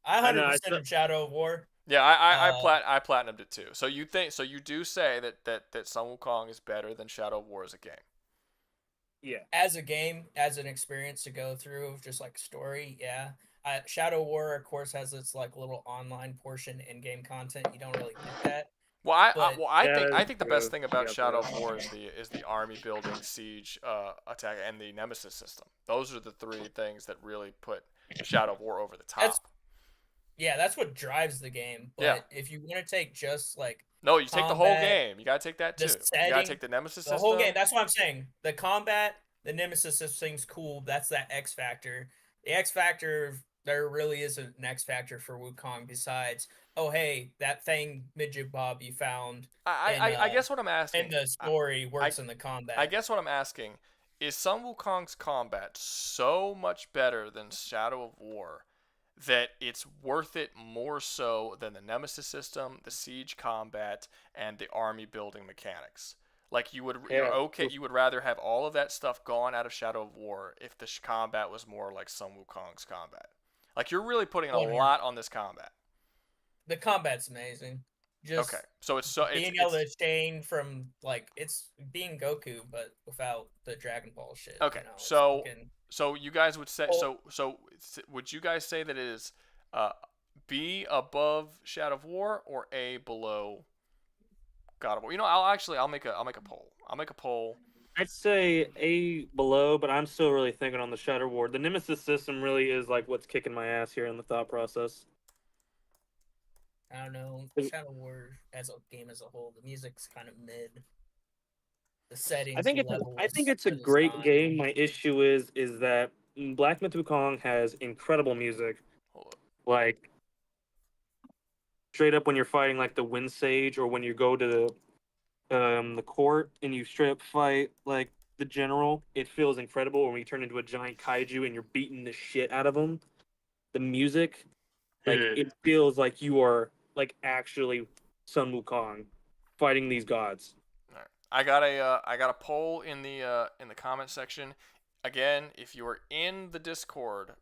I 100% of Shadow of War. Yeah, I platinumed it too. So you do say that Sun Wukong is better than Shadow of War as a game? Yeah. As a game, as an experience to go through, just like story, yeah. Shadow of War, of course, has its like little online portion, in-game content. You don't really get that. Well, I think the best thing about Shadow of War is the army building, siege, attack, and the nemesis system. Those are the three things that really put Shadow of War over the top. That's what drives the game. But if you want to take just like you take the whole game. You gotta take that too. Setting, you gotta take the nemesis system. The whole game. That's what I'm saying. The combat, the nemesis system's cool. That's that X factor. The X factor. There really isn't an X factor for Wukong besides, oh hey, that thing midget Bob you found. I guess what I'm asking. In the story works in the combat. I guess what I'm asking is Sun Wukong's combat so much better than Shadow of War that it's worth it more so than the nemesis system, the siege combat, and the army building mechanics. Like you would rather have all of that stuff gone out of Shadow of War if the combat was more like Sun Wukong's combat. Like you're really putting a lot on this combat. The combat's amazing. Just okay, so it's being able to chain from like it's being Goku but without the Dragon Ball shit. Okay, you know, so you guys would say so would you guys say that it is B above Shadow of War or A below God of War? You know, I'll make a poll. I'll make a poll. I'd say A below, but I'm still really thinking on the Shadow War. The Nemesis system really is like what's kicking my ass here in the thought process. I don't know. Shadow War as a game as a whole, the music's kind of mid. The settings, I think it's a great game. My issue is that Black Myth Wukong has incredible music. Like straight up when you're fighting like the Wind Sage or when you go to the court and you straight up fight like the general, it feels incredible. When you turn into a giant kaiju and you're beating the shit out of them, the music, like it feels like you are like actually Sun Wukong fighting these gods. All right. I got a poll in the comment section. Again, if you are in the Discord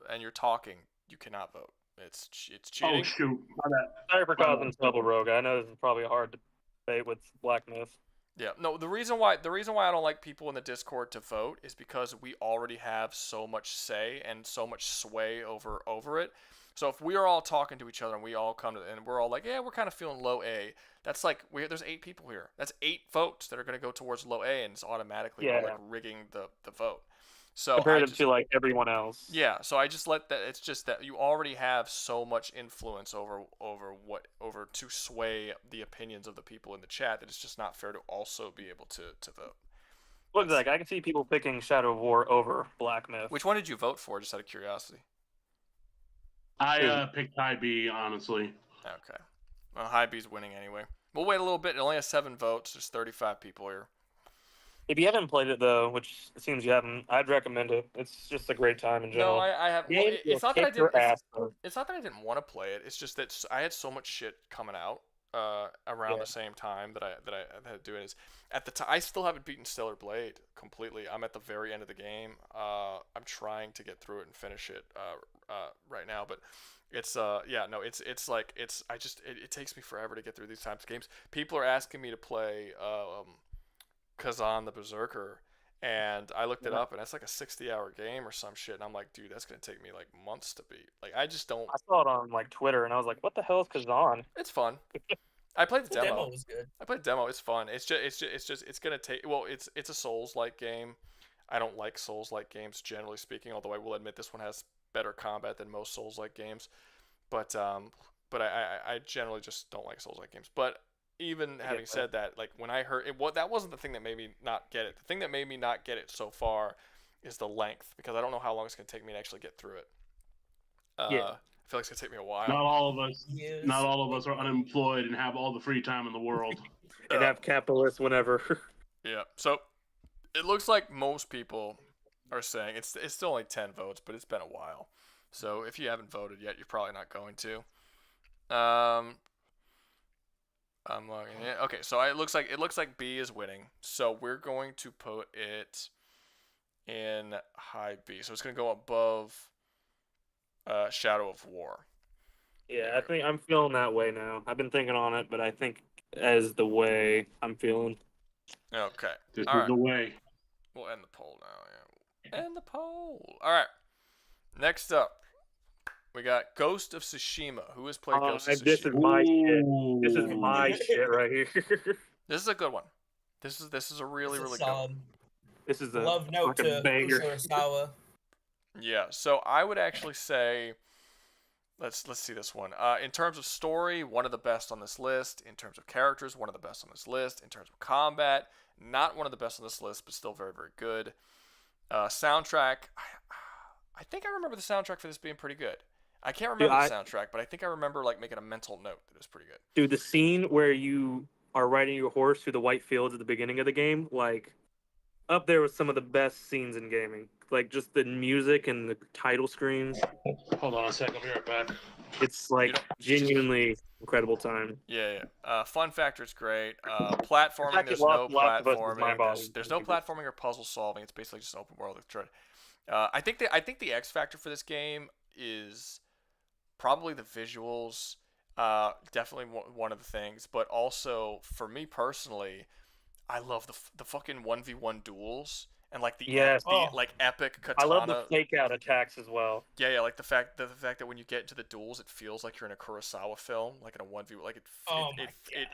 and you're talking, you cannot vote. It's cheating. Oh shoot! Sorry for causing trouble, Rogue. I know this is probably a hard debate with Black Myth. Yeah, no. The reason why I don't like people in the Discord to vote is because we already have so much say and so much sway over it. So if we are all talking to each other and we all come to and we're all like, yeah, we're kind of feeling low A. That's like there's 8 people here. That's 8 votes that are going to go towards low A, and it's automatically like rigging the vote. So compared to like everyone else. Yeah, so I just let that. It's just that you already have so much influence over to sway the opinions of the people in the chat that it's just not fair to also be able to vote. Looks like I can see people picking Shadow of War over Black Myth. Which one did you vote for, just out of curiosity? I picked High B, honestly. Okay. Well, High B's winning anyway. We'll wait a little bit. It only has 7 votes. There's 35 people here. If you haven't played it though, which it seems you haven't, I'd recommend it. It's just a great time in general. No, I have. Well, it's not that I didn't. It's not that I didn't want to play it. It's just that I had so much shit coming out around the same time that I had to do it. Is at the time I still haven't beaten Stellar Blade completely. I'm at the very end of the game. I'm trying to get through it and finish it right now, but. It's it takes me forever to get through these types of games. People are asking me to play Kazan the Berserker, and I looked it up, and that's like a 60-hour game or some shit, and I'm like, dude, that's gonna take me like months to beat. Like, I just don't. I saw it on like Twitter, and I was like, what the hell is Kazan? It's fun. I played the demo. The demo was good. I played the demo. It's fun. It's gonna take. Well, it's a Souls-like game. I don't like Souls-like games generally speaking, although I will admit this one has better combat than most Souls-like games. But I generally just don't like Souls-like games. But even having said that, like when I heard it, that wasn't the thing that made me not get it. The thing that made me not get it so far is the length, because I don't know how long it's gonna take me to actually get through it. I feel like it's gonna take me a while. Not all of us are unemployed and have all the free time in the world. And have capitalists whenever. Yeah. So It looks like most people are saying it's still only 10 votes, but it's been a while. So if you haven't voted yet, you're probably not going to. I'm logging in. Okay, so it looks like B is winning. So we're going to put it in high B. So it's going to go above Shadow of War. Yeah, I think I'm feeling that way now. I've been thinking on it, but I think as the way I'm feeling. Okay. This All is the way. We'll end the poll now. Yeah. End the poll. All right. Next up, we got Ghost of Tsushima. Who has played Ghost of Tsushima? This is my shit. This is my shit right here. This is a good one. This is a really good one. This is a love note to banger. Kurosawa. Yeah. So I would actually say, let's see this one. In terms of story, one of the best on this list. In terms of characters, one of the best on this list. In terms of combat, not one of the best on this list, but still very, very good. Soundtrack, I think I remember the soundtrack for this being pretty good. I can't remember the soundtrack, but I think I remember like making a mental note that it was pretty good. Dude, the scene where you are riding your horse through the white fields at the beginning of the game, like up there with some of the best scenes in gaming. Like just the music and the title screen. Hold on a sec, I'll be right back. It's like genuinely incredible time. Yeah. Fun factor is great. Platforming, there's no platforming. There's no platforming or puzzle solving. It's basically just an open world. I think the X factor for this game is probably the visuals. Definitely one of the things, but also for me personally, I love the fucking 1v1 duels and like the like epic katana. I love the fake out attacks as well. Yeah, like the fact that when you get into the duels, it feels like you're in a Kurosawa film, like in a 1v, like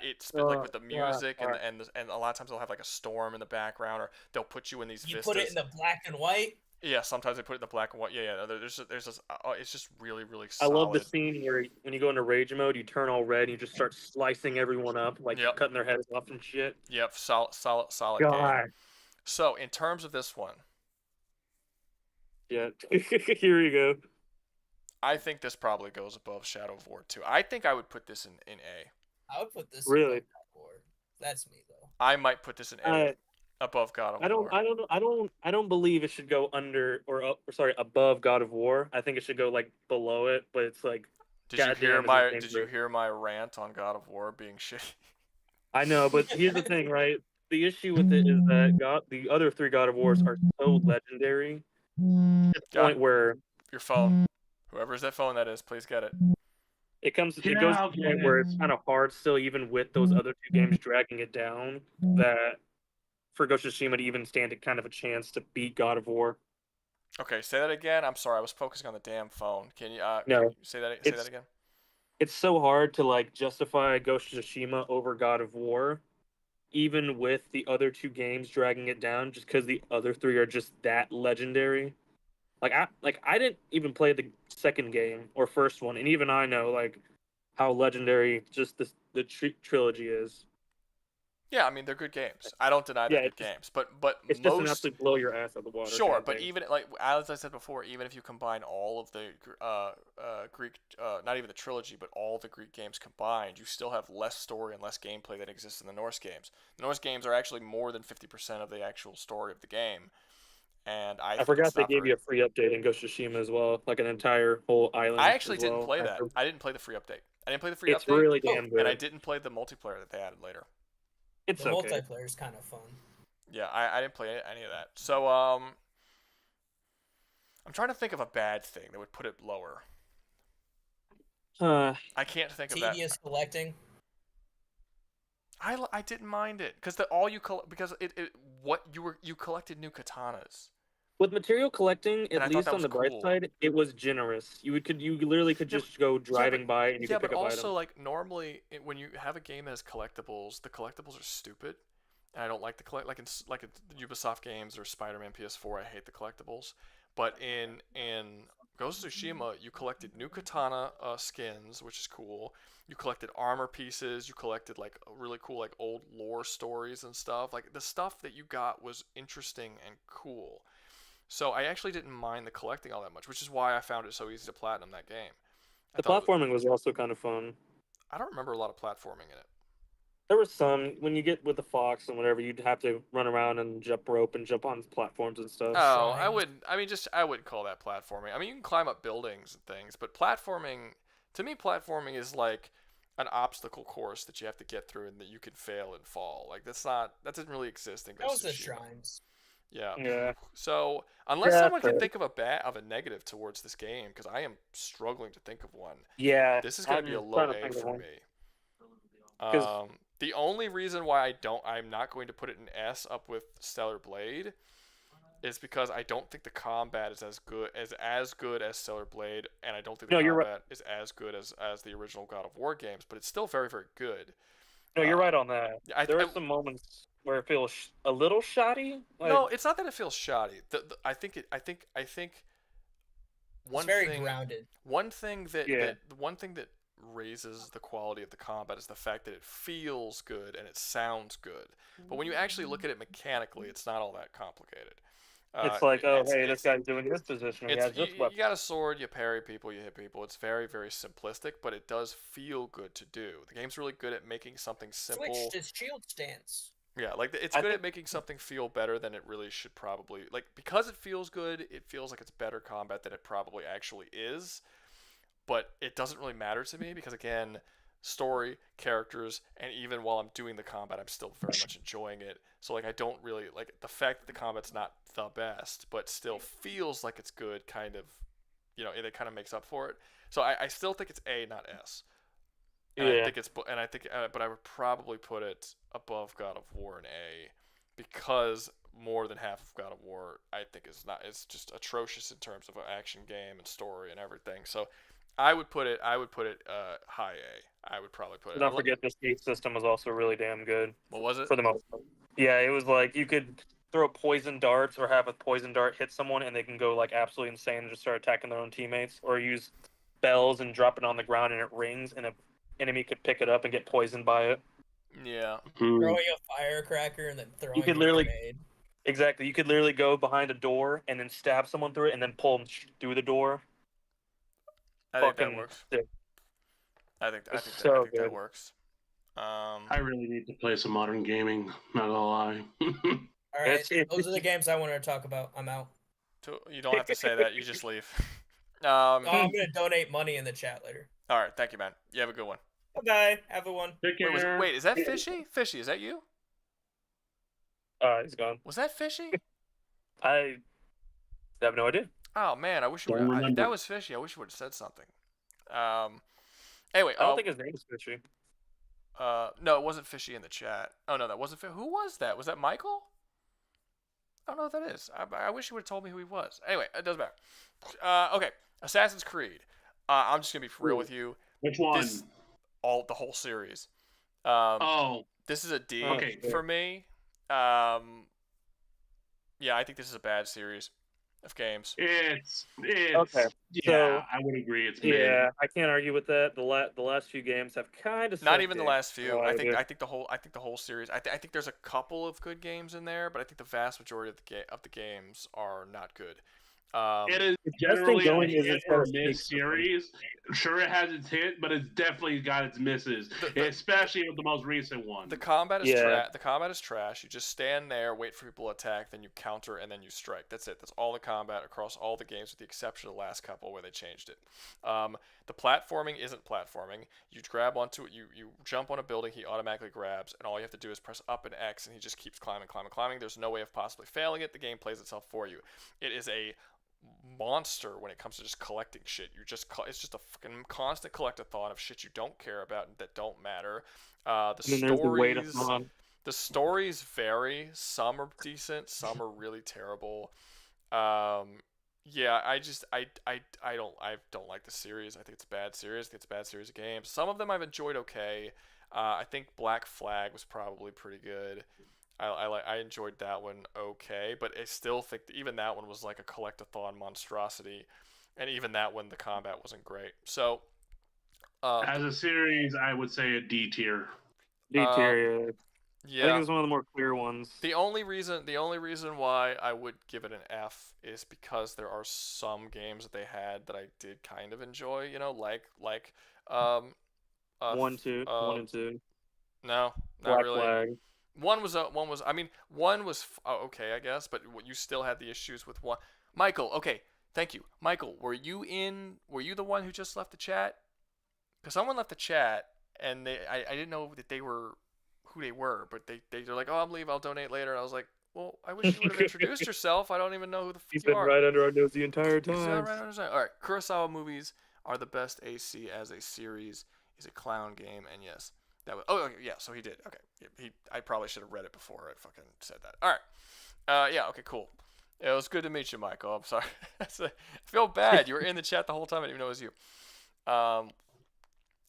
it's like with the music and a lot of times they'll have like a storm in the background, or they'll put you in these vistas. You put it in the black and white. Yeah, sometimes they put it in the black and white. Yeah. There's this. It's just really, really solid. I love the scene where when you go into rage mode, you turn all red and you just start slicing everyone up, like cutting their heads off and shit. Yep, solid God. game. So in terms of this one, yeah, here you go. I think this probably goes above Shadow of War 2. I think I would put this in A. I would put this really. in God of War. That's me though. I might put this in A. Above God of War. I don't believe it should go above God of War. I think it should go like below it, but it's like. Did you hear my rant on God of War being shitty? I know, but here's the thing, right? The issue with it is that the other three God of Wars are so legendary to the point where your phone, whoever's that phone that is, please get it. It goes to the point where it's kind of hard still, even with those other two games dragging it down, that for Ghost of Tsushima to even stand a kind of a chance to beat God of War. Okay, say that again. I'm sorry, I was focusing on the damn phone. Can you say that again? It's so hard to like justify Ghost of Tsushima over God of War, even with the other two games dragging it down, just because the other three are just that legendary. I didn't even play the second game or first one, and even I know like how legendary just the trilogy is. Yeah, I mean they're good games. I don't deny they're good games, but it's just enough to blow your ass out of the water. Sure, but even like as I said before, even if you combine all of the Greek, not even the trilogy, but all the Greek games combined, you still have less story and less gameplay that exists in the Norse games. The Norse games are actually more than 50% of the actual story of the game. And I forgot they gave you a free update in Ghost of Tsushima as well, like an entire whole island. I actually didn't play that. I didn't play the free update. I didn't play the free update. It's really damn good. And I didn't play the multiplayer that they added later. The multiplayer is kind of fun. Yeah, I didn't play any of that. So I'm trying to think of a bad thing that would put it lower. I can't think of that. Tedious collecting. I didn't mind it because you collected new katanas. With material collecting, at least on the bright side, it was generous. You literally could just go driving by and you could pick up items. Yeah, but also like normally when you have a game that has collectibles, the collectibles are stupid, and I don't like the like in the Ubisoft games or Spider-Man PS4. I hate the collectibles. But in Ghost of Tsushima, you collected new katana skins, which is cool. You collected armor pieces. You collected like really cool like old lore stories and stuff. Like the stuff that you got was interesting and cool. So I actually didn't mind the collecting all that much, which is why I found it so easy to platinum that game. The platforming was also kind of fun. I don't remember a lot of platforming in it. There was some when you get with the fox and whatever, you'd have to run around and jump rope and jump on platforms and stuff. Oh, I wouldn't. I mean, I wouldn't call that platforming. I mean, you can climb up buildings and things, but platforming, to me, platforming is like an obstacle course that you have to get through and that you can fail and fall. Like that doesn't really exist in That was Ghost the of Tsushima. shrines. Yeah. Yeah. So unless Yeah, someone can fair. think of a negative towards this game, because I am struggling to think of one. Yeah, This is gonna be a I'm low trying to A think of for one. me. 'Cause- The only reason why I'm not going to put it in S up with Stellar Blade is because I don't think the combat is as good as Stellar Blade, and I don't think the No, you're right. combat is as good as the original God of War games, but it's still very, very good. No, you're right on that. I- There I- are some moments where it feels a little shoddy. No, it's not that it feels shoddy. I think one very thing grounded. One thing that, Yeah. one thing that raises the quality of the combat is the fact that it feels good and it sounds good. But when you actually look at it mechanically, it's not all that complicated. It's like, oh, hey, it's- this guy's doing this position. He has this you weapon. got a sword, you parry people, you hit people. It's very, very simplistic, but it does feel good to do. The game's really good at making something simple. Switched his shield stance. Yeah, like it's good at making something feel better than it really should probably. Like because it feels good, it feels like it's better combat than it probably actually is. But it doesn't really matter to me because again, story, characters, and even while I'm doing the combat, I'm still very much enjoying it. So like I don't really like the fact that the combat's not the best, but still feels like it's good. Kind of, it kind of makes up for it. So I still think it's A, not S. And Yeah. but I would probably put it above God of War in A, because more than half of God of War I think it's just atrocious in terms of an action game and story and everything. So I would put it high A. I would probably put it. Don't forget the skate system was also really damn good. What was it? For the most part. Yeah, it was like you could throw poison darts or have a poison dart hit someone and they can go like absolutely insane and just start attacking their own teammates, or use bells and drop it on the ground and it rings and an enemy could pick it up and get poisoned by it. Yeah. Throwing a firecracker and then throwing You could a literally grenade. Exactly. You could literally go behind a door and then stab someone through it and then pull them through the door. I think that Fucking works. sick. I think so that good. works. I really need to play some modern gaming. Not gonna lie. All right, those are the games I wanted to talk about. I'm out. You don't have to say that. You just leave. I'm gonna donate money in the chat later. All right. Thank you, man. You have a good one. Bye. Have a one. Wait, is that Fishy? Fishy, is that you? He's gone. Was that Fishy? I have no idea. Oh man, I wish you Don't would. If remember. that was Fishy, I wish you would have said something. Anyway, I don't think his name is Fishy. no, it wasn't Fishy in the chat. Oh no, that wasn't. Who was that? Was that Michael? I don't know what that is. I wish you would have told me who he was. Anyway, it doesn't matter. Okay, Assassin's Creed. I'm just gonna be for real with you. Which one? The whole series. This is a D Okay. for me. Yeah, I think this is a bad series of games. It's Okay. Yeah, So, I would agree. It's Yeah, I can't argue with that. The last few games have kind of Not even the last few. I think the whole series. I think there's a couple of good games in there, but I think the vast majority of the games are not good. It is generally a hit or miss series. Sure, it has its hit, but it's definitely got its misses, especially with the most recent one. The combat is The combat is trash. You just stand there, wait for people to attack, then you counter, and then you strike. That's it. That's all the combat across all the games, with the exception of the last couple where they changed it. The platforming isn't platforming. You grab onto it. You jump on a building. He automatically grabs, and all you have to do is press up and X, and he just keeps climbing. There's no way of possibly failing it. The game plays itself for you. It is a monster when it comes to just collecting shit. It's just a fucking constant collectathon of shit you don't care about and that don't matter. The stories vary. Some are decent, some are really terrible. Yeah, I don't like the series. I think it's a bad series. I think it's a bad series of games. Some of them I've enjoyed okay. I think Black Flag was probably pretty good. I enjoyed that one okay, but I still think that even that one was like a collectathon monstrosity, and even that one the combat wasn't great. So, as a series, I would say a D tier. D tier. Yeah, I think it's one of the more clear ones. The only reason why I would give it an F is because there are some games that they had that I did kind of enjoy. You know, like 1, 2, 1 and 2. No, not Black really. Flag. One was okay, I guess, but you still had the issues with one. Michael, okay, thank you. Michael, were you the one who just left the chat? Because someone left the chat, and I didn't know that they were who they were, but they're like, oh, I'm leaving, I'll donate later. And I was like, well, I wish you would have introduced yourself. I don't even know who the He's fuck you been are. right under our nose the entire He's been time. right under our nose. All right, Kurosawa movies are the best AC as a series. Is a clown game, and yes, that was. Oh, okay, yeah. So he did. Okay, I probably should have read it before I fucking said that. All right. Yeah. Okay. Cool. It was good to meet you, Michael. I'm sorry. I feel bad. You were in the chat the whole time. I didn't even know it was you.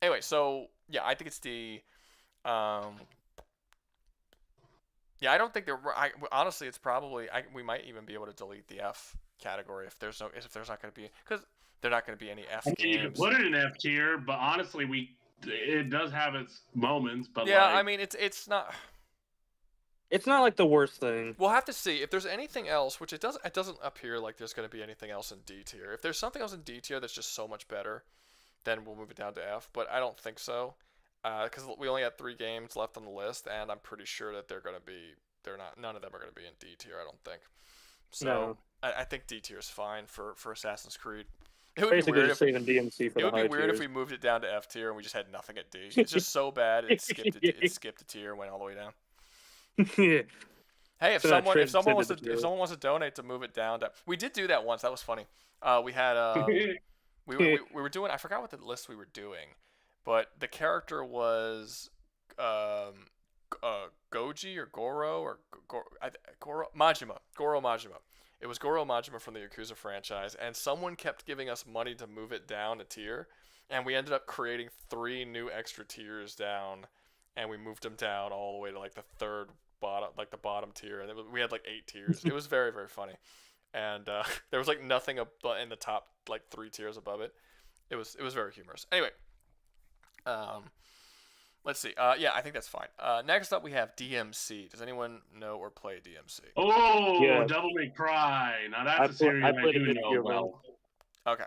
Anyway, so yeah, I think it's the. Yeah, I don't think they're. Honestly, it's probably. We might even be able to delete the F category if there's not going to be, because they're not going to be any F games. You can put it in F tier, but honestly, it does have its moments. But yeah, like, I mean, it's not. It's not like the worst thing. We'll have to see if there's anything else, which it doesn't appear like there's going to be anything else in D tier. If there's something else in D tier that's just so much better, then we'll move it down to F. But I don't think so, because we only had 3 games left on the list, and I'm pretty sure that none of them are going to be in D tier. I don't think. So No. I think D tier is fine for Assassin's Creed. It would Basically be weird just saving DMC for it the would be high weird if tiers. we moved it down to F tier and we just had nothing at D. It's just so bad it skipped a tier and went all the way down. Yeah. Hey, if So that someone wants transcended to the donate to move it down to, we did do that once. That was funny. We had we were doing, I forgot what the list we were doing, but the character was Goji or Goro or Goro Majima. It was Goro Majima from the Yakuza franchise, and someone kept giving us money to move it down a tier, and we ended up creating 3 new extra tiers down, and we moved them down all the way to like the third bottom, like the bottom tier, and we had like 8 tiers. It was very, very funny, and there was like nothing in the top like 3 tiers above it. It was very humorous. Anyway, let's see. Yeah, I think that's fine. Next up we have DMC. Does anyone know or play DMC? oh, Yeah. Devil May Cry. Now that's I a series I played a do video know of well. Okay,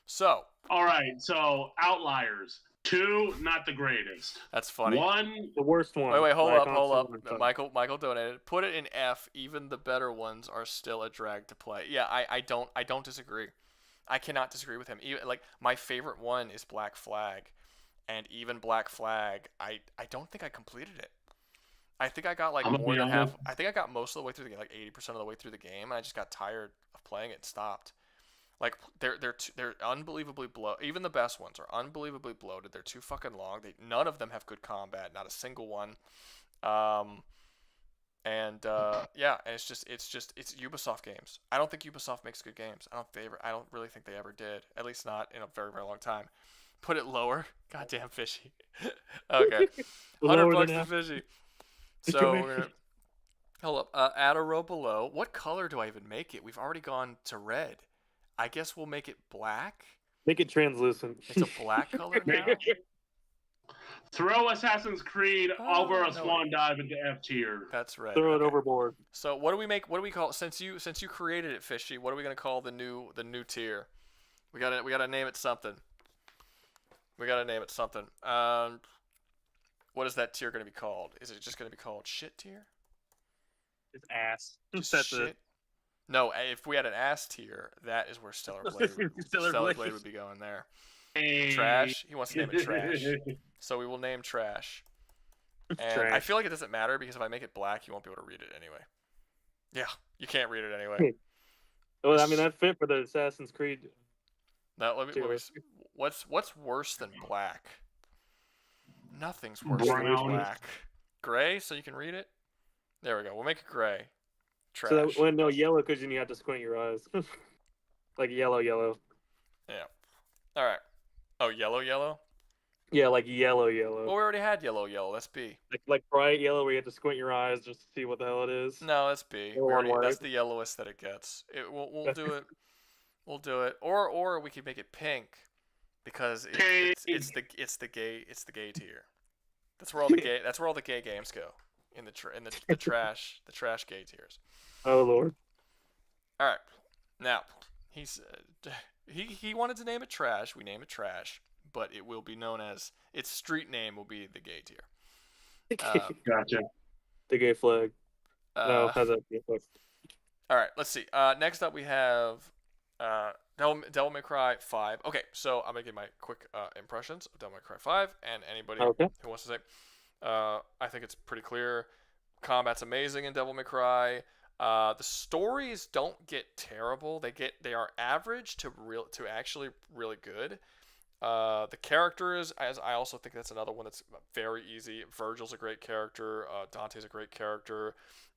so All right, so Outliers 2, not the greatest. that's funny. 1, The worst one. Wait, hold Icon up. 7 and 5. Michael donated. Put it in F. Even the better ones are still a drag to play. Yeah, I don't disagree. I cannot disagree with him. Even like my favorite one is Black Flag, and even Black Flag, I don't think I completed it. I think I got like I'm gonna more be than half. honest. I think I got most of the way through the game, like 80% of the way through the game, and I just got tired of playing it and stopped. Like they're unbelievably even the best ones are unbelievably bloated. They're too fucking long. None of them have good combat, not a single one. Yeah, and it's Ubisoft games. I don't think Ubisoft makes good games. I don't really think they ever did. At least not in a very, very long time. Put it lower. Goddamn fishy. Okay. $100 to fishy. So we're gonna hold up. Add a row below. What color do I even make it? We've already gone to red. I guess we'll make it black. Make it translucent. It's a black color now. throw Assassin's Creed over a no. swan dive into F tier. That's right. Throw it overboard. So what do we make? What do we call, since you created it, Fishy? What are we gonna call the new tier? We gotta name it something. What is that tier gonna be called? Is it just gonna be called shit tier? It's ass. Just That's shit? it. No, if we had an ass tier, that is where Stellar Blade would be going there. Trash. He wants to name it trash. So we will name trash. And I feel like it doesn't matter because if I make it black, you won't be able to read it anyway. Yeah, you can't read it anyway. Well, I mean that fit for the Assassin's Creed. Now let me what's worse than black? Nothing's worse than black. Gray, so you can read it. There we go. We'll make it gray. Trash. So no yellow because then you have to squint your eyes. Like yellow. Yeah. All right. Oh, yellow. Yeah, like yellow. Well, we already had yellow. That's B. Like bright yellow where you have to squint your eyes just to see what the hell it is. No, that's B. That's the yellowest that it gets. We'll do it. We'll do it. Or we could make it pink, because it's the gay tier. That's where all the gay games go, in the trash gay tiers. Oh Lord. All right. Now he wanted to name it trash. We name it trash, but it will be known as, its street name will be the gay tier. Gotcha. The gay flag. No, Uh, has a gay flag. all right, let's see. Next up we have Devil May Cry 5. Okay, so I'm gonna give my quick impressions of Devil May Cry 5, and anybody Okay. who wants to say, I think it's pretty clear. Combat's amazing in Devil May Cry. The stories don't get terrible. They are average to actually really good. The characters, as I also think that's another one that's very easy. Virgil's a great character. Dante's a great character.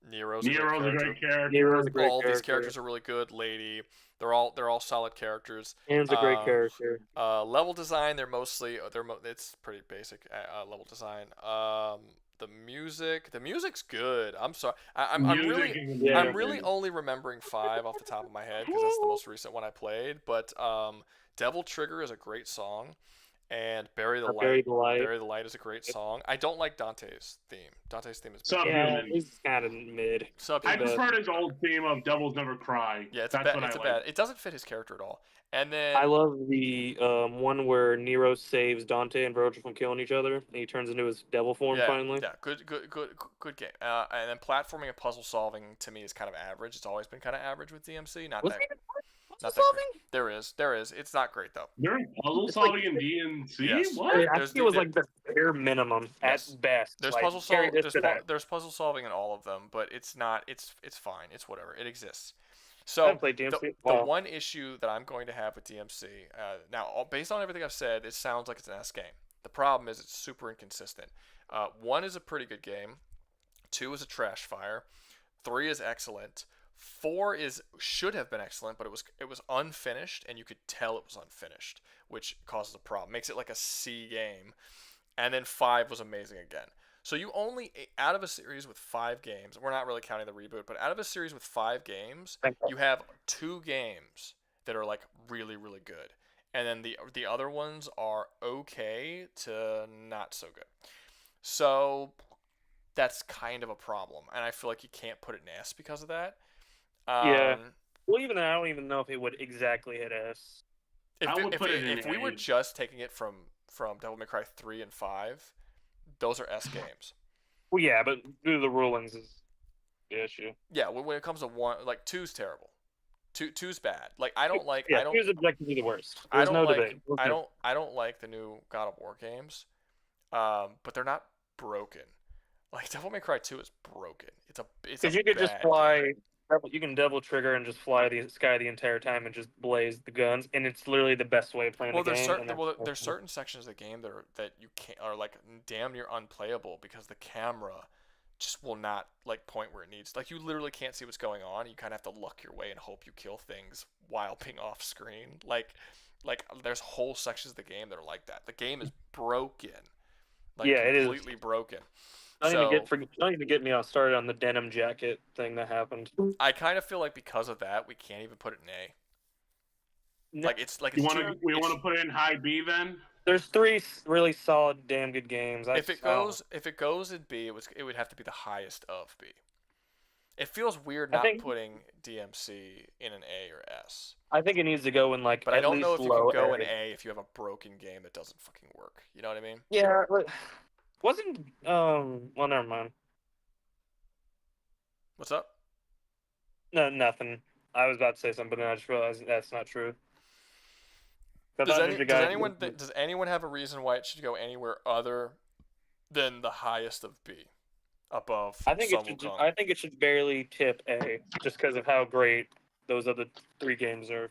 Nero's a great character. All these characters are really good. Lady, they're all solid characters. Anne's a great character. Level design, it's pretty basic level design. The music's good. I'm sorry, I'm really only remembering 5 off the top of my head because that's the most recent one I played. But Devil Trigger is a great song, and Bury the Light is a great song. I don't like Dante's theme. Dante's theme is bad. Yeah, he's kind of mid. I preferred his old theme of Devils Never Cry. Yeah, it's That's bad. what It's I bad. like. It doesn't fit his character at all. And then I love the one where Nero saves Dante and Virgil from killing each other, and he turns into his devil form finally. Yeah, good game. And then platforming and puzzle solving to me is kind of average. It's always been kind of average with DMC. Not that great. There is. It's not great though. There's puzzle solving in DMC. Yes. What? I think it was like the bare minimum at best. There's like, puzzle carry solving. this to that. There's puzzle solving in all of them, but it's not. It's fine. It's whatever. It exists. I So haven't played DMC. the Wow. one issue that I'm going to have with DMC now, based on everything I've said, it sounds like it's an S game. The problem is it's super inconsistent. 1 is a pretty good game. 2 is a trash fire. 3 is excellent. 4 should have been excellent, but it was unfinished, and you could tell it was unfinished, which causes a problem. Makes it like a C game. And then 5 was amazing again. So you only, out of a series with 5 games, we're not really counting the reboot, but out of a series with 5 games, you have 2 games that are like really, really good. And then the other ones are okay to not so good. So that's kind of a problem. And I feel like you can't put it in S because of that. Yeah. Well, even I don't even know if it would exactly hit S. If we were just taking it from Devil May Cry 3 and 5, those are S games. Well, yeah, but due to the rulings is the issue. Yeah, when it comes to 1, like 2's terrible. 2's bad. Like I don't like. Yeah, I don't. 2's objectively the worst. I There's don't no like. debate. I don't like the new God of War games, but they're not broken. Like Devil May Cry 2 is broken. It's because you could just fly. You can double trigger and just fly the sky the entire time and just blaze the guns, and it's literally the best way of playing the game. There's certain sections of the game that you can't are like damn near unplayable because the camera just will not like point where it needs. Like you literally can't see what's going on. You kind of have to luck your way and hope you kill things while being off screen. Like there's whole sections of the game that are like that. The game is broken. Like yeah, it is completely broken. Don't even get me started on the denim jacket thing that happened. I kind of feel like because of that, we can't even put it in A. No. Like it's We want to put it in high B then. There's 3 really solid, damn good games. If it goes in B, it would have to be the highest of B. It feels weird not putting DMC in an A or S. I think it needs to go in like. But I don't know if you can go A. in A if you have a broken game that doesn't fucking work. You know what I mean? Yeah. Wasn't well, never mind. What's up? No, nothing. I was about to say something, but then I just realized that's not true. Does anyone have a reason why it should go anywhere other than the highest of B, above? I think it should barely tip A, just because of how great those other 3 games are.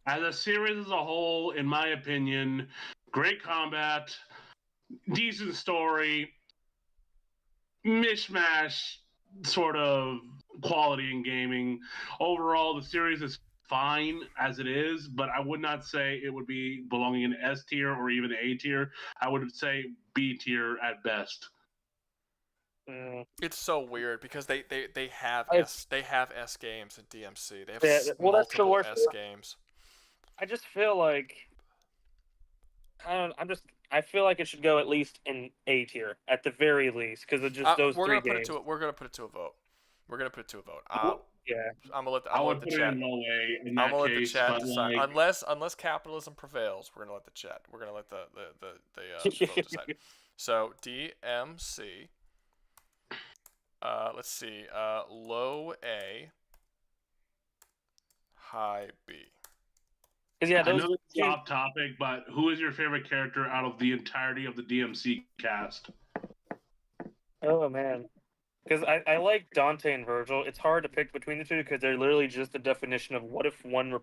As a series as a whole, in my opinion, great combat, decent story, mishmash sort of quality in gaming. Overall, the series is fine as it is, but I would not say it would be belonging in S tier or even A tier. I would say B tier at best. It's so weird because they have S games in DMC. They have multiple S games. I just feel like I feel like it should go at least in A tier at the very least because of just those 3 games. We're gonna put it to a vote. Yeah, I'm gonna let the chat. I'm gonna let the chat decide. Unless capitalism prevails, we're gonna let the chat. We're gonna let the vote decide. So DMC Let's see. Low A, high B. Yeah, I know this is off topic, but who is your favorite character out of the entirety of the DMC cast? Oh man, because I like Dante and Virgil. It's hard to pick between the two because they're literally just the definition of what if one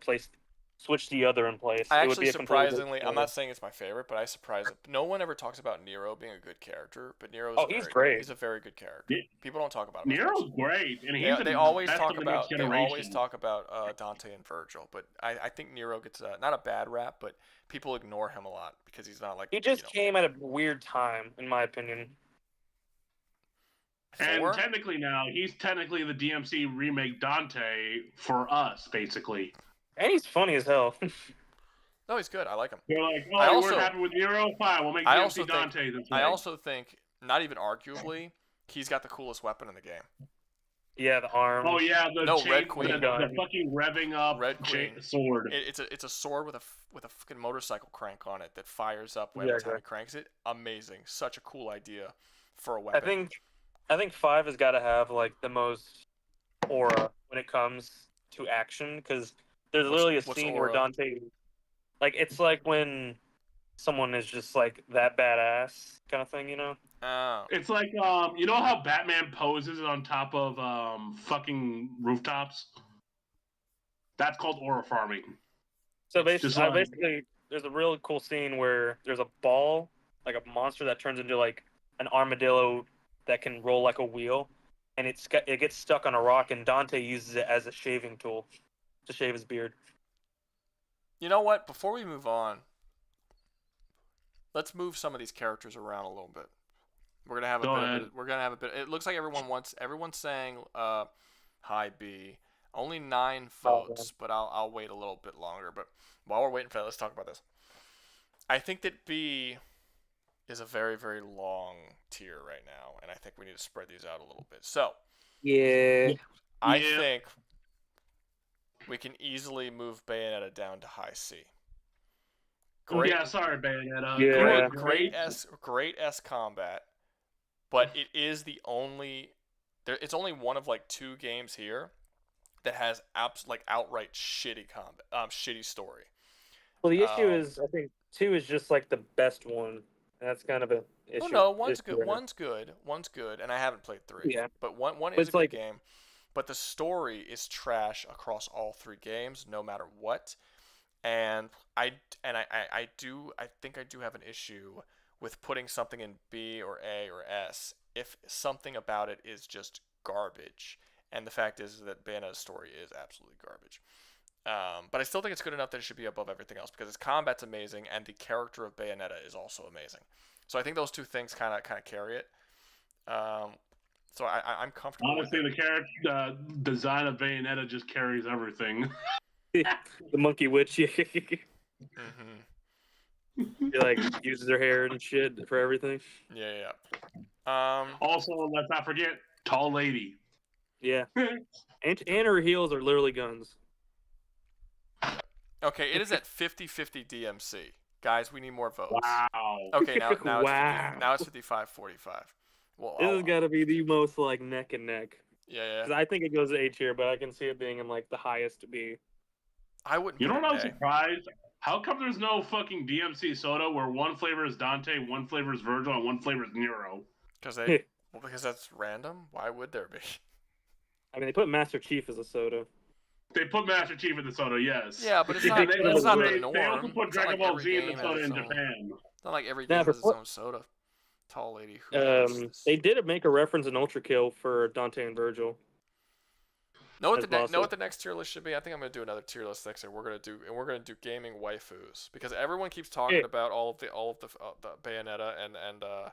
switched the other in place. I It would actually be a completely different surprisingly, I'm story. not saying it's my favorite, but I surprised. No one ever talks about Nero being a good character, but Nero's he's great. He's a very good character. People don't talk about him. Nero's great, and he's they always best talk of the about next they always generation. talk about Dante and Virgil, but I think Nero gets not a bad rap, but people ignore him a lot because he's not like He just came at a weird time, in my opinion. And technically now, he's technically the DMC remake Dante for us, basically. And he's funny as hell. No, he's good. I like him. They're like, oh, I you also- weren't happy with Nero? Fine, we'll make I DMC also Dante this way. I also think, not even arguably, he's got the coolest weapon in the game. Yeah, the arm. Oh yeah, the Red Queen. the fucking revving up Red Queen sword. It's a sword with a fucking motorcycle crank on it that fires up every time he cranks it. Amazing. Such a cool idea for a weapon. I think 5 has got to have like the most aura when it comes to action because there's literally a scene where aura? Dante, like it's like when someone is just like that badass kind of thing, you know? Oh. It's like you know how Batman poses on top of fucking rooftops? That's called aura farming. So Just basically, like- there's a really cool scene where there's a ball, like a monster that turns into like an armadillo that can roll like a wheel, and it gets stuck on a rock, and Dante uses it as a shaving tool to shave his beard. You know what? Before we move on, let's move some of these characters around a little bit. We're gonna have a bit. It looks like everyone's saying high B. Only 9 votes, but I'll wait a little bit longer. But while we're waiting for that, let's talk about this. I think that B is a very, very long tier right now, and I think we need to spread these out a little bit. So, I think we can easily move Bayonetta down to high C. Great, Yeah, sorry, Bayonetta. Yeah. great S combat, but it is the only. It's only one of like 2 games here that has outright shitty combat, shitty story. Well, the issue is I think 2 is just like the best one. That's kind of an issue. Oh no, one's issue good. right now. One's good, and I haven't played 3. Yeah. But one But is it's a good like- game. But the story is trash across all 3 games, no matter what. And I think I do have an issue with putting something in B or A or S if something about it is just garbage. And the fact is that Bayonetta's story is absolutely garbage. But I still think it's good enough that it should be above everything else because its combat's amazing and the character of Bayonetta is also amazing. So I think those 2 things kind of carry it. So I'm comfortable. Honestly, the character design of Bayonetta just carries everything. The monkey witch. She like uses her hair and shit for everything. Yeah. Also, let's not forget, tall lady. Yeah. and her heels are literally guns. Okay, it is at 50-50 DMC. Guys, we need more votes. Wow. Okay, now Wow. it's 55-45. Well, This has got to be the most like neck and neck. Yeah. 'Cause I think it goes to A tier, but I can see it being in like the highest to B. I wouldn't. You know put what it I'm in A. surprised? How come there's no fucking DMC soda where one flavor is Dante, one flavor is Virgil, and one flavor is Nero? Because that's random. Why would there be? I mean, they put Master Chief as a soda. They put Master Chief in the soda, yes. Yeah, but it's And not. they It's not also- the norm. They also put It's not Dragon like Ball every Z in the game soda has in its own- Japan. It's not like every Nah, game for has its what- own soda. Tall lady. Who knows this? They did make a reference in Ultra Kill for Dante and Virgil. Know what as the bosses. know what the next tier list should be? I think I'm gonna do another tier list next year. We're gonna do gaming waifus because everyone keeps talking about all of the Bayonetta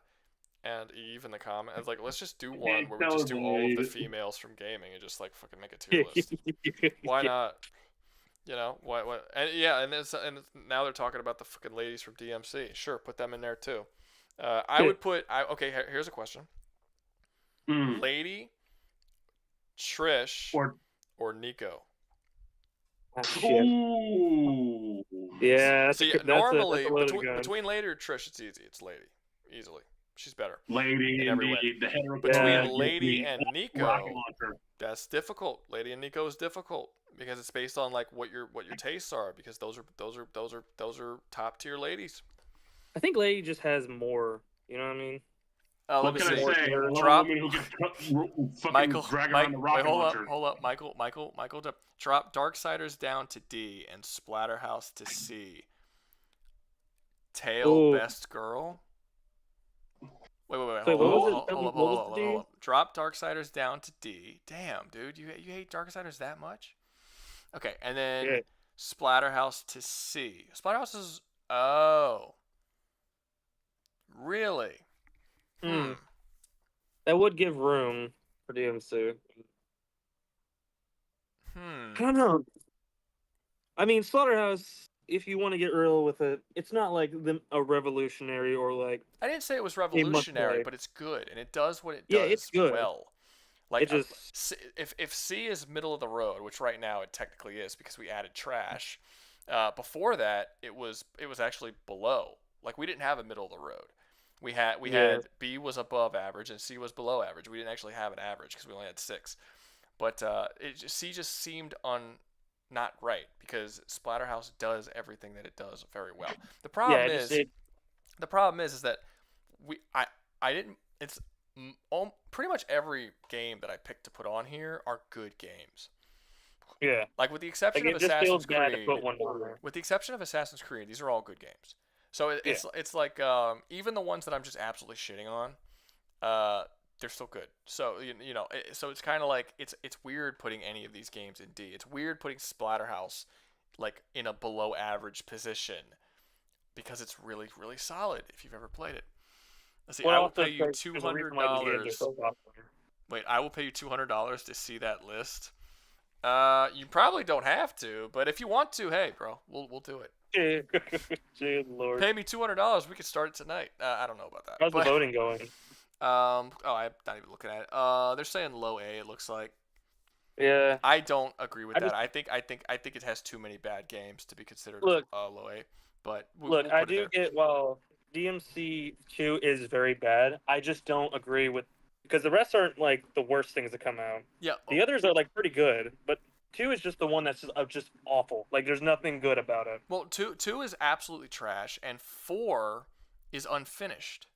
and Eve in the comments. Like, let's just do one where we just do all of the females from gaming and just like fucking make a tier list. Why not? You know what? And yeah, and now they're talking about the fucking ladies from DMC. Sure, put them in there too. I would put. Okay, here's a question. Lady, Trish, or Nico. Yeah. See, that's normally a loaded gun. between Lady or Trish, it's easy. It's Lady, easily. She's better. Lady, in every way. indeed. The hero Between gives Lady me and rocket Nico, launcher. that's difficult. Lady and Nico is difficult because it's based on like what your tastes are, because those are top tier ladies. I think Lady just has more. You know what I mean? Let What me can I see. say? I love a Drop. woman who can fucking Michael, drag Mike, around the wait, rocket hold launcher. up, hold up, Michael, drop Darksiders down to D and Splatterhouse to C. Tail Ooh. best girl. Wait, Wait, hold what was it? up, hold What was up, the hold D? up. Drop Darksiders down to D. Damn, dude, you hate Darksiders that much? Okay, and then Yeah. Splatterhouse to C. Splatterhouse is really? That would give room for DMC. I don't know. I mean, Slaughterhouse, if you want to get real with it, it's not like a revolutionary or like. I didn't say it was a revolutionary, must-play. but it's good, and it does what it Yeah, does it's good. well. Like It just if C is middle of the road, which right now it technically is because we added trash. Before that, it was actually below. Like we didn't have a middle of the road. We had B was above average and C was below average. We didn't actually have an average because we only had 6. But C just seemed not right because Splatterhouse does everything that it does very well. The problem is that I didn't. It's pretty much every game that I picked to put on here are good games. Yeah. Like with the exception Like, of it just feels Assassin's bad to Creed. put one down there. With the exception of Assassin's Creed, these are all good games. So it's like even the ones that I'm just absolutely shitting on, they're still good. So so it's kind of like it's weird putting any of these games in D. It's weird putting Splatterhouse like in a below average position because it's really really solid if you've ever played it. Let's see. I will pay you $200. Wait, I will pay you $200 to see that list. You probably don't have to, but if you want to, hey, bro, we'll do it. Good Lord. Pay me $200. We could start it tonight. I don't know about that. How's the voting going? I'm not even looking at it. They're saying low A. It looks like. Yeah. I don't agree with that. I think it has too many bad games to be considered low A. But we'll I put it do there. get DMC 2 is very bad. I just don't agree with because the rest aren't like the worst things that come out. Yeah. The others are like pretty good, but 2 is just the one that's just awful. Like there's nothing good about it. Well, two is absolutely trash, and 4 is unfinished.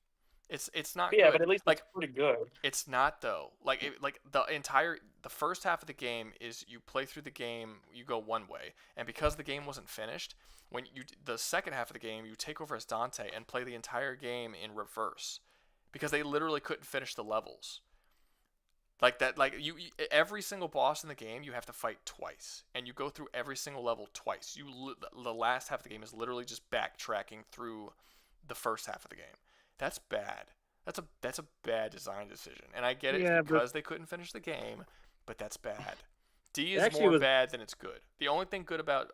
It's not yeah, good. but at least like it's pretty good. It's not though. Like the first half of the game is you play through the game, you go one way, and because the game wasn't finished, when the second half of the game you take over as Dante and play the entire game in reverse, because they literally couldn't finish the levels. Like that, like you every single boss in the game you have to fight twice, and you go through every single level twice. The last half of the game is literally just backtracking through the first half of the game. That's bad. That's a bad design decision, and I get it because they couldn't finish the game, but that's bad. D is more bad than it's good. The only thing good about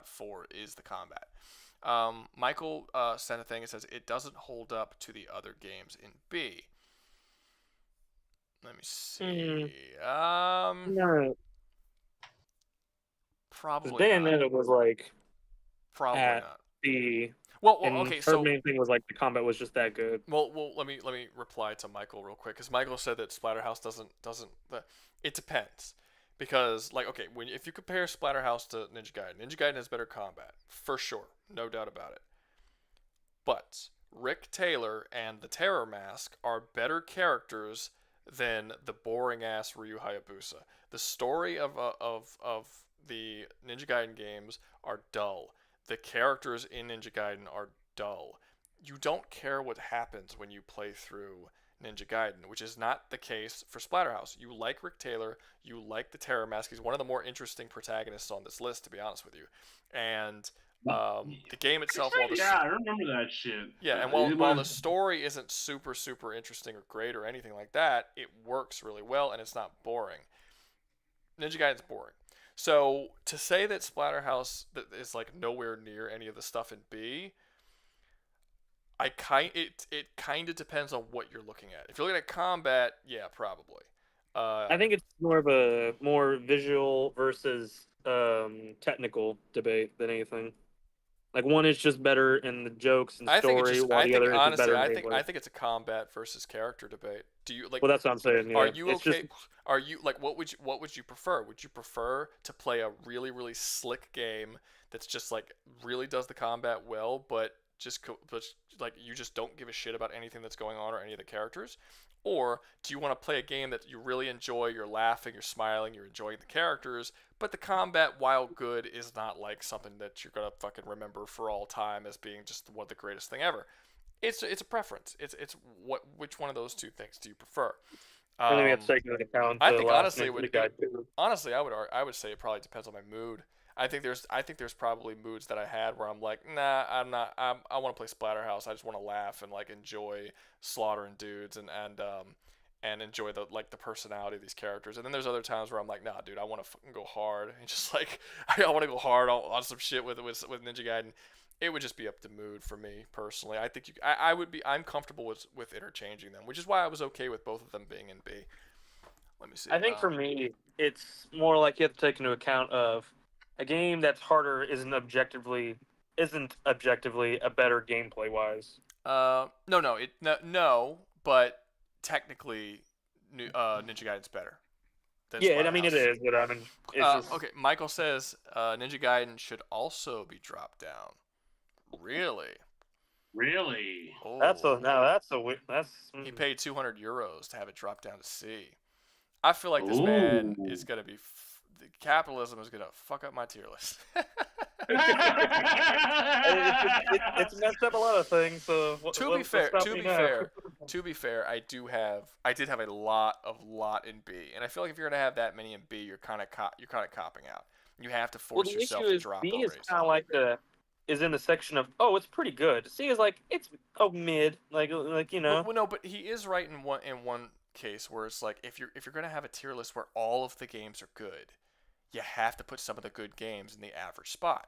4 is the combat. Michael sent a thing that says it doesn't hold up to the other games in B. Let me see. No. Probably Bayonetta was like probably at not. B. Well, and okay. Her So main thing was like the combat was just that good. Well, let me reply to Michael real quick because Michael said that Splatterhouse doesn't. It depends, because like if you compare Splatterhouse to Ninja Gaiden has better combat for sure, no doubt about it. But Rick Taylor and the Terror Mask are better characters than the boring ass Ryu Hayabusa. The story of the Ninja Gaiden games are dull. The characters in Ninja Gaiden are dull. You don't care what happens when you play through Ninja Gaiden, which is not the case for Splatterhouse. You like Rick Taylor, you like the Terror Mask. He's one of the more interesting protagonists on this list, to be honest with you. And the game itself, I remember that shit. Yeah, and while the story isn't super super interesting or great or anything like that, it works really well and it's not boring. Ninja Gaiden's boring. So to say that Splatterhouse is like nowhere near any of the stuff in B, it kind of depends on what you're looking at. If you're looking at combat, yeah, probably. I think it's more of a more visual versus technical debate than anything. Like one is just better in the jokes and I think it's story, just. while I the think other is just honestly, better in I think gameplay. I think it's a combat versus character debate. Do you like? Well, that's what I'm saying. Are Yeah, you it's okay? just Are you like what would you prefer? Would you prefer to play a really slick game that's just like really does the combat well, but but like you just don't give a shit about anything that's going on or any of the characters? Or do you want to play a game that you really enjoy, you're laughing, you're smiling, you're enjoying the characters, but the combat, while good, is not like something that you're gonna fucking remember for all time as being just one of the greatest thing ever? It's a preference. It's which one of those two things do you prefer? I think we have to take into account I the think last honestly, Ninja Gaiden too. honestly, I would say it probably depends on my mood. I think there's probably moods that I had where I'm like, nah, I'm not. I want to play Splatterhouse. I just want to laugh and like enjoy slaughtering dudes and enjoy the like the personality of these characters. And then there's other times where I'm like, nah, dude, I want to fucking go hard and just like I want to go hard on some shit with Ninja Gaiden. It would just be up to mood for me personally. I think I would be. I'm comfortable with interchanging them, which is why I was okay with both of them being in B. Let me see. I think for me, it's more like you have to take into account of a game that's harder isn't objectively a better gameplay wise. No, but technically, Ninja Gaiden's better. Yeah, I mean it is, but I mean it's just... Okay. Michael says Ninja Gaiden should also be dropped down. Really? Really? Oh. He paid €200 to have it drop down to C. I feel like this man is gonna be. The capitalism is gonna fuck up my tier list. It's messed up a lot of things. So to be fair, I did have a lot in B, and I feel like if you're gonna have that many in B, you're kind of copping out. You have to force yourself to drop. B is kind of like is in the section of it's pretty good. C is like it's mid, like you know. Well, no, but he is right in one case where it's like if you're gonna have a tier list where all of the games are good, you have to put some of the good games in the average spot.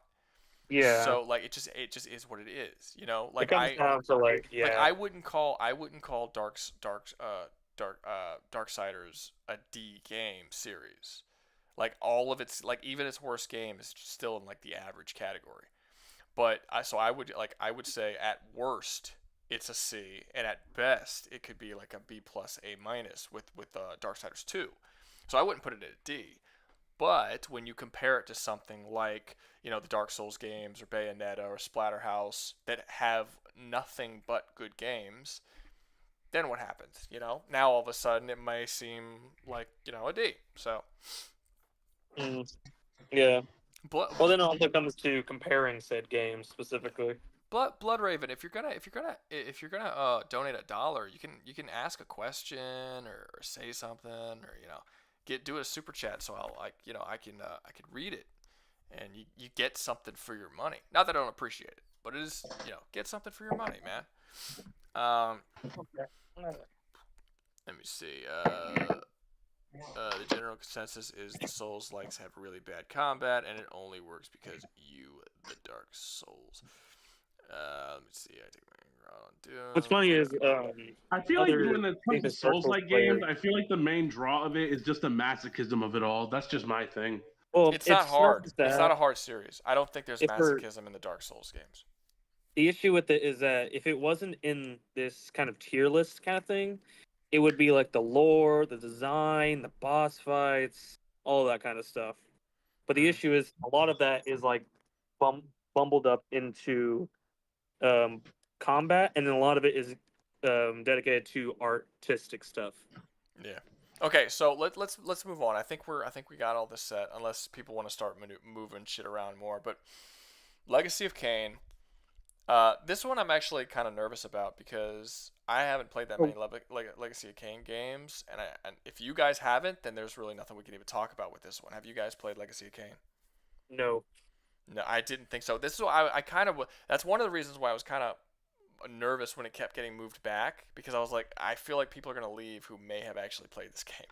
Yeah. So like it just is what it is, you know. Like it comes down to like I wouldn't call Darksiders a D game series. Like all of its like even its worst game is still in like the average category. But I would say at worst it's a C, and at best it could be like a B plus A minus with Darksiders 2. So I wouldn't put it at a D. But when you compare it to something like, you know, the Dark Souls games or Bayonetta or Splatterhouse that have nothing but good games, then what happens? You know, now all of a sudden it may seem like, you know, a D. So. Yeah. Well, then it also comes to comparing said games specifically. Bloodraven, if you're gonna donate $1, you can ask a question or say something or do a super chat so I can read it and you get something for your money. Not that I don't appreciate it, but it is get something for your money, man. Let me see. The general consensus is the Souls likes have really bad combat and it only works because the Dark Souls. Let me see. I take my What's funny is I feel like when it comes to Souls-like games, I feel like the main draw of it is just the masochism of it all. That's just my thing. Well, it's not hard. It's not a hard series. I don't think there's masochism in the Dark Souls games. The issue with it is that if it wasn't in this kind of tier list kind of thing, it would be like the lore, the design, the boss fights, all that kind of stuff. But the issue is a lot of that is like bumbled up into combat, and then a lot of it is dedicated to artistic stuff. Yeah. Okay, so let's move on. I think we got all this set, unless people want to start moving shit around more. But Legacy of Kain. This one I'm actually kind of nervous about because I haven't played that many Legacy of Kain games, and if you guys haven't, then there's really nothing we can even talk about with this one. Have you guys played Legacy of Kain? No. No, I didn't think so. This is why I kind of. That's one of the reasons why I was kind of nervous when it kept getting moved back, because I was like, I feel like people are gonna leave who may have actually played this game.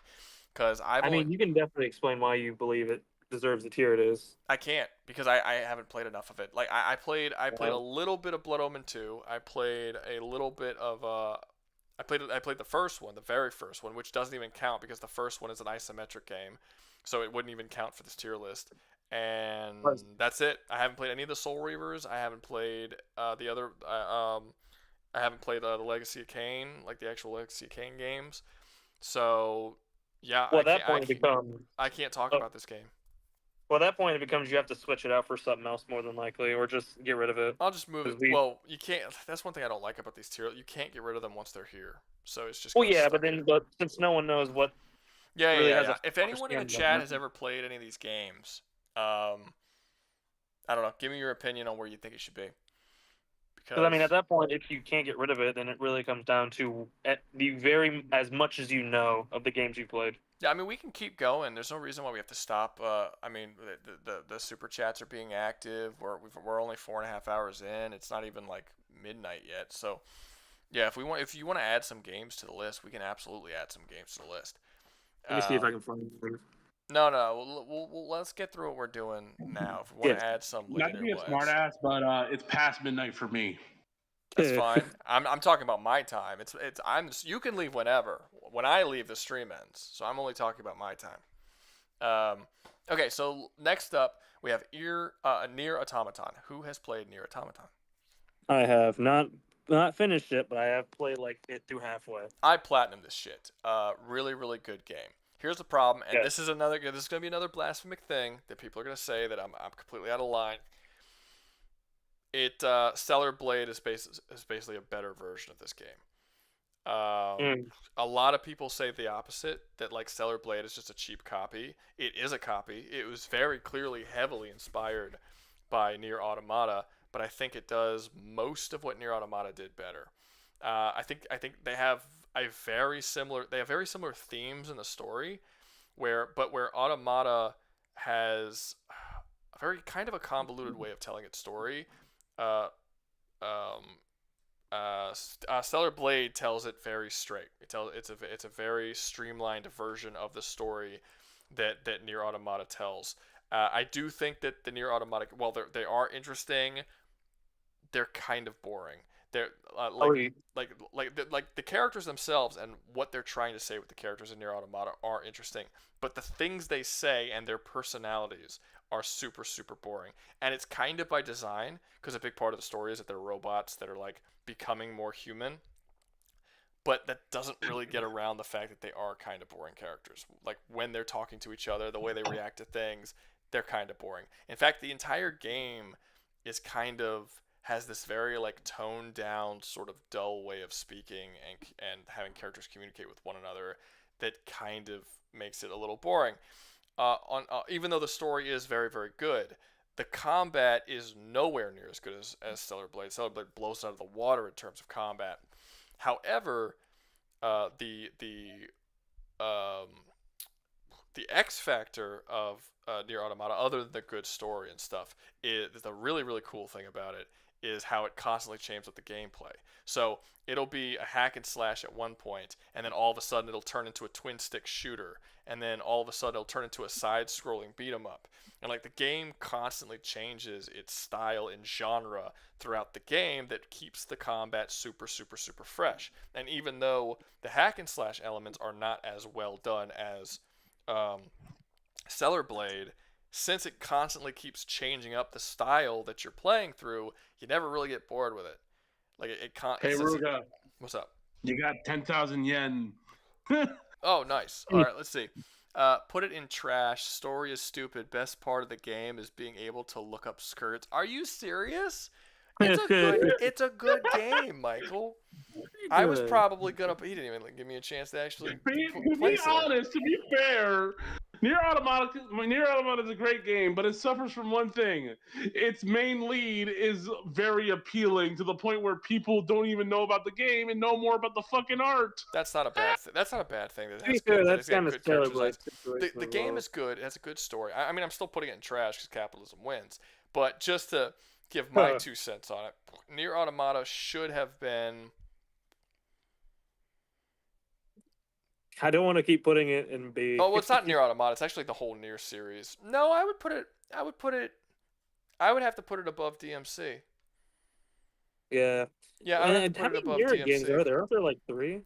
Because I mean, you can definitely explain why you believe it deserves the tier it is. I can't because I haven't played enough of it. Like I played a little bit of Blood Omen 2. I played a little bit of I played the first one, the very first one, which doesn't even count because the first one is an isometric game, so it wouldn't even count for this tier list. and that's it. I haven't played any of the Soul Reavers. I haven't played the other. I haven't played the Legacy of Kain, like the actual Legacy of Kain games. So yeah, Well, at that point, I can't talk about this game. Well, at that point, it becomes you have to switch it out for something else more than likely, or just get rid of it. I'll just move it. Well, you can't. That's one thing I don't like about these tier. You can't get rid of them once they're here. So it's just. Well, yeah, but since no one knows what. Yeah, really yeah. If anyone in the chat has ever played any of these games, I don't know. Give me your opinion on where you think it should be. Because I mean, at that point, if you can't get rid of it, then it really comes down to as much as you know of the games you played. Yeah, I mean, we can keep going. There's no reason why we have to stop. I mean, the super chats are being active. We're only 4.5 hours in. It's not even like midnight yet. So, yeah, if you want to add some games to the list, we can absolutely add some games to the list. Let me see if I can find them. No. We'll let's get through what we're doing now. If we want to add some later. Not to be a smartass, but it's past midnight for me. That's fine. I'm talking about my time. You can leave whenever. When I leave, the stream ends. So I'm only talking about my time. Okay, so next up we have Nier Automaton. Who has played Nier Automaton? I have not finished it, but I have played it through halfway. I platinumed this shit. Really, really good game. Here's the problem, and this is gonna be another blasphemic thing that people are gonna say that I'm completely out of line. Stellar Blade is basically a better version of this game. A lot of people say the opposite, that like Stellar Blade is just a cheap copy. It is a copy. It was very clearly heavily inspired by Nier Automata, but I think it does most of what Nier Automata did better. I think they have very similar themes in the story, where Automata has a very kind of a convoluted way of telling its story. Stellar Blade tells it very straight. It's a very streamlined version of the story that Nier Automata tells. I do think that the Nier Automata, while they are interesting, they're kind of boring. They're like the characters themselves and what they're trying to say with the characters in Nier Automata are interesting, but the things they say and their personalities are super, super boring. And it's kind of by design, because a big part of the story is that they're robots that are like becoming more human. But that doesn't really get around the fact that they are kind of boring characters. Like when they're talking to each other, the way they react to things, they're kind of boring. In fact, the entire game is has this very like toned down, sort of dull way of speaking and having characters communicate with one another that kind of makes it a little boring. Even though the story is very, very good, the combat is nowhere near as good as Stellar Blade. Stellar Blade blows it out of the water in terms of combat. However, the X factor of Nier Automata, other than the good story and stuff, is the really, really cool thing about it is how it constantly changes with the gameplay. So it'll be a hack and slash at one point, and then all of a sudden it'll turn into a twin stick shooter, and then all of a sudden it'll turn into a side-scrolling beat 'em up. And like the game constantly changes its style and genre throughout the game that keeps the combat super, super, super fresh. And even though the hack and slash elements are not as well done as Stellar Blade, since it constantly keeps changing up the style that you're playing through, you never really get bored with it. Like it can't. Hey, Rouga. What's up? You got 10,000 yen. Oh, nice. All right, let's see. Put it in trash. Story is stupid. Best part of the game is being able to look up skirts. Are you serious? It's a good game, Michael. I was probably gonna. He didn't even give me a chance to actually. To be honest, to be fair, Nier Automata is a great game, but it suffers from one thing. Its main lead is very appealing to the point where people don't even know about the game and know more about the fucking art. That's not a bad thing. That's not a bad thing. To be fair, that's kind of the game is good. It has a good story. I mean, I'm still putting it in trash because capitalism wins. But just to give my 2 cents on it, Nier Automata should have been. I don't want to keep putting it in B. Oh, well, it's not Nier Automata. It's actually the whole Nier series. No, I would have to put it above DMC. Yeah. Yeah, I would have to put it above Nier DMC. games are there? Aren't there like 3?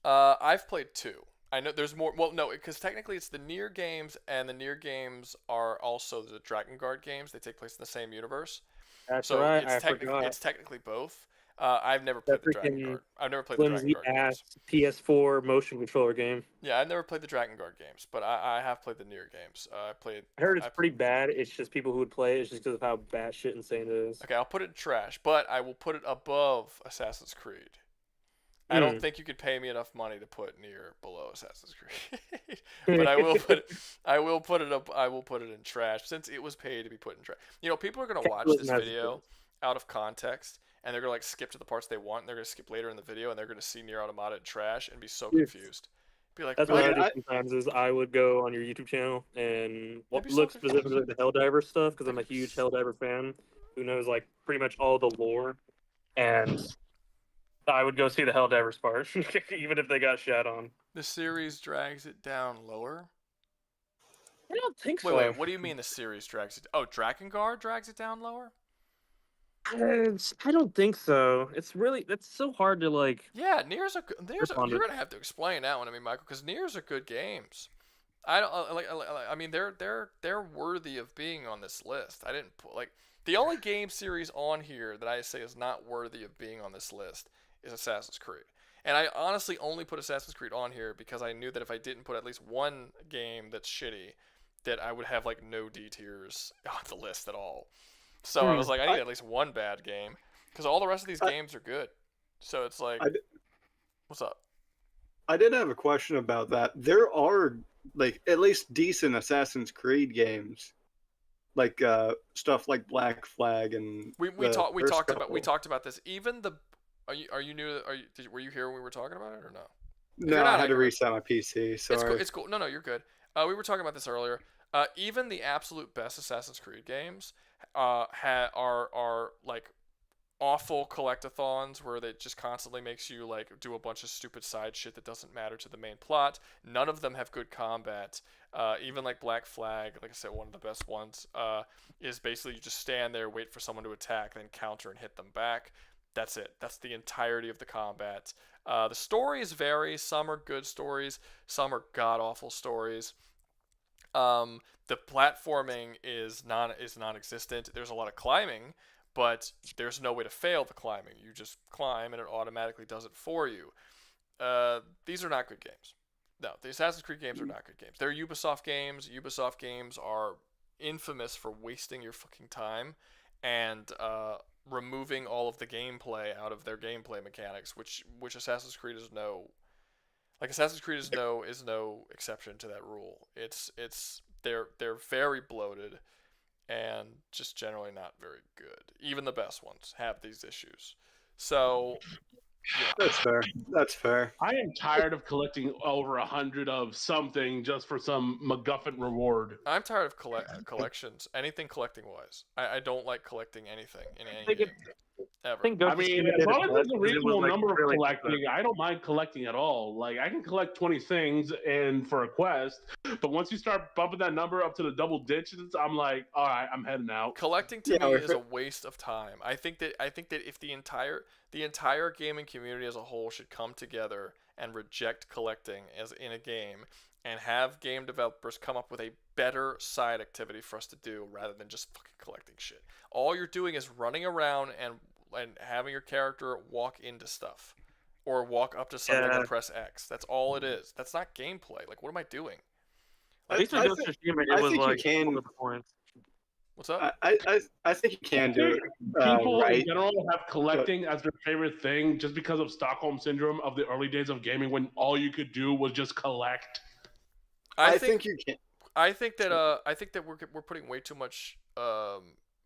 I've played 2. I know there's more. Well, no, because technically it's the Nier games, and the Nier games are also the Dragon Guard games. They take place in the same universe. That's So right. it's I forgot. it's technically both. I've never That played the Dragon freaking Guard. I've never played the Dragon flimsy Guard games. ass PS4 motion controller game. Yeah, I've never played the Dragon Guard games, but I have played the Nier games. I played. I heard it's pretty bad. It's just people who would play it. It's just because of how batshit insane it is. Okay, I'll put it in trash, but I will put it above Assassin's Creed. I don't think you could pay me enough money to put Nier below Assassin's Creed, but I will put it up. I will put it in trash since it was paid to be put in trash. You know, people are gonna watch this video out of context, and they're gonna like skip to the parts they want, and they're gonna skip later in the video, and they're gonna see Nier Automata in trash and be so confused. Be like, that's what I do sometimes. Is I would go on your YouTube channel and look specifically at the Helldiver stuff because I'm a huge Helldiver fan who knows like pretty much all the lore, and I would go see the Helldivers part, even if they got shat on. The series drags it down lower. I don't think so. Wait, what do you mean the series drags it? Oh, Dragon Guard drags it down lower? I don't think so. It's so hard to like. Yeah, Nier's you're gonna have to explain that one to me, Michael, because Nier's are good games. I don't I mean, they're worthy of being on this list. I didn't put like the only game series on here that I say is not worthy of being on this list is Assassin's Creed. And I honestly only put Assassin's Creed on here because I knew that if I didn't put at least one game that's shitty, that I would have like no D tiers on the list at all. So I was like, I need at least one bad game because all the rest of these games are good. So it's like, what's up? I did have a question about that. There are like at least decent Assassin's Creed games, like stuff like Black Flag and we talked about this. Even the are you new? Were you here when we were talking about it or no? No, I had to reset my PC. Sorry. It's cool. No, you're good. We were talking about this earlier. Even the absolute best Assassin's Creed games are like awful collectathons where it just constantly makes you like do a bunch of stupid side shit that doesn't matter to the main plot. None of them have good combat. Even like Black Flag, like I said, one of the best ones is basically you just stand there, wait for someone to attack, then counter and hit them back. That's it. That's the entirety of the combat. The stories vary. Some are good stories. Some are god-awful stories. The platforming is non-existent. There's a lot of climbing, but there's no way to fail the climbing. You just climb, and it automatically does it for you. These are not good games. No, the Assassin's Creed games are not good games. They're Ubisoft games. Ubisoft games are infamous for wasting your fucking time and removing all of the gameplay out of their gameplay mechanics, which Assassin's Creed is no. Like Assassin's Creed is no exception to that rule. They're very bloated and just generally not very good. Even the best ones have these issues. So yeah. That's fair. That's fair. I am tired of collecting over 100 of something just for some MacGuffin reward. I'm tired of collections. Anything collecting wise. I don't like collecting anything in any game. Ever. I mean, as long as there's a reasonable number of collecting, I don't mind collecting at all. Like, I can collect 20 things and for a quest, but once you start bumping that number up to the double digits, I'm like, all right, I'm heading out. Collecting to me is a waste of time. I think that if the entire gaming community as a whole should come together and reject collecting as in a game and have game developers come up with a better side activity for us to do rather than just fucking collecting shit. All you're doing is running around and having your character walk into stuff or walk up to something and press X. That's all it is. That's not gameplay. Like, what am I doing? I think you can. What's up? I think you can do it. People right. in general have collecting as their favorite thing just because of Stockholm syndrome of the early days of gaming when all you could do was just collect. I think you can. I think that we're putting way too much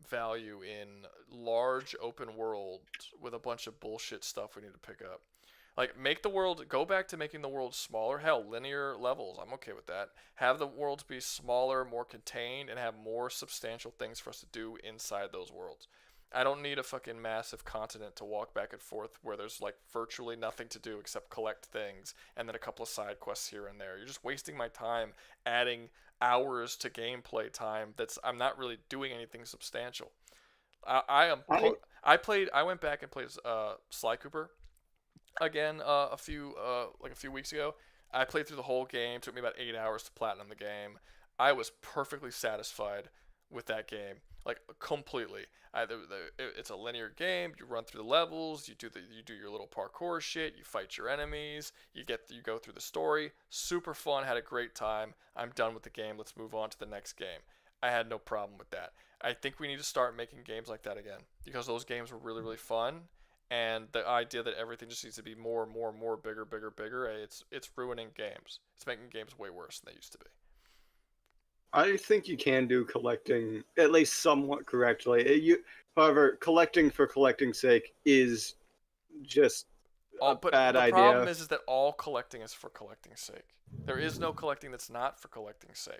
value in large open world with a bunch of bullshit stuff we need to pick up. Like, go back to making the world smaller. Hell, linear levels, I'm okay with that. Have the worlds be smaller, more contained, and have more substantial things for us to do inside those worlds. I don't need a fucking massive continent to walk back and forth where there's like virtually nothing to do except collect things and then a couple of side quests here and there. You're just wasting my time adding hours to gameplay time I'm not really doing anything substantial. I went back and played Sly Cooper again a few weeks ago. I played through the whole game. It took me about 8 hours to platinum the game. I was perfectly satisfied with that game, like completely. It's a linear game. You run through the levels. You do your little parkour shit. You fight your enemies. You go through the story. Super fun. Had a great time. I'm done with the game. Let's move on to the next game. I had no problem with that. I think we need to start making games like that again because those games were really, really fun. And the idea that everything just needs to be more, bigger, it's ruining games. It's making games way worse than they used to be. I think you can do collecting at least somewhat correctly. However, collecting for collecting's sake is just a bad idea. The problem is that all collecting is for collecting's sake. There is no collecting that's not for collecting's sake.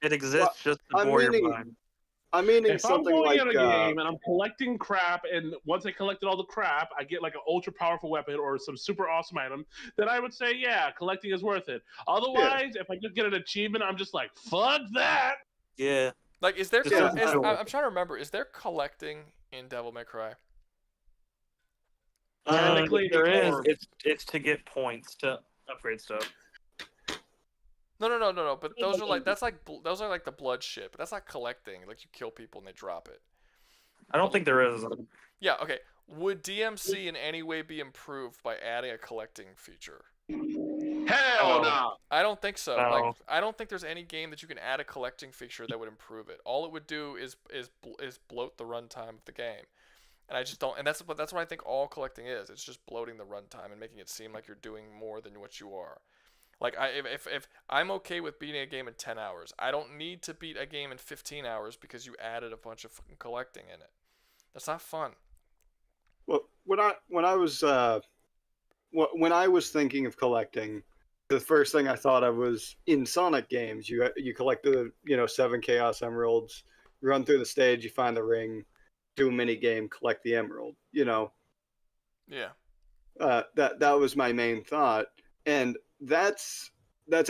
It exists just to bore your mind. I'm meaning if something I'm going like in a game and I'm collecting crap, and once I collected all the crap, I get like an ultra powerful weapon or some super awesome item, then I would say, yeah, collecting is worth it. Otherwise, if I just get an achievement, I'm just like, fuck that. Yeah. Like, is there? Yeah. I'm trying to remember. Is there collecting in Devil May Cry? Technically, there is. It's to get points to upgrade stuff. No. But those are like those are like the blood shit. But that's not collecting. Like you kill people and they drop it. I don't think there is. Yeah. Okay. Would DMC in any way be improved by adding a collecting feature? Hell no. I don't think so. No. Like I don't think there's any game that you can add a collecting feature that would improve it. All it would do is bloat the runtime of the game. And I just don't. And that's what I think all collecting is. It's just bloating the runtime and making it seem like you're doing more than what you are. Like if I'm okay with beating a game in 10 hours, I don't need to beat a game in 15 hours because you added a bunch of fucking collecting in it. That's not fun. Well, when I was thinking of collecting, the first thing I thought of was in Sonic games. You collect the 7 Chaos Emeralds, run through the stage, you find the ring, do a mini game, collect the emerald. Yeah. That was my main thought, and that's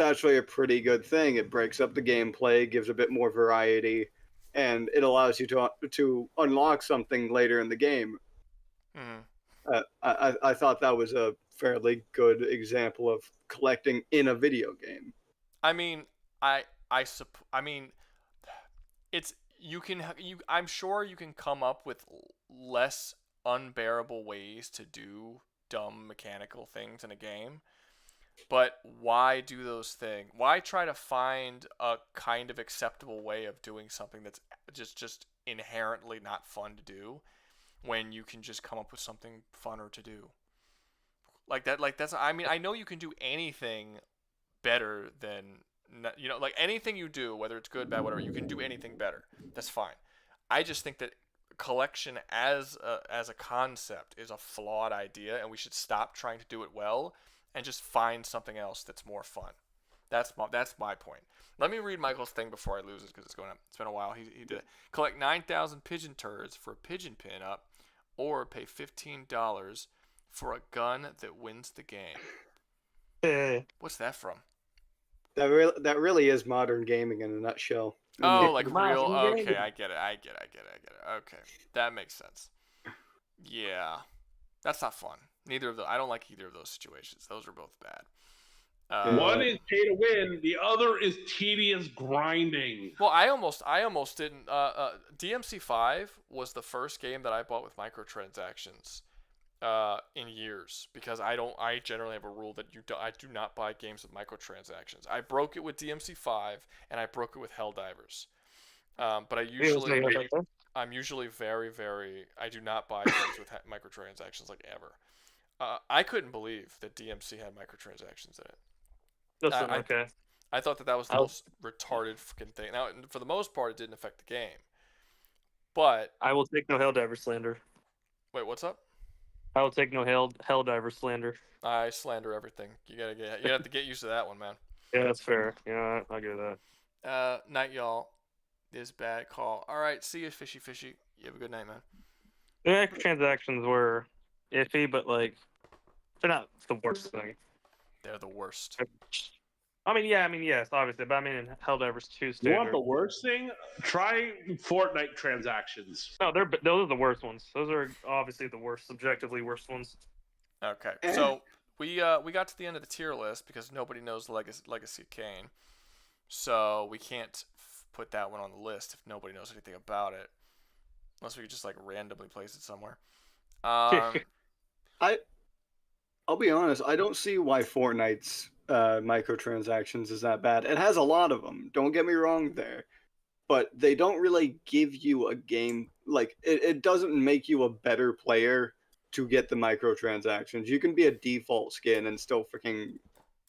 actually a pretty good thing. It breaks up the gameplay, gives a bit more variety, and it allows you to unlock something later in the game. Mm-hmm. I thought that was a fairly good example of collecting in a video game. I mean, I'm sure you can come up with less unbearable ways to do dumb mechanical things in a game. But why do those things? Why try to find a kind of acceptable way of doing something that's just inherently not fun to do when you can just come up with something funner to do? I know you can do anything better than, like anything you do, whether it's good, bad, whatever, you can do anything better. That's fine. I just think that collection as a concept is a flawed idea, and we should stop trying to do it well and just find something else that's more fun. That's my point. Let me read Michael's thing before I lose it because it's been a while. He did collect 9,000 pigeon turds for a pigeon pin up, or pay $15 for a gun that wins the game. What's that from? That really is modern gaming in a nutshell. Oh, like real. Okay, I get it. Okay, that makes sense. Yeah, that's not fun. Neither of those. I don't like either of those situations. Those are both bad. One is pay to win. The other is tedious grinding. Well, I almost didn't. DMC5 was the first game that I bought with microtransactions in years, because I generally have a rule that I do not buy games with microtransactions. I broke it with DMC5 and I broke it with Helldivers. But I'm usually very, very. I do not buy games with microtransactions like ever. I couldn't believe that DMC had microtransactions in it. Listen, okay. I thought that was the most retarded fucking thing. Now, for the most part, it didn't affect the game. But I will take no Helldiver slander. Wait, what's up? I will take no Helldiver slander. I slander everything. You have to get used to that one, man. Yeah, that's fair. Yeah, I'll give that. Night, y'all. This bad call. All right, see you, fishy. You have a good night, man. The microtransactions were iffy, but like they're not the worst thing. They're the worst. Yes, obviously, but I mean in Helldivers 2 standard. You want the worst thing? Try Fortnite transactions. No, those are the worst ones. Those are obviously the worst, subjectively worst ones. Okay, so we got to the end of the tier list because nobody knows Legacy of Kain, so we can't put that one on the list if nobody knows anything about it, unless we could just like randomly place it somewhere. I'll be honest. I don't see why Fortnite's microtransactions is that bad. It has a lot of them. Don't get me wrong there, but they don't really give you a game like it doesn't make you a better player to get the microtransactions. You can be a default skin and still freaking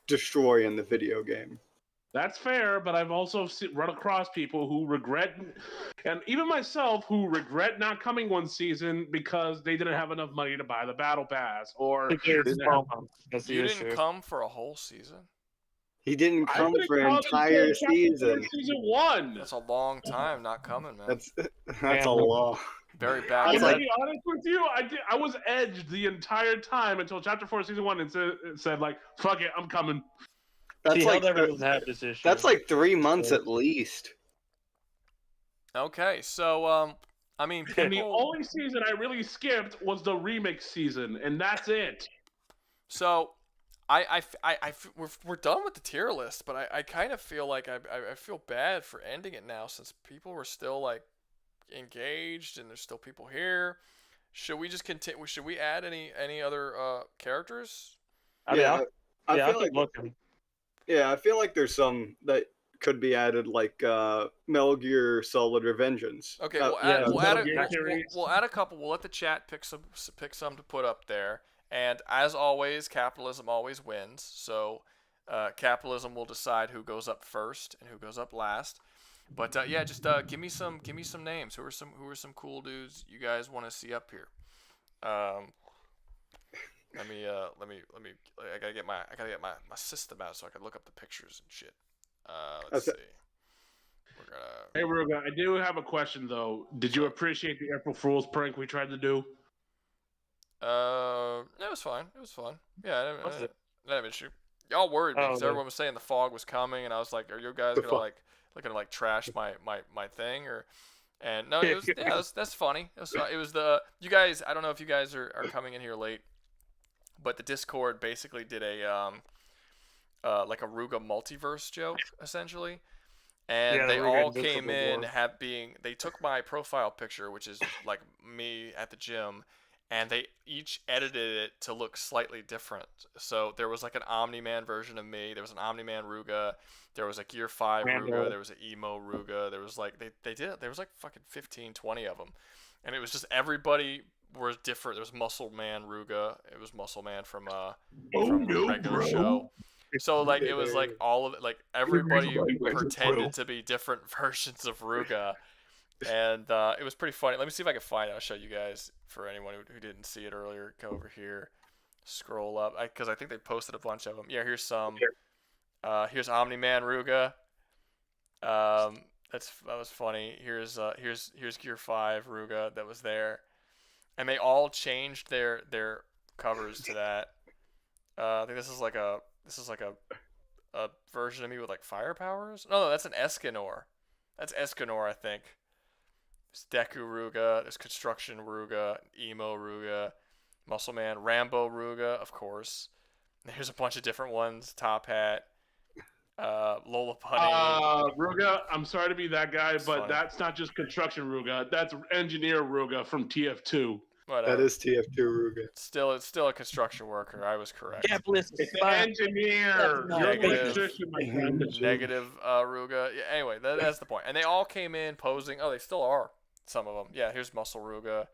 destroy in the video game. That's fair, but I've also run across people who regret, and even myself, who regret not coming one season because they didn't have enough money to buy the battle pass, or You didn't come for a whole season. He didn't I come didn't for an come entire until chapter season. Season 1. That's a long time not coming, man. That's a lot. Very bad. I'm gonna be honest with you. I was edged the entire time until chapter 4, season 1, and said like, "Fuck it, I'm coming." That's See, like Hell Never have this issue. That's like 3 months at least. Okay, so I mean, And the people. only season I really skipped was the remix season, and that's it. So, we're done with the tier list, but I kind of feel like I feel bad for ending it now since people were still like engaged and there's still people here. Should we just continue? Should we add any other characters? I feel like there's some that could be added, like Metal Gear Solid Revengeance. Okay, we'll add a couple. We'll let the chat pick some to put up there. And as always, capitalism always wins. So capitalism will decide who goes up first and who goes up last. But yeah, just give me some names. Who are some cool dudes you guys want to see up here? Let me. I gotta get my system out so I can look up the pictures and shit. Let's see. We're gonna. Hey, Rouga, I do have a question though. Did you appreciate the April Fool's prank we tried to do? It was fine. It was fun. Yeah, I didn't have an issue. Y'all worried me because everyone was saying the fog was coming, and I was like, "Are you guys gonna trash my thing?" And no, it was that's funny. It was the you guys. I don't know if you guys are coming in here late, but the Discord basically did a like a Rouga multiverse joke essentially, and they all came in they took my profile picture, which is like me at the gym. And they each edited it to look slightly different. So there was like an Omni-Man version of me. There was an Omni-Man Rouga. There was a Gear 5 Rouga. There was an Emo Rouga. There was like, they did it. There was like fucking 15, 20 of them. And it was just everybody was different. There was Muscle Man Rouga. It was Muscle Man from a regular show. So like, it was like all of it. Like everybody pretended to be different versions of Rouga. And it was pretty funny. Let me see if I can find it. I'll show you guys for anyone who didn't see it earlier. Go over here, scroll up, because I think they posted a bunch of them. Yeah, here's some. Here's Omni-Man Rouga. That was funny. Here's Gear 5 Rouga that was there, and they all changed their covers to that. I think this is like a version of me with like fire powers. No, that's an Escanor. That's Escanor, I think. There's Deku Rouga, there's Construction Rouga, Emo Rouga, Muscle Man, Rambo Rouga, of course. There's a bunch of different ones. Top Hat, Lola Bunny. Rouga, I'm sorry to be that guy, but that's not just Construction Rouga. That's Engineer Rouga from TF2. Whatever. That is TF2 Rouga. It's still a construction worker. I was correct. It's an engineer. You're a electrician, my friend. Negative Rouga. Yeah, anyway, that's the point. And they all came in posing. Oh, they still are. Some of them. Yeah, here's Muscle Rouga.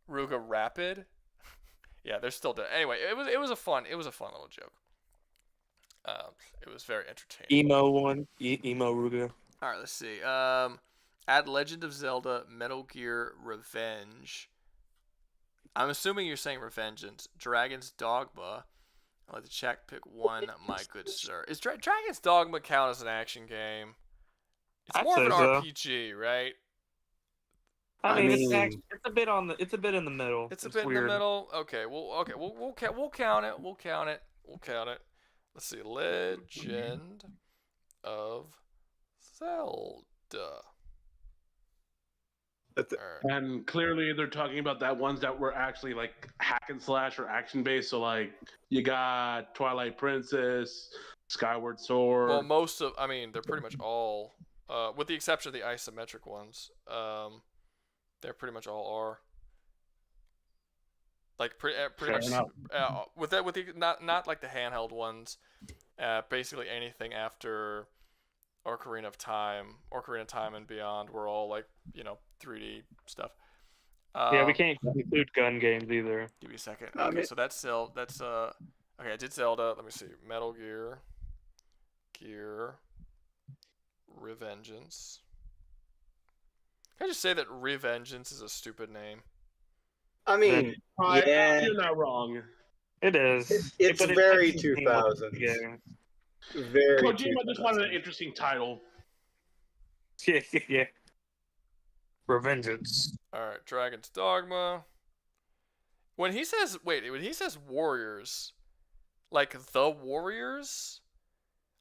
Rouga Rapid. Yeah, they're still doing. Anyway, it was a fun little joke. It was very entertaining. Emo Rouga. All right, let's see. Add Legend of Zelda Metal Gear Revenge. I'm assuming you're saying Revengeance. Dragon's Dogma. I'll let the chat pick one, my good sir. Is Dragon's Dogma count as an action game? It's more of an RPG, right? I mean, it's a bit in the middle. It's a bit weird. In the middle. Okay, we'll count it. We'll count it. Let's see, Legend of Zelda. And clearly, they're talking about that ones that were actually like hack and slash or action based. So like you got Twilight Princess, Skyward Sword. Well, most of, I mean, they're pretty much all, with the exception of the isometric ones. They're pretty much all are. Like pretty much with that, with the not like the handheld ones. Basically anything after Ocarina of Time and beyond were all like 3D stuff. Yeah, we can't include gun games either. Give me a second. Okay, so that's Zelda. That's okay. I did Zelda. Let me see. Metal Gear, Revengeance. Can I just say that Revengeance is a stupid name? I mean, yeah, you're not wrong. It is. It's very 2000. Yeah. Very. Kojima just wanted an interesting title. Yeah. Revengeance. All right, Dragon's Dogma. When he says Warriors, like the Warriors,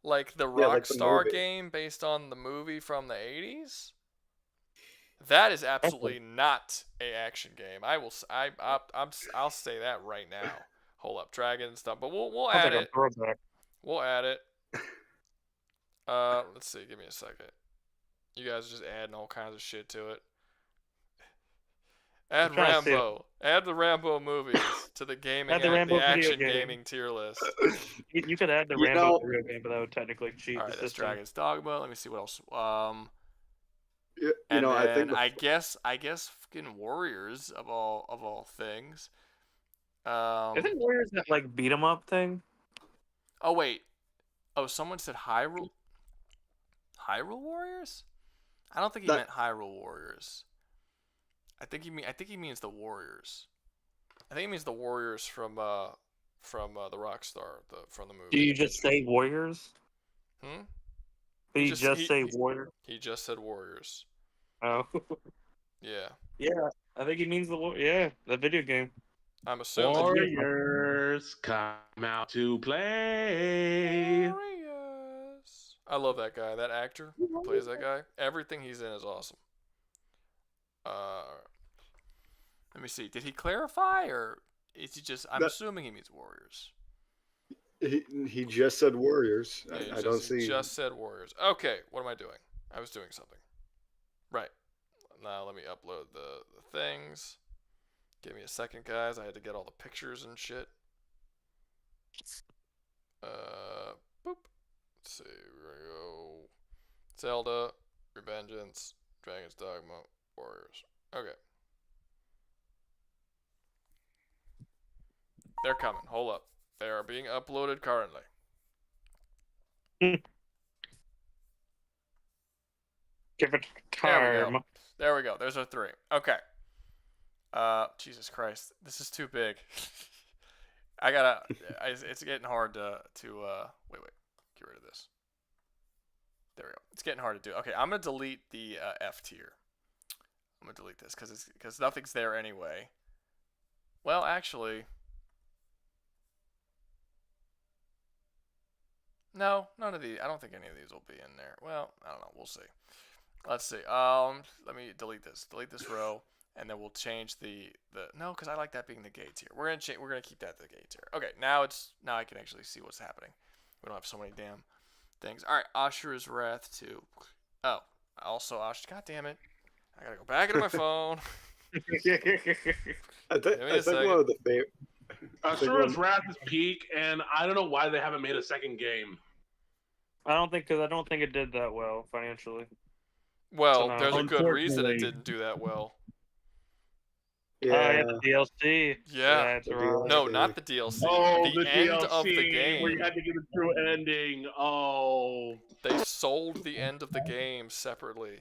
like the Rockstar game based on the movie from the 80s. That is absolutely not a action game. I'll say that right now. Hold up, Dragon's Dogma, but we'll add it. We'll add it. Let's see. Give me a second. You guys are just adding all kinds of shit to it. Add Rambo. Add the Rambo movies to the gaming, the action gaming tier list. You could add the Rambo video game, but that would technically cheat all right, the that's system. Dragon's Dogma. Let me see what else. I guess fucking Warriors of all things. Isn't Warriors that like beat 'em up thing? Oh wait. Oh, someone said Hyrule Warriors? I don't think he meant Hyrule Warriors. I think he means the Warriors. I think he means the Warriors from the Rockstar from the movie. Do you just say Warriors? Hmm? Did you just say Warriors? He just said Warriors. Oh. Yeah. Yeah, I think he means the video game. I'm assuming. Warriors come out to play. Warriors. I love that guy. That actor who plays that guy. Everything he's in is awesome. Let me see. Did he clarify, or is he just? I'm assuming he means Warriors. He just said Warriors. Yeah, I don't see. He just said Warriors. Okay, what am I doing? I was doing something. Right. Now let me upload the things. Give me a second, guys. I had to get all the pictures and shit. Boop. Let's see. We're gonna go Zelda, Revengeance, Dragon's Dogma, Warriors. Okay. They're coming. Hold up. They are being uploaded currently. Give it time. There we go. There's our 3. Okay. Jesus Christ. This is too big. It's getting hard to wait. Get rid of this. There we go. It's getting hard to do. Okay, I'm going to delete the F tier. I'm going to delete this because nothing's there anyway. Well, actually, no, none of these. I don't think any of these will be in there. Well, I don't know. We'll see. Let's see. Let me delete this. Delete this row, and then we'll change the no, because I like that being the gay tier. We're gonna keep that the gay tier. Okay, now I can actually see what's happening. We don't have so many damn things. All right, Asura's Wrath 2. Oh, also God damn it! I gotta go back into my phone. I think one of the favorite. Asura's Wrath is peak, and I don't know why they haven't made a second game. I don't think it did that well financially. Well, there's a good reason it didn't do that well. Yeah, the DLC. Yeah. No, not the DLC. Oh, the end DLC, of the game. where you had to get a true ending. Oh. They sold the end of the game separately.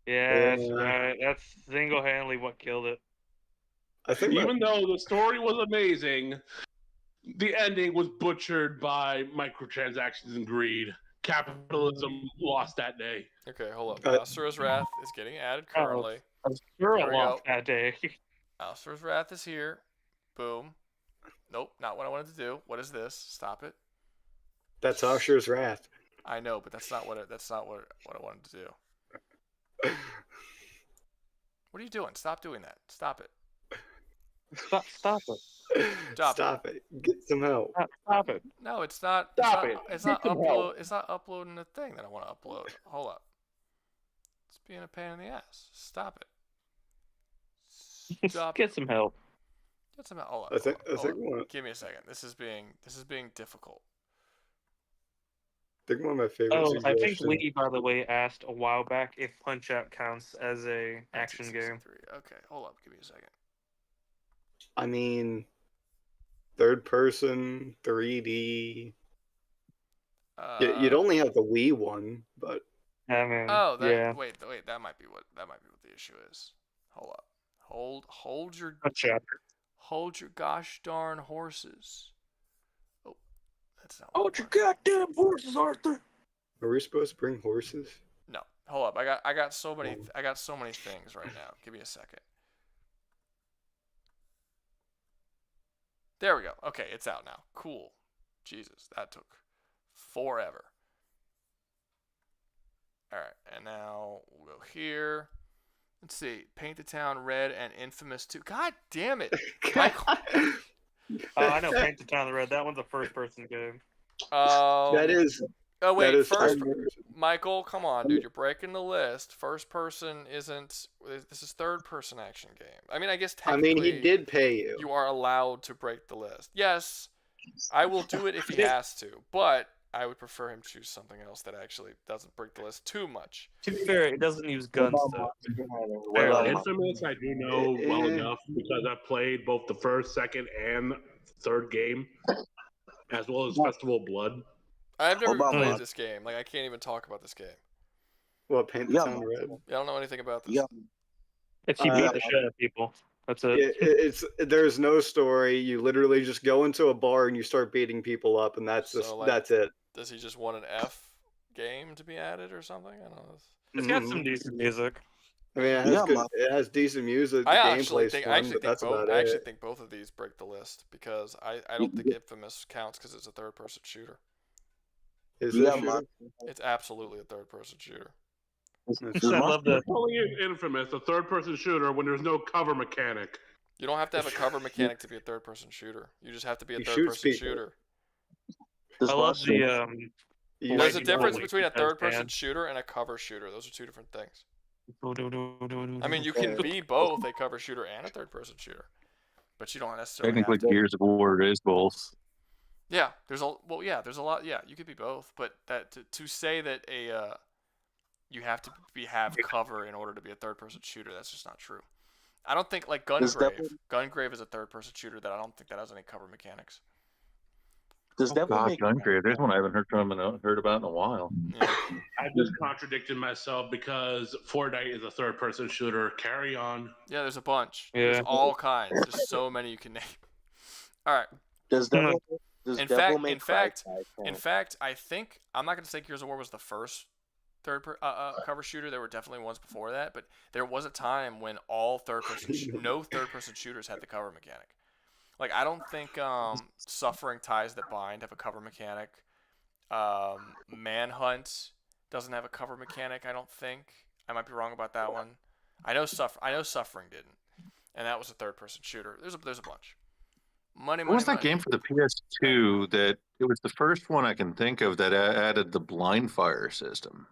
Yeah, that's right. That's single-handedly what killed it. I think even though the story was amazing, the ending was butchered by microtransactions and greed. Capitalism lost that day. Okay, hold up. Asura's Wrath is getting added currently. Asura lost that day. Asura's Wrath is here. Boom. Nope, not what I wanted to do. What is this? Stop it. That's Asura's Wrath. I know, but that's not what I wanted to do. What are you doing? Stop doing that. Stop it. Stop it. Stop it. Get some help. Stop it. No, it's not. Stop It's it. not Get some help. upload. It's not uploading the thing that I want to upload. Hold up. It's being a pain in the ass. Stop it. Stop. Get some help. Get some help. Hold up. I think hold up. one. Give me a second. This is being difficult. I think one of my favorite. Oh, I think suggestions- Lee, by the way, asked a while back if Punch Out counts as a action game. Okay, hold up. Give me a second. I mean, third person, 3D. You'd only have the Wii one, but I mean, Oh, that, yeah. wait. That might be what the issue is. Hold up. Hold your gosh darn horses. Oh, that's not. Hold your goddamn horses, Arthur. are we supposed to bring horses? No, hold up. I got so many things right now. Give me a second. There we go. Okay, it's out now. Cool. Jesus, that took forever. All right, and now we'll go here. Let's see. Paint the Town Red and Infamous 2. God damn it. Michael. I know Paint the Town Red. That one's a first-person game. That is. Oh wait, that is first. third person. Michael, come on, dude. You're breaking the list. First person isn't. This is third person action game. I mean, I guess I technically. mean, he did pay you. You are allowed to break the list. Yes, I will do it if he has to, but I would prefer him choose something else that actually doesn't break the list too much. To be fair, it doesn't use guns, though. Infamous, I do know well enough because I've played both the first, second, and third game, as well as Festival of Blood. I've never Obama. played this game. Like, I can't even talk about this game. Well, Paint the Town Red. I don't know anything about this. If you beat the shit out of people, that's it. There's no story. You literally just go into a bar and you start beating people up, and that's that's it. Does he just want an F game to be added or something? I don't know. It's got some decent music. I mean, it has decent music. The gameplay's fun, but that's about I actually it. think both of these break the list because I don't think Infamous counts because it's a third person shooter. Is it a shooter? It's absolutely a third person shooter. I love the. Only Infamous, a third-person shooter, when there's no cover mechanic. You don't have to have a cover mechanic to be a third person shooter. You just have to be a He third shoots person people. shooter. I love the. There's a difference lightning between a bolt third person band. shooter and a cover shooter. Those are two different things. I mean, you can be both a cover shooter and a third person shooter, but you don't necessarily have Technically, to. Gears of War is both. Yeah, there's a lot. Yeah, you could be both, but that to say that you have to have cover in order to be a third person shooter, that's just not true. I don't think like Gungrave is a third person shooter that I don't think that has any cover mechanics. Gungrave. There's one I haven't heard about in a while. Yeah. I just contradicted myself because Fortnite is a third-person shooter. Carry on. Yeah, there's a bunch. Yeah. There's all kinds. There's so many you can name. All right. Does Devil In May Cry fact, I think I'm not going to say Gears of War was the first cover shooter. There were definitely ones before that, but there was a time when all no third person shooters had the cover mechanic. Like I don't think Suffering Ties That Bind have a cover mechanic. Manhunt doesn't have a cover mechanic. I don't think. I might be wrong about that one. I know Suffering didn't, and that was a third person shooter. There's a bunch. What was that game for the PS2 that it was the first one I can think of that added the blind fire system?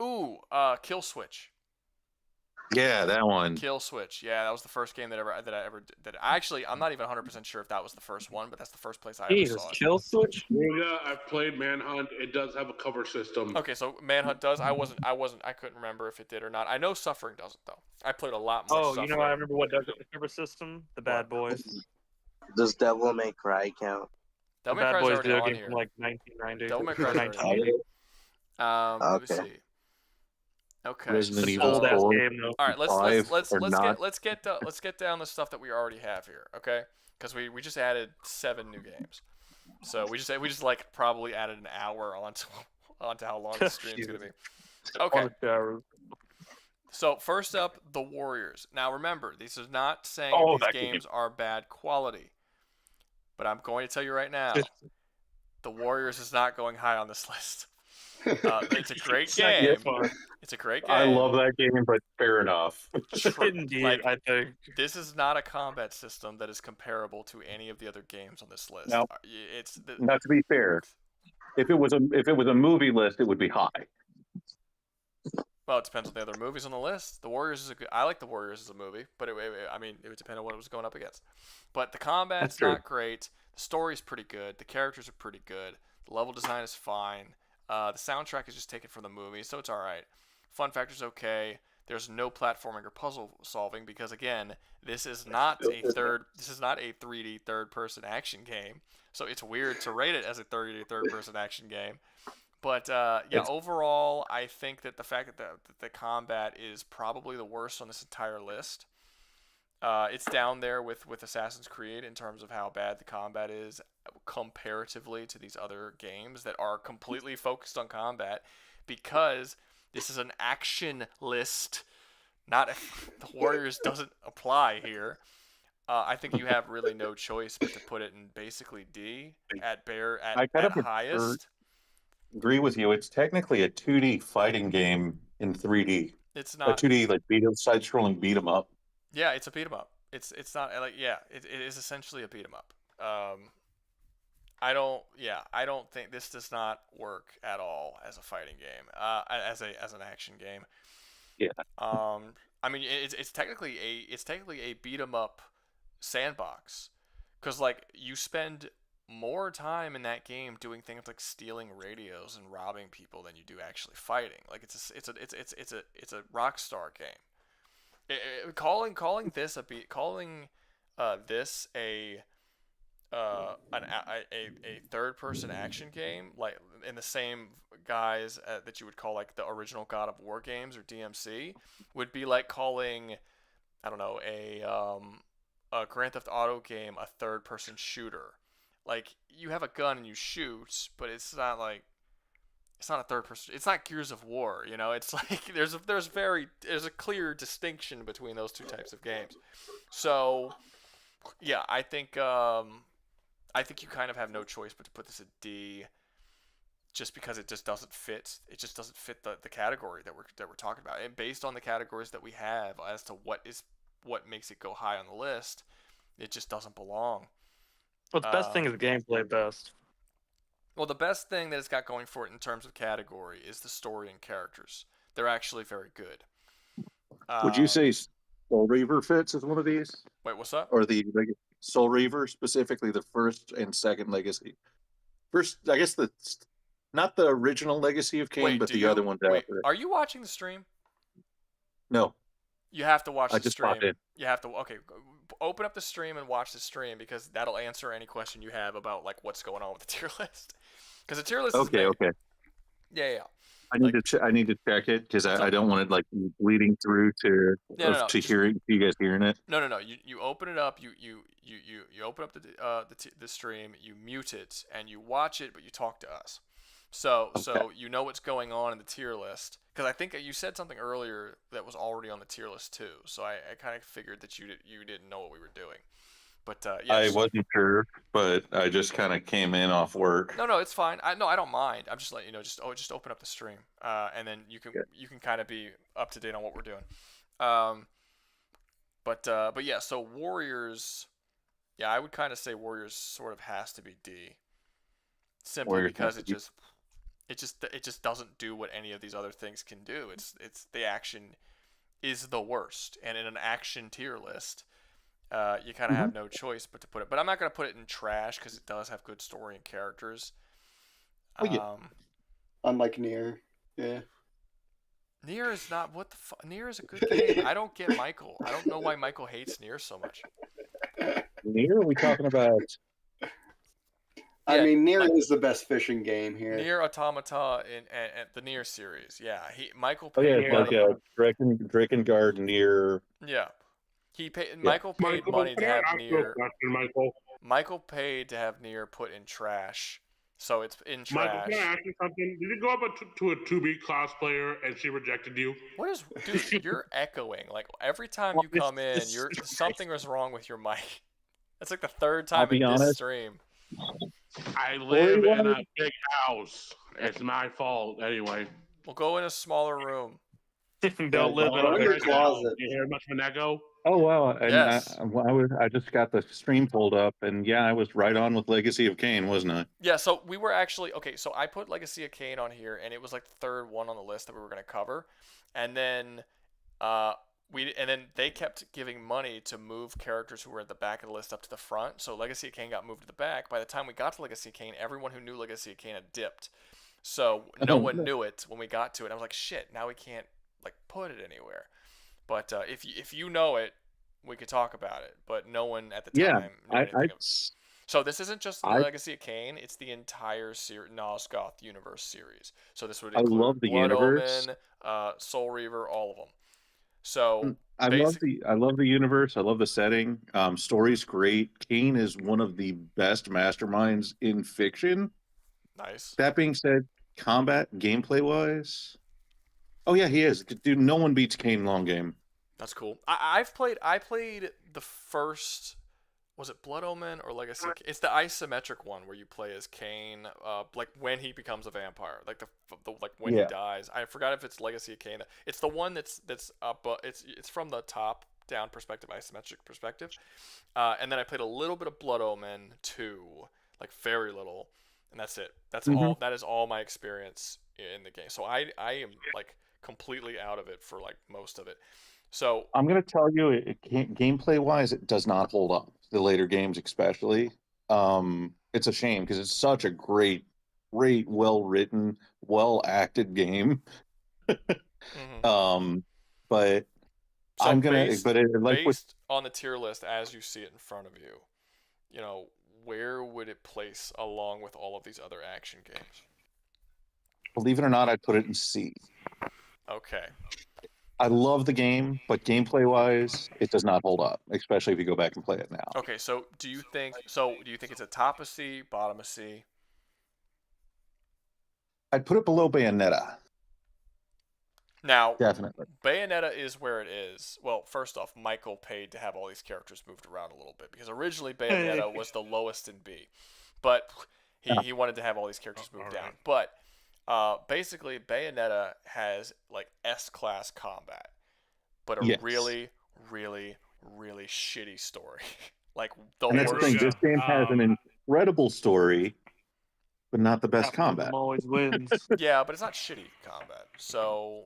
Ooh, Kill Switch. Yeah, that one. Kill Switch. Yeah, that was the first game I'm not even 100% sure if that was the first one, but that's the first place I ever saw it. Kill Switch? Yeah, I've played Manhunt. It does have a cover system. Okay, so Manhunt does. I couldn't remember if it did or not. I know Suffering doesn't though. I played a lot more Suffering. You know, I remember what does the cover system? The Bad Boys. Does Devil May Cry count? The Devil May Bad Cry's Boys already video on game here. from like 1990. Devil May Cry's or already on here. 1980. Let me see. Okay. Resident so- Evil 4. All right, let's get down the stuff that we already have here, okay? Because we just added 7 new games, so we just like probably added an hour onto how long the stream's gonna be. Okay. So first up, the Warriors. Now remember, this is not saying that these games are bad quality, but I'm going to tell you right now, the Warriors is not going high on this list. It's a great Second game. fun. It's a great game. I love that game, but fair enough. Indeed, Like, I think. This is not a combat system that is comparable to any of the other games on this list. Now, It's not to be fair, if it was a movie list, it would be high. Well, it depends on the other movies on the list. The Warriors is a good. I like the Warriors as a movie, but I mean, it would depend on what it was going up against. But the combat's not great. The story's pretty good. The characters are pretty good. The level design is fine. The soundtrack is just taken from the movie, so it's all right. Fun factor's okay. There's no platforming or puzzle solving because again, this is not a 3D third-person action game. So it's weird to rate it as a 3D third-person action game. But yeah, overall, I think that the fact that the combat is probably the worst on this entire list. It's down there with Assassin's Creed in terms of how bad the combat is comparatively to these other games that are completely focused on combat, because this is an action list. Not the Warriors doesn't apply here. I think you have really no choice but to put it in basically D at highest. Agree with you. It's technically a 2D fighting game in 3D. It's not a 2D like side-scrolling beat 'em up. Yeah, it's a beat 'em up. It's not like it is essentially a beat 'em up. I don't think this does not work at all as a fighting game. As an action game. Yeah. I mean it's technically a beat 'em up sandbox, because like you spend more time in that game doing things like stealing radios and robbing people than you do actually fighting. Like it's a Rockstar game. Calling this a third-person action game, like in the same guise that you would call like the original God of War games or DMC, would be like calling, I don't know, a Grand Theft Auto game a third-person shooter. Like, you have a gun and you shoot, but it's not a third person. It's not Gears of War, you know. It's like there's a clear distinction between those two types of games. So, yeah, I think you kind of have no choice but to put this at D, just because it just doesn't fit. It just doesn't fit the category that we're talking about. And based on the categories that we have as to what makes it go high on the list, it just doesn't belong. Well, the best thing is gameplay best. Well, the best thing that it's got going for it in terms of category is the story and characters. They're actually very good. Would you say Soul Reaver fits as one of these? Wait, what's that? Or the Soul Reaver, specifically the first and second Legacy? First, I guess not the original Legacy of Kain, but the other ones after it. Are you watching the stream? No. You have to watch the just stream. popped in. You have to open up the stream and watch the stream, because that'll answer any question you have about like what's going on with the tier list. Because the tier list is big. Okay. Yeah. I need to check it because I don't want it like bleeding through to you guys hearing it. No. You open it up. You open up the stream. You mute it and you watch it, but you talk to us. So you know what's going on in the tier list, because I think you said something earlier that was already on the tier list too. So I kind of figured that you didn't know what we were doing. But I wasn't sure, but I just kind of came in off work. No, it's fine. I don't mind. I'm just letting you know. Just open up the stream, and then you can kind of be up to date on what we're doing. But yeah. So Warriors, yeah, I would kind of say Warriors sort of has to be D, simply because it just doesn't do what any of these other things can do. It's the action is the worst, and in an action tier list, you kind of have no choice but to put it. But I'm not going to put it in trash because it does have good story and characters. Unlike Nier, yeah. Nier is not what the fuck. Nier is a good game. I don't get Michael. I don't know why Michael hates Nier so much. Nier? Are we talking about? I mean, Nier is the best fishing game here. Nier Automata and the Nier series. Yeah, Michael Oh paid yeah, money. like Drakengard, Nier. Yeah. Michael paid money to have Nier. Michael paid to have Nier put in trash, so it's in trash. Michael, can I ask you something? Did you go up to a 2B cosplayer and she rejected you? What is, dude? You're echoing. Like every time you come in, something is wrong with your mic. That's like the third time in this stream. I live in a big house. It's my fault anyway. We'll go in a smaller room. Don't live in Go a in your big closet. You hear much of an echo? Oh wow! And Yes. I just got the stream pulled up, and yeah, I was right on with Legacy of Kain, wasn't I? Yeah, so we were actually okay. So I put Legacy of Kain on here, and it was like the third one on the list that we were going to cover, and then they kept giving money to move characters who were at the back of the list up to the front. So Legacy of Kain got moved to the back. By the time we got to Legacy of Kain, everyone who knew Legacy of Kain had dipped, so no one knew it when we got to it. I was like, shit, now we can't like put it anywhere. But if you know it, we could talk about it. But no one at the time knew anything of it. So this isn't just the Legacy of Kain; it's the entire Nosgoth universe series. So this would include love the Blood universe. Omen, Soul Reaver, all of them. So I love the universe. I love the setting. Story's great. Kain is one of the best masterminds in fiction. Nice. That being said, combat gameplay wise, oh yeah, he is. Dude, no one beats Kain long game. That's cool. I played the first. Was it Blood Omen or Legacy? It's the isometric one where you play as Kain, like when he becomes a vampire, like when he dies. I forgot if it's Legacy of Kain. It's the one that's up. It's from the top down perspective, isometric perspective. And then I played a little bit of Blood Omen 2, like very little, and that's it. That's all. That is all my experience in the game. So I am like completely out of it for like most of it. So I'm gonna tell you, gameplay wise, it does not hold up. The later games, especially, it's a shame because it's such a great, well written, well acted game. But So I'm gonna, based, but based on the tier list as you see it in front of you, you know, where would it place along with all of these other action games? Believe it or not, I'd put it in C. Okay. I love the game, but gameplay wise, it does not hold up, especially if you go back and play it now. Okay, so do you think it's a top of C, bottom of C? I'd put it below Bayonetta. Now, definitely. Bayonetta is where it is. Well, first off, Michael paid to have all these characters moved around a little bit because originally Bayonetta was the lowest in B, but he wanted to have all these characters moved down. But basically, Bayonetta has like S-class combat, but a really, really, really shitty story. Like the And that's the thing. This game has an incredible story, but not the best combat. Always wins. Yeah, but it's not shitty combat. So,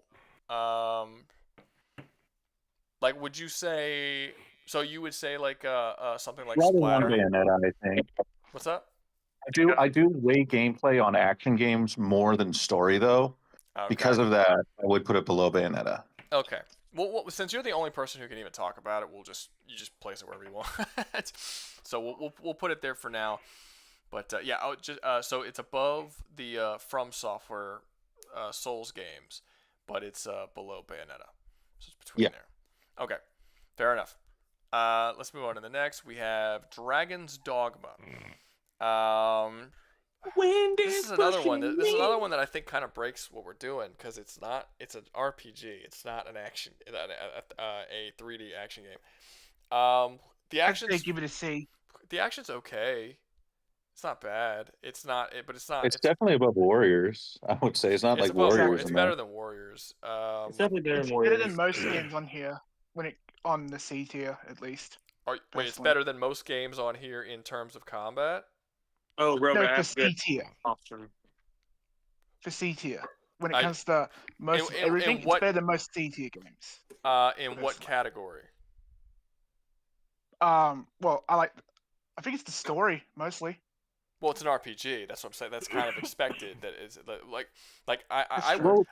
like, would you say? So you would say like something like Rather Splatter? than Bayonetta, I think. What's up? I do weigh gameplay on action games more than story, though. Okay. Because of that, I would put it below Bayonetta. Okay. Well, since you're the only person who can even talk about it, you just place it wherever you want. So we'll put it there for now. But yeah, so it's above the FromSoftware Souls games, but it's below Bayonetta. So it's between there. Okay, fair enough. Let's move on to the next. We have Dragon's Dogma. This is another one. This is another one that I think kind of breaks what we're doing because it's an RPG. It's not an action, a 3D action game. The action's give it a C. The action's okay. It's not bad. It's not, but it's not. It's definitely above Warriors. I would say it's not like Warriors. It's better than Warriors. It's definitely better It's than Warriors. better than most games on here on the C tier at least. Wait, it's better than most games on here in terms of combat. Oh, Rouga, No, for that's C good tier. option. For C tier, when it comes to most everything, it's better than most C tier games. In what category? Well, I think it's the story mostly. Well, it's an RPG. That's what I'm saying. That's kind of expected. That is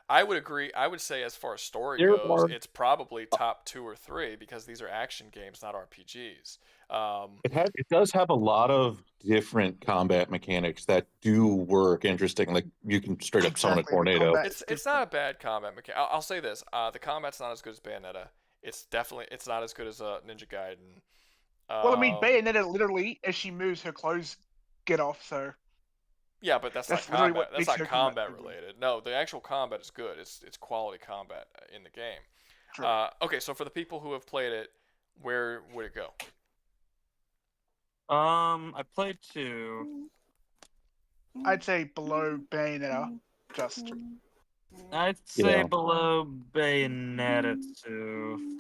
I would agree. I would say as far as story goes, it's probably top 2 or 3 because these are action games, not RPGs. It does have a lot of different combat mechanics that do work interesting. Like you can straight up summon a tornado. It's not a bad combat mechanic. I'll say this: the combat's not as good as Bayonetta. It's not as good as Ninja Gaiden. Well, I mean, Bayonetta literally, as she moves, her clothes get off. So yeah, but that's not combat. That's not combat related. No, the actual combat is good. It's quality combat in the game. Okay, so for the people who have played it, where would it go? I played 2. I'd say below Bayonetta. Just. I'd say Yeah. below Bayonetta too.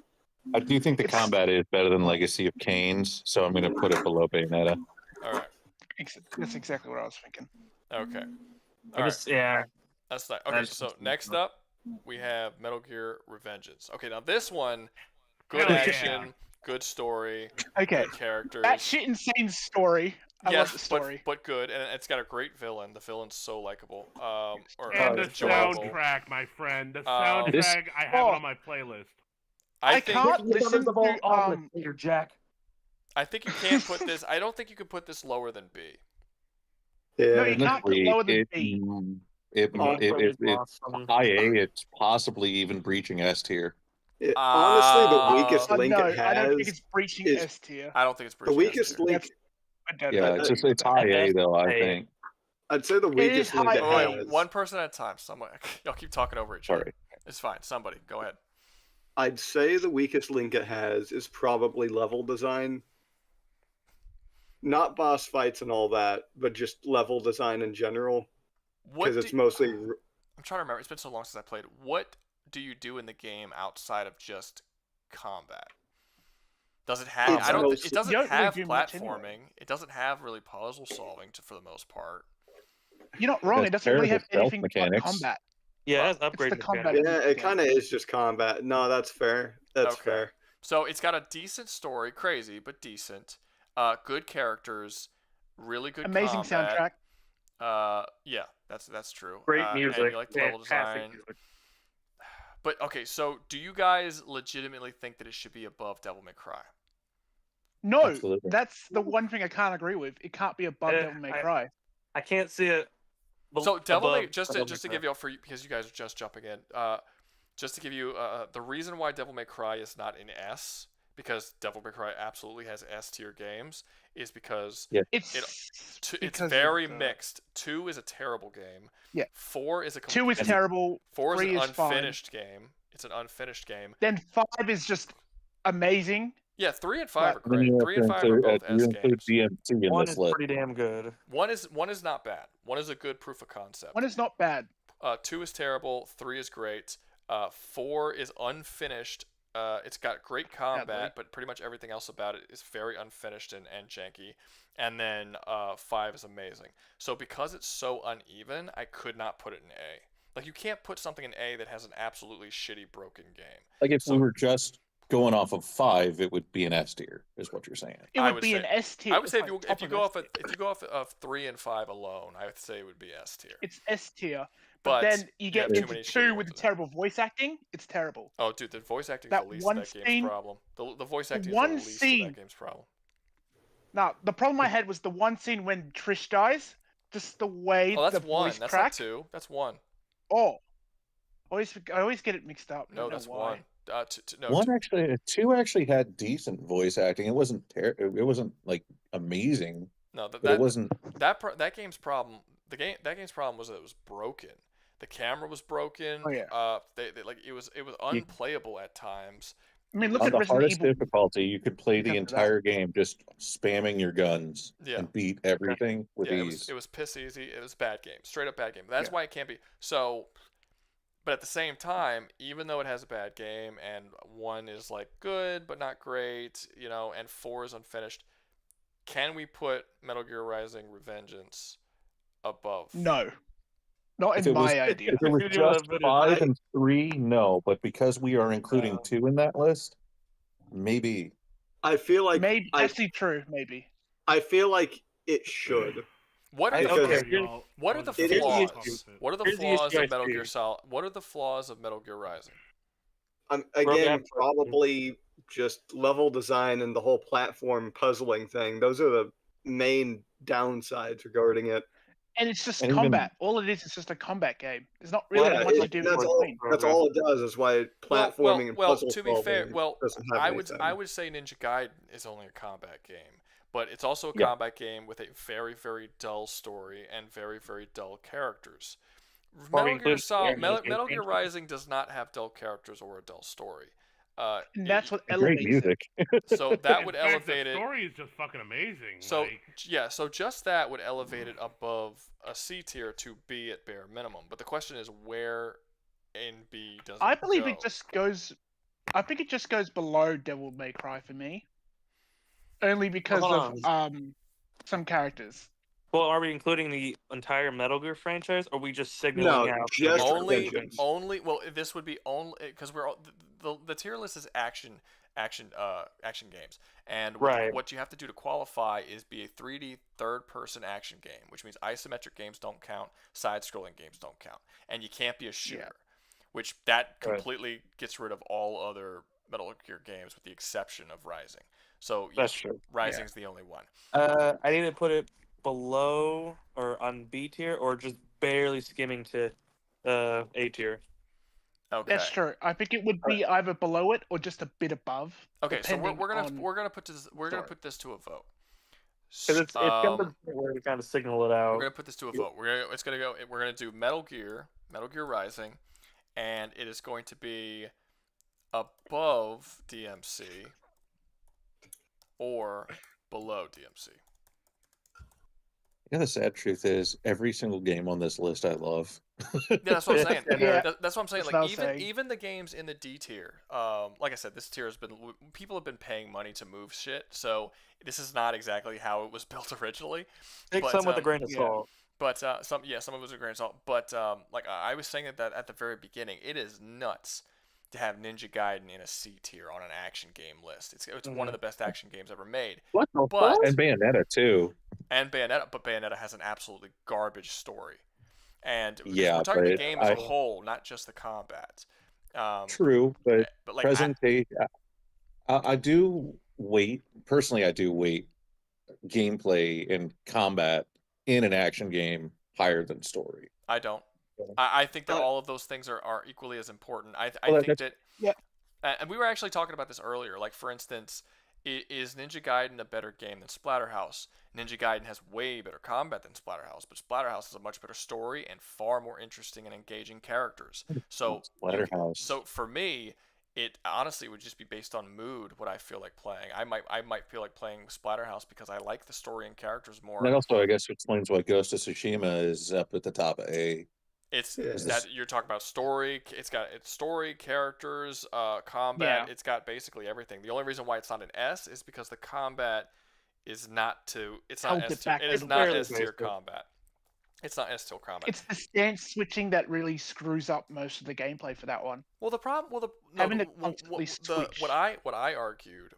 I do think the combat is better than Legacy of Kane's, so I'm going to put it below Bayonetta. All right. That's exactly what I was thinking. Okay. I guess, yeah. That's not okay. So next up, we have Metal Gear Revengeance. Okay, now this one, good Hell yeah. action, good story, Okay. good characters. That shit insane story. I love the story. but good, and it's got a great villain. The villain's so likable. And the enjoyable. soundtrack, my friend. The soundtrack, I have it on my playlist. I can't listen to Jack. I think you can't put this. I don't think you could put this lower than B. Yeah. No, you can't put lower than B. Awesome. High A, it's possibly even breaching S tier. Honestly, the weakest link no, it has. I don't think it's breaching is, S tier. I don't think it's breaching the weakest S-tier. link. Yeah, it's high A though. I think. I'd say the weakest link it Wait, has. one person at a time. Somebody, y'all keep talking over each other. It's fine. Somebody, go ahead. I'd say the weakest link it has is probably level design. Not boss fights and all that, but just level design in general. Because it's mostly. I'm trying to remember. It's been so long since I played. What do you do in the game outside of just combat? Does it have? It doesn't have platforming. It doesn't have really puzzle solving for the most part. You're not wrong. It doesn't really have anything but combat. Yeah, it's upgraded. It's the combat. Yeah, it kind of is just combat. No, that's fair. That's fair. So it's got a decent story, crazy but decent. Good characters, really good. Amazing combat. Soundtrack. Yeah, that's true. Great music. And you like the level design. Music. But okay, so do you guys legitimately think that it should be above Devil May Cry? No, Absolutely. that's the one thing I can't agree with. It can't be above Devil May Cry. I can't see it. So Devil May, just to give you all because you guys are just jumping in, just to give you the reason why Devil May Cry is not in S, because Devil May Cry absolutely has S tier games, is because it's very mixed. 2 is a terrible game. Yeah. 4 is a 2 is terrible. 4 is an fine. unfinished game. It's an unfinished game. Then 5 is just amazing. Yeah, 3 and 5 are great. 3 and 5 are both S games. DMC in 1 this is list. pretty damn good. 1 is not bad. 1 is a good proof of concept. 1 is not bad. 2 is terrible. 3 is great. 4 is unfinished. It's got great combat, but pretty much everything else about it is very unfinished and janky. And then 5 is amazing. So because it's so uneven, I could not put it in A. Like, you can't put something in A that has an absolutely shitty broken game. Like if we were just going off of 5, it would be an S tier, is what you're saying. It would be an S tier. I would say if you go off of 3 and 5 alone, I would say it would be S tier. It's S tier. But then you get into 2 with the terrible voice acting. It's terrible. Oh, dude, the voice acting is the least of that game's problem. The voice acting is the least of that game's problem. No, the problem I had was the one scene when Trish dies. Just the way the voice That's crack. not 2. That's 1. Oh, I always get it mixed up. No, that's why. 1. 2 actually had decent voice acting. It wasn't it wasn't like amazing. No, it wasn't that game's problem. That game's problem was that it was broken. The camera was broken. Oh, yeah. It was unplayable at times. I mean, look on at the Resident hardest Evil. difficulty, you could play the entire game just spamming your guns and beat everything with ease. It was piss easy. It was a bad game, straight up bad game. That's why it can't be. So, but at the same time, even though it has a bad game and 1 is like good but not great, and 4 is unfinished, can we put Metal Gear Rising: Revengeance above? No. Not in my idea. If it was just 5 and 3, no. But because we are including 2 in that list, maybe. I feel like maybe actually true. Maybe. I feel like it should. What are the flaws? What are the flaws of Metal Gear Solid? What are the flaws of Metal Gear Rising? Again, probably just level design and the whole platform puzzling thing. Those are the main downsides regarding it. And it's just combat. All it is just a combat game. There's not really much to do. That's all it does. Is why platforming and puzzle to be fair, doesn't have I would say Ninja Gaiden is only a combat game, but it's also a combat game with a very, very dull story and very, very dull characters. Metal Gear Rising does not have dull characters or a dull story. that's what Great elevates music. So that In would fact, elevate the it. story is just fucking amazing. So like, yeah, so just that would elevate it above a C tier to B at bare minimum. But the question is, where in B does it I believe go? it just goes. I think it just goes below Devil May Cry for me, only because hold of on. some characters. Well, are we including the entire Metal Gear franchise, or are we just signaling No, out just only. Well, this would be only because we're the tier list is action games, and Right. what you have to do to qualify is be a 3D third-person action game, which means isometric games don't count, side-scrolling games don't count, and you can't be a shooter, which that completely gets rid of all other Metal Gear games with the exception of Rising. So That's true. Rising's the only one. I need to put it below or on B tier, or just barely skimming to A tier. Okay. That's true. I think it would be either below it or just a bit above. Okay, so we're gonna put this to a vote. Because it's come to the point where we kind of signal it out. We're gonna put this to a vote. We're gonna do Metal Gear Rising, and it is going to be above DMC or below DMC. Yeah, the sad truth is, every single game on this list I love. Yeah, that's what I'm saying. Yeah, that's what I'm saying. that's Like what I was saying. even the games in the D tier, like I said, this tier has been people have been paying money to move shit. So this is not exactly how it was built originally. Take some with a grain of salt. But some of it was a grain of salt. But like I was saying that at the very beginning, it is nuts to have Ninja Gaiden in a C tier on an action game list. It's one of the best action games ever made. What the But fuck? And Bayonetta too. And Bayonetta has an absolutely garbage story. And Yeah, we're talking the but game as a whole, not just the combat. True, but like presentation. I do weight personally. I do weight gameplay and combat in an action game higher than story. I don't. I think that all of those things are equally as important. I Well, think that. Yeah. And we were actually talking about this earlier. Like, for instance, is Ninja Gaiden a better game than Splatterhouse? Ninja Gaiden has way better combat than Splatterhouse, but Splatterhouse has a much better story and far more interesting and engaging characters. So Splatterhouse. So for me, it honestly would just be based on mood what I feel like playing. I might feel like playing Splatterhouse because I like the story and characters more. And that also, I guess, explains why Ghost of Tsushima is up at the top of A. It's that you're talking about story. It's story, characters, combat. Yeah. It's got basically everything. The only reason why it's not an S is because the combat is not to. It's not S tier. It is not S tier combat. It's not S tier combat. It's the stance switching that really screws up most of the gameplay for that one. Well, the problem. Well, having to constantly switch. What I argued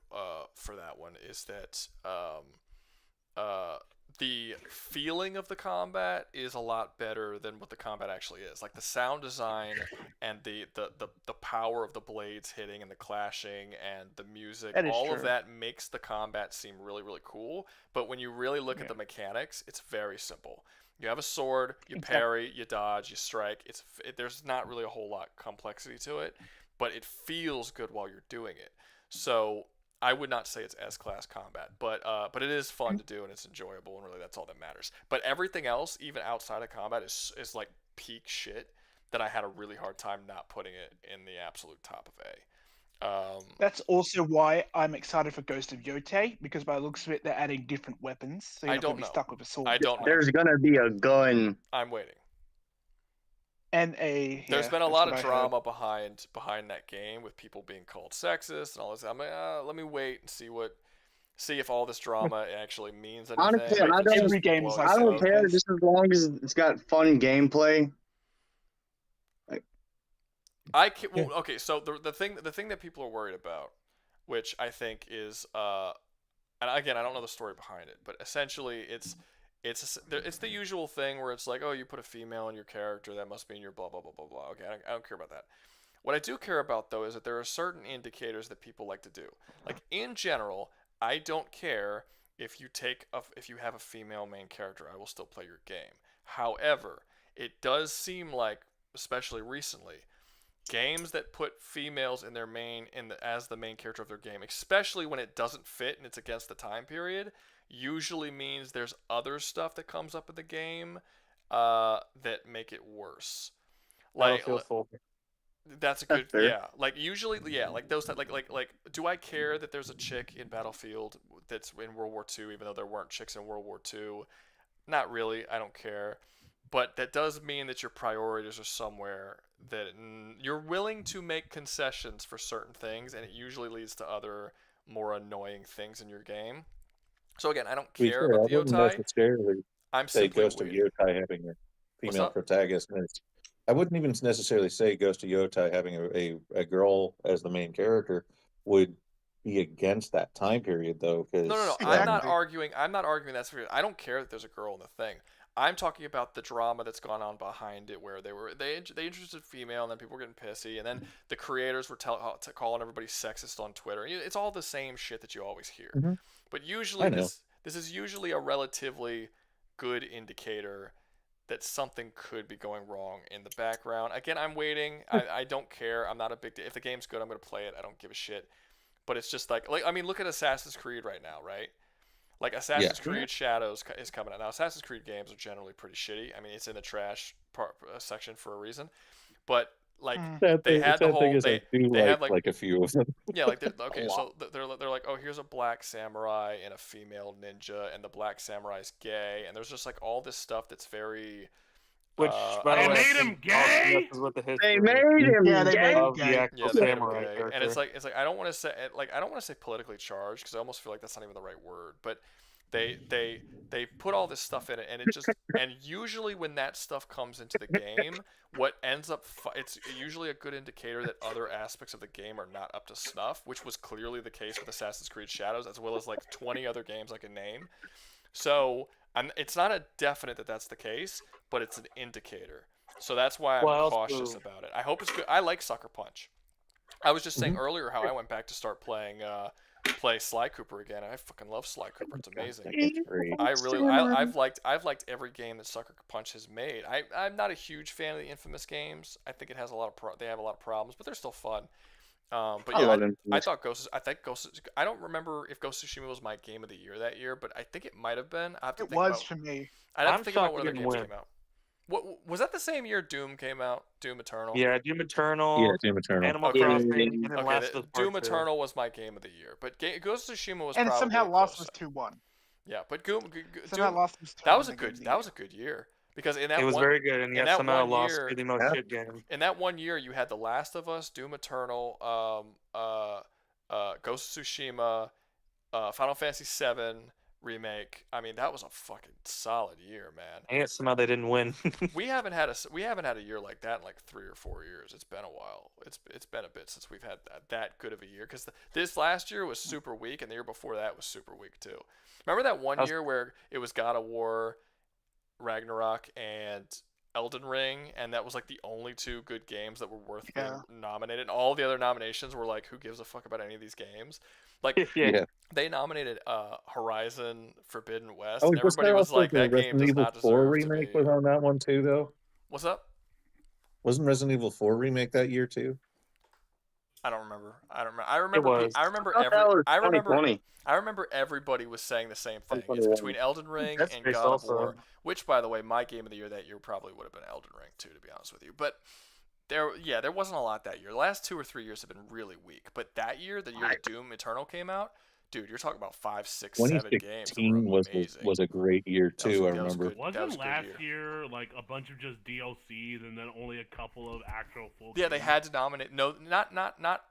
for that one is that the feeling of the combat is a lot better than what the combat actually is. Like the sound design and the power of the blades hitting and the clashing and the music, all of that makes the combat seem really, really cool. But when you really look at the mechanics, it's very simple. You have a sword, you parry, you dodge, you strike. There's not really a whole lot of complexity to it, but it feels good while you're doing it. So I would not say it's S-class combat, but it is fun to do and it's enjoyable, and really that's all that matters. But everything else, even outside of combat, is like peak shit that I had a really hard time not putting it in the absolute top of A. That's also why I'm excited for Ghost of Yotei, because by the looks of it, they're adding different weapons, so you're not going to be stuck with a sword. I don't know. There's gonna be a gun. I'm waiting. And there's been a lot of drama behind that game with people being called sexist and all this. I'm like, let me wait and see if all this drama actually means anything. Honestly, I don't care just as long as it's got fun gameplay. Okay, so the thing that people are worried about, which I think is and again, I don't know the story behind it, but essentially it's the usual thing where it's like, oh, you put a female in your character, that must mean you're blah blah blah blah blah. Okay, I don't care about that. What I do care about though is that there are certain indicators that people like to do. Like in general, I don't care if you have a female main character, I will still play your game. However, it does seem like, especially recently, games that put females in their as the main character of their game, especially when it doesn't fit and it's against the time period, usually means there's other stuff that comes up in the game that make it worse. Like That's a good, yeah. Like usually, yeah. Like those, like. Do I care that there's a chick in Battlefield that's in World War II, even though there weren't chicks in World War II? Not really. I don't care. But that does mean that your priorities are somewhere that you're willing to make concessions for certain things, and it usually leads to other more annoying things in your game. So again, I don't care about the I wouldn't yotai. necessarily I'm say simply Ghost of Yotai having a female up? protagonist. And I wouldn't even necessarily say Ghost of Yotai having a girl as the main character would be against that time period, though. Because No. I'm not arguing. I'm not arguing that's. I don't care that there's a girl in the thing. I'm talking about the drama that's gone on behind it, where they introduced a female, and then people were getting pissy, and then the creators were calling everybody sexist on Twitter. It's all the same shit that you always hear. Mm-hmm. But usually this is usually a relatively good indicator that something could be going wrong in the background. Again, I'm waiting. I don't care. I'm not a big. If the game's good, I'm gonna play it. I don't give a shit. But it's just like I mean, look at Assassin's Creed right now, right? Like Assassin's Creed Shadows is coming out now. Assassin's Creed games are generally pretty shitty. I mean, it's in the trash section for a reason. But like they had the whole they had like a few of them. Yeah, like okay, so they're like, oh, here's a black samurai and a female ninja, and the black samurai's gay, and there's just like all this stuff that's very. Which they made him gay. They made him gay. And it's like I don't want to say politically charged because I almost feel like that's not even the right word, but they put all this stuff in it, and it just and usually when that stuff comes into the game, what ends up it's usually a good indicator that other aspects of the game are not up to snuff, which was clearly the case with Assassin's Creed Shadows, as well as like 20 other games I can name. So it's not a definite that that's the case, but it's an indicator. So that's why I'm cautious about it. I hope it's good. I like Sucker Punch. I was just saying earlier how I went back to start play Sly Cooper again. I fucking love Sly Cooper. It's amazing. I've liked every game that Sucker Punch has made. I'm not a huge fan of the Infamous games. I think it has they have a lot of problems, but they're still fun. But yeah, I thought I don't remember if Ghost of Tsushima was my game of the year that year, but I think it might have been. It was for me. I have to think about what other games came out. What was that the same year Doom came out? Doom Eternal. Yeah, Doom Eternal. Yeah, Doom Eternal. Animal Crossing. And okay, Doom Eternal was my game of the year, but Ghost of Tsushima was. And probably somehow Lost was 2-1. Yeah, that was a good year. Because in that it was one, very good, and yet somehow lost to the most shit game. In that 1 year, you had The Last of Us, Doom Eternal, Ghost of Tsushima, Final Fantasy VII remake. I mean, that was a fucking solid year, man. And yet somehow they didn't win. we haven't had a year like that in like 3 or 4 years. It's been a while. It's been a bit since we've had that good of a year. Because this last year was super weak, and the year before that was super weak too. Remember that one year where it was God of War, Ragnarok, and Elden Ring, and that was like the only 2 good games that were worth being nominated. And all the other nominations were like, who gives a fuck about any of these games? Like, they nominated Horizon Forbidden West, and everybody was like, that game does not deserve 4 remake was on that one too, though. What's up? Wasn't Resident Evil 4 remake that year too? I don't remember. I remember everybody was saying the same thing. It's between Elden Ring and God of War, which, by the way, my game of the year that year probably would have been Elden Ring too, to be honest with you. But there wasn't a lot that year. The last 2 or 3 years have been really weak. But that year, the year that Doom Eternal came out, dude, you're talking about 5, 6, 7 games. 2016 was a great year too. I remember. Wasn't last year like a bunch of just DLCs and then only a couple of actual full? Yeah, they had to nominate. No, not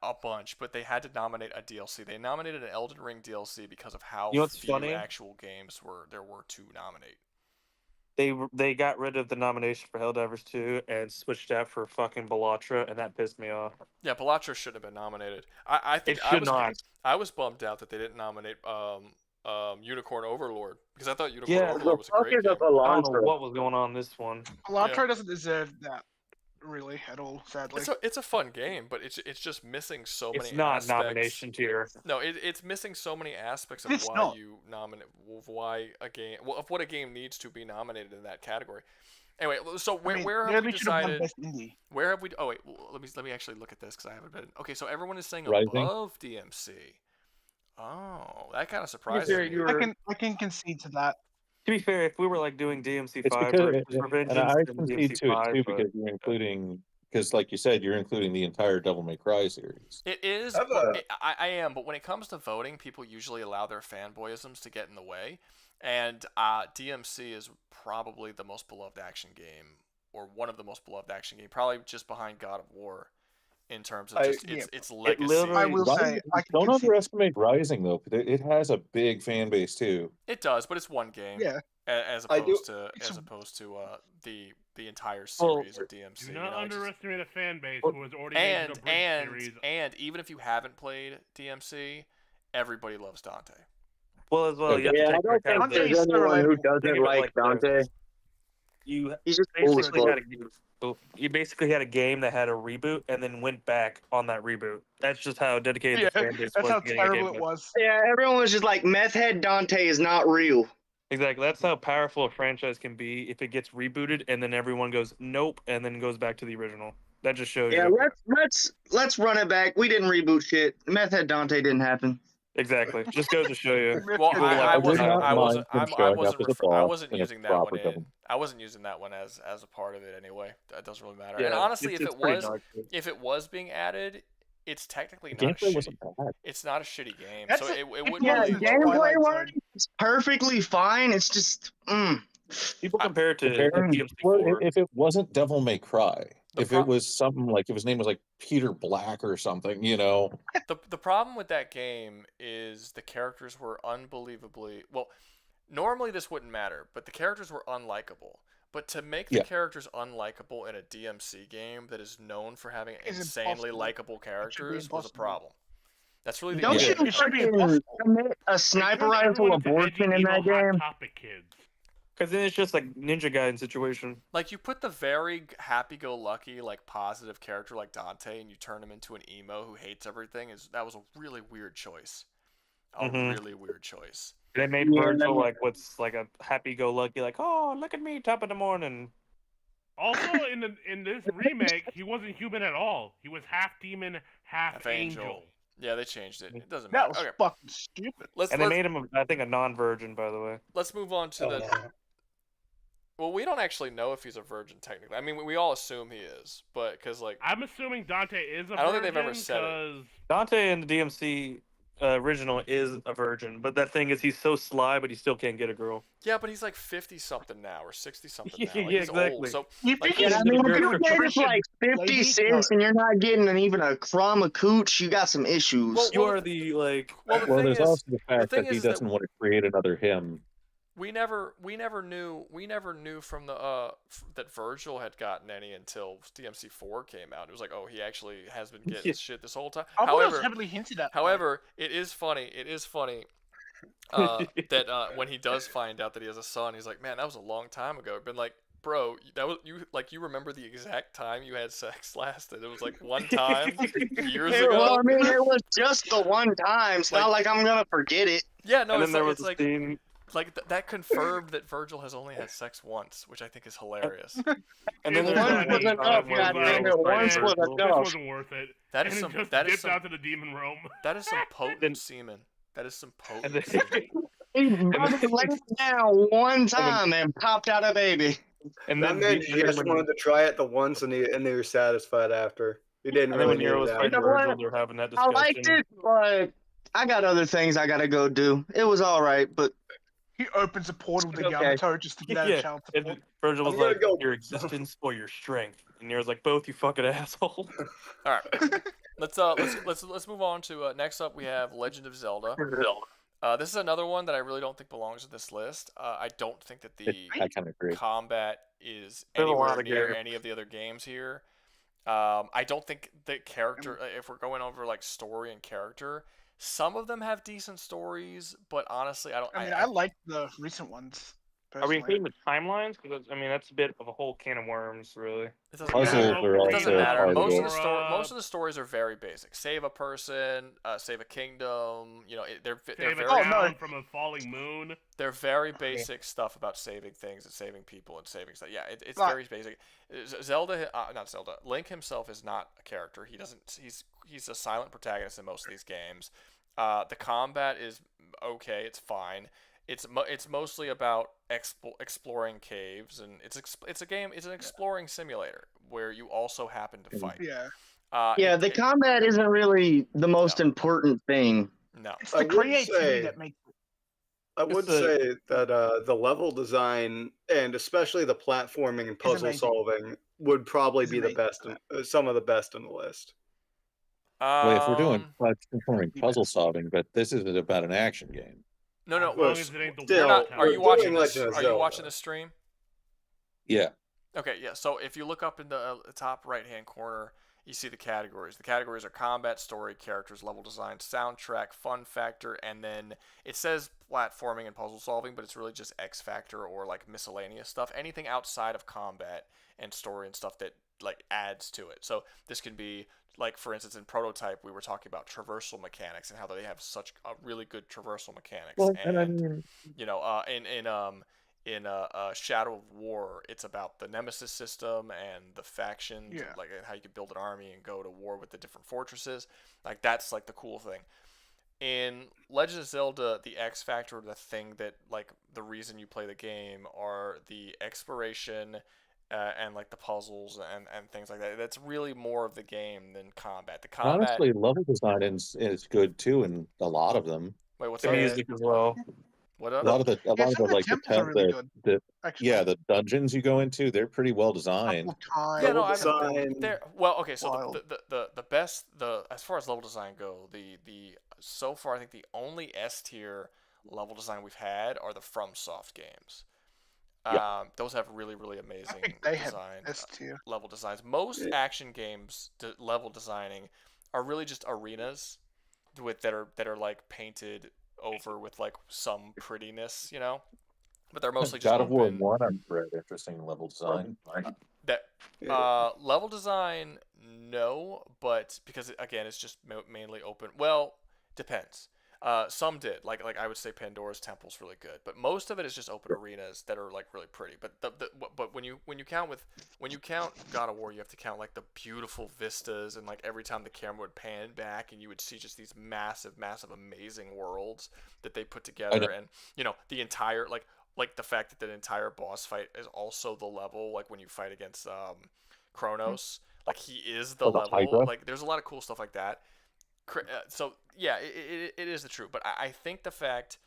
a bunch, but they had to nominate a DLC. They nominated an Elden Ring DLC because of how few actual games there were to nominate. They got rid of the nomination for Helldivers 2 and switched that for fucking Bellatra, and that pissed me off. Yeah, Bellatra shouldn't have been nominated. I think I was bummed out that they didn't nominate Unicorn Overlord because I thought Unicorn Overlord was a great game. I don't know what was going on in this one. Bellatra doesn't deserve that really at all, sadly. It's a fun game, but it's just missing so many. It's not aspects. Nomination tier. No, it's missing so many aspects of why you nominate, of what a game needs to be nominated in that category. Anyway, so where have we decided? Where have we? Oh wait, let me actually look at this because I haven't been. Okay, so everyone is saying above DMC. Oh, that kind of surprises me. I can concede to that. To be fair, if we were like doing DMC5 and I concede to it too because you're including because, like you said, you're including the entire Devil May Cry series. It is. I am, but when it comes to voting, people usually allow their fanboyisms to get in the way, and DMC is probably the most beloved action game, or one of the most beloved action game, probably just behind God of War, in terms of just its legacy. I will say, Don't underestimate Rising though, because it has a big fan base too. It does, but it's one game. Yeah. As opposed to the entire series of DMC. Do not underestimate a fan base who has already and made the Bridge series. and even if you haven't played DMC, everybody loves Dante. Well, as well, Yeah, I don't think there's anyone who doesn't like Dante. He's just basically had a game that had a reboot and then went back on that reboot. That's just how dedicated the fan base was. That's how to getting a game terrible it back. was. Yeah, everyone was just like, Meth Head Dante is not real. Exactly. That's how powerful a franchise can be if it gets rebooted and then everyone goes nope and then goes back to the original. That just shows Yeah, you. let's run it back. We didn't reboot shit. Meth Head Dante didn't happen. Exactly. Just goes to show you. Well, I wasn't using that one in. I wasn't using that one as a part of it anyway. That doesn't really matter. Yeah, and honestly, it's pretty dark. if it was being added, it's technically The not gameplay shitty. wasn't bad. It's not a shitty game, That's so it. it wouldn't Yeah, really. gameplay wise, it's perfectly fine. It's just, People compare it to Well, if it wasn't Devil May Cry, if pro- it was something like if his name was like Peter Black or something, you know. The problem with that game is the characters were unbelievably well. Normally this wouldn't matter, but the characters were unlikable. But to make the characters unlikable in a DMC game that is known for having insanely likable characters was a problem. That's really the don't you freaking commit a sniper rifle abortion in that game? Topic kids. Because then it's just like Ninja Gaiden situation. Like you put the very happy-go-lucky, like positive character like Dante, and you turn him into an emo who hates everything. That was a really weird choice. Really weird choice. They made Virgil like what's like a happy-go-lucky, like, oh, look at me, top of the morning. Also, in this remake, he wasn't human at all. He was half demon, half angel. Yeah, they changed it. It doesn't That matter. was fucking stupid. They made him, I think, a non-virgin, by the way. Let's move on to the. Well, we don't actually know if he's a virgin technically. I mean, we all assume he is, but because like I'm assuming Dante is a virgin. I don't think they've ever said it. Dante in the DMC original is a virgin, but that thing is he's so sly, but he still can't get a girl. Yeah, but he's like 50 something now or 60 something now. Like, yeah, he's exactly. old, so I mean, if you get like 56 and you're not getting even a crumb of cooch, you got some issues. Well, you are the like. Well, There's also the fact thing that he is that- doesn't want to create another him. We never knew from the that Virgil had gotten any until DMC4 came out. It was like, oh, he actually has been getting shit this whole time. I thought it was heavily hinted at. However, it is funny that when he does find out that he has a son, he's like, man, that was a long time ago. I've been like, bro, that was you remember the exact time you had sex last? And it was like one time years ago. Well, I mean, it was just the one time. It's not like I'm gonna forget it. Yeah, no, And it's then there like, was a scene. that confirmed that Virgil has only had sex once, which I think is hilarious. And then Once there's was enough, goddamn it. Once was This enough. wasn't worth it. That is And some. he just That is dipped some. out to the demon realm. That is some potent semen. That is some potent. then- semen. He laid it down one time and popped out a baby. And That then man just wanted to try it the once, and they were satisfied after. He didn't And then really when Nero need was that. fighting You know what? Virgil, they're having that I discussion. liked it, but I got other things I gotta go do. It was all right, but He opens a portal to Okay. Yamato just to get out of Yeah, child and support. Virgil was I'm gonna like, go- your existence or your strength. And Nero's like, both, you fucking asshole. All right, let's move on to next up. We have Legend of Zelda. This is another one that I really don't think belongs in this list. I don't think that the I kind of agree. combat is There's a lot anywhere of near gear. any of the other games here. I don't think the character, if we're going over like story and character, some of them have decent stories, but honestly, I don't. I mean, I like the recent ones. Are we Personally. including the timelines? Because I mean, that's a bit of a whole can of worms, really. It doesn't Puzzles matter. are It also doesn't matter. part of Most it. of the most of the stories are very basic. Save a person, save a kingdom. You know, they're Save a very town from a falling moon. they're very basic stuff about saving things and saving people and saving stuff. Yeah, it's Right. very basic. Zelda, not Zelda. Link himself is not a character. He doesn't. He's a silent protagonist in most of these games. The combat is okay. It's fine. it's mostly about exploring caves, and it's an exploring simulator where you also happen to fight. Yeah. The combat isn't really the most important thing. No, it's the creativity that makes it. I would say that the level design and especially the platforming and puzzle solving would probably be the best, some of the best in the list. Well, if we're doing platforming puzzle solving, but this isn't about an action game. No. As long as it ain't the You're not, are you watching this? Legend of Are you Zelda. watching the stream? Yeah. Okay, yeah. So if you look up in the top right-hand corner, you see the categories. The categories are combat, story, characters, level design, soundtrack, fun factor, and then it says platforming and puzzle solving, but it's really just X factor or like miscellaneous stuff. Anything outside of combat and story and stuff that like adds to it. So this can be like, for instance, in Prototype, we were talking about traversal mechanics and how they have such a really good traversal mechanics. Well, and I mean, you know, in Shadow of War, it's about the Nemesis system and the factions, like how you can build an army and go to war with the different fortresses. Like that's like the cool thing. In Legend of Zelda, the X factor, the thing that like the reason you play the game are the exploration and like the puzzles and things like that. That's really more of the game than combat. The combat, honestly, level design is good too, in a lot of them. wait, what's The that? music as well. What A up? lot of the like temples are really good, the dungeons you go into, they're pretty well designed. Yeah, no, well, okay, so the best as far as level design go, the so far I think the only S tier level design we've had are the FromSoft games. Those have really amazing design, level designs. Most action games level designing are really just arenas that are like painted over with like some prettiness, you know, but they're mostly just God of War open. 1, I'm read interesting level design. Level design, no, but because again, it's just mainly open. Well, depends. Some did, like I would say Pandora's Temple's really good, but most of it is just open arenas that are like really pretty. But when you count God of War, you have to count like the beautiful vistas and like every time the camera would pan back and you would see just these massive, amazing worlds that they put together, and you know the entire like the fact that the entire boss fight is also the level, like when you fight against Kronos, like he is the level. Hydra. Like there's a lot of cool stuff like that. So yeah, it is the truth, but I think the fact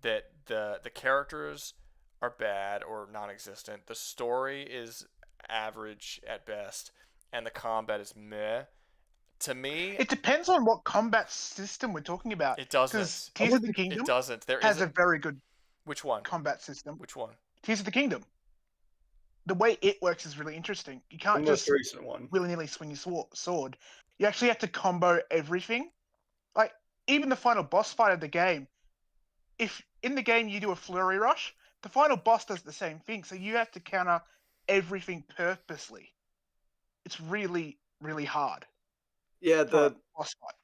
that the characters are bad or non-existent, the story is average at best, and the combat is meh. To me, it depends on what combat system we're talking about. It doesn't. Tears of the Kingdom. It doesn't. There has is a very good. Which one? Combat system. Which one? Tears of the Kingdom. The way it works is really interesting. You can't just willy-nilly swing your sword. You actually have to combo everything. Like, even the final boss fight of the game, if in the game you do a flurry rush, the final boss does the same thing. So you have to counter everything purposely. It's really hard. Yeah, boss fight.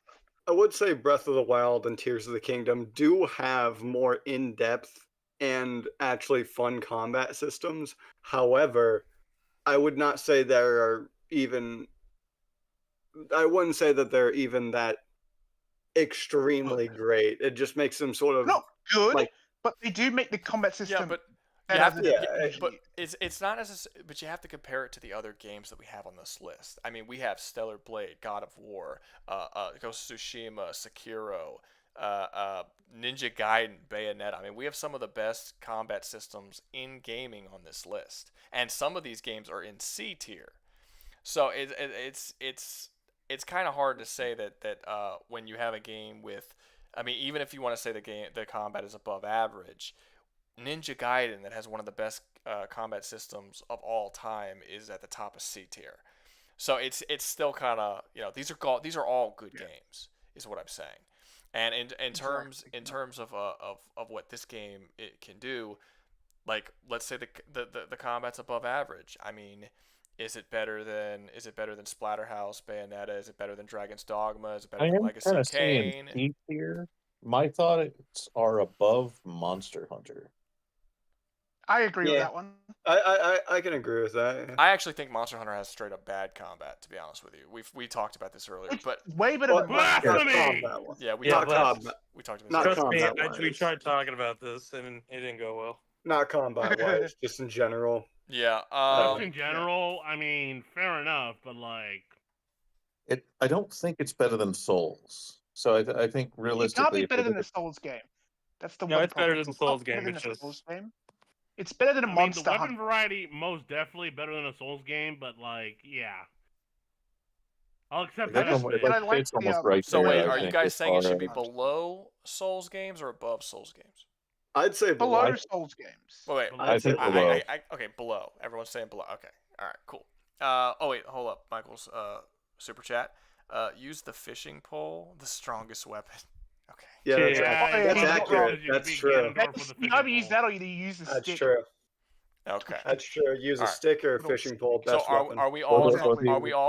I would say Breath of the Wild and Tears of the Kingdom do have more in-depth and actually fun combat systems. However, I would not say I wouldn't say that they're even that extremely great. It just makes them sort of not good, but they do make the combat system. Yeah, but it's not but you have to compare it to the other games that we have on this list. I mean, we have Stellar Blade, God of War, Ghost of Tsushima, Sekiro, Ninja Gaiden, Bayonetta. I mean, we have some of the best combat systems in gaming on this list, and some of these games are in C tier. So it's kind of hard to say that when you have a game with, I mean, even if you want to say the combat is above average, Ninja Gaiden, that has one of the best combat systems of all time, is at the top of C tier. So it's still kind of, you know, these are all good games, is what I'm saying. And in terms of what this game it can do, like let's say the combat's above average. I mean, is it better than Splatterhouse, Bayonetta? Is it better than Dragon's Dogma? Is it better than Legacy of Kain? C tier. My thoughts are above Monster Hunter. I agree with that one. I can agree with that. Yeah. I actually think Monster Hunter has straight up bad combat. To be honest with you, we talked about this earlier, but way better than Blasphemy. Yeah, we Not talked about combat. this. We talked about Not this. Trust me, combat we wise. tried talking about this and it didn't go well. Not combat wise, just in general. Yeah. Just in general, I mean, fair enough, but like, I don't think it's better than Souls. So I think It can't realistically, be if better you than look the Souls game. That's the No, one it's better problem. than the Souls not game, better than it's the just- Souls game. It's better than a I mean, Monster the weapon Hunter. variety most definitely better than a Souls game, but like, yeah, I'll accept that. it's almost right So there. wait, I are you think, guys as saying it far should be as- below Souls games or above Souls games? I'd say below Souls games. Wait, I think below. okay, below. Everyone's saying below. Okay, all right, cool. Oh wait, hold up. Michael's super chat. Use the fishing pole, the strongest weapon. Okay. Yeah, that's, Yeah, that's he's not wrong. accurate. You That's beat true. Ganondorf with a You either use that or you use the That's stick. true. Okay. That's true. Use a All right. stick or a fishing pole. So Best weapon. are we all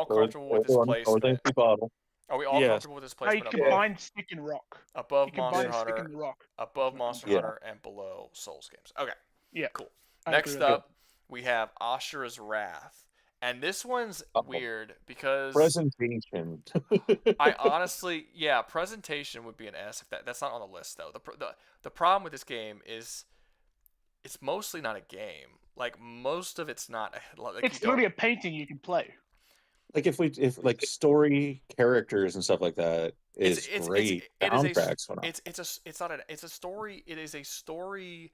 comfortable with this placement? Bottle. Are we all Yes. comfortable with this No, you placement above combine stick and rock. above You combine Monster stick Hunter, and rock. above Monster Yeah. Hunter, and below Souls games? Okay. Yeah. Cool. I Next agree with up, we have Asura's Wrath, and this one's weird because Presentation. I honestly, yeah, presentation would be an S. If that's not on the list though. The problem with this game is it's mostly not a game. Like most of it's not. Like It's literally a painting you can play. Like if like story characters and stuff like that is great. Soundtracks phenomenal. It's a story. It is a story.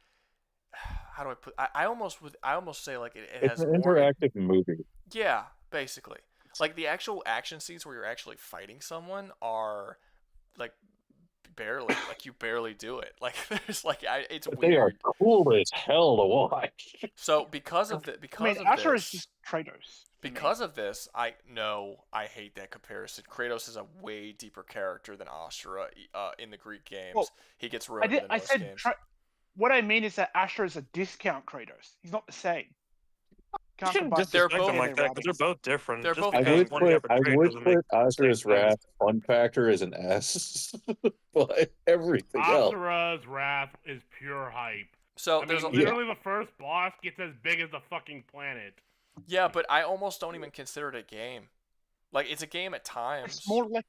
How do I put? I almost say like it It's has an more. interactive movie. Yeah, basically. Like the actual action scenes where you're actually fighting someone are like barely, like you barely do it. Like there's like it's But weird. they are cool as hell to watch. So because of Asura this, is just Kratos. because of this, I hate that comparison. Kratos is a way deeper character than Asura in the Greek games. Well, he gets ruined in the Norse games. What I mean is that Asura is a discount Kratos. He's not the same. Can't shouldn't combine- disrespect them like that because they're both different. They're Just both because different. one you have a trait doesn't make Asura's the same Wrath fun factor is an S, but everything else. Asura's Wrath is pure hype. So I there's mean, literally the first boss gets as big as the fucking planet. Yeah, but I almost don't even consider it a game. Like it's a game at times. It's more like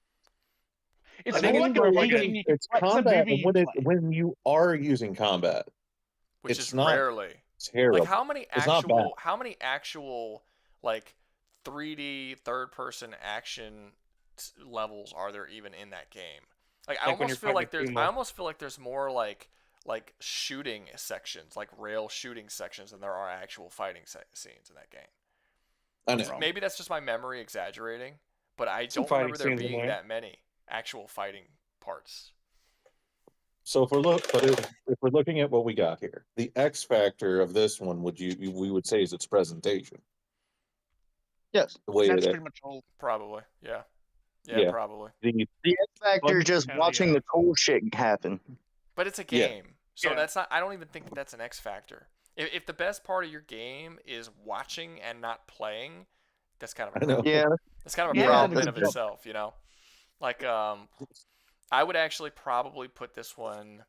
it's I mean, more like a painting you can it's play. It's a combat, movie and you when you are using combat, Which it's is not rarely. terrible. Like how many It's not bad. actual like 3D third person action levels are there even in that game? Like I Like when almost you're feel like fighting there's more like shooting sections, like rail shooting sections than there are actual fighting scenes in that game. I know. Maybe that's just my memory exaggerating, but I Some don't remember fighting there scenes in being there. that many actual fighting parts. So if we're looking at what we got here, the X factor of this one we would say is its presentation. Yes. The way That's that pretty much all. Probably, yeah. Yeah. Probably. The X factor is just Hell watching yeah. the cool shit happen. But it's a Yeah. game, so that's not. I don't even think that's an X factor. If the best part of your game is watching and not playing, that's kind of a I know. problem. Yeah. That's kind of a Yeah, problem that's in a of good point. itself, you know. Like I would actually probably put this one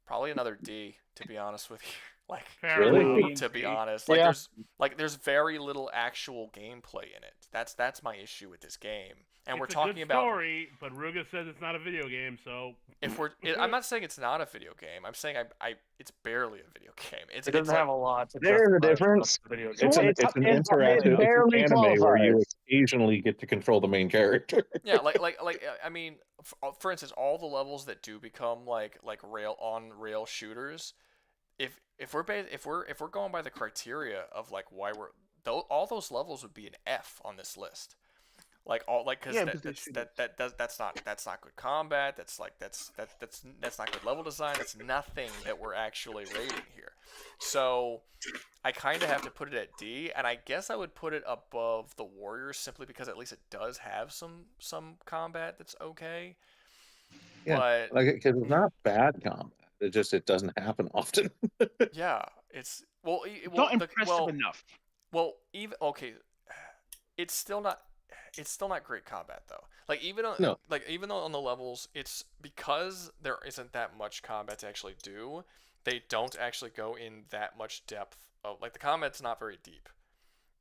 probably another D, to be honest with you. Like Fair Really? enough. to be honest, Yeah. there's very little actual gameplay in it. That's my issue with this game. And we're It's a talking good about story, but Rouga says it's not a video game, so if we're I'm not saying it's not a video game. I'm saying it's barely a video game. It's It doesn't like, have a lot. To There's a justify difference. the video It's game. an interactive it's barely an anime where you qualifies. occasionally get to control the main character. yeah, I mean, for instance, all the levels that do become like rail shooters, if we're going by the criteria of like why all those levels would be an F on this list. Like all like because Yeah, that's not good combat. That's not good level design. That's nothing that we're actually rating here. So I kind of have to put it at D, and I guess I would put it above the Warriors simply because at least it does have some combat that's okay. Yeah, But because it's not bad combat. It doesn't happen often. yeah, it's Not impressive enough. Well, even okay, it's still not great combat though. Like even on, No. like even though on the levels, it's because there isn't that much combat to actually do. They don't actually go in that much depth. Of, like the combat's not very deep.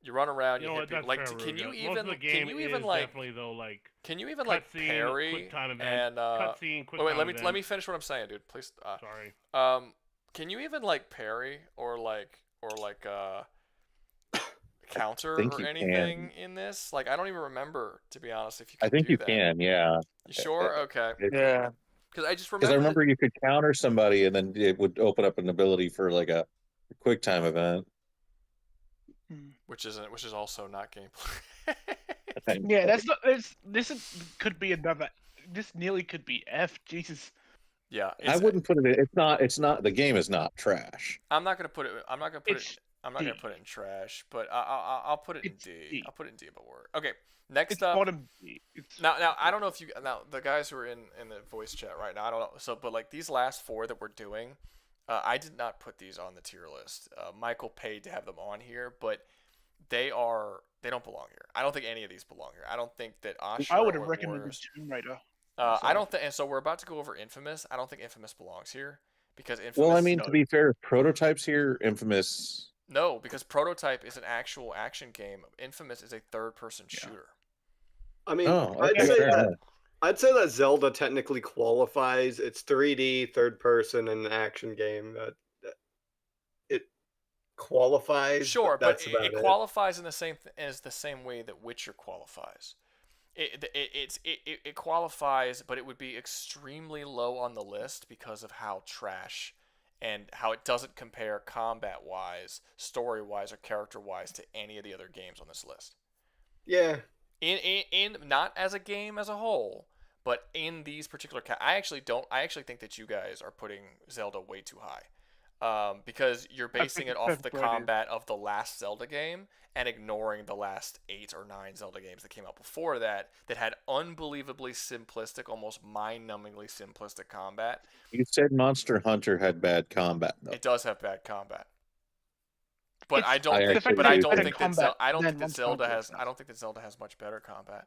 You run around, you, know hit what? people. That's Like, fair, can you Ruga. even? Most of the Can game you even is like? definitely though like. Can you even like Cutscene, parry quick time event, and cutscene, quick wait, time let event. me finish what I'm saying, dude. Please. Sorry. Can you even like parry or counter think or you anything can. in this? Like, I don't even remember, to be honest, if you I could think do you that. can, yeah. You sure? Okay. Yeah. Because I just Because I remember. remember you could counter somebody, and then it would open up an ability for like a quick time event. Which is also not gameplay. Yeah, that's not. Could be another. This nearly could be F. Jesus. Yeah, I wouldn't put it. It's not. It's not. The game is not trash. I'm not gonna put it. I'm not gonna put it. I'm not gonna put it in trash, but I'll put it in D. I'll put it in D, but word. Okay, next up. Bottom D. Now I don't know if you the guys who are in the voice chat right now, I don't know. So but like these last 4 that we're doing, I did not put these on the tier list. Michael paid to have them on here, but they don't belong here. I don't think any of these belong here. I don't think that Asura I would have or recommended Warriors. Tomb Raider. I don't think, and so we're about to go over Infamous. I don't think Infamous belongs here because Infamous. Well, I mean, to be fair, prototypes here, Infamous. No, because Prototype is an actual action game. Infamous is a third-person shooter. I mean, okay, I'd say that Zelda technically qualifies. It's 3D, third person, and an action game. That it qualifies. Sure, but that's about it qualifies in the same way that Witcher qualifies. It qualifies, but it would be extremely low on the list because of how trash and how it doesn't compare combat-wise, story-wise, or character-wise to any of the other games on this list. Yeah. In not as a game as a whole, but in these particular I actually think that you guys are putting Zelda way too high. Because you're basing it off the combat of the last Zelda game and ignoring the last 8 or 9 Zelda games that came out before that had unbelievably simplistic, almost mind-numbingly simplistic combat. You said Monster Hunter had bad combat, though. It does have bad combat. But I don't think that Zelda has much better combat.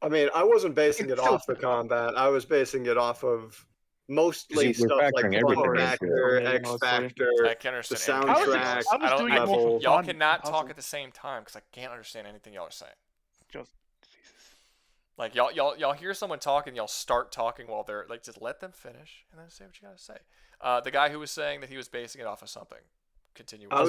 I mean, I wasn't basing it off the combat. I was basing it off of mostly stuff like Fun Factor, X Factor, I can understand the soundtrack. Y'all cannot talk at the same time because I can't understand anything y'all are saying. Just like y'all hear someone talking, y'all start talking while they're like, just let them finish and then say what you gotta say. The guy who was saying that he was basing it off of something. Continue. I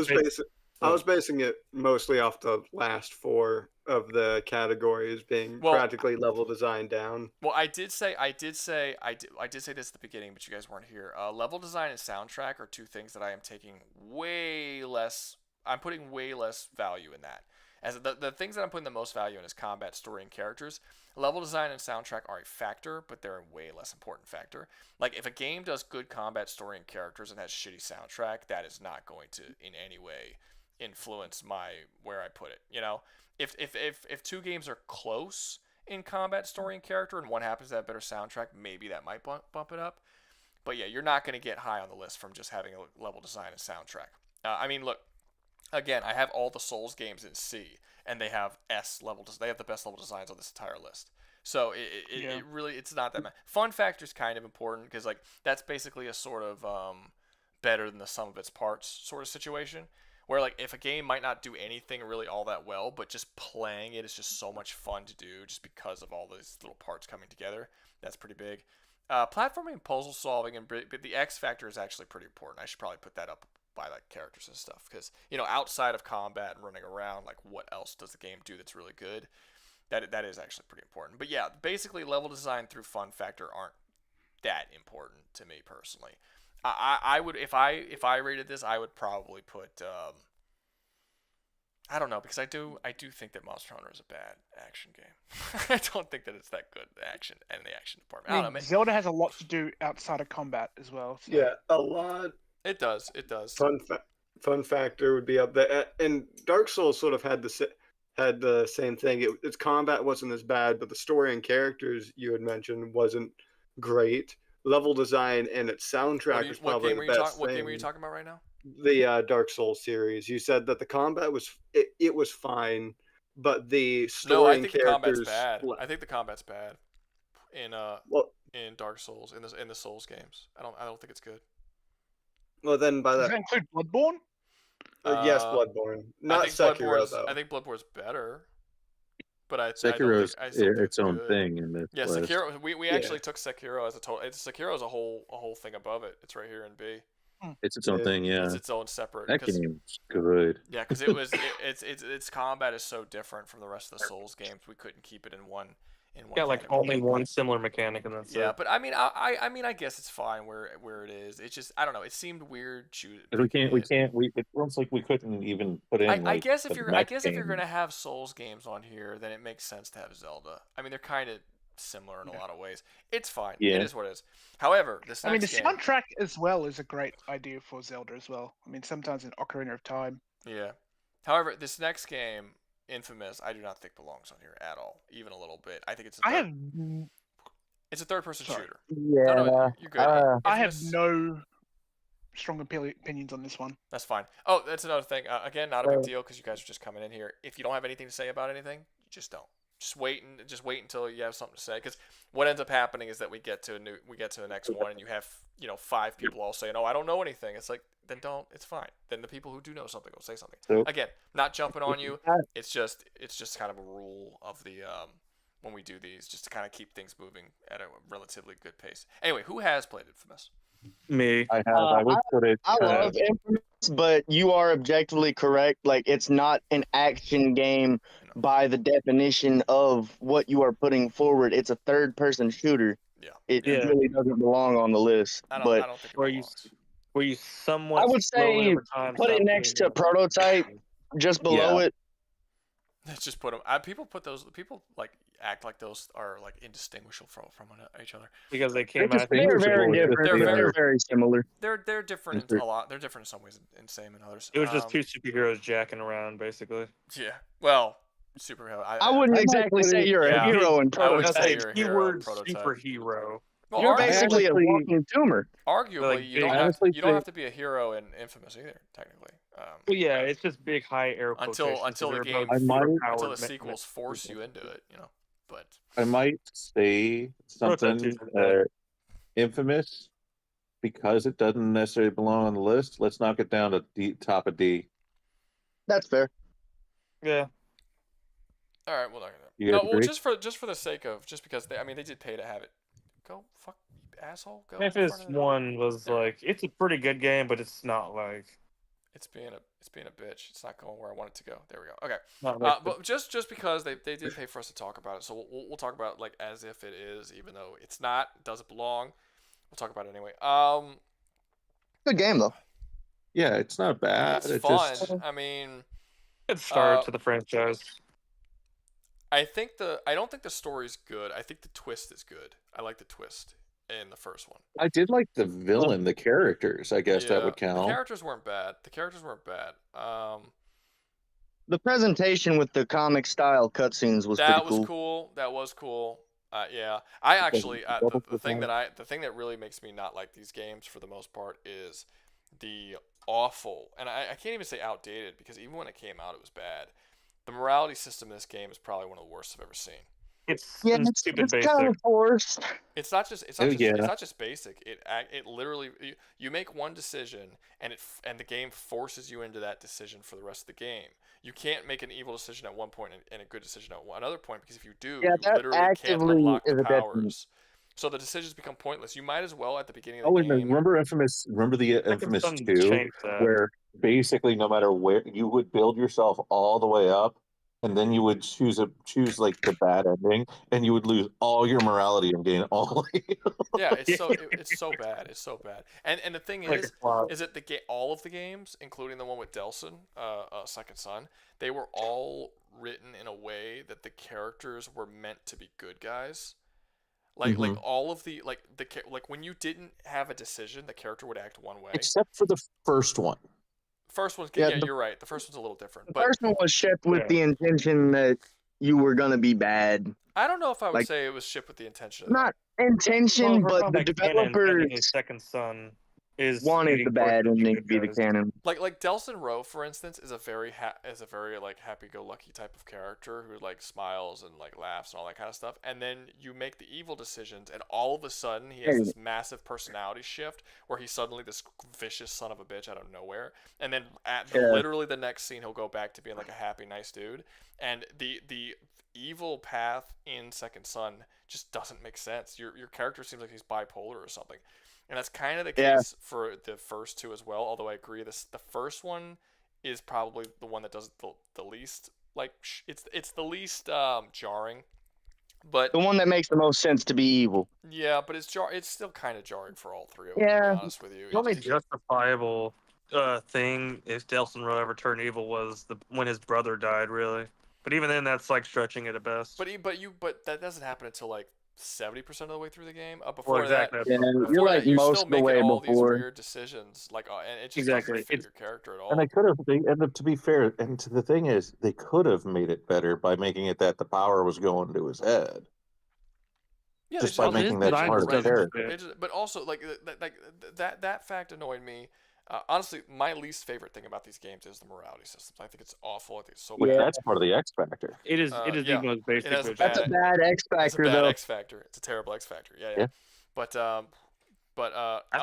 was basing it mostly off the last 4 of the categories being practically level design down. Well, I did say this at the beginning, but you guys weren't here. Level design and soundtrack are 2 things that I am taking way less. I'm putting way less value in that. As the things that I'm putting the most value in is combat, story, and characters. Level design and soundtrack are a factor, but they're a way less important factor. Like if a game does good combat, story, and characters and has shitty soundtrack, that is not going to in any way influence where I put it. You know, if 2 games are close in combat, story, and character, and one happens to have better soundtrack, maybe that might bump it up. But yeah, you're not going to get high on the list from just having a level design and soundtrack. I mean, look. Again, I have all the Souls games in C, and they have S level. They have the best level designs on this entire list. So it really, it's not that much. Fun factor is kind of important because like that's basically a sort of better than the sum of its parts sort of situation. Where like if a game might not do anything really all that well, but just playing it is just so much fun to do just because of all these little parts coming together. That's pretty big. Platforming, puzzle solving, but the X factor is actually pretty important. I should probably put that up by like characters and stuff because outside of combat and running around, like what else does the game do that's really good? That is actually pretty important. But yeah, basically level design through fun factor aren't that important to me personally. I would if I rated this, I would probably put I don't know because I do think that Monster Hunter is a bad action game. I don't think that it's that good in the action department. I don't know. Zelda has a lot to do outside of combat as well. So. Yeah, a lot. It does. Fun factor would be up there, and Dark Souls sort of had the same thing. Its combat wasn't as bad, but the story and characters you had mentioned wasn't great. Level design and its soundtrack was probably the best. What game are you talking about right now? The Dark Souls series. You said that the combat was it was fine, but the story No, I and think the combat's characters. bad. I think the combat's bad in in Dark Souls in the Souls games. I don't think it's good. Well, then by Does that, that include Bloodborne? yes, Bloodborne, not Sekiro though. I think Bloodborne's better, but I don't Sekiro's think I still think its own good. thing in this Yeah, list. Sekiro. We actually took Sekiro as a total. Sekiro's a whole thing above it. It's right here in B. It's its own thing, yeah. It's its own separate. That game's good. Yeah, because it was its combat is so different from the rest of the Souls games. We couldn't keep it in one. Yeah, like only one similar mechanic, and that's yeah. it. But I mean, I guess it's fine where it is. It's just I don't know. It seemed weird. It feels like we couldn't even put in. I guess if the you're mech if you're game. gonna have Souls games on here, then it makes sense to have Zelda. I mean, they're kind of similar in a lot of ways. It's fine. Yeah. It is what it is. However, this I mean, the next game, soundtrack as well is a great idea for Zelda as well. I mean, sometimes in Ocarina of Time. yeah. However, this next game, Infamous, I do not think belongs on here at all, even a little bit. I think it's. It's a third-person shooter. Yeah, no, you're good. I have no strong opinions on this one. That's fine. Oh, that's another thing. Again, not a big deal because you guys are just coming in here. If you don't have anything to say about anything, you just don't. Just wait until you have something to say. Because what ends up happening is that we get to the next one, and you have 5 people all saying, "Oh, I don't know anything." It's like, then don't. It's fine. Then the people who do know something will say something. So- Again, not jumping on you. It's just kind of a rule of the when we do these, just to kind of keep things moving at a relatively good pace. Anyway, who has played Infamous? Me. I have. I would put it. I love Infamous, but you are objectively correct. Like, it's not an action game by the definition of what you are putting forward. It's a third-person shooter. Yeah. It really doesn't belong on the list. I but don't think it belongs. Were you somewhat? I would say put it next to Prototype, just below it. Let's just put them. People put those. People act like those are like indistinguishable from each other because they came out. They're very different. They're very similar. They're different in a lot. They're different in some ways and same in others. It was just 2 superheroes jacking around, basically. Yeah. Well, superhero. I wouldn't exactly say you're a hero in Prototype. I would say you're a hero in Prototype. Superhero. Well, you're basically a walking tumor. Arguably, you don't have to be a hero in Infamous either, technically. Well, yeah, it's just big high air until the sequels force you into it, But I might say something. Infamous, because it doesn't necessarily belong on the list. Let's knock it down to top of D. That's fair. Yeah. All right, we'll knock it down. No, well, just for the sake of because they did pay to have it. Go fuck asshole. Go. Infamous 1 was it's a pretty good game, but it's not like. It's being a bitch. It's not going where I want it to go. There we go. Okay. But just because they did pay for us to talk about it, so we'll talk about it as if it is, even though it's not. Does it belong? We'll talk about it anyway. Good game though. Yeah, it's not bad. It's fun. I mean, good start to the franchise. I don't think the story's good. I think the twist is good. I like the twist in the first one. I did like the villain, the characters. I guess that would count. The characters weren't bad. The presentation with the comic style cutscenes was pretty cool. That was cool. Yeah, I actually the thing that really makes me not like these games for the most part is the awful, and I can't even say outdated because even when it came out, it was bad. The morality system in this game is probably one of the worst I've ever seen. It's stupid basic. Kind of forced. It's not just basic. It literally you make one decision and the game forces you into that decision for the rest of the game. You can't make an evil decision at one point and a good decision at another point because if you do, you literally can't unlock the powers. So the decisions become pointless. You might as well at the beginning of the game. Remember Infamous? Remember the Infamous 2, where basically no matter where you would build yourself all the way up. And then you would choose like the bad ending, and you would lose all your morality and gain all. Yeah, it's so bad. It's so bad. And the thing is that all of the games, including the one with Delson, Second Son, they were all written in a way that the characters were meant to be good guys. Like all of the like when you didn't have a decision, the character would act one way. Except for the first one. First one's you're right. The first one's a little different. The first one was shipped with the intention that you were gonna be bad. I don't know if I would say it was shipped with the intention. Not intention, but the developer. Second Son is one is eating the bad poison ending good to be the guys. canon. Like Delson Rowe, for instance, is a very like happy-go-lucky type of character who like smiles and like laughs and all that kind of stuff. And then you make the evil decisions, and all of a sudden he has Hey. this massive personality shift where he's suddenly this vicious son of a bitch out of nowhere. And then literally the next scene he'll go back to being like a happy, nice dude. And the evil path in Second Son just doesn't make sense. Your character seems like he's bipolar or something. And that's kind of the case for the first two as well. Although I agree, the first one is probably the one that does the least like it's the least jarring. But the one that makes the most sense to be evil. Yeah, but it's still kind of jarring for all three of them. Yeah. To be honest with you, The only justifiable thing if Delson Rowe ever turned evil was when his brother died, really. But even then, that's like stretching it at best. But that doesn't happen until like 70% of the way through the game. Before exactly. that, you're like you're most still of the making way all before. these weird decisions, like, and it just Exactly. doesn't fit your character at all. And to be fair, and the thing is, they could have made it better by making it that the power was going to his head. Yeah, just by making that part of the character. But also, like that fact annoyed me. Honestly, my least favorite thing about these games is the morality systems. I think it's awful. I think it's so bad. That's part of the X factor. It is. It is the most basic. That's a bad X factor, It's a bad though. X factor. It's a terrible X factor. Yeah. But I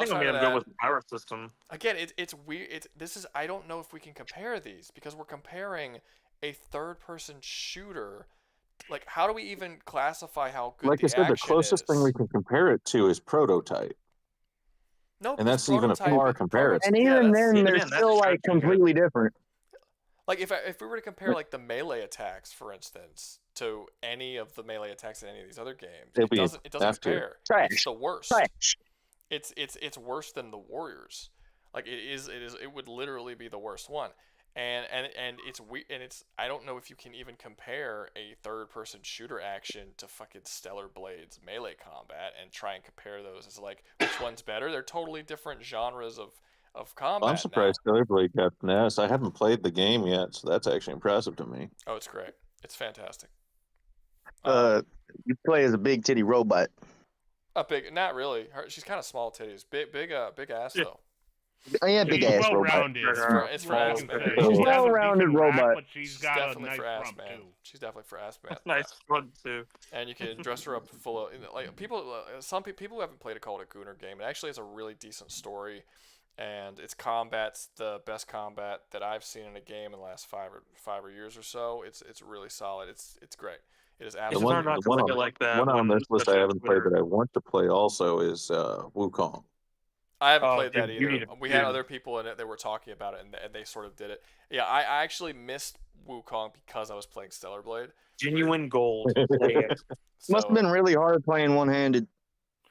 think I'm gonna go with the power system. Again, it's weird. I don't know if we can compare these because we're comparing a third-person shooter. Like, how do we even classify how good Like I said, the closest thing we can compare it to is Prototype. No, and that's even a far comparison. And even then, they're still like completely different. Like if we were to compare like the melee attacks, for instance, to any of the melee attacks in any of these other games, it doesn't compare. It's the worst. It's worse than the Warriors. Like it would literally be the worst one. And it's weird, and I don't know if you can even compare a third-person shooter action to fucking Stellar Blade's melee combat and try and compare those as like which one's better. They're totally different genres of combat. I'm surprised Stellar Blade got finesse. I haven't played the game yet, so that's actually impressive to me. Oh, it's great. It's fantastic. You play as a big titty robot. Not really. She's kind of small titties. Big ass though. Yeah, big ass robot. It's for ass man. She's well-rounded robot. She's definitely for ass man. She's definitely for ass man. Nice front too. And you can dress her up full of like people. Some people who haven't played it call it a Gooner game. It actually has a really decent story, and its combat's the best combat that I've seen in a game in the last 5 years or so. It's really solid. It's great. It is absolutely. The one on this list I haven't played that I want to play also is Wukong. I haven't played that either. We had other people in it that were talking about it, and they sort of did it. Yeah, I actually missed Wukong because I was playing Stellar Blade. Genuine gold. Must have been really hard playing one-handed.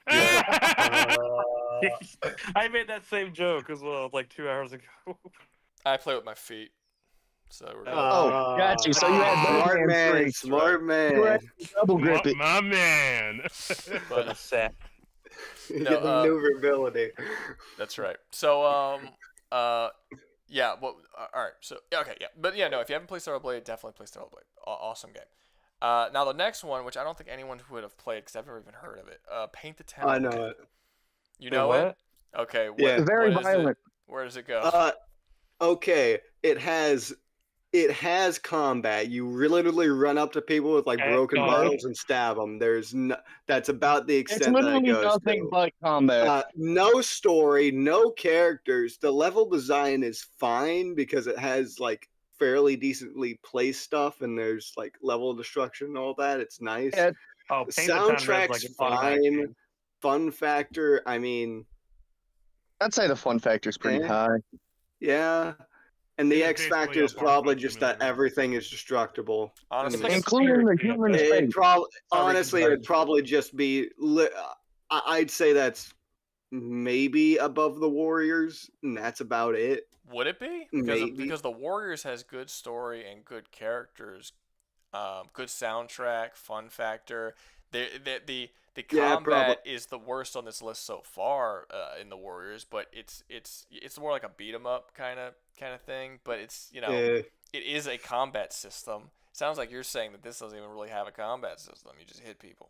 I made that same joke as well, like 2 hours ago. I play with my feet. So we're got you. So you had smart man. You had double grip it. My man. But Get the maneuverability. That's right. So yeah. Well, all right. So okay, yeah. But yeah, no. If you haven't played Stellar Blade, definitely play Stellar Blade. Awesome game. Now the next one, which I don't think anyone would have played because I've never even heard of it. Paint the Town. I know it. You know it? Okay. Yeah. Very violent. Where does it go? Okay. It has combat. You literally run up to people with like broken bottles and stab them. That's about the extent that it goes. It's literally nothing but combat. No story, no characters. The level design is fine because it has like fairly decently placed stuff and there's like level destruction and all that. It's nice. Yeah. Oh, soundtrack's fine. Fun factor, I mean, I'd say the fun factor's pretty high. Yeah. And the X factor is probably just that everything is destructible. Honestly, including the human face. Honestly, it'd probably just be. I'd say that's maybe above the Warriors, and that's about it. Would it be? Because the Warriors has good story and good characters, good soundtrack, fun factor. The combat is the worst on this list so far in the Warriors, but it's more like a beat 'em up kind of thing. But it's it is a combat system. Sounds like you're saying that this doesn't even really have a combat system. You just hit people.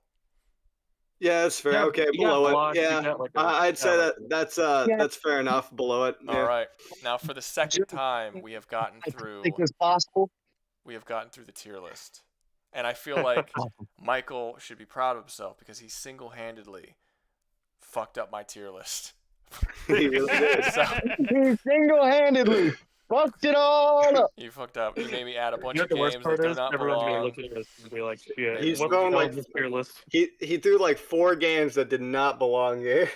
Yeah, that's fair. Yeah, okay, you got below blocks, it. you Yeah, got, like, a- I'd say yeah, that's fair enough. Below it. Yeah. All right. Now for the second time, we have gotten through. think it's possible. We have gotten through the tier list, and I feel like Michael should be proud of himself because he single-handedly fucked up my tier list. He really did. He single-handedly fucked it all up. You fucked up. You made me add a bunch You know of what the worst games part that do is? not Everyone's gonna belong. look at this and be like, "Yeah, He's what thrown the hell like is this tier list?" he threw like 4 games that did not belong here.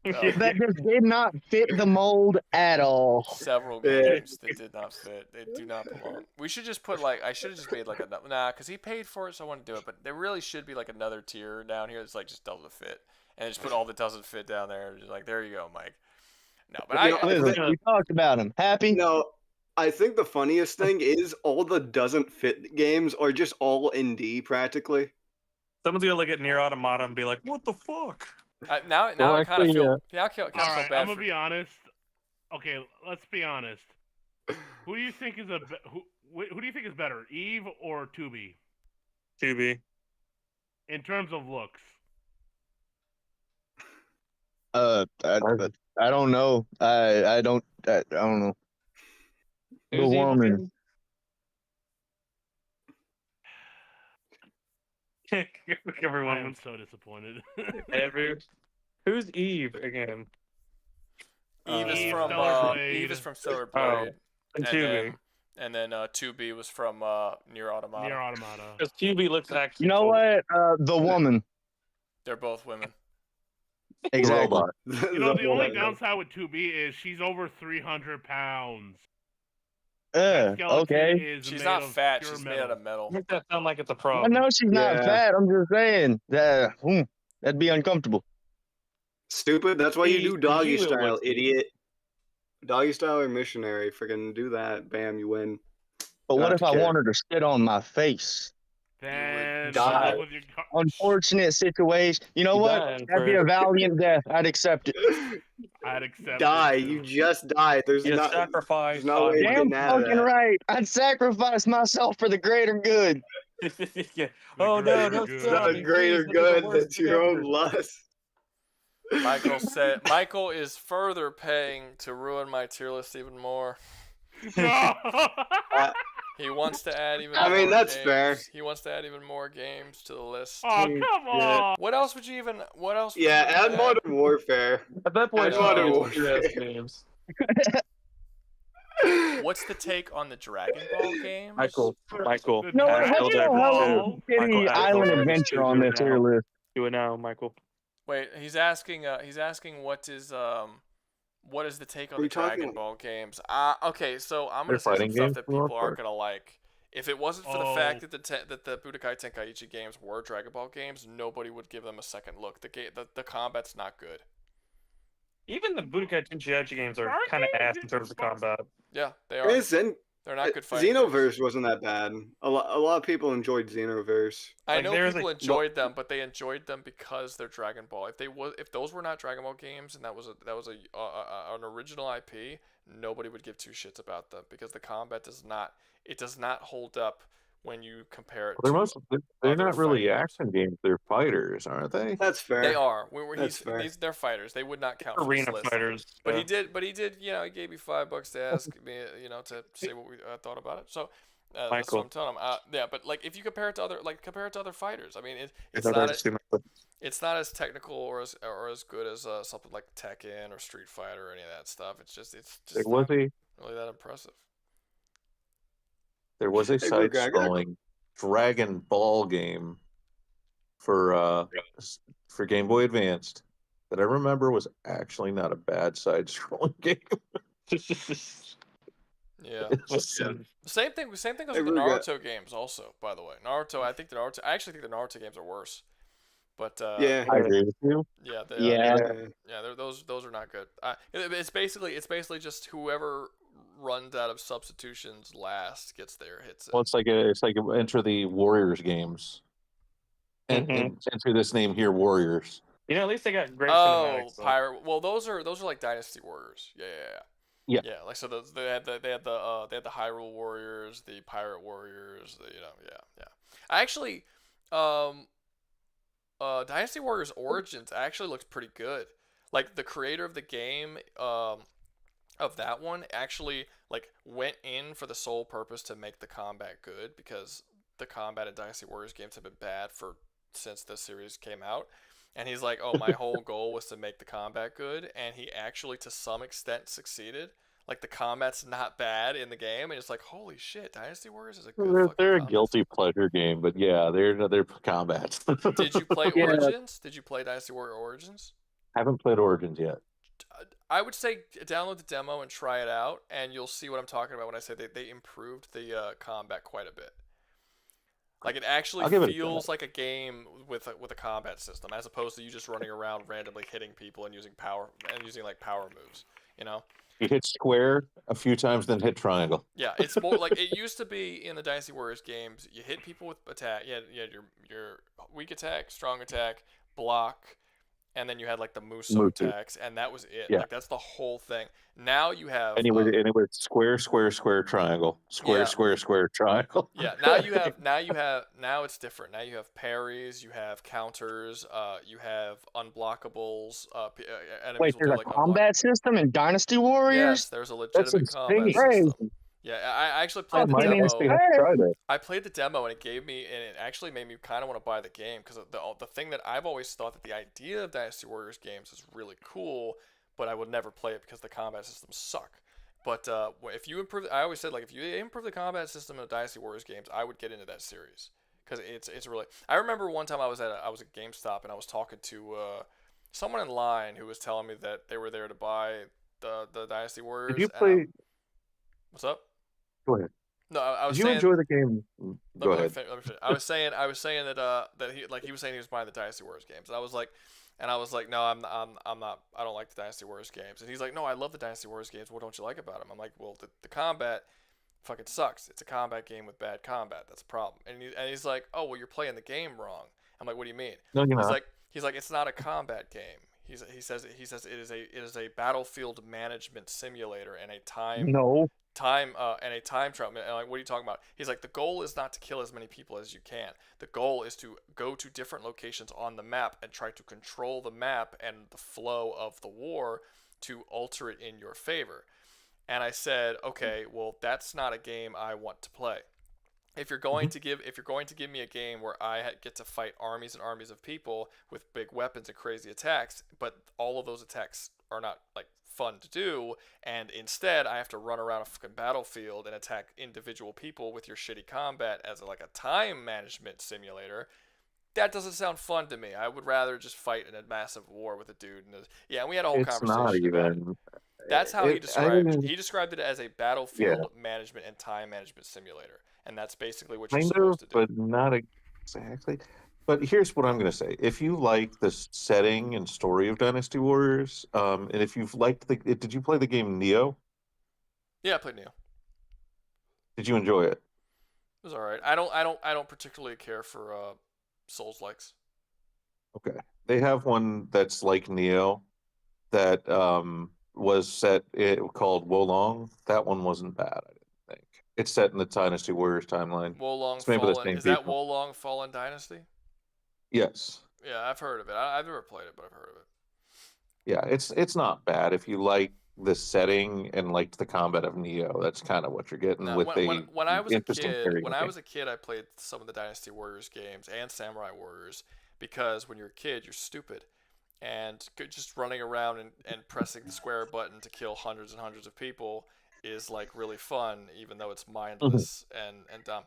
That just did not fit the mold at all. Several Yeah. games that did not fit. They do not belong. We should just put like I should have just made like a because he paid for it, so I want to do it. But there really should be like another tier down here that's like just doesn't fit, and just put all that doesn't fit down there. Just like there you go, Mike. No, but Listen, we talked about him. Happy? No, I think the funniest thing is all the doesn't fit games are just all in D practically. Someone's gonna look at Nier Automata and be like, "What the fuck?" Now I kind of feel now I kind of All feel right, bad I'm for. gonna be honest. Okay, let's be honest. Who do you think is who do you think is better, Eve or 2B? 2B. In terms of looks. I don't know. I don't know. The Who's Eve woman. again? Everyone I am was so disappointed. Who's Eve again? Eve is Eve, from Stellar Blade. Eve is from Stellar Oh, Blade, and 2B. and then 2B was from Nier Automata. Nier Automata. Because 2B looks actually. You know cool. what? The woman. They're both women. Exactly. You know, the only downside with 2B is she's over 300 pounds. That skeleton Okay. is She's made not of fat. pure She's made metal. out of metal. Make that sound like it's a I problem. know she's not fat. I'm just saying that that'd be uncomfortable. Stupid. That's why you do doggy you will style, look stupid. idiot. Doggy style or missionary. Freaking do that. Bam, you win. But what Not if to I care. want her to sit on my face? Then die. with your Unfortunate situation. You know You what? dying That'd be for a it. valiant death. I'd accept it. I'd accept Die. it too. You just died. There's You not. sacrifice. There's no way of Damn getting out of fucking that. right. I'd sacrifice myself for the greater good. Yeah. Oh no, greater no, good. It's stop not me, greater please, this is the good. worst That's thing your own ever. lust. Michael is further paying to ruin my tier list even more. No! He wants to add even I more mean, that's games. fair. He wants to add even more games to the list. Oh, come on! What else would you even what else would Yeah, you even add Modern Warfare. At that point, Add Modern it's Warfare. PS games. What's the take on the Dragon Ball games? Michael. The No, how Dragon do you have Ball. Kitty Island Adventure on this tier list? Do it now, Michael. Wait, he's asking what is the take on What are the you talking Dragon about? Ball games? Okay, so I'm They're gonna say some fighting stuff games that for the most people aren't part. gonna like. If it wasn't for the Oh. fact that the Budokai Tenkaichi games were Dragon Ball games, nobody would give them a second look. The combat's not good. Even the Budokai Tenkaichi games are kind of ass in terms of combat. Yeah, they are. They're not good fighting games. Xenoverse wasn't that bad. A lot of people enjoyed Xenoverse. I Like, know there's people a- enjoyed them, but they enjoyed them because they're Dragon Ball. If those were not Dragon Ball games and that was an original IP, nobody would give two shits about them because the combat does not hold up when you compare it. They're to they're other not really fighting games. action games. They're fighters, aren't they? That's fair. They are. That's fair. They're fighters. They would not count for Arena this list. fighters. But yeah. he did. You know, he gave me $5 to ask me, to say what we thought about it. So that's Michael. what I'm telling him. Yeah, but like if you compare it to other fighters, I mean, it's not as technical or as good as something like Tekken or Street Fighter or any of that stuff. It's just not really that impressive. There was a Hey, Greg, side-scrolling Dragon Ball game for Game Boy Advanced that I remember was actually not a bad side-scrolling game. Yeah. It's- Same thing goes Hey, with the Ruga. Naruto games also, by the way. I actually think the Naruto games are worse. But Yeah. I agree with you. yeah, they Yeah. those are not good. It's basically just whoever runs out of substitutions last gets their hits in. Well, it's like enter the Warriors games, and enter this name here, Warriors. You know, at least they got great Oh, cinematics. though. Pirate. Well, those are like Dynasty Warriors. Yeah. Yeah, like so they had the Hyrule Warriors, the Pirate Warriors, yeah. I actually Dynasty Warriors Origins actually looks pretty good. Like the creator of the game, of that one actually like went in for the sole purpose to make the combat good because the combat in Dynasty Warriors games have been bad for since the series came out. And he's like, "Oh, my whole goal was to make the combat good," and he actually to some extent succeeded. Like the combat's not bad in the game, and it's like, "Holy shit, Dynasty Warriors is a good fucking They're a combat." guilty pleasure game, but yeah, they're combat. Did you play Yeah. Origins? Did you play Dynasty Warrior Origins? Haven't played Origins yet. I would say download the demo and try it out, and you'll see what I'm talking about when I say they improved the combat quite a bit. Like it actually I'll give it a feels shot. like a game with a combat system, as opposed to you just running around randomly hitting people and using power moves. You know? You hit square a few times, then hit triangle. Yeah, it's more like it used to be in the Dynasty Warriors games. You hit people with attack. You had your weak attack, strong attack, block, and then you had like the Muso attacks, and that was it. Yeah. Like that's the whole thing. Now you have Anyway, square, triangle, square, Yeah. square, triangle. Yeah, now it's different. Now you have parries, you have counters, you have unblockables. Enemies Wait, will there's do a like combat system in Dynasty Warriors? Yes, there's a legitimate combat Crazy. system. Yeah, I actually played the I mean, demo. it's fair. I played the demo and it actually made me kind of want to buy the game because the thing that I've always thought that the idea of Dynasty Warriors games is really cool, but I would never play it because the combat systems suck. But if you improve, I always said like if you improve the combat system of Dynasty Warriors games, I would get into that series because it's really. I remember one time I was at GameStop and I was talking to someone in line who was telling me that they were there to buy the Dynasty Warriors. Did you play? What's up? Go ahead. No, I was Did you saying. enjoy the game? Go ahead. Let me finish. I was saying that he was saying he was buying the Dynasty Warriors games, and I was like, no, I'm not. I don't like the Dynasty Warriors games. And he's like, no, I love the Dynasty Warriors games. What don't you like about them? I'm like, well, the combat fucking sucks. It's a combat game with bad combat. That's a problem. And he's like, oh, well, you're playing the game wrong. I'm like, what do you mean? No, you're not. He's like, it's not a combat game. He says it is a battlefield management simulator and a time trial. And like, what are you talking about? He's like, the goal is not to kill as many people as you can. The goal is to go to different locations on the map and try to control the map and the flow of the war to alter it in your favor. And I said, okay, well, that's not a game I want to play. If you're going to give me a game where I get to fight armies and armies of people with big weapons and crazy attacks, but all of those attacks are not like fun to do, and instead I have to run around a fucking battlefield and attack individual people with your shitty combat as like a time management simulator, that doesn't sound fun to me. I would rather just fight in a massive war with a dude. And we had a whole It's conversation not about it. even. That's how he described it. mean, He described it as a battlefield management and time management simulator. And that's basically what you're kind supposed of, to do. but not exactly. But here's what I'm going to say: if you like the setting and story of Dynasty Warriors, and if you've liked did you play the game Neo? Yeah, I played Neo. Did you enjoy it? It was alright. I don't particularly care for Souls likes. Okay, they have one that's like Neo, that was set called Wolong. That one wasn't bad. I didn't think. It's set in the Dynasty Warriors timeline. Wolong It's made by the Fallen. same Is that people. Wolong Fallen Dynasty? Yes. Yeah, I've heard of it. I've never played it, but I've heard of it. Yeah, it's not bad if you like the setting and liked the combat of Neo. That's kind of what you're getting Now, with when I was a interesting kid, parry when I mechanic. was a kid, I played some of the Dynasty Warriors games and Samurai Warriors because when you're a kid, you're stupid, and just running around and pressing the square button to kill hundreds and hundreds of people is like really fun, even though it's mindless and dumb.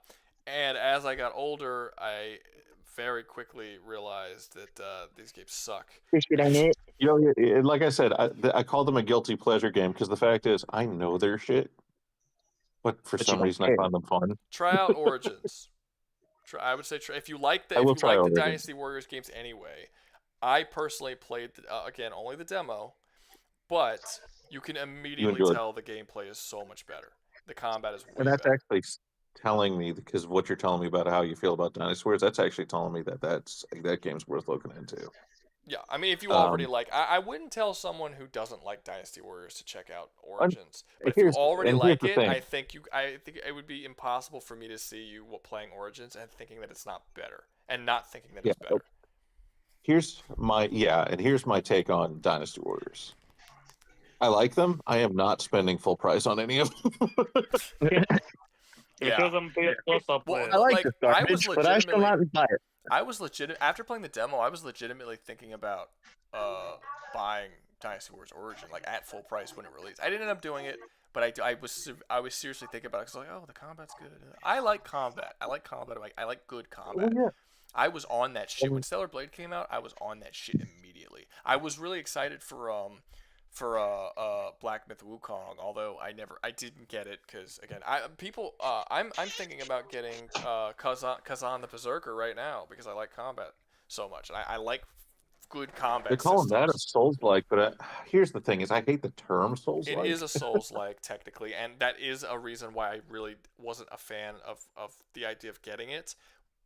And as I got older, I very quickly realized that these games suck. You know, like I said, I call them a guilty pleasure game because the fact is, I know their shit, but for But you some don't reason I care. find them fun. Try out Origins. I would say if you like I will try the Origins. Dynasty Warriors games anyway. I personally played again only the demo, but you can immediately enjoyed it. tell the gameplay is so much better. The combat is way And that's better. actually telling me, because what you're telling me about how you feel about Dynasty Warriors, that's actually telling me that that game's worth looking into. Yeah, I mean, if you already like, I wouldn't tell someone who doesn't like Dynasty Warriors to check out Origins. But if you already like it, I think it would be impossible for me to see you playing Origins and thinking that it's not better, and not thinking that it's better. here's my take on Dynasty Warriors. I like them. I am not spending full price on any of them. Because I'm PS Plus, I'll play it. I like the garbage, but I still haven't buy it. I was after playing the demo, I was legitimately thinking about buying Dynasty Wars Origin like at full price when it released. I didn't end up doing it, but I was seriously thinking about it because like, oh, the combat's good. I like combat. I like combat. I like good combat. yeah. I was on that shit when Stellar Blade came out. I was on that shit immediately. I was really excited for Black Myth Wukong, although I didn't get it because again, I'm thinking about getting Kazan the Berserker right now because I like combat so much and I like good combat. They're calling systems. that a Souls-like, but here's the thing: is I hate the term Souls-like. It is a Souls-like technically, and that is a reason why I really wasn't a fan of the idea of getting it.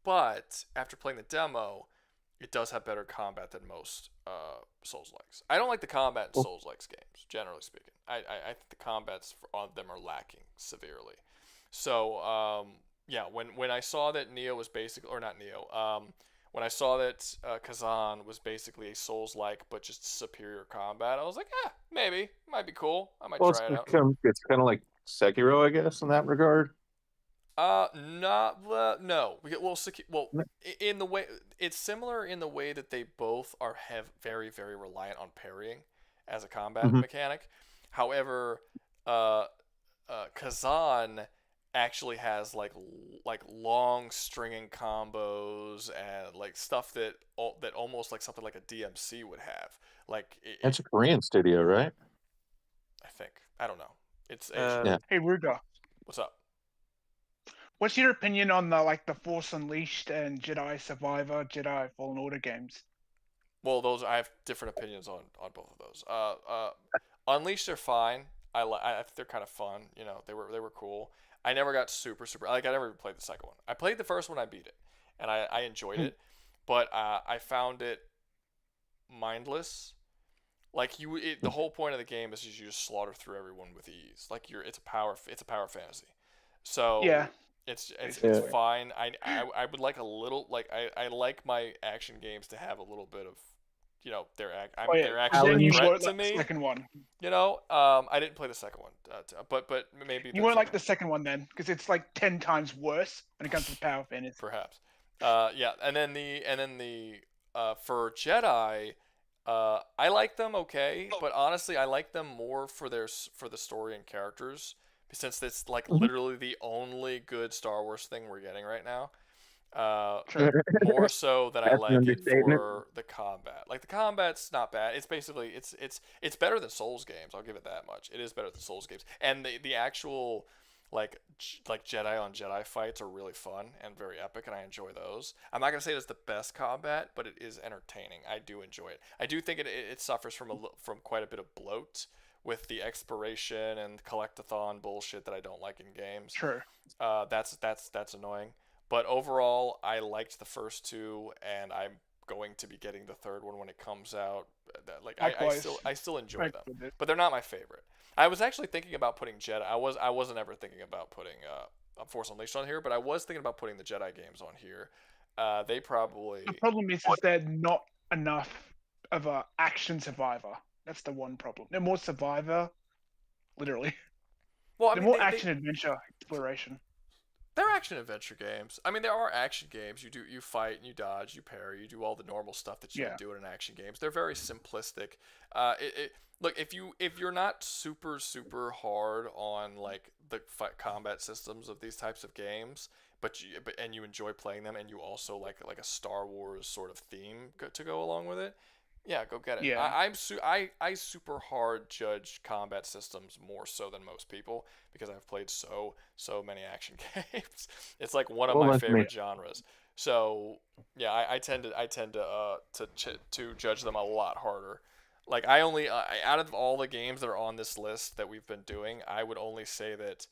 But after playing the demo, it does have better combat than most Souls-likes. I don't like the combat in Souls-likes games, generally speaking. I think the combats on them are lacking severely. So yeah, when I saw that Neo was basically, or not Neo, when I saw that Kazan was basically a Souls-like but just superior combat, I was like, maybe, might be cool. I might try it out. It's kind of like Sekiro, I guess, in that regard. No. Well, in the way it's similar in the way that they both have very, very reliant on parrying as a combat mechanic. However, Kazan actually has like long stringing combos and like stuff that almost like something like a DMC would have. Like That's a Korean studio, right? I think. I don't know. It's Asian. Yeah. Hey Ruga, What's up? what's your opinion on the Force Unleashed and Jedi Survivor, Jedi Fallen Order games? Well, I have different opinions on both of those. Unleashed are fine. I think they're kind of fun. You know, they were cool. I never got super I never even played the second one. I played the first one. I beat it, and I enjoyed it, but I found it mindless. Like the whole point of the game is you just slaughter through everyone with ease. Like it's a power fantasy. So yeah. It's fine. I would like a little I like my action games to have a little bit of, you know, they're actually a threat to me. Second one. You know, I didn't play the second one, but maybe you won't like the second one then because it's like 10 times worse when it comes to power fantasy. Perhaps. Yeah, and then the for Jedi, I like them okay, but honestly, I like them more for the story and characters. Since it's like literally the only good Star Wars thing we're getting right now, more so than I like it for the combat. Like the combat's not bad. It's basically it's better than Souls games. I'll give it that much. It is better than Souls games, and the actual like Jedi on Jedi fights are really fun and very epic, and I enjoy those. I'm not gonna say it's the best combat, but it is entertaining. I do enjoy it. I do think it suffers from quite a bit of bloat with the expiration and collectathon bullshit that I don't like in games. Sure. That's annoying. But overall, I liked the first two, and I'm going to be getting the third one when it comes out. Like I still enjoy them, but they're not my favorite. I was actually thinking about putting Jedi. I wasn't ever thinking about putting Force Unleashed on here, but I was thinking about putting the Jedi games on here. They probably the problem is they're not enough of a action survivor. That's the one problem. They're more survivor, literally. Well, I they're mean, more action adventure exploration. They're action adventure games. I mean, there are action games. You fight and you dodge, you parry, you do all the normal stuff that you would do in action games. They're very simplistic. Look, if you're not super hard on like the combat systems of these types of games, but you enjoy playing them, and you also like a Star Wars sort of theme to go along with it. Yeah, go get it. Yeah. I super hard judge combat systems more so than most people because I've played so many action games. It's like one of my favorite genres. So yeah, I tend to judge them a lot harder. Like I only out of all the games that are on this list that we've been doing, I would only say that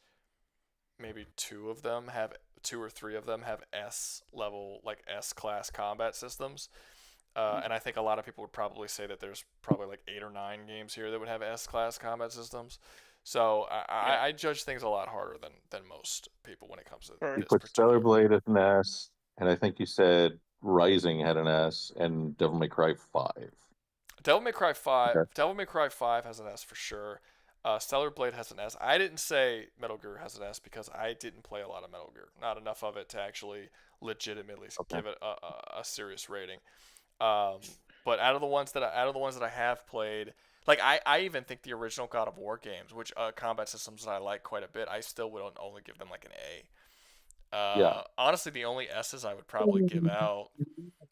maybe two or three of them have S level, like S class combat systems. And I think a lot of people would probably say that there's probably like 8 or 9 games here that would have S-class combat systems. So I judge things a lot harder than most people when it comes to You this put Stellar Blade as an S, and I think you said Rising had an S, and Devil May Cry 5. Devil May Cry 5. Okay. Devil May Cry 5 has an S for sure. Stellar Blade has an S. I didn't say Metal Gear has an S because I didn't play a lot of Metal Gear. Not enough of it to actually legitimately give it a serious rating. But out of the ones that I have played, like I even think the original God of War games, which combat systems that I like quite a bit, I still would only give them like an A. Yeah. Honestly, the only S's I would probably give out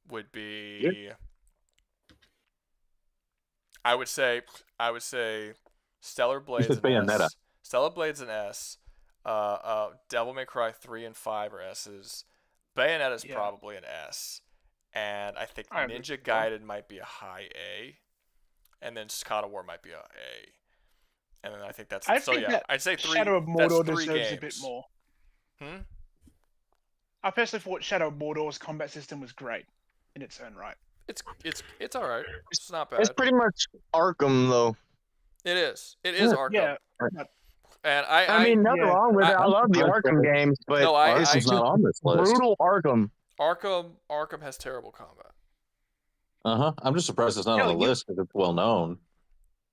would be, I would say Stellar Blade's an Bayonetta. S. Stellar Blade's an S. Devil May Cry 3 and 5 are S's. Bayonetta's probably an S. And I think Ninja Gaiden might be a high A. And then God of War might be a A. And then I think that's I'd say three. Shadow of Mordor deserves games. a bit more. I personally thought Shadow of Mordor's combat system was great in its own right. It's all right. It's not bad. It's pretty much Arkham though. It is. It is Arkham. Yeah. And I mean, nothing wrong with it. I love the Arkham games, but it's just not on this list. Brutal Arkham. Arkham has terrible combat. I'm just surprised it's not on the list because it's well known.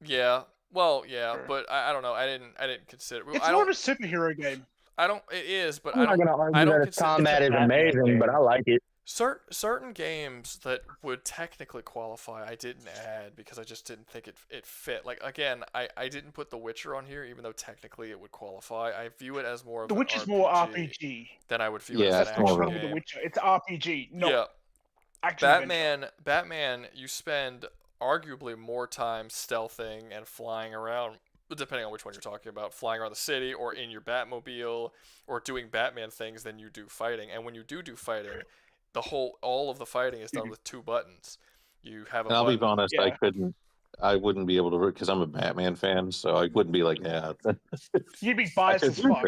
Yeah. Well, yeah, but I don't know. I didn't consider. It's more of a superhero game. It is, but I'm not gonna argue that its combat is amazing, but I like it. Certain games that would technically qualify, I didn't add because I just didn't think it fit. Like again, I didn't put The Witcher on here, even though technically it would qualify. I view it as more of The Witcher's more RPG than I would view it as an action game. The Witcher. It's RPG. No. Yeah. Batman, you spend arguably more time stealthing and flying around, depending on which one you're talking about, flying around the city or in your Batmobile or doing Batman things than you do fighting. And when you do fighting, all of the fighting is done with 2 buttons. You have a I'll button. be honest, I wouldn't be able to, because I'm a Batman fan, so I wouldn't be like, yeah. You'd be biased as fuck.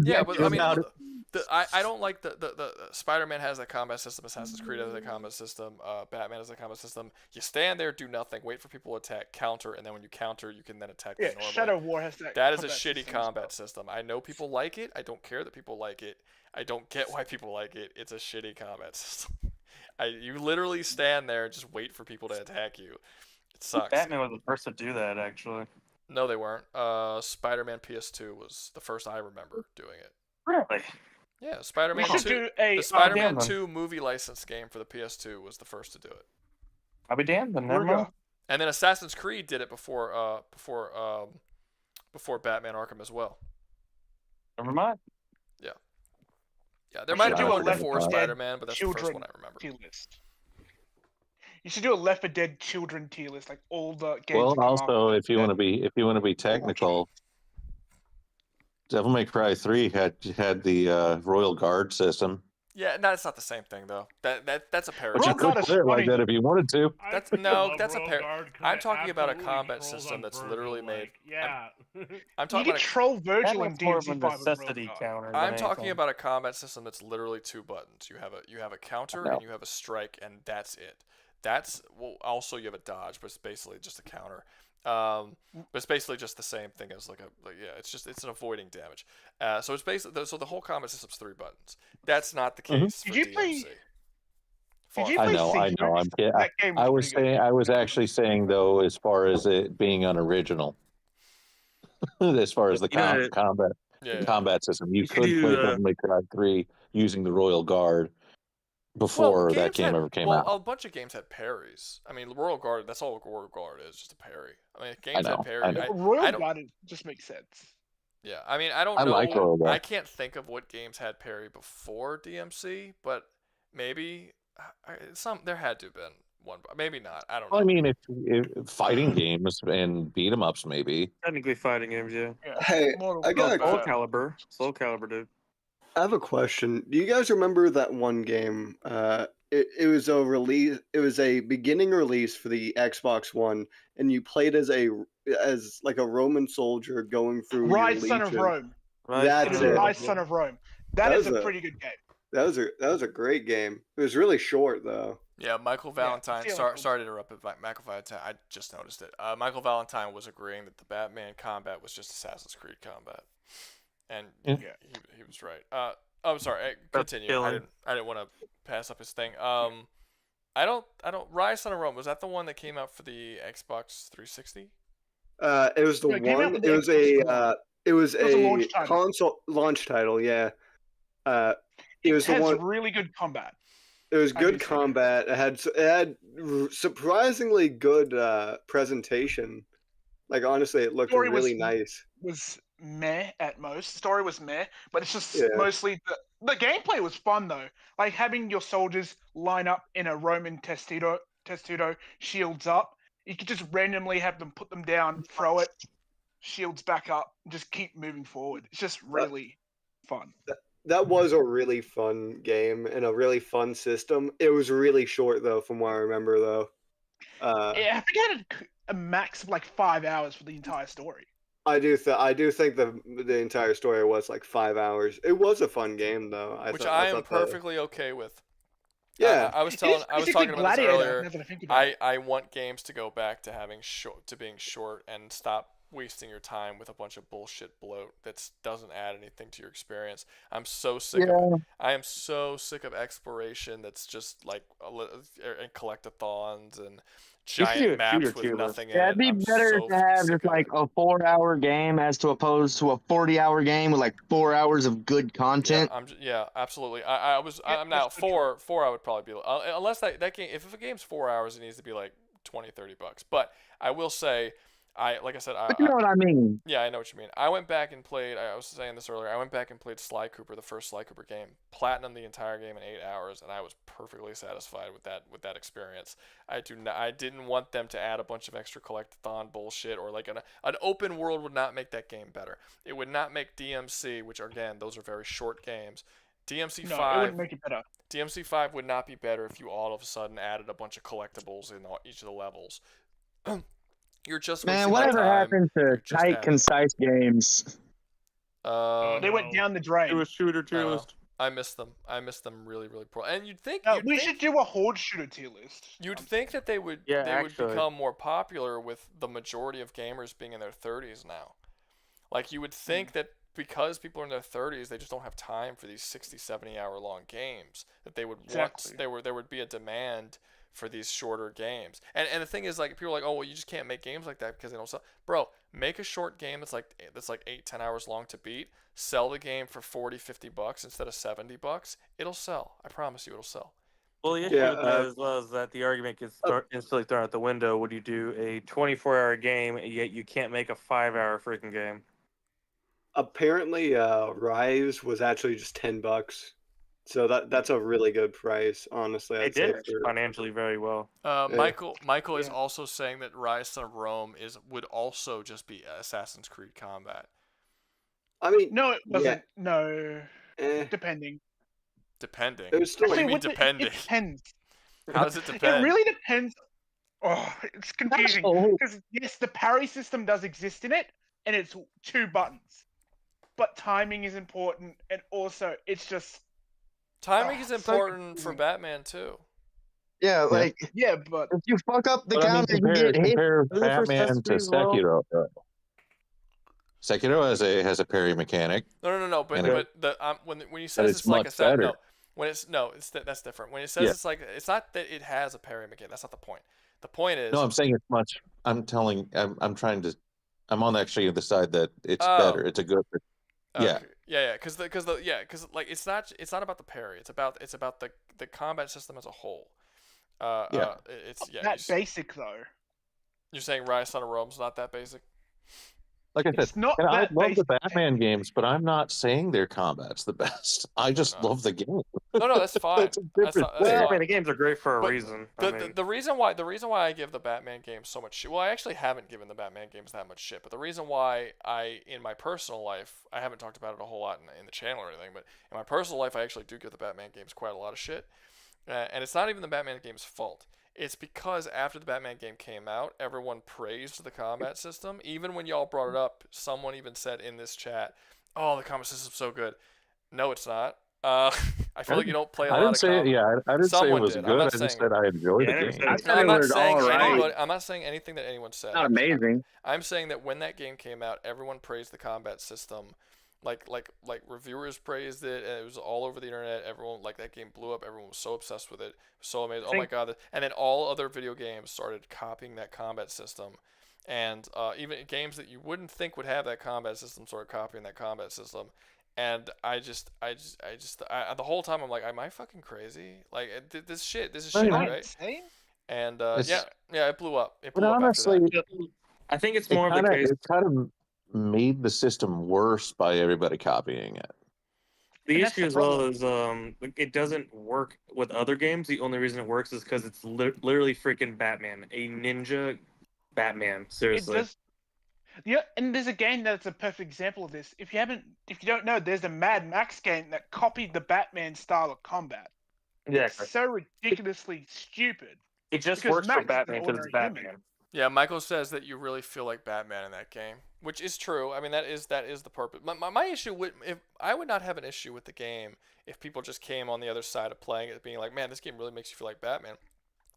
Yeah, but I mean, I don't like the Spider-Man has that combat system, Assassin's Creed has that combat system, Batman has that combat system. You stand there, do nothing, wait for people to attack, counter, and then when you counter, you can then attack them normally. Shadow of War has that. That is a shitty combat system. I know people like it. I don't care that people like it. I don't get why people like it. It's a shitty combat system. You literally stand there and just wait for people to attack you. It sucks. Batman was the first to do that, actually. No, they weren't. Spider-Man PS2 was the first I remember doing it. Really? Yeah, Spider-Man 2. The Spider-Man 2 movie license game for the PS2 was the first to do it. I'll be damned, then never mind. And then Assassin's Creed did it before Batman Arkham as well. Never mind. Yeah. Yeah, there might have been one before Spider-Man, but that's the first one I remember. You should do a Left 4 Dead children tier list, like all the games. Well, also, if you want to be technical, Devil May Cry 3 had the Royal Guard system. Yeah, no, it's not the same thing though. That's a parody. But you could play it like that if you wanted to. That's a parody. I'm talking about a combat system that's literally made. I'm talking about troll Virgil in DMC 5. I'm talking about a combat system that's literally 2 buttons. You have a counter and you have a strike, and that's it. Also you have a dodge, but it's basically just a counter. But it's basically just the same thing as it's an avoiding damage. So it's basically the whole combat system's 3 buttons. That's not the case for DMC. I know. I was actually saying though, as far as it being unoriginal, as far as the combat system, you could play Devil May Cry 3 using the Royal Guard before that game ever came out. A bunch of games had parries. I mean, Royal Guard, that's all Royal Guard is, just a parry. I mean, games had parries. Royal Guard just makes sense. Yeah, I mean, I don't know. Like Royal Guard. I can't think of what games had parry before DMC, but maybe there had to have been one. Maybe not. I don't know. I mean, if fighting games and beat 'em ups, maybe. Technically fighting games, yeah. Hey, I got Soul Calibur, dude. I have a question. Do you guys remember that one game? It was a release. It was a beginning release for the Xbox One, and you played as like a Roman soldier going through. Rise, Son of Rome. That's it. Rise, Son of Rome. That is a pretty good game. That was a great game. It was really short though. Yeah, Michael Valentine. Sorry to interrupt, but Michael Valentine. I just noticed it. Michael Valentine was agreeing that the Batman combat was just Assassin's Creed combat. And he was right. Oh, sorry. Continue. I didn't want to pass up his thing. I don't. Rise Son of Rome, was that the one that came out for the Xbox 360? It was the one. It was a. It was a console launch title. Yeah. It was the one. It has really good combat. It was good combat. It had surprisingly good presentation. Like honestly, it looked really nice. Was meh at most. The story was meh, but it's just mostly the gameplay was fun though. Like having your soldiers line up in a Roman testudo, shields up. You could just randomly have them put them down, throw it, shields back up, and just keep moving forward. It's just really fun. That was a really fun game and a really fun system. It was really short though, from what I remember though. Yeah, I think I had a max of like 5 hours for the entire story. I do think the entire story was like 5 hours. It was a fun game though. I am perfectly okay with. Yeah, I was talking about this earlier. I want games to go back to being short and stop wasting your time with a bunch of bullshit bloat that doesn't add anything to your experience. I'm so sick of it. I am so sick of exploration that's just like and collectathons and giant maps with nothing in it. It'd be better to have just like a 4-hour game as to opposed to a 40-hour game with like 4 hours of good content. Yeah, absolutely. I'm now 4 I would probably be unless that game, if a game's 4 hours, it needs to be like $20-$30. But I will say, like I said, But you know what I mean. Yeah, I know what you mean. I went back and played. I was saying this earlier. I went back and played Sly Cooper, the first Sly Cooper game, platinum the entire game in 8 hours, and I was perfectly satisfied with that experience. I didn't want them to add a bunch of extra collectathon bullshit or like an open world would not make that game better. It would not make DMC, which again those are very short games. DMC 5. It wouldn't make it better. DMC 5 would not be better if you all of a sudden added a bunch of collectibles in each of the levels. You're just whatever happened to tight, concise games? They went down the drain. It was shooter tier list. I miss them. I miss them really, really poor. And you'd think we should do a horde shooter tier list. You'd think that they would would become more popular with the majority of gamers being in their 30s now. Like you would think that because people are in their 30s, they just don't have time for these 60, 70 hour long games. That they would want there would be a demand for these shorter games. And the thing is, like, people are like, oh well, you just can't make games like that because they don't sell. Bro, make a short game that's like 8-10 hours long to beat. Sell the game for $40-$50 instead of $70. It'll sell. I promise you, it'll sell. Well, the issue with that as well is that the argument gets instantly thrown out the window. Would you do a 24-hour game yet you can't make a 5-hour freaking game? Apparently, Rise was actually just $10. So that's a really good price, honestly. It did financially very well. Michael is also saying that Rise Son of Rome would also just be Assassin's Creed combat. I mean, no, it wasn't. No, depending. Depending. It was still. What do you mean depending? It depends. How does it depend? It really depends. Oh, it's confusing because yes, the parry system does exist in it, and it's 2 buttons, but timing is important, and also it's just. Timing is important for Batman too. Yeah, but if you fuck up the counter, you get hit. Compare Batman to Sekiro. Sekiro has a parry mechanic. No. But when he says it's like a better. That's different. When it says it's not that it has a parry mechanic. That's not the point. The point is. No, I'm saying it's much. I'm trying to. I'm on actually the side that it's better. It's a good. Yeah. Yeah, because like it's not about the parry. It's about the combat system as a whole. It's that basic though. You're saying Rise Son of Rome's not that basic? Like I said, I love the Batman games, but I'm not saying their combat's the best. I just love the game. No, that's fine. The games are great for a reason. The reason why I give the Batman games so much shit. Well, I actually haven't given the Batman games that much shit, but the reason why in my personal life, I haven't talked about it a whole lot in the channel or anything, but in my personal life, I actually do give the Batman games quite a lot of shit. And it's not even the Batman game's fault. It's because after the Batman game came out, everyone praised the combat system. Even when y'all brought it up, someone even said in this chat, "Oh, the combat system's so good." No, it's not. I feel like you don't play a lot of combat. I didn't say it was good. I just said I enjoyed the game. I'm not saying anything that anyone said. Not amazing. I'm saying that when that game came out, everyone praised the combat system. like reviewers praised it, and it was all over the internet. Everyone like that game blew up. Everyone was so obsessed with it. It was so amazing. Oh my god! And then all other video games started copying that combat system, and even games that you wouldn't think would have that combat system started copying that combat system. And the whole time I'm like, am I fucking crazy? Like this is shit, right? And yeah, it blew up. It But blew up after honestly, that. I think it's more of the case. It kind of made the system worse by everybody copying it. The issue as well is it doesn't work with other games. The only reason it works is because it's literally freaking Batman, a ninja Batman. Seriously. It does. Yeah, and there's a game that's a perfect example of this. If you don't know, there's a Mad Max game that copied the Batman style of combat. Yeah, it's so ridiculously stupid. It just because works Max for Batman is an because it's ordinary Batman. human. Yeah, Michael says that you really feel like Batman in that game, which is true. I mean, that is the purpose. My issue I would not have an issue with the game if people just came on the other side of playing it, being like, man, this game really makes you feel like Batman.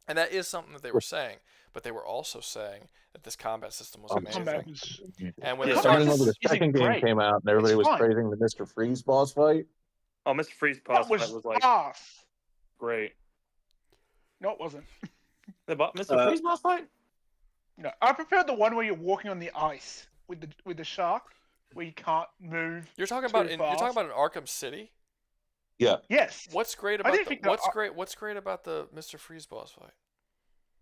And that is something that they were saying, but they were also saying that this combat system was amazing. And when I they started, remember the second game came out and everybody was praising the Mr. Freeze boss fight. Oh, Mr. Freeze boss fight was like great. No, it wasn't. Mr. Freeze boss fight? No, I prefer the one where you're walking on the ice with the shark, where you can't move. You're talking about in Arkham City. Yeah. Yes. What's great about what's great about the Mr. Freeze boss fight?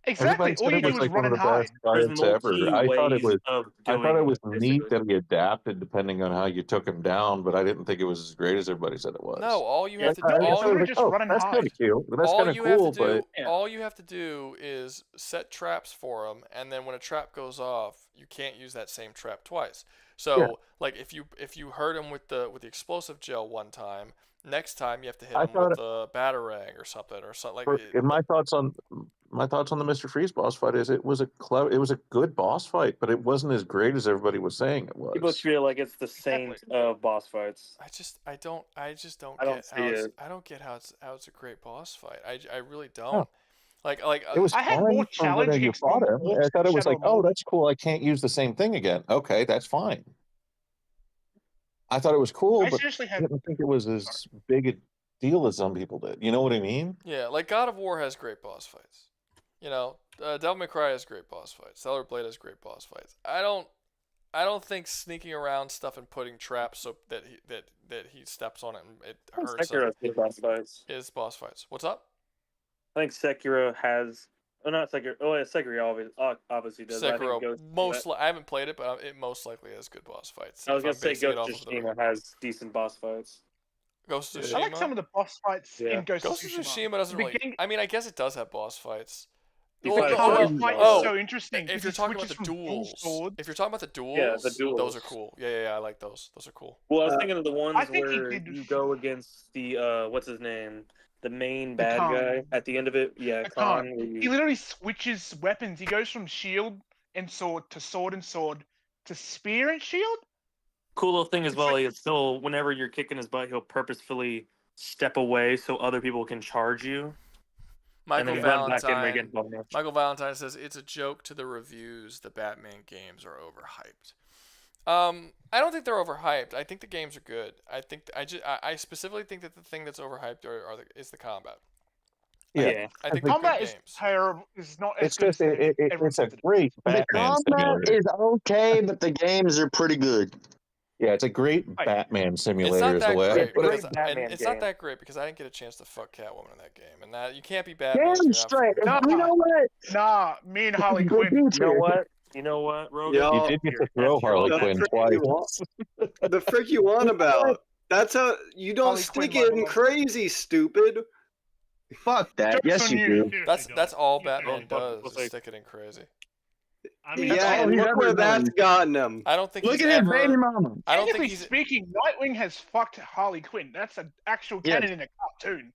Exactly. All you do is run and hide. Fights ever. I thought it was neat that he adapted depending on how you took him down, but I didn't think it was as great as everybody said it was. No, all you have to do, that's kind of cool. That's kind of cool, but all you have to do is set traps for him, and then when a trap goes off, you can't use that same trap twice. So, like if you hurt him with the explosive gel one time, next time you have to hit him with the batarang or something like. My thoughts on the Mr. Freeze boss fight is it was a good boss fight, but it wasn't as great as everybody was saying it was. People feel like it's the Saint of boss fights. I don't get how it's a great boss fight. I really don't. Like it was fine for when you fought him. I thought it was like, oh, that's cool. I can't use the same thing again. Okay, that's fine. I thought it was cool, but I didn't think it was as big a deal as some people did. You know what I mean? Yeah, like God of War has great boss fights. You know, Devil May Cry has great boss fights. Stellar Blade has great boss fights. I don't think sneaking around stuff and putting traps so that he steps on it and it hurts him is boss fights. What's up? I think Sekiro has. Oh, not Sekiro. Oh, yeah, Sekiro obviously does. Sekiro I haven't played it, but it most likely has good boss fights. I was gonna say Ghost of Tsushima has decent boss fights. Ghost of Tsushima. I like some of the boss fights in Ghost of Tsushima doesn't really. I mean, I guess it does have boss fights. The boss fight is so interesting. If you're talking about the duels, yeah, the duels, those are cool. Yeah, I like those. Those are cool. Well, I was thinking of the ones where you go against the what's his name, the main bad guy at the end of it. Yeah, Khan. He literally switches weapons. He goes from shield and sword and sword to spear and shield. Cool little thing as well is still whenever you're kicking his butt, he'll purposefully step away so other people can charge you. Michael Valentine says it's a joke to the reviews. The Batman games are overhyped. I don't think they're overhyped. I think the games are good. I specifically think that the thing that's overhyped is the combat. Yeah, I think combat is terrible. It's not. It's just it's a great Batman combat simulator. is okay, but the games are pretty good. Yeah, it's a great Batman simulator. Is the way I put it. It's not that great because I didn't get a chance to fuck Catwoman in that game, and that you can't be Batman. Damn straight. You know what? Nah, me and Harley Quinn. You know what, Rogan? You did get to throw Harley Quinn twice. The frick you on about? That's how you don't stick it in crazy, stupid. Fuck that. Yes, you do. That's all Batman does. Is stick it in crazy. I mean, yeah, and look where that's gotten him. I don't think. Look at his baby mama. I don't think speaking, Nightwing has fucked Harley Quinn. That's an actual canon in a cartoon.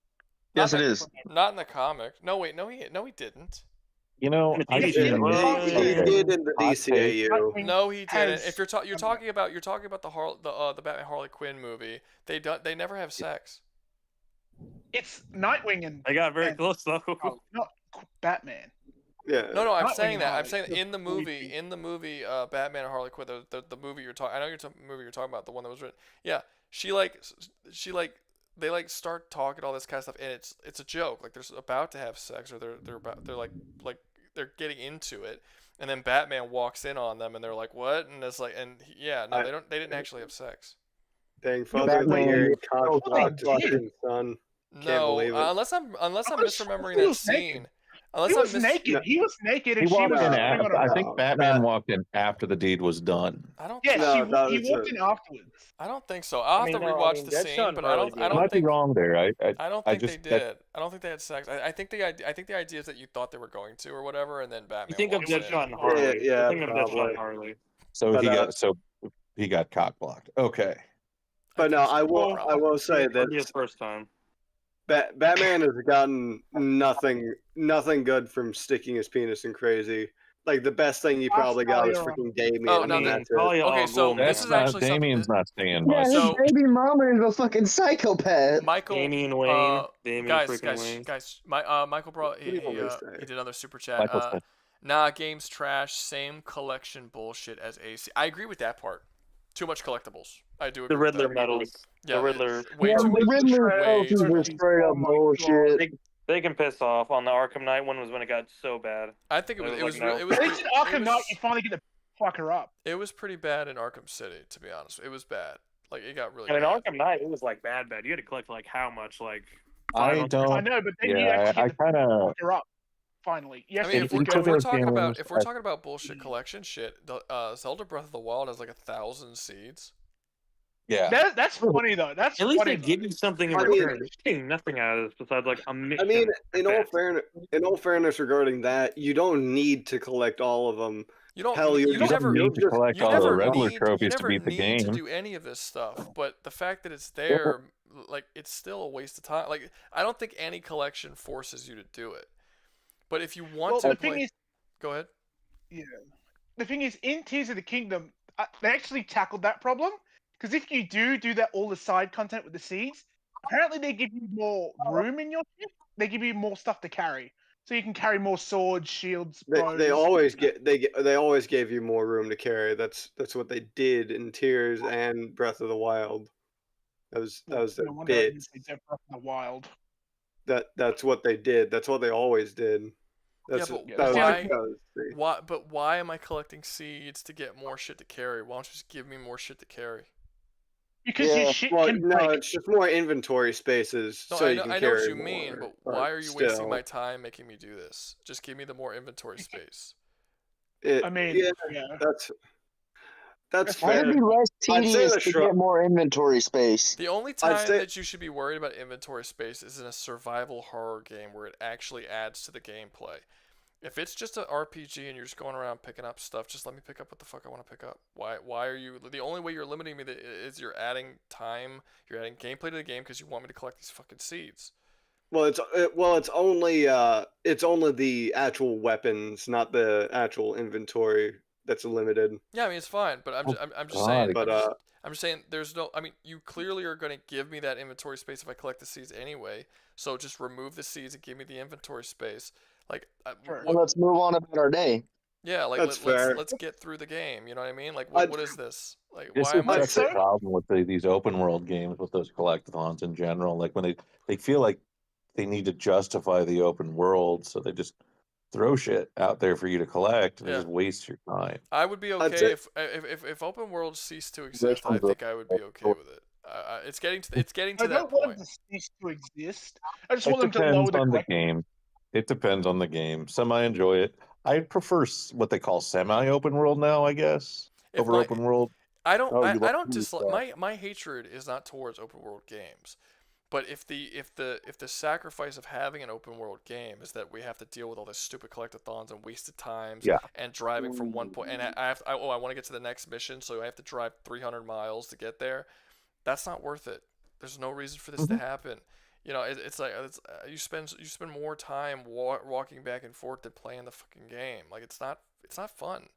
Yes, it is. Not in the comic. No, wait, no, he didn't. You know, he did in the DCAU. No, he didn't. If you're talking about the Batman Harley Quinn movie, they never have sex. It's Nightwing and. I got very close though. Not Batman. Yeah. No, I'm Not when saying you that. I'm hide. saying It's in the movie, creepy. Batman and Harley Quinn, the movie you're talking. I know you're movie you're talking about, the one that was written. Yeah, she like, they like start talking all this kind of stuff, and it's a joke. Like they're about to have sex, or they're like they're getting into it, and then Batman walks in on them, and they're like, what? And it's like, no, they didn't actually have sex. Dang, father of the Batman, year, oh, cock blocked his they did. fucking son. Can't No, believe it. unless I'm misremembering He that was naked. scene. Unless He I'm was naked. No. He was naked, He and she walked was in. putting on a I robe. think Batman walked in after the deed was done. I don't. Yeah, No, that he was walked in afterwards. I don't think so. I'll have to rewatch the scene, but I I don't might be think. wrong there. I don't I think they just did. I don't think they had sex. I think the idea is that you thought they were going to or whatever, and then Batman. You think of walks in. Deadshot and Harley. Yeah, You think of Deadshot probably. and Harley. So But, he got cock blocked. Okay. But no, I will say That'd be his that first time. Batman has gotten nothing good from sticking his penis in crazy. Like the best thing he probably got was freaking Damien. Oh, and no, that's it. okay, so this is actually Damien's not staying Yeah, much. his So- baby mama is a fucking psychopath. Michael, Damian Wayne. Damian guys, freaking Wayne. Michael brought he did another super chat. Michael Smith. Nah, game's trash. Same collection bullshit as AC. I agree with that part. Too much collectibles. I do agree. The Riddler with that. medals. Yeah, The Riddler. it's way Yeah, too the Riddler way medals too were much. straight up bullshit. They can piss off. On the Arkham Knight one was when it got so bad. I think it was like, no. it was At least in Arkham Knight, you finally get to fuck her up. It was pretty bad in Arkham City, to be honest. It was bad. Like it got really I mean, bad. Arkham Knight, it was like bad. You had to collect like how much? Like I 500? don't. I know, but then you Yeah, actually I get to kind of. fuck her up. Finally, you I actually mean, get to if go we're in. talking about games, bullshit collection shit, Zelda Breath of the Wild has like 1,000 seeds. Yeah. That's funny though. That's At least funny. they give you something in I mean- return. You're getting nothing out of this besides like a mission. I mean, in That's all fairness regarding that, you don't need to collect all of them. You don't. Hell, you don't never need to collect you all the never Riddler need, trophies you to never beat the need to game. do any of this stuff, but the fact that it's there, like, it's still a waste of time. Like, I don't think any collection forces you to do it. But if you want Well, to the play, thing is, go ahead. yeah. The thing is, in Tears of the Kingdom, they actually tackled that problem. Because if you do that all the side content with the seeds, apparently they give you more room in your ship. They give you more stuff to carry, so you can carry more swords, shields, bows. They always they always gave you more room to carry. That's what they did in Tears and Breath of the Wild. That was their No wonder I bit. didn't say Breath of the Wild. That's what they did. That's what they always did. That's but that why am I collecting seeds to get more shit to carry? Why don't you just give me more shit to carry? Because your shit well, can no, break. it's just more inventory spaces, No, so I you know, can I know carry what you more, mean, but why are you still. wasting my time making me do this? Just give me the more inventory space. I mean, yeah, that's Why fair. would be less I'd say tedious the to shrub- get more inventory space? The only time that you should be worried about inventory space is in a survival horror game where it actually adds to the gameplay. If it's just an RPG and you're just going around picking up stuff, just let me pick up what the fuck I want to pick up. Why are you... The only way you're limiting me is you're adding time, you're adding gameplay to the game because you want me to collect these fucking seeds. Well, it's only the actual weapons, not the actual inventory that's limited. Yeah, I mean, it's fine, but I'm just God. saying... But, I'm just saying there's no... I mean, you clearly are going to give me that inventory space if I collect the seeds anyway, so just remove the seeds and give me the inventory space. Like, Well, let's move on about our day. yeah, like let's get through the game. You know what I mean? Like, what is this? Like, This why is am I? such a problem with these open world games with those collectathons in general. Like when they feel like they need to justify the open world, so they just throw shit out there for you to collect and Yeah. just waste your time. I would be okay if open world ceased to exist. I think I would be okay with it. It's getting to I that don't want point. them to cease to exist. I just It want them to lower depends the on the collectible. game. It depends on the game. Some I enjoy it. I prefer what they call semi-open world now, I guess, over open world. I don't. Oh, I you like don't to dislike use my hatred is not towards open world games, but if the sacrifice of having an open world game is that we have to deal with all this stupid collectathons and wasted times, Yeah. and driving from one point, and I want to get to the next mission, so I have to drive 300 miles to get there. That's not worth it. There's no reason for this to happen. You know, it's like you spend more time walking back and forth than playing the fucking game. Like it's not fun,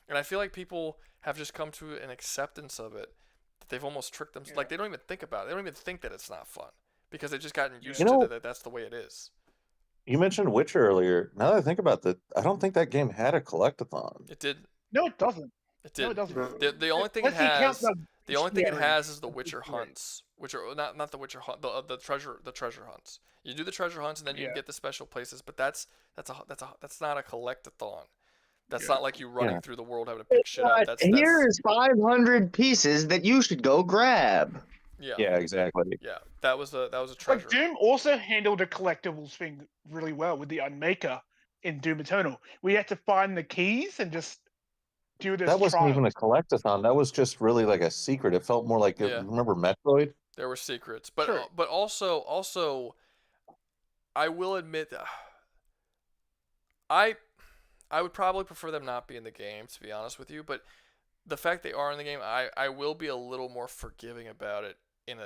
and I feel like people have just come to an acceptance of it that they've almost tricked them. Like they don't even think about it. They don't even think that it's not fun because they've just gotten used to that that's the way it is. You mentioned Witcher earlier. Now that I think about that, I don't think that game had a collectathon. It did. No, it doesn't. It did. No, it doesn't. The only thing it Unless you count has, the only thing it bestiary. has is the Witcher hunts, which are not the Witcher hunt, the treasure hunts. You do the treasure hunts and then you can get the special places, but that's not a collectathon. That's not like you running through the world having to pick shit up. Here is 500 pieces that you should go grab. Yeah. Yeah, exactly. Yeah, that was a treasure. But Doom also handled the collectibles thing really well with the Unmaker in Doom Eternal. We had to find the keys and just do this. That wasn't trial. even a collectathon. That was just really like a secret. It felt more like remember Metroid? There were secrets, but also, I will admit that I would probably prefer them not be in the game, to be honest with you. But the fact they are in the game, I will be a little more forgiving about it in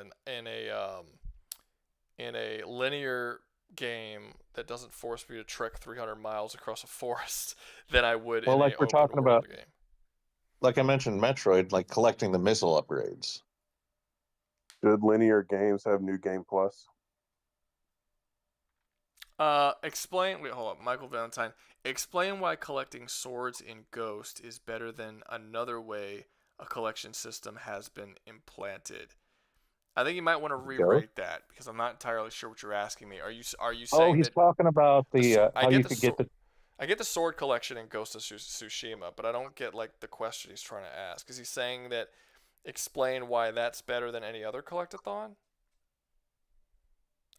a linear game that doesn't force me to trek 300 miles across a forest than I would. Well, in like a we're open talking world about, game. like I mentioned, Metroid, like collecting the missile upgrades. Should linear games have New Game Plus? Explain. Wait, hold on, Michael Valentine. Explain why collecting swords in Ghost is better than another way a collection system has been implanted. I think you might want to rewrite that because I'm not entirely sure what you're asking me. Are you saying? Oh, he's talking about the I how get you the could get the. I get the sword collection in Ghost of Tsushima, but I don't get like the question he's trying to ask. Is he saying that explain why that's better than any other collectathon?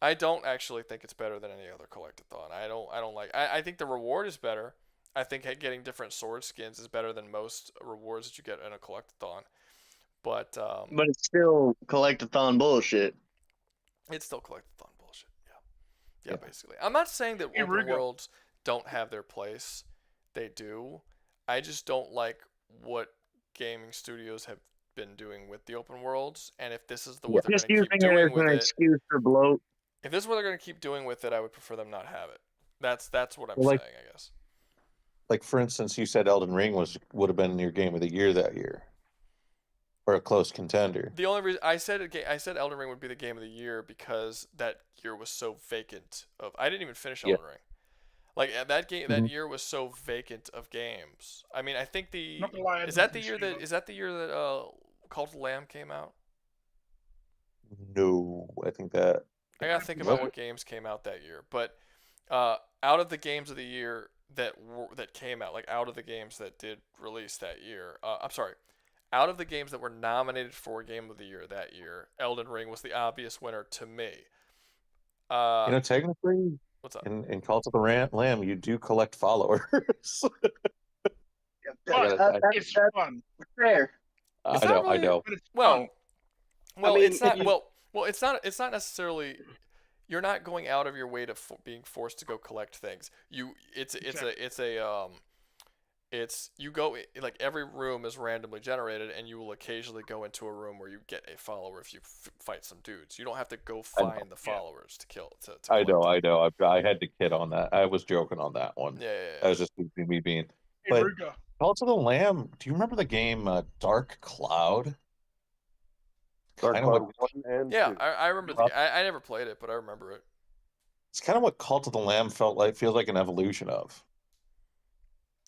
I don't actually think it's better than any other collectathon. I think the reward is better. I think getting different sword skins is better than most rewards that you get in a collectathon. But it's still collectathon bullshit. It's still collectathon bullshit. Yeah, basically. I'm not saying that open worlds don't have their place. They do. I just don't like what gaming studios have been doing with the open worlds, and if this is what they're going to keep doing with it, excuse for bloat. If this is what they're going to keep doing with it, I would prefer them not have it. That's what I'm Like- saying, I guess. Like for instance, you said Elden Ring would have been your game of the year that year, or a close contender. The only reason I said Elden Ring would be the game of the year because that year was so vacant of. I didn't even finish Elden Ring. Like that game, that year was so vacant of games. I mean, I think is that the year that Cult of the Lamb came out? No, I think that. I gotta think about what games came out that year. But out of the games of the year that came out, like out of the games that did release that year, I'm sorry, out of the games that were nominated for Game of the Year that year, Elden Ring was the obvious winner to me. Technically, what's up? In Cult of the Lamb, you do collect followers. It's fun. Fair. I know. Well, I mean, it's not. Well, it's not. It's not necessarily. You're not going out of your way to being forced to go collect things. It's you go like every room is randomly generated, and you will occasionally go into a room where you get a follower if you fight some dudes. You don't have to go find the followers to kill. I know. I had to kid on that. I was joking on that one. Yeah. That was just me being. But Cult of the Lamb. Do you remember the game Dark Cloud? Dark Cloud 1 and 2. I remember. I never played it, but I remember it. It's kind of what Cult of the Lamb feels like an evolution of.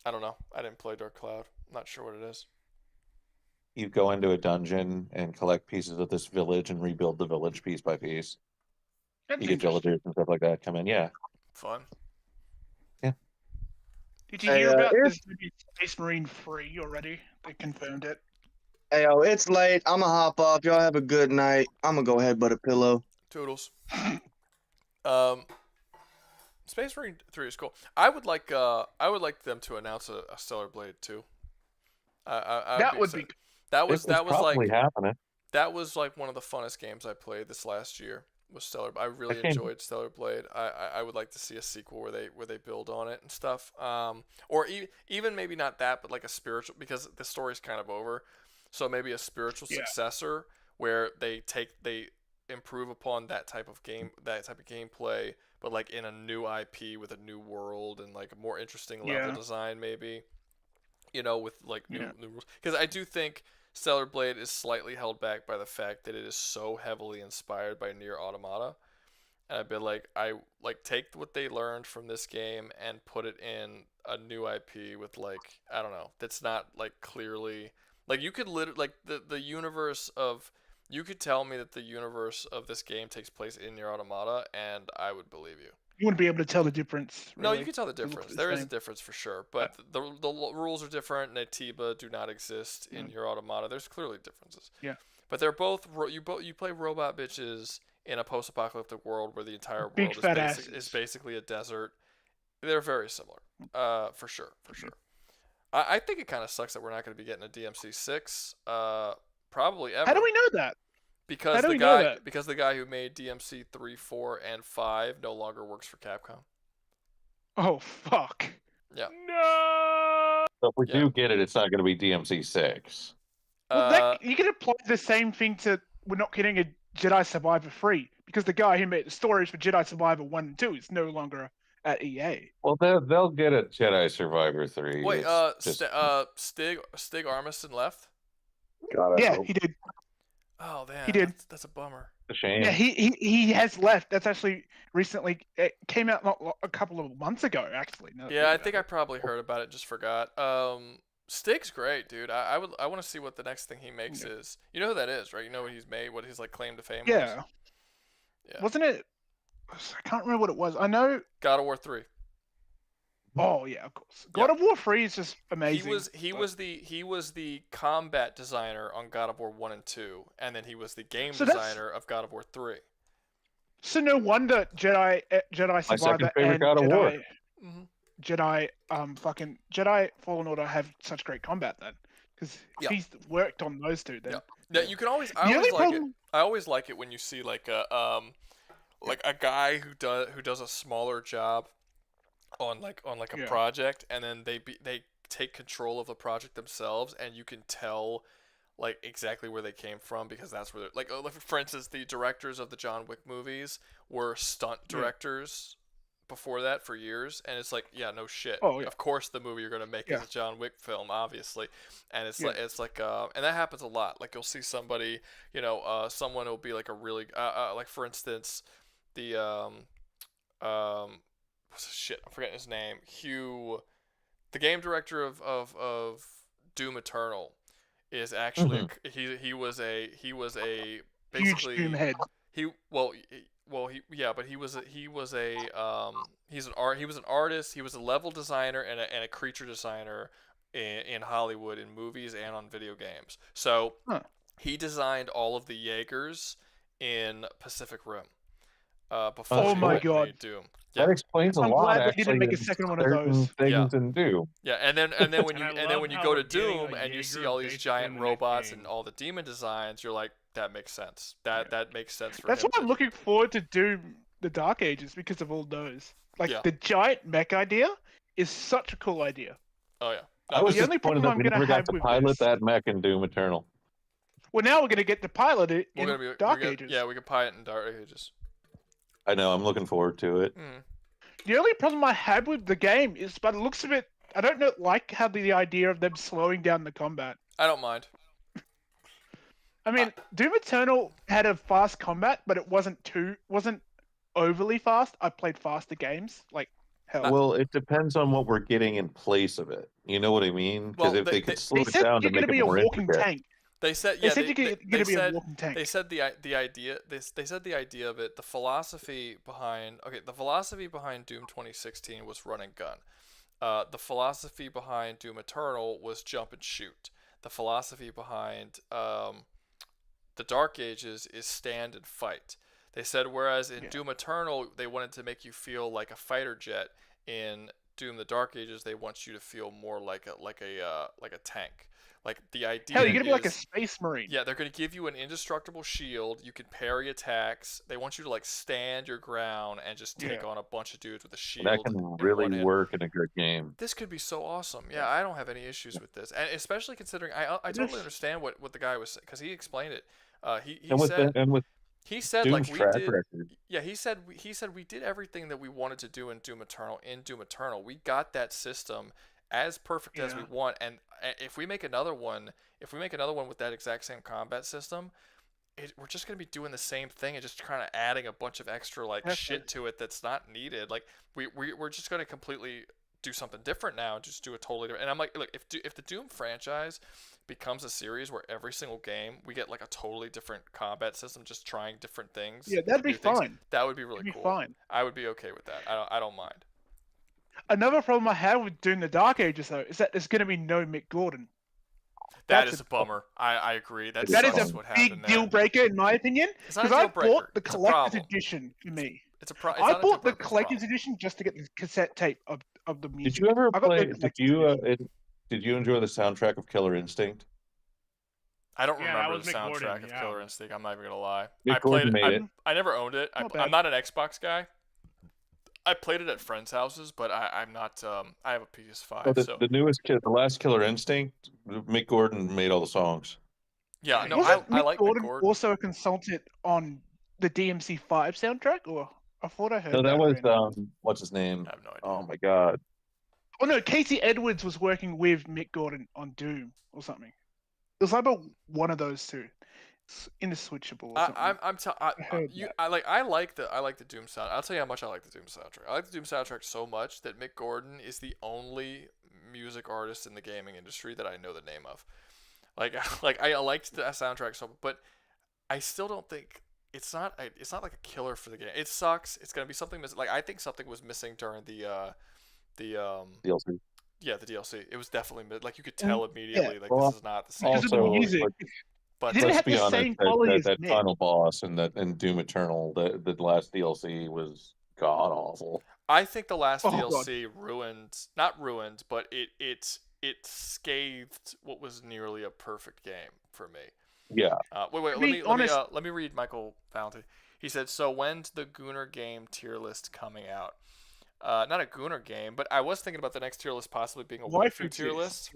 I don't know. I didn't play Dark Cloud. I'm not sure what it is. You go into a dungeon and collect pieces of this village and rebuild the village piece by piece. You get villagers and stuff like that come in. Yeah. Fun. Yeah. Did you hear about this Space Marine 3 already? They confirmed it. Hey, yo, it's late. I'm going to hop off. Y'all have a good night. I'm going to go ahead but a pillow. Toodles. Space Marine 3 is cool. I would like them to announce a Stellar Blade 2. That would be. That was probably like happening. That was like one of the funnest games I played this last year. Was Stellar. I really enjoyed Stellar Blade. I would like to see a sequel where they build on it and stuff. Or even maybe not that, but like a spiritual, because the story's kind of over. So maybe a spiritual successor where they improve upon that type of gameplay, but like in a new IP with a new world and like a more interesting level design, maybe. With like new rules. Because I do think Stellar Blade is slightly held back by the fact that it is so heavily inspired by Nier Automata, and I'd be like, I like take what they learned from this game and put it in a new IP with like I don't know, that's not like clearly like you could like the universe of you could tell me that the universe of this game takes place in Nier Automata, and I would believe you. You wouldn't be able to tell the difference. No, Really. you can tell the They look difference. the There is a same. difference for sure, but the rules are different. Natiba do not exist in your Automata. There's clearly differences. Yeah. But they're both you play robot bitches in a post-apocalyptic world where the entire Big world fat is basically a desert. They're very similar, for sure. I think it kind of sucks that we're not going to be getting a DMC 6, probably ever. How do we know that? Because How do the we know guy that? because the guy who made DMC 3, 4, and 5 no longer works for Capcom. Oh fuck. Yeah. So if we do get it, it's not going to be DMC 6. Well, you can apply the same thing to we're not getting a Jedi Survivor 3 because the guy who made the stories for Jedi Survivor 1 and 2 is no longer at EA. Well, they'll get a Jedi Survivor 3. Wait, It's just... Stig Armisen left? Yeah, he did. Oh man, He did. That's a bummer. a shame. Yeah, he has left. That's actually recently it came out a couple of months ago. Actually, Yeah, I think I probably heard about it. Just forgot. Stig's great, dude. I want to see what the next thing he makes is. You know who that is, right? You know what he's made, what his like claim to fame was. Yeah. Wasn't it? I can't remember what it was. I know. God of War 3. Oh yeah, of course. God of War 3 is just amazing. He was the combat designer on God of War 1 and 2, and then he was the game designer of God of War 3. So no wonder Jedi My second Survivor favorite and God of War. Jedi Fallen Order have such great combat then, because he's worked on those two. Then Yeah, you can always. I always like it when you see like a guy who does a smaller job on a project, and then they take control of the project themselves, and you can tell like exactly where they came from because that's where they're like for instance, the directors of the John Wick movies were stunt directors before that for years, and it's like, yeah, no shit. Of course the movie you're gonna make is a John Wick film, obviously, and it's like and that happens a lot. Like you'll see somebody, someone will be like a really like for instance, the shit, I'm forgetting his name. Hugh, the game director of Doom Eternal, is actually he was a basically huge Doom head. He was an artist. He was a level designer and a creature designer in Hollywood, in movies and on video games. So he designed all of the Jaegers in Pacific Rim. Before he made Doom. That explains a lot. Glad they didn't make a second one of those. Things in Doom. Yeah, and then when you go to Doom and you see all these giant robots and all the demon designs, you're like, that makes sense. That makes sense for That's him. why I'm looking forward to Doom: The Dark Ages because of all those. Like the giant mech idea is such a cool idea. Oh yeah. I was the only disappointed problem that I'm we gonna never got have to with pilot this. that mech in Doom Eternal. Well, now we're gonna get to pilot it in Dark Ages. Yeah, we can pilot in Dark Ages. I know. I'm looking forward to it. The only problem I had with the game is, by the looks of it, I don't like how the idea of them slowing down the combat. I don't mind. I mean, Doom Eternal had a fast combat, but it wasn't overly fast. I played faster games, like hell. Well, it depends on what we're getting in place of it. You know what I mean? Because if they could slow it down to make it more intricate. They said you're gonna be a walking tank. They said the idea. They said the idea of it. The philosophy behind Doom 2016 was run and gun. The philosophy behind Doom Eternal was jump and shoot. The philosophy behind the Dark Ages is stand and fight. They said whereas in Doom Eternal they wanted to make you feel like a fighter jet, in Doom the Dark Ages they want you to feel more like a tank. Like the idea. Hell, you're gonna be like a space marine. Yeah, they're gonna give you an indestructible shield. You can parry attacks. They want you to like stand your ground and just take on a bunch of dudes with a shield. That can really work in a good game. This could be so awesome. Yeah, I don't have any issues with this, and especially considering I totally understand what the guy was saying, because he explained it. He said Doom's like we track did. record. Yeah, he said we did everything that we wanted to do in Doom Eternal. We got that system as perfect as we want, and if we make another one with that exact same combat system, we're just gonna be doing the same thing and just kind of adding a bunch of extra like shit to it that's not needed. Like we're just gonna completely do something different now, just do a totally different. And I'm like, look, if the Doom franchise becomes a series where every single game we get like a totally different combat system, just trying different things. Yeah, that'd be things, fine. that would be really That'd be cool. fine. I would be okay with that. I don't mind. Another problem I have with doing the Dark Ages though is that there's going to be no Mick Gordon. That is a bummer. I agree. That is sucks a what big happened deal there. breaker in my opinion. It's not a Because deal I breaker. bought the It's a collector's problem. edition for me. I bought the collector's edition just to get the cassette tape of the music. Did you ever I got play? the Did collector's you enjoy the soundtrack of Killer Instinct? I don't Yeah, that remember was the Mick soundtrack Gordon, of yeah. Killer Instinct. I'm not even gonna lie. Mick I played Gordon made it. I never owned it. I'm not an Xbox guy. I played it at friends' houses, but I'm not. I have a PS5. Oh, So the newest the last Killer Instinct, Mick Gordon made all the songs. yeah, no, Wasn't I Mick like Gordon Mick Gordon. also a consultant on the DMC5 soundtrack, or I thought I heard No, that was randomly. what's his name? I have no idea. Oh my god. Oh no, Casey Edwards was working with Mick Gordon on Doom or something. It was like about one of those two. It's indiswitchable. Or something. I like the Doom sound. I'll tell you how much I like the Doom soundtrack. I like the Doom soundtrack so much that Mick Gordon is the only music artist in the gaming industry that I know the name of. Like I liked the soundtrack so, but I still don't think it's not like a killer for the game. It sucks. It's gonna be something missing. Like I think something was missing during the DLC. Yeah, the DLC. It was definitely like you could tell immediately. Yeah. Like Well, this is not the same. Also, But Didn't let's have be the honest, same quality as that Mick. final boss and Doom Eternal, the last DLC was god awful. I think the last Oh, DLC not ruined, but it scathed what was nearly a perfect game for me. Yeah. Let me read Michael Valentine. He said, "So when's the Gooner game tier list coming out?" Not a Gooner game, but I was thinking about the next tier list possibly being a waifu tier list.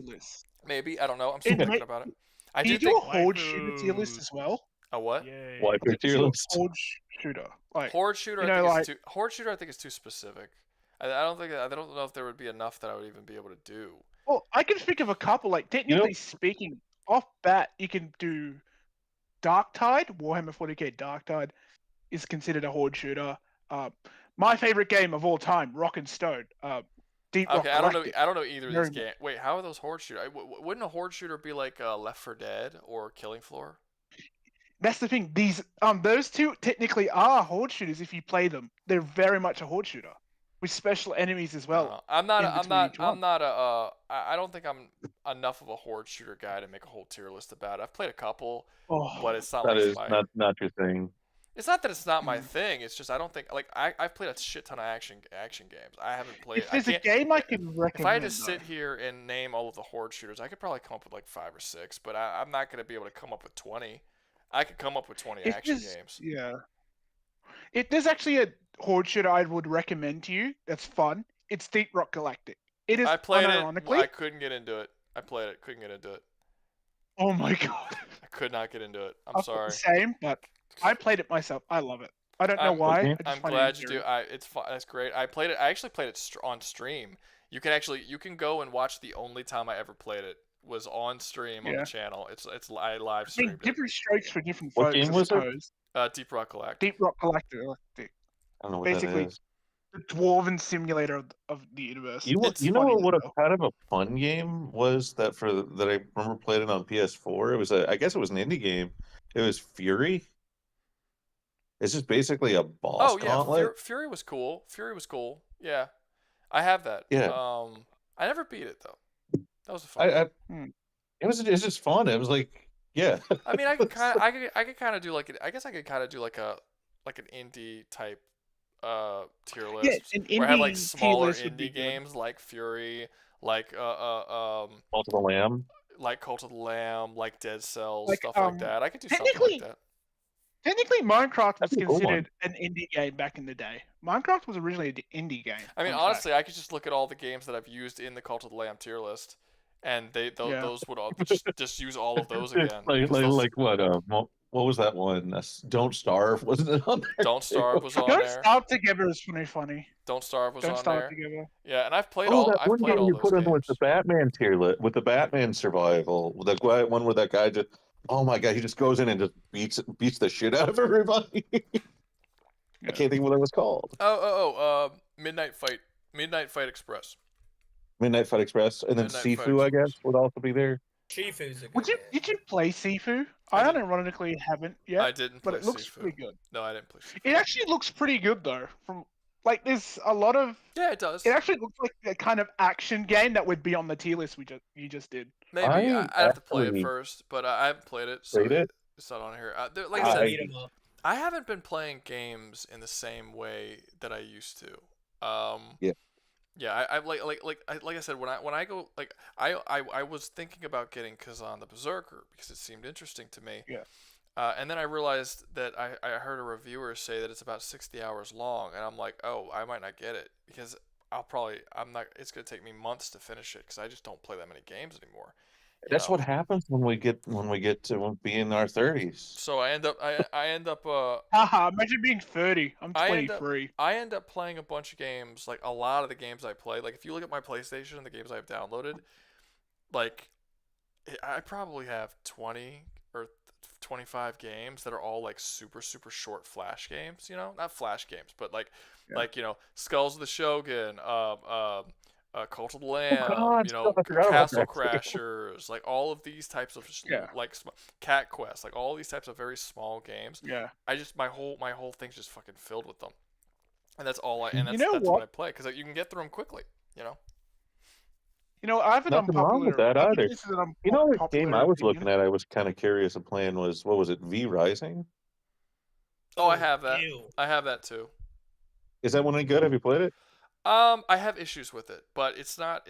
Maybe, I don't know. I'm still thinking about it. I do Can you do think a horde shooter tier list as well? a what? Waifu tier list. Horde shooter. Like, Horde shooter, you I know, think like- is too. Horde shooter, I think is too specific. I don't know if there would be enough that I would even be able to do. Well, I can think of a couple. Like technically speaking, off bat, you can do Darktide. Warhammer 40k Darktide is considered a horde shooter. My favorite game of all time, Rock and Stone. Deep Rock Okay, I don't know. Galactic. I don't know either of Very these games. Wait, how are those horde shooters? Wouldn't a horde shooter be like Left 4 Dead or Killing Floor? That's the thing. Those two technically are horde shooters if you play them. They're very much a horde shooter with special enemies as well. I don't think I'm enough of a horde shooter guy to make a whole tier list about it. I've played a couple, but it's not That like is not your thing. It's not that it's not my thing. It's just I don't think I've played a shit ton of action games. I haven't played. If there's a game I can recommend, if I had to sit here and name all of the horde shooters, I could probably come up with like 5 or 6, but I'm not going to be able to come up with 20. I could come up with 20 action games. Yeah. If there's actually a horde shooter I would recommend to you that's fun, it's Deep Rock Galactic. It is I played it. unironically. I couldn't get into it. I played it. Couldn't get into it. Oh my god. I could not get into it. I'm I've got sorry. the same, but I played it myself. I love it. I don't know why. I just I'm find glad it you do. endearing. It's fun. That's great. I actually played it on stream. You can go and watch. The only time I ever played it was on stream on the channel. I live I streamed think it. different strokes for different What folks. game I was it? suppose. Deep Rock Galactic. Deep Rock Galactic. I don't know what Basically, that is. the dwarven simulator of the universe. You know what a kind of a fun game was that I remember playing it on PS4. It was I guess it was an indie game. It was Fury. It's just basically a boss gauntlet. Fury was cool. Fury was cool. Yeah, I have that. Yeah. I never beat it though. That was a fun. It was just fun. It was like, yeah. I mean, I could kind of do like I guess I could kind of do like an indie type tier list where I have like smaller indie games like Fury, like Cult of the Lamb, like Dead Cells, Like, stuff like that. I could do something like that. Technically, Minecraft was That's a cool considered an indie game back in the day. Minecraft was originally an indie game. I mean, fun honestly, I could just look at all the games that I've used in the Cult of the Lamb tier list, and those would all just use all of those again. like what? What was that one? Don't Starve, wasn't it on there? Don't Starve was on Don't there. Starve Together is funny. Don't Starve was Don't on Starve there. Together. Yeah, and I've played That one I've played game all you those put in games. with the Batman tier list, with the Batman survival, one where that guy just Oh my god, he just goes in and just beats the shit out of everybody. I can't think of what it was called. Midnight Fight Express. Midnight Fight Express, and then Midnight Fight Sifu, I guess, would also be there. Shifu's a good Would you game. did you play Sifu? I unironically haven't yet. I didn't but play it looks Sifu. pretty good. No, I didn't play Sifu. It actually looks pretty good though. From like, there's a lot of. Yeah, it does. It actually looks like a kind of action game that would be on the tier list you just did. Maybe I'd have to play it first, but I haven't played it, so it's not on here. Like I said, I haven't been playing games in the same way that I used to. Yeah, I like I said, when I go, like I was thinking about getting Kazan the Berserker because it seemed interesting to me. Yeah. And then I realized that I heard a reviewer say that it's about 60 hours long, and I'm like, oh, I might not get it because it's gonna take me months to finish it because I just don't play that many games anymore. That's what happens when we get to be in our 30s. So I end up Haha, imagine being 30. I'm 23. I end up playing a bunch of games, like a lot of the games I play. Like if you look at my PlayStation and the games I've downloaded, like I probably have 20 or 25 games that are all like super short flash games, you know, not flash games, but like Skulls of the Shogun, Cult of the Lamb, Castle Crashers, like all of these types of like Cat Quest, like all these types of very small games. Yeah. I just my whole thing's just fucking filled with them, and that's all I that's what I play because you can get through them quickly, you know. I have an Nothing unpopular. wrong with that either. You know what game I was opinion. looking at? I was kind of curious of playing was what was it? V Rising. Oh, I have that. I have that too. Is that one any good? Have you played it? I have issues with it, but it's not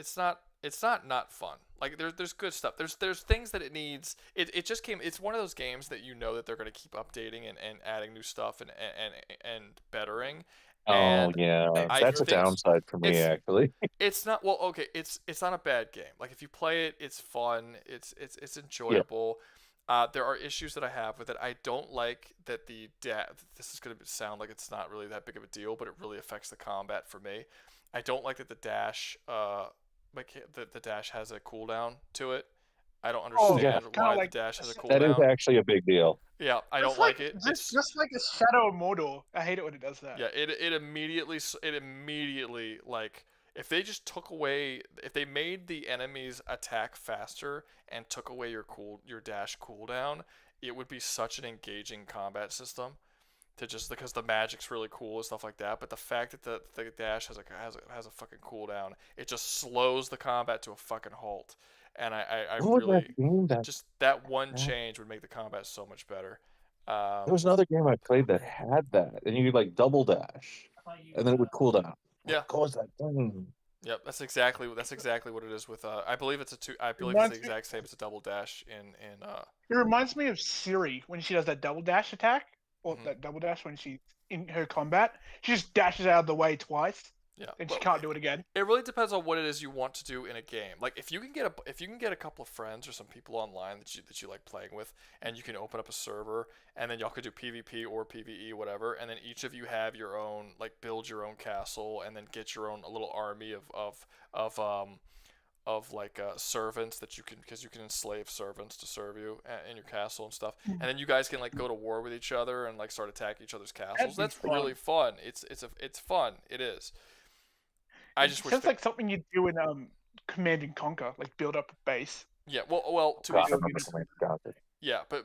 fun. Like there's good stuff. There's things that it needs. It just came. It's one of those games that you know that they're going to keep updating and adding new stuff and bettering. Oh yeah, that's a downside for me actually. It's not okay. It's not a bad game. Like if you play it, it's fun. It's enjoyable. There are issues that I have with it. I don't like that this is going to sound like it's not really that big of a deal, but it really affects the combat for me. I don't like that the dash the dash has a cooldown to it. I don't understand why the dash has a cooldown. That is actually a big deal. Yeah, I don't like it. It's just like a Shadow of Mordor. I hate it when it does that. Yeah, it immediately like if they just if they made the enemies attack faster and took away your dash cooldown, it would be such an engaging combat system. Because the magic's really cool and stuff like that, but the fact that the dash has a fucking cooldown, it just slows the combat to a fucking halt. And I really just that one change would make the combat so much better. There was another game I played that had that, and you could like double dash, and then it would cool down. Yeah. What was that thing? Yep, that's exactly what it is with. I believe it's the exact same as a double dash in. It reminds me of Siri when she does that double dash attack, or that double dash when she's in her combat. She just dashes out of the way twice. Yeah, and she can't do it again. It really depends on what it is you want to do in a game. Like if you can get a couple of friends or some people online that you like playing with, and you can open up a server, and then y'all could do PvP or PvE, whatever, and then each of you have your own, like build your own castle, and then get your own a little army of servants that you can, because you can enslave servants to serve you in your castle and stuff, and then you guys can like go to war with each other and like start attacking each other's castles. That's really fun. It's fun. It is. I just wish sounds like something you'd do in Command and Conquer, like build up a base. Yeah, well, to be yeah, but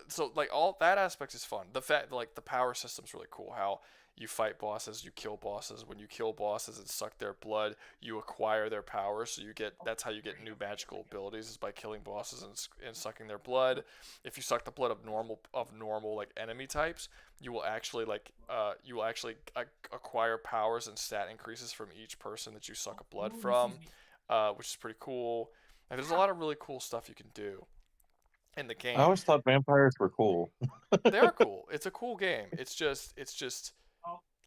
so like all that aspect is fun. The fact like the power system's really cool. How you fight bosses, you kill bosses. When you kill bosses and suck their blood, you acquire their power. So that's how you get new magical abilities, is by killing bosses and sucking their blood. If you suck the blood of normal like enemy types, you will actually acquire powers and stat increases from each person that you suck a blood from, which is pretty cool. Like, there's a lot of really cool stuff you can do in the game. I always thought vampires were cool. They are cool. It's a cool game. It's just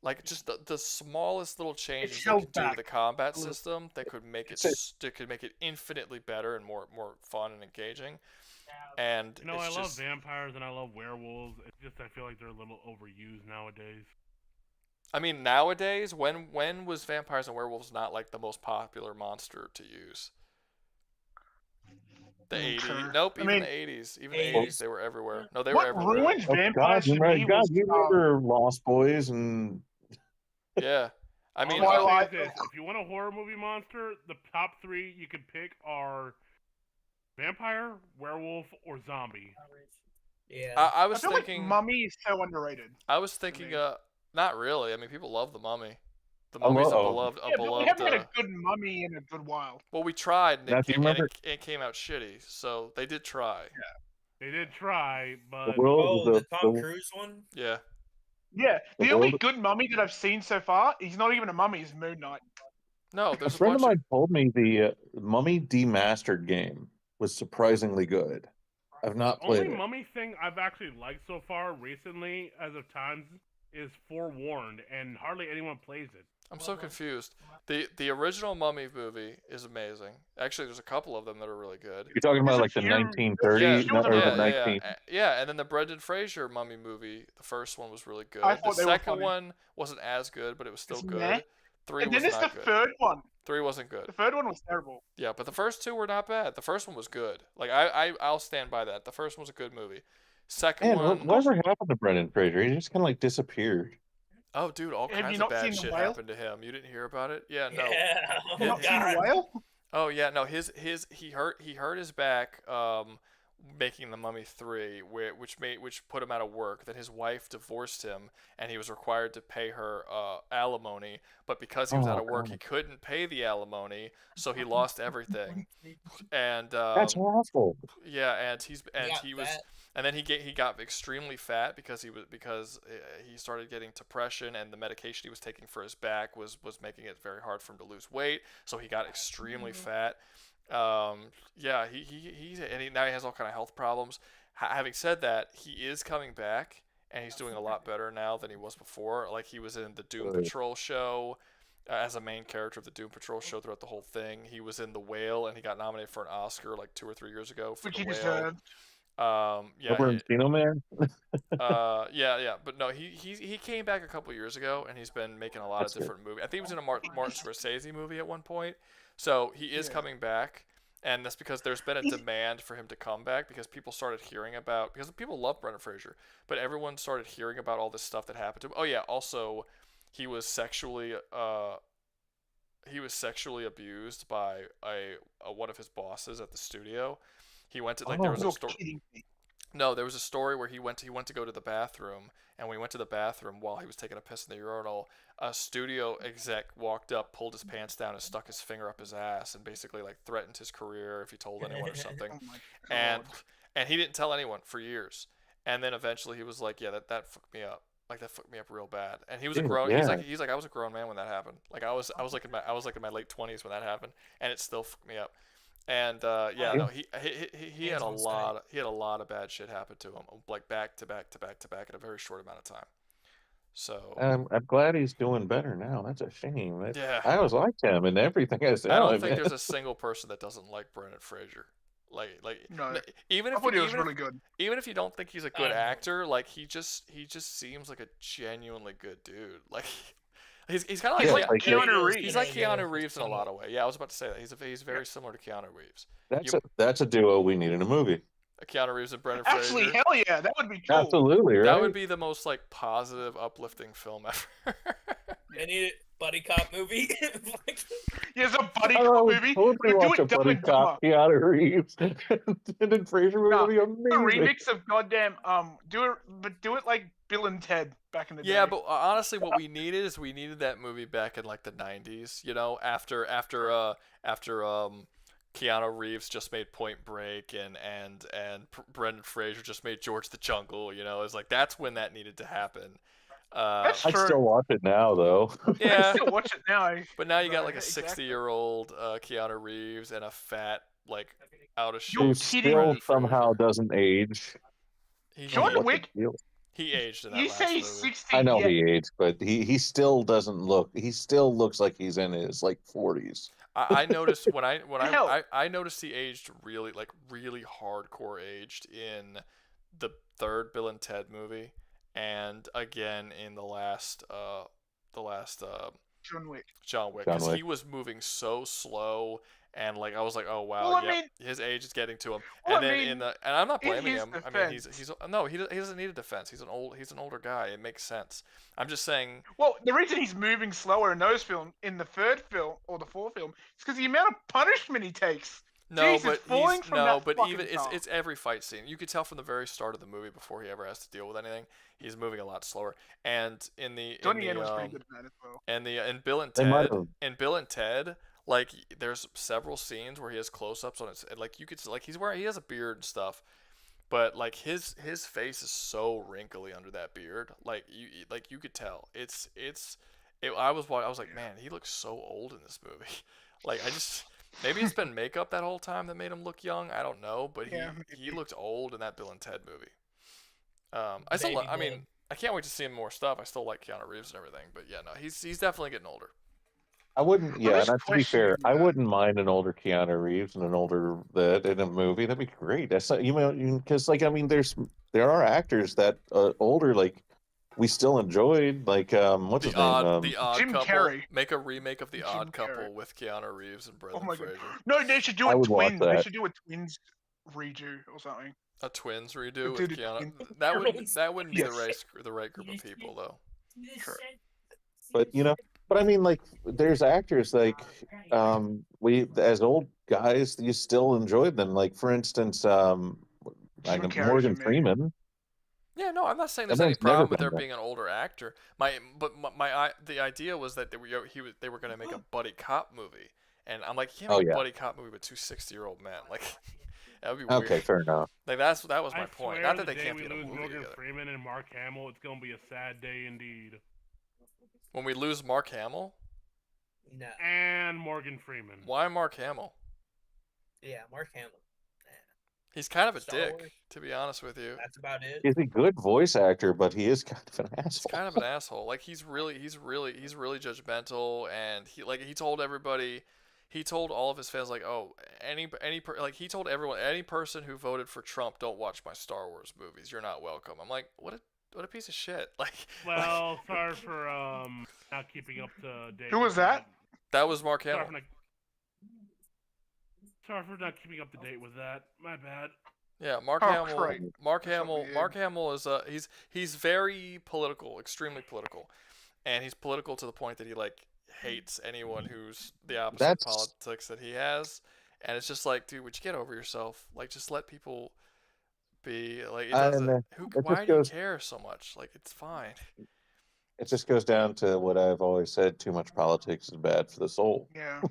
like the smallest little changes they can do to the combat system that could make it infinitely better and more fun and engaging. And I love vampires and I love werewolves. It's just I feel like they're a little overused nowadays. I mean, nowadays, when was vampires and werewolves not like the most popular monster to use? The 80s. True. Nope, I even mean, the 80s. Even the 80s, they were everywhere. No, they were what everywhere. ruined Oh, vampires for me God, was you remember Lost Boys and Yeah. I mean, all I'll say Twilight. is this: if you want a horror movie monster, the top 3 you could pick are vampire, werewolf, or zombie. Yeah. I I was feel thinking. like Mummy is so underrated. I was thinking. Not really. I mean, people love the Mummy. The I Mummy's a love- beloved. Yeah, but we haven't had a good Mummy in a good while. Well, we tried, and, Now, do you remember- it came out shitty. So they did try. They did try, but the Tom Cruise one. Yeah. Yeah, The the only world- good Mummy that I've seen so far, he's not even a mummy, he's Moon Knight. No, A there's a friend of bunch mine told me the Mummy Demastered game was surprisingly good. I've not the only played it. mummy thing I've actually liked so far recently, as of times, is Forewarned, and hardly anyone plays it. I'm so confused. The original Mummy movie is amazing. Actually, there's a couple of them that are really good. You're talking about There's a like the few- 1930s or the 19. Yeah, and then the Brendan Fraser Mummy movie, the first one was really good. I The thought they were second funny. one wasn't as good, but it was still It's good. meh. 3 And was then there's not the good. third one. 3 wasn't good. The third one was terrible. Yeah, but the first 2 were not bad. The first one was good. Like I'll stand by that. The first one was a good movie. Second Man, one. whatever happened to Brendan Fraser? He just kind of like disappeared. Oh, dude, all Have kinds you of not bad seen The shit Whale? happened to him. You didn't hear about it? Yeah, no. Yeah. You not seen The Whale? Oh yeah, no. He hurt his back making The Mummy 3, which put him out of work. Then his wife divorced him, and he was required to pay her alimony. But because he was out of work, he couldn't pay the alimony, so he lost everything. And That's awful. yeah, and he was. fat. And then he got extremely fat because he started getting depression, and the medication he was taking for his back was making it very hard for him to lose weight. So he got extremely fat. Yeah, now he has all kind of health problems. Having said that, he is coming back, and he's doing a lot better now than he was before. Like he was in the Doom Patrol show. As a main character of the Doom Patrol show throughout the whole thing, he was in The Whale, and he got nominated for an Oscar like 2 or 3 years ago for Which The he Whale. deserved. Yeah, Over Encino Man. yeah, but no, he came back a couple years ago, and he's been making a lot of different movies. I think he was in a Martin Scorsese movie at one point, so he is coming back, and that's because there's been a demand for him to come back because people started hearing about because people love Brendan Fraser, but everyone started hearing about all this stuff that happened to him. Oh yeah, also he was sexually abused by one of his bosses at the studio. He went to there was a story. No, there was a story where he went to go to the bathroom, and when he went to the bathroom while he was taking a piss in the urinal, a studio exec walked up, pulled his pants down, and stuck his finger up his ass, and basically like threatened his career if he told anyone or something. And he didn't tell anyone for years. And then eventually he was like, "Yeah, that fucked me up. Like that fucked me up real bad." And he was a grown. Yeah. He's like I was a grown man when that happened. Like I was like in my late 20s when that happened, and it still fucked me up. And no, he had a lot of bad shit happen to him, like back to back in a very short amount of time. So I'm glad he's doing better now. That's a shame. Yeah. I always liked him and everything I said. I don't think there's a single person that doesn't like Brendan Fraser. No, even I if thought he was even if- really good. even if you don't think he's a good actor, like he just seems like a genuinely good dude. Like he's kind of He's like like Keanu Reeves. He's like Keanu Reeves in a lot of ways. Yeah, I was about to say that he's very similar to Keanu Reeves. That's a duo we need in a movie. Keanu Reeves and Brendan Actually, Fraser. hell yeah, that would be cool. Absolutely, right? That would be the most like positive, uplifting film ever. I need a buddy cop movie. Here's a buddy I cop would movie. totally Do watch it a Dumb buddy and Dumber. cop Keanu Reeves and Fraser would be A amazing. remix of goddamn do it like Bill and Ted back in the day. Yeah, but honestly, what we needed that movie back in like the '90s. You know, after Keanu Reeves just made Point Break and Brendan Fraser just made George the Jungle. You know, it's like that's when that needed to happen. That's I true. still watch it now, though. Yeah, I still watch it now. but now you got like a Exactly. 60-year-old Keanu Reeves and a fat like out of Who shape. still somehow doesn't age. John What the Wick. deal? He aged in that You last say movie. 60? I know yeah. he aged, but he still doesn't look. He still looks like he's in his like 40s. I noticed when Hell. I noticed he aged really hardcore aged in the third Bill and Ted movie, and again in the last John Wick. John Wick, John because Wick. he was moving so slow, and like I was like, oh wow, Well, I yep, mean- his age is getting to him. Well, And I then mean, and I'm not in blaming his him. I mean, he's defense- no, he doesn't need a defense. He's an older guy. It makes sense. I'm just saying. Well, the reason he's moving slower in those films, in the third film or the fourth film, is because the amount of punishment he takes. No, Jesus, falling from that but fucking even car. it's every fight scene. You could tell from the very start of the movie before he ever has to deal with anything, he's moving a lot slower. And in the Donnie Yen was pretty good at that as well. and in Bill and They might Ted, have- like there's several scenes where he has close-ups on his, like you could like he has a beard and stuff, but like his face is so wrinkly under that beard, like you could tell. I was like, man, he looks so old in this movie. Like maybe it's been makeup that whole time that made him look young. I don't know, but he looked old in that Bill and Ted movie. I mean, I can't wait to see him more stuff. I still like Keanu Reeves and everything, but yeah, no, he's definitely getting older. I wouldn't. Yeah, just not to be fair, questioning I that. wouldn't mind an older Keanu Reeves and an older that in a movie. That'd be great. That's not, because like I mean, there are actors that older like we still enjoyed. Like what's his name? The Odd Jim Couple. Carrey. Make a remake of the Jim Odd Couple Carrey. with Keanu Reeves and Oh Brendan my god. Fraser. No, they should do I a would watch twins. They that. should do a twins redo or something. A twins redo Do with the Keanu. twins. That wouldn't be Yes. the right group of people though. But but I mean, like, there's actors like we as old guys, you still enjoyed them. Like for instance, like Jim Carrey Morgan for me. Freeman. Yeah, no, I'm not saying there's That any man's never problem with been there there. being an older actor. The idea was that they were going to make a buddy cop movie, and I'm like, you can't Oh, make a yeah. buddy cop movie with two 60-year-old men. Like that would be weird. Okay, fair enough. Like that was my I point. swear Not that the they day can't we be in a lose movie Morgan together. Freeman and Mark Hamill, it's gonna be a sad day indeed. When we lose Mark Hamill, No. And Morgan Freeman. why Mark Hamill? Yeah, Mark Hamill. He's kind of a Star dick, Wars. to be honest with you. That's about it. He's a good voice actor, but he is kind of an He's asshole. kind of an asshole. Like he's really judgmental, and he told everybody, he told all of his fans like, oh, he told everyone, any person who voted for Trump, don't watch my Star Wars movies. You're not welcome. I'm like, what a piece of shit. Like, Well, sorry for not keeping up to date. Who was with that? that was Mark Sorry Hamill. for, not, sorry for not keeping up to date with that. My bad. Yeah, Mark Oh, Hamill. Christ. Mark That's so Hamill. weird. Mark Hamill is he's very political, extremely political, and he's political to the point that he like hates anyone who's the opposite That's- politics that he has, and it's just like, dude, would you get over yourself? Like, just let people be. Like, it I doesn't. know. Who? It Why just do you goes- care so much? Like, it's fine. It just goes down to what I've always said: too much politics is bad for the soul. Yeah.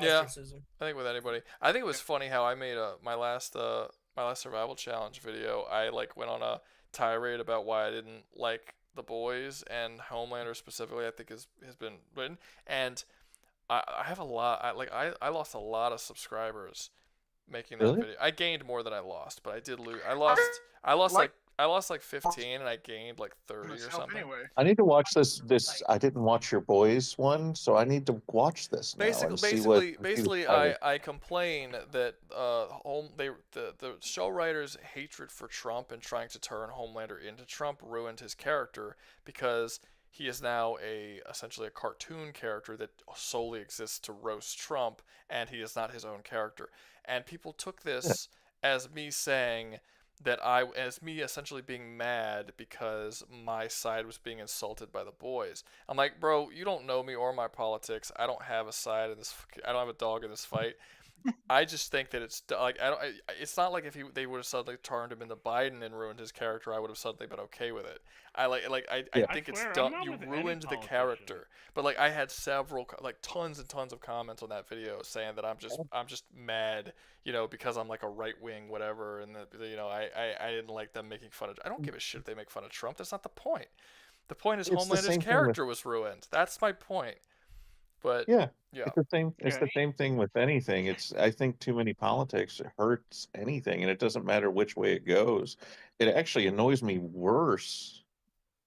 Yeah. Ostracism. I think with anybody. I think it was funny how I made my last survival challenge video. I like went on a tirade about why I didn't like The Boys, and Homelander specifically I think has been written, and I have a lot. I lost a lot of subscribers making that Really? video. I gained more than I lost, but I did lose. I lost like 15 and I gained like 30 or Myself something. anyway. I need to watch this. I didn't watch your boys one, so I need to watch this now and see what. Basically, I complain that the show writers' hatred for Trump and trying to turn Homelander into Trump ruined his character, because he is now essentially a cartoon character that solely exists to roast Trump, and he is not his own character. And people took this as me saying that as me essentially being mad because my side was being insulted by The Boys. I'm like, bro, you don't know me or my politics. I don't have a side in this. I don't have a dog in this fight. I just think that it's like it's not like if they would have suddenly turned him into Biden and ruined his character, I would have suddenly been okay with it. I think it's swear, I'm dumb. not You with any ruined the politician. character. But like I had several tons and tons of comments on that video saying that I'm just mad, because I'm like a right wing whatever, and that I didn't like them making fun of. I don't give a shit if they make fun of Trump. That's not the point. The point is It's the Homelander's same thing character was ruined. That's my point. But Yeah, yeah. it's the same. It's the same thing with anything. I think too many politics hurts anything, and it doesn't matter which way it goes. It actually annoys me worse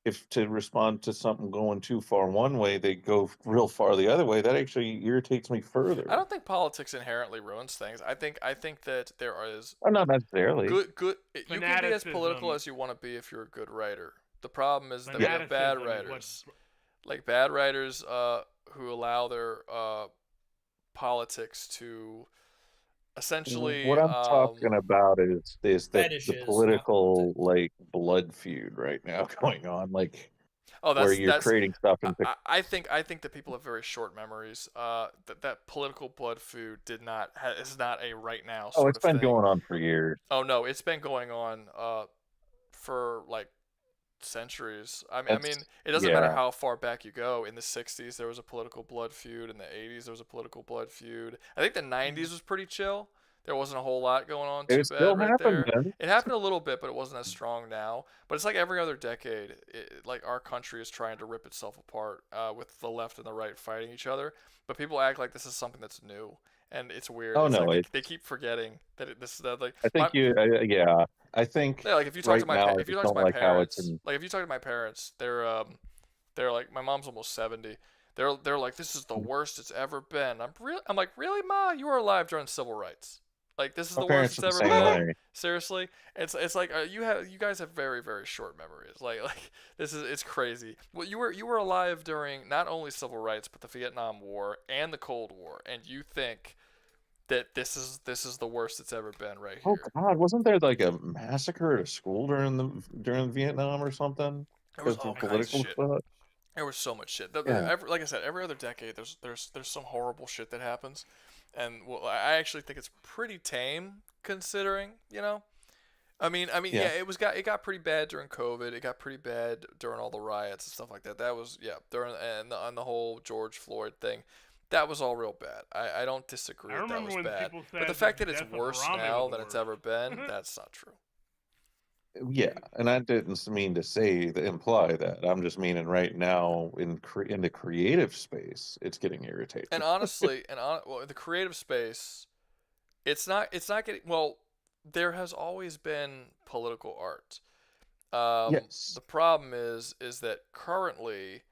if to respond to something going too far one way, they go real far the other way. That actually irritates me further. I don't think politics inherently ruins things. I think that there is Or not necessarily. good. You can be as Fanaticism. political as you want to be if you're a good writer. The problem is that we have bad Fanaticism is what- writers. like bad writers who allow their politics to essentially What I'm talking about is the fetishes, not political like blood feud right now going on, like oh, where that's you're creating stuff into. I think that people have very short memories. That political blood feud is not a right now Oh, sort it's of been thing. going on for years. Oh no, it's been going on for like centuries. I mean, It's it doesn't matter yeah. how far back you go. In the '60s, there was a political blood feud. In the '80s, there was a political blood feud. I think the '90s was pretty chill. There wasn't a whole lot going on too It still bad right happens, there. man. It happened a little bit, but it wasn't as strong now. But it's like every other decade. Like our country is trying to rip itself apart with the left and the right fighting each other. But people act like this is something that's new, and it's weird. Oh It's no, like they keep forgetting that this is like I think yeah. I think yeah, like if you talk right to my now I if you just talk to don't my like how it's parents, in. like if you talk to my parents, they're like my mom's almost 70. They're like this is the worst it's ever been. I'm like really, Ma? You were alive during civil rights. Like this is My the worst parents it's are the ever same been. way. Seriously, it's like you guys have very very short memories. Like this is it's crazy. Well, you were alive during not only civil rights but the Vietnam War and the Cold War, and you think that this is the worst it's ever been right Oh here. God, wasn't there like a massacre at a school during Vietnam or something There was because all of kinds of political shit. stuff? There was so much shit. Yeah. Like I said, every other decade, there's some horrible shit that happens, and well, I actually think it's pretty tame considering, you know. Yeah, it got pretty bad during COVID. It got pretty bad during all the riots and stuff like that. That was during and the whole George Floyd thing. That was all real bad. I don't disagree I that remember was when bad. people But the said fact that that it's the death of worse Harambe now was than the it's ever worst. been, that's not true. Yeah, and I didn't mean to imply that. I'm just meaning right now in the creative space, it's getting irritating. And honestly, well, the creative space, it's not getting well. There has always been political art. Yes. The problem is that currently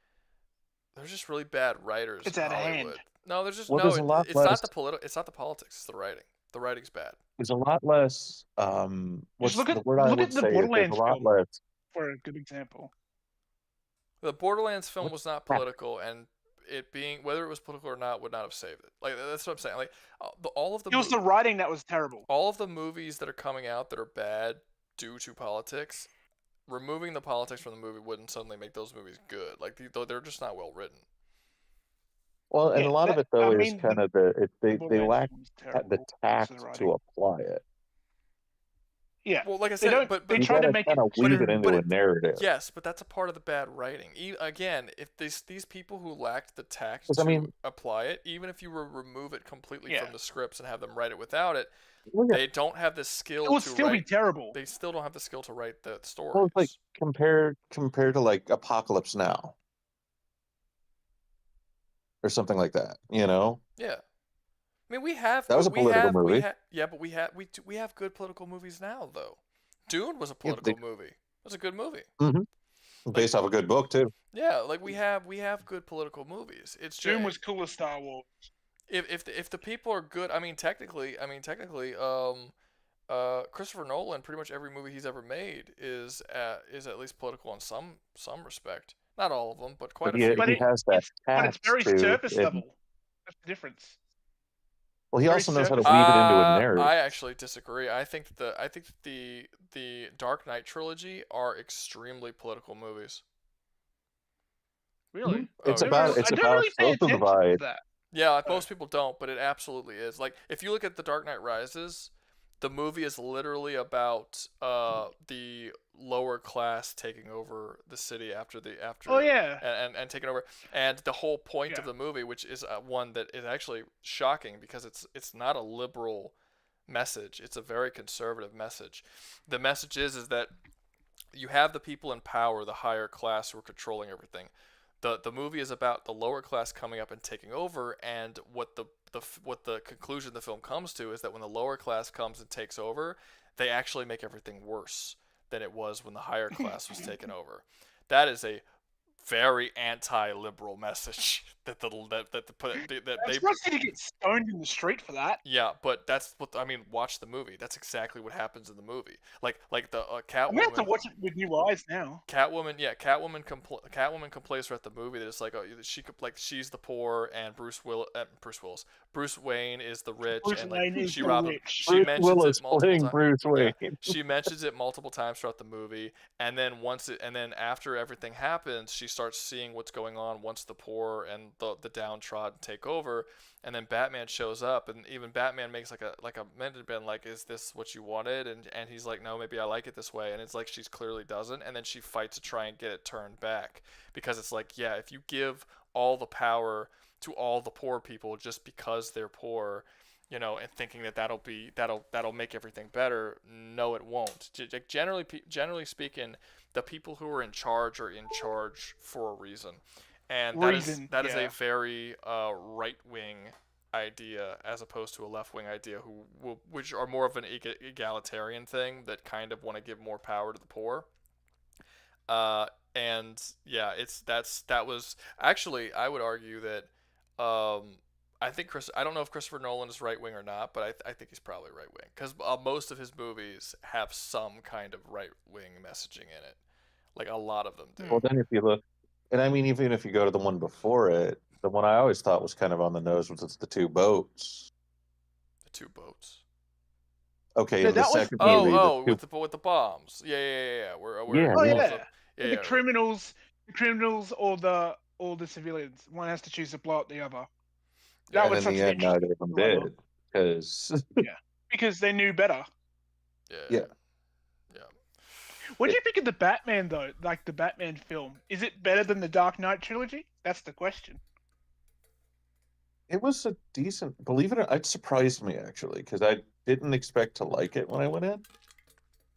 there's just really bad writers It's in out of hand. Hollywood. No, there's just Well, no. there's a lot It's less. not it's not the politics. It's the writing. The writing's bad. There's a lot less. Just What's look the at word I look would at the say is there's a Borderlands lot film less. for a good example. The Borderlands film What was not crap. political, and it being whether it was political or not would not have saved it. Like that's what I'm saying. Like all of the It was the writing that was terrible. all of the movies that are coming out that are bad due to politics, removing the politics from the movie wouldn't suddenly make those movies good. Like they're just not well written. Well, and Yeah, a lot of it though is the kind of they Borderlands lack film was the terrible because of the tact writing. to apply it. Yeah. Well, like I They said, don't. but They You try to gotta make kind it. of weave it into a it, narrative. yes, but that's a part of the bad writing. Again, if these people who lacked the tact 'Cause, to I mean, apply it, even if you remove it completely Yeah. from the scripts and have them write it without it, well, yeah. they don't have the skill It would to still be write. terrible. They still don't have the skill to write the Well, stories. it's like compare to like Apocalypse Now or something like that. You know, Yeah. I mean, we have that was a political movie. but we have good political movies now though. Dune was a Yeah, political movie. It was a good movie. based off a good book too. Yeah, like we have good political movies. It's Doom just was cool as Star Wars. if the people are good, technically, Christopher Nolan, pretty much every movie he's ever made is at least political in some respect. Not all of them, but quite But a few. he has that But it's tact very to. surface And, level. That's the difference. well, he Very also knows how to surface weave it into a level. narrative. I actually disagree. I think that the Dark Knight trilogy are extremely political movies. Really? It's Oh, about I don't really pay social attention divide. to that. Yeah, most people don't, but it absolutely is. Like, if you look at The Dark Knight Rises, the movie is literally about the lower class taking over the city after Oh yeah. and taking over. And the whole point of the movie, which is one that is actually shocking because it's not a liberal message; it's a very conservative message. The message is that you have the people in power, the higher class, who are controlling everything. The movie is about the lower class coming up and taking over, and what the conclusion the film comes to is that when the lower class comes and takes over, they actually make everything worse than it was when the higher class was taken over. That is a very anti-liberal message that It's not going to get stoned in the street for that. Yeah, but that's what I mean. Watch the movie. That's exactly what happens in the movie. Like the Catwoman. I'm gonna have to watch it with new eyes now. Catwoman complains throughout the movie that it's like, oh, she's the poor and Bruce Wayne is the rich, she robbed him. She mentions it multiple times. Bruce Wayne. Yeah, she mentions it multiple times throughout the movie, and then after everything happens, she starts seeing what's going on once the poor and the downtrodden take over, and then Batman shows up, and even Batman makes like a been like, is this what you wanted? And he's like, no, maybe I like it this way, and it's like she clearly doesn't, and then she fights to try and get it turned back, because it's like, yeah, if you give all the power to all the poor people just because they're poor, and thinking that'll make everything better, no, it won't. Generally speaking, the people who are in charge for a reason, and that is a very right-wing idea as opposed to a left-wing idea, which are more of an egalitarian thing that kind of want to give more power to the poor. And yeah, that was actually, I would argue that I think I don't know if Christopher Nolan is right wing or not, but I think he's probably right wing, because most of his movies have some kind of right wing messaging in it. Like, a lot of them do. Well, then if you look, and I mean, even if you go to the one before it, the one I always thought was kind of on the nose was it's the two boats. The two boats. Okay, No, in the that was- second movie, with the bombs. Yeah. The criminals or the civilians. One has to choose to blow up the other. That was and in the end, neither of them did, because because they knew better. Yeah. What do you think of the Batman though? Like the Batman film, is it better than the Dark Knight trilogy? That's the question. It was a decent. Believe it or not, it surprised me actually, because I didn't expect to like it when I went in.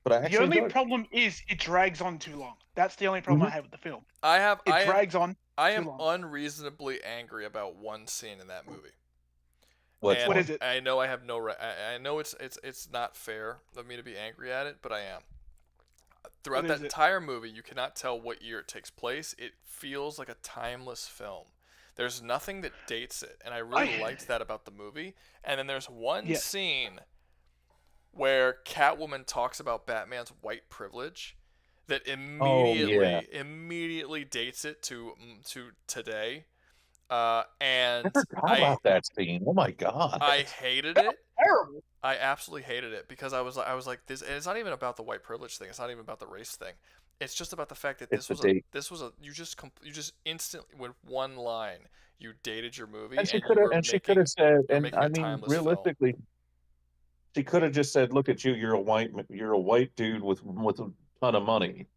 But I actually The only enjoyed it. problem is it drags on too long. That's the only problem I have with the film. It drags on. I am unreasonably angry about one scene in that movie. What is it? I know I have no right. I know it's not fair of me to be angry at it, but I am. Throughout that entire movie, you cannot tell what year it takes place. It feels like a timeless film. There's nothing that dates it, and I really liked that about the movie. And then there's one scene where Catwoman talks about Batman's white privilege that immediately dates it to today. And I forgot about that scene. Oh my god! I hated it. Terrible. I absolutely hated it, because I was like this, and it's not even about the white privilege thing. It's not even about the race thing. It's just about the fact that this was you just instantly, with one line, you dated your movie. And she could have said, and I mean, realistically, she could have just said, "Look at you, you're a white dude with a ton of money."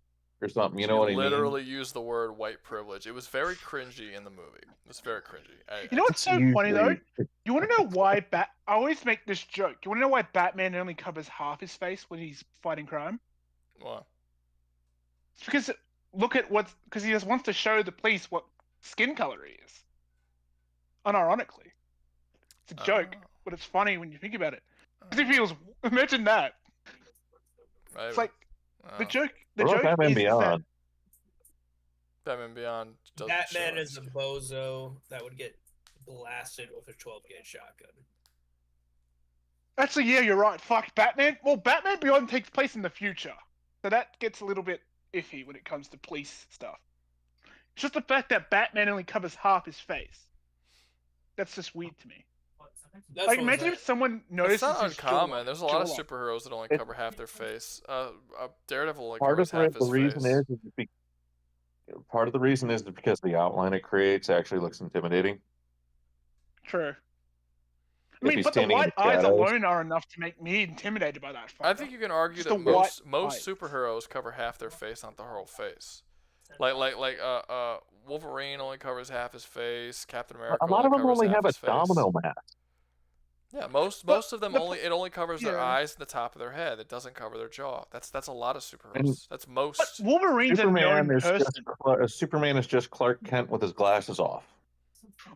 Or something, you know what I mean? Literally used the word white privilege. It was very cringy in the movie. It was very cringy. You know what's so funny though? You want to know why I always make this joke. You want to know why Batman only covers half his face when he's fighting crime? Why? It's because because he just wants to show the police what skin color he is. Unironically, it's a joke, but it's funny when you think about it. Because if he was, imagine that. Right. It's like the joke. The What joke about Batman is Beyond? Batman Beyond. Batman is a bozo that would get blasted with a 12-gauge shotgun. Actually, yeah, you're right. Fuck Batman. Well, Batman Beyond takes place in the future, so that gets a little bit iffy when it comes to police stuff. It's just the fact that Batman only covers half his face. That's just weird to me. Like, imagine if someone notices. It's not uncommon. There's a lot of superheroes that only cover half their face. Daredevil only covers half his face. Part of the reason is because the outline it creates actually looks intimidating. True. I mean, but the white eyes alone are enough to make me intimidated by that. I think you can argue that most superheroes cover half their face, not the whole face. Like Wolverine only covers half his face. Captain America. A lot of them only have a domino mask. Yeah, most of them only covers their eyes and the top of their head. It doesn't cover their jaw. That's a lot of superheroes. That's most. But Wolverine's a known person. Superman is just Clark Kent with his glasses off.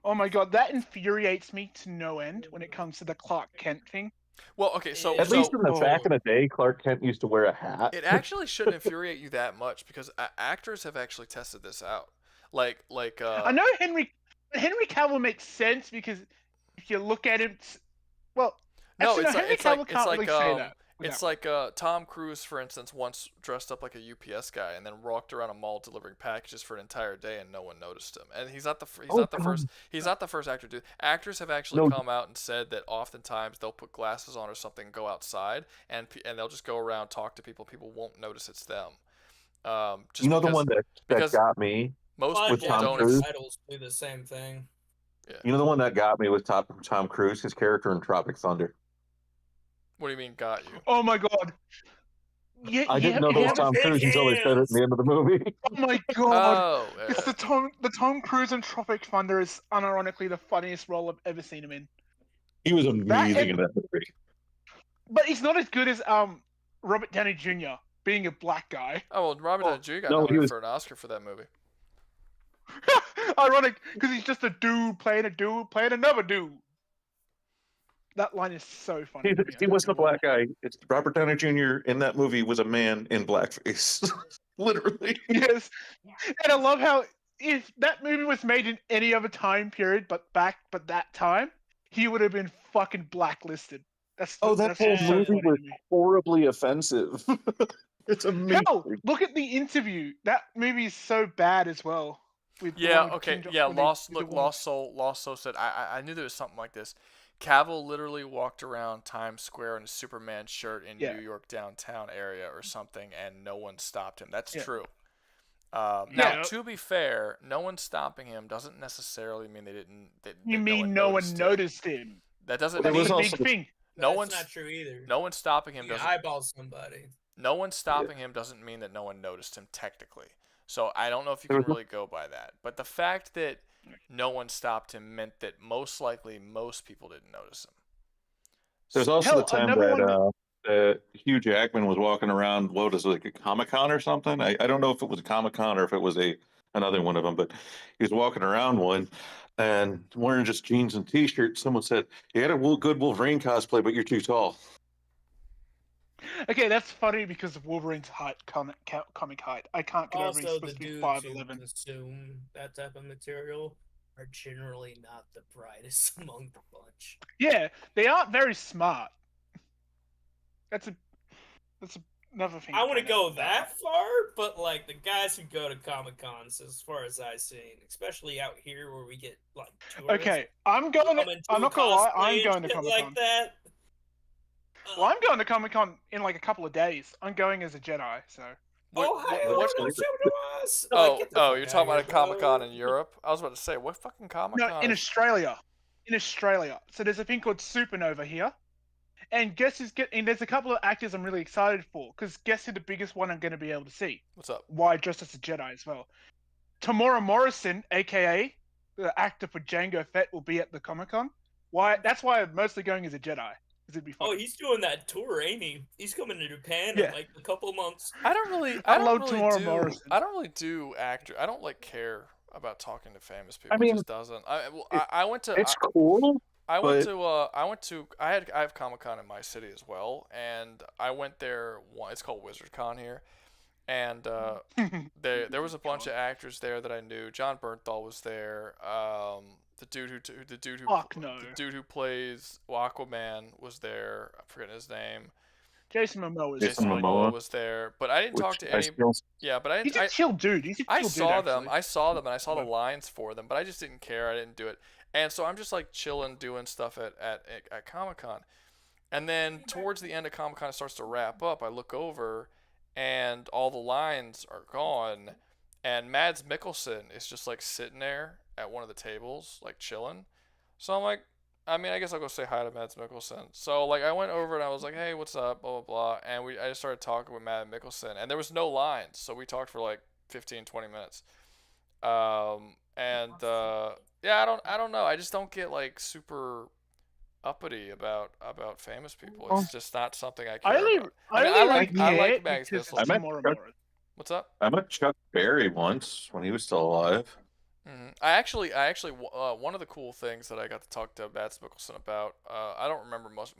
Oh my god, that infuriates me to no end when it comes to the Clark Kent thing. Well, okay, so at least back in the day, Clark Kent used to wear a hat. It actually shouldn't infuriate you that much, because actors have actually tested this out. I know Henry Cavill makes sense because if you look at him, well, No, actually, no, Henry Cavill can't really say that. It's like Tom Cruise, for instance, once dressed up like a UPS guy and then walked around a mall delivering packages for an entire day and no one noticed him. And he's not the first actor to do. Actors have actually come out and said that oftentimes they'll put glasses on or something, go outside, and they'll just go around, talk to people. People won't notice it's them. You know, the one that got me with Tom Cruise. Idols do the same thing. Yeah. You know, the one that got me with Tom Cruise, his character in Tropic Thunder. What do you mean got you? Oh my god. Yeah, I didn't know that was Tom Cruise until they said it at the end of the movie. Oh my god. Oh, It's the Tom Cruise in Tropic Thunder is unironically the funniest role I've ever seen him in. He was amazing in that movie. But he's not as good as Robert Downey Jr. being a black guy. Oh well, Robert Downey Jr. got nominated for an Oscar for that movie. Ironic, because he's just a dude playing another dude. That line is so funny. He wasn't a black guy. It's Robert Downey Jr. in that movie was a man in blackface. Literally. Yes. And I love how if that movie was made in any other time period but that time, he would have been fucking blacklisted. That whole movie was horribly offensive. It's amazing. Hell, look at the interview. That movie is so bad as well. Lost Soul said I knew there was something like this. Cavill literally walked around Times Square in a Superman shirt in New York downtown area or something, and no one stopped him. That's true. Now, to be fair, no one stopping him doesn't necessarily mean no one noticed him? That doesn't mean a big thing. That's not true either. No one stopping him doesn't eyeball somebody. No one stopping him doesn't mean that no one noticed him technically. So I don't know if you can really go by that. But the fact that no one stopped him meant that most likely most people didn't notice him. There's also the time that Hugh Jackman was walking around, what was it, like a Comic-Con or something? I don't know if it was a Comic-Con or if it was another one of them, but he was walking around one and wearing just jeans and t-shirts. Someone said, you had a good Wolverine cosplay, but you're too tall. Okay, that's funny because of Wolverine's height, comic height. I can't get over he's supposed to be 5'11". Consume that type of material are generally not the brightest among the bunch. Yeah, they aren't very smart. That's another thing. I wouldn't go that far, but like the guys who go to Comic Cons, as far as I've seen, especially out here where we get like tourists. Okay, I'm not gonna lie, I'm going to Comic Con. Like that. Well, I'm going to Comic Con in like a couple of days. I'm going as a Jedi, so. You're talking about a Comic Con in Europe? I was about to say, what fucking Comic Con? No, in Australia. So there's a thing called Supernova here, and there's a couple of actors I'm really excited for. Because guess who the biggest one I'm going to be able to see? What's up? Why dressed as a Jedi as well? Tamora Morrison, aka the actor for Jango Fett, will be at the Comic Con. Why? That's why I'm mostly going as a Jedi. Oh, he's doing that tour, ain't he? He's coming to Japan in like a couple months. I don't really do actor. I don't like care about talking to famous people. It just doesn't. I went to. It's cool. I have Comic-Con in my city as well, and I went there. It's called WizardCon here, and there was a bunch of actors there that I knew. John Bernthal was there. The dude who plays Aquaman was there. I'm forgetting his name. Jason Momoa was there, but I didn't talk to any. But I didn't. He's a chill dude. I saw them, and I saw the lines for them, but I just didn't care. I didn't do it, and so I'm just like chilling, doing stuff at Comic-Con, and then towards the end of Comic-Con, it starts to wrap up. I look over, and all the lines are gone, and Mads Mikkelsen is just like sitting there at one of the tables, like chilling. So I'm like, I guess I'll go say hi to Mads Mikkelsen. So like I went over and I was like, hey, what's up, blah, blah, blah. And I just started talking with Mads Mikkelsen, and there was no lines. So we talked for like 15, 20 minutes. I don't know. I just don't get like super uppity about famous people. It's just not something I care about. I like Mads Mikkelsen. What's up? I met Chuck Berry once when he was still alive. Mm-hmm. I actually, one of the cool things that I got to talk to Mads Mikkelsen about, I don't remember most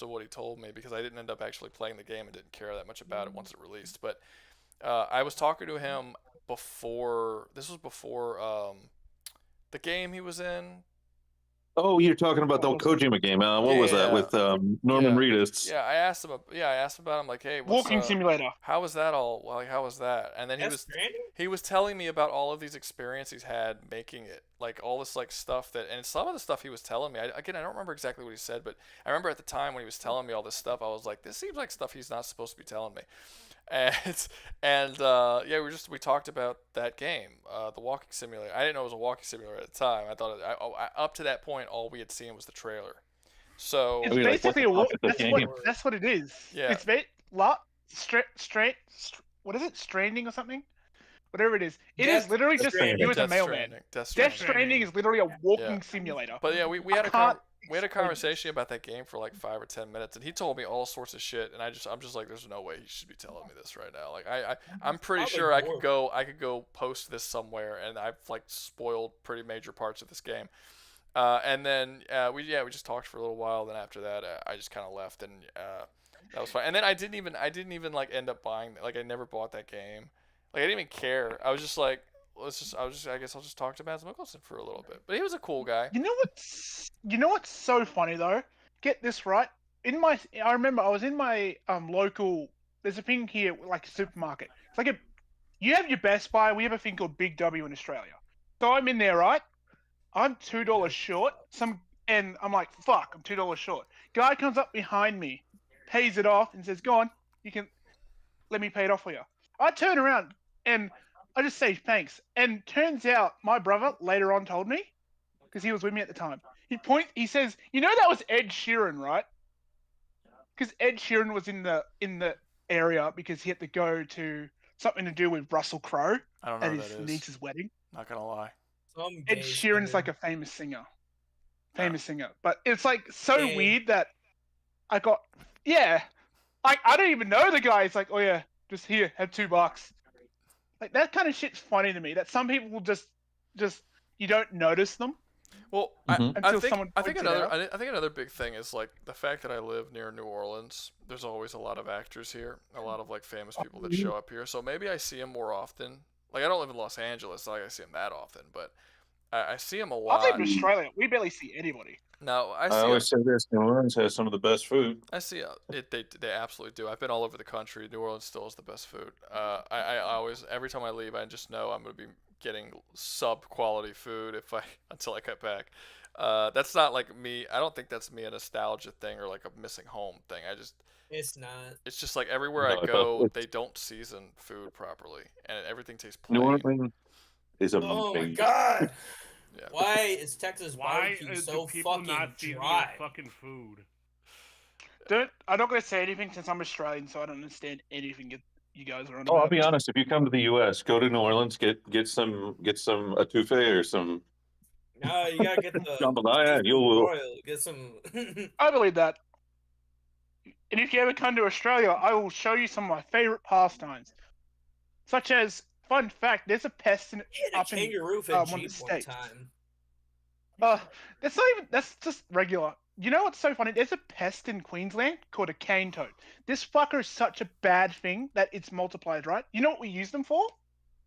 of what he told me because I didn't end up actually playing the game and didn't care that much about it once it released. But I was talking to him before. This was before the game he was in. Oh, you're talking about the Kojima game. What was that with Norman Reedus? Yeah, I asked him. I asked him about. I'm like, hey, Walking Simulator. How was that all? Like, how was that? And then he was telling me about all of these experiences he's had making it, like all this like stuff that, and some of the stuff he was telling me. I don't remember exactly what he said, but I remember at the time when he was telling me all this stuff, I was like, this seems like stuff he's not supposed to be telling me. And yeah, we talked about that game, the walking simulator. I didn't know it was a walking simulator at the time. I thought up to that point, all we had seen was the trailer. So it's basically that's what it is. Yeah. It's straight. What is it? Stranding or something? Whatever it is. It is literally just you as a mailman. Death Stranding is literally a walking simulator. But yeah, we had a conversation about that game for like 5 or 10 minutes, and he told me all sorts of shit, and I'm just like, there's no way he should be telling me this right now. Like I'm pretty sure I could go post this somewhere, and I've like spoiled pretty major parts of this game. And then we just talked for a little while. Then after that, I just kind of left, and that was fine. And then I didn't even like end up buying. Like I never bought that game. Like I didn't even care. I was just like, I guess I'll just talk to Mads Mikkelsen for a little bit. But he was a cool guy. You know what's so funny though? Get this right. I remember I was in my local. There's a thing here like a supermarket. It's like you have your Best Buy. We have a thing called Big W in Australia. So I'm in there, right? I'm $2 short. And I'm like, fuck, I'm $2 short. Guy comes up behind me, pays it off, and says, "Go on, you can let me pay it off for you." I turn around and I just say thanks. And turns out my brother later on told me, because he was with me at the time. He says, "You know that was Ed Sheeran, right?" Because Ed Sheeran was in the area because he had to go to something to do with Russell Crowe at his niece's wedding. Not gonna lie. Ed Sheeran's like a famous singer. But it's like so weird that I got I don't even know the guy. It's like, oh yeah, just here, have $2. Like that kind of shit's funny to me. That some people will just you don't notice them. Well, I think another big thing is like the fact that I live near New Orleans. There's always a lot of actors here, a lot of like famous people that show up here. So maybe I see them more often. Like I don't live in Los Angeles, so I see them that often, but I see them a lot. I live in Australia. We barely see anybody. No, I always say this: New Orleans has some of the best food. I see it. They absolutely do. I've been all over the country. New Orleans still has the best food. I always, every time I leave, I just know I'm going to be getting sub quality food until I get back. That's not like me. I don't think that's me a nostalgia thing or like a missing home thing. It's not. It's just like everywhere I go, they don't season food properly, and everything tastes plain. New Orleans is amazing. Oh my god! Yeah. Why is Texas barbecue so fucking dry? Fucking food. I'm not gonna say anything since I'm Australian, so I don't understand anything you guys are on. I'll be honest. If you come to the U.S., go to New Orleans, get some etouffee or some. No, you gotta get the jambalaya. Get some. I believe that. And if you ever come to Australia, I will show you some of my favorite pastimes, such as. Fun fact: there's a pest in kangaroo one of the states. That's not even. That's just regular. You know what's so funny? There's a pest in Queensland called a cane toad. This fucker is such a bad thing that it's multiplied, right? You know what we use them for?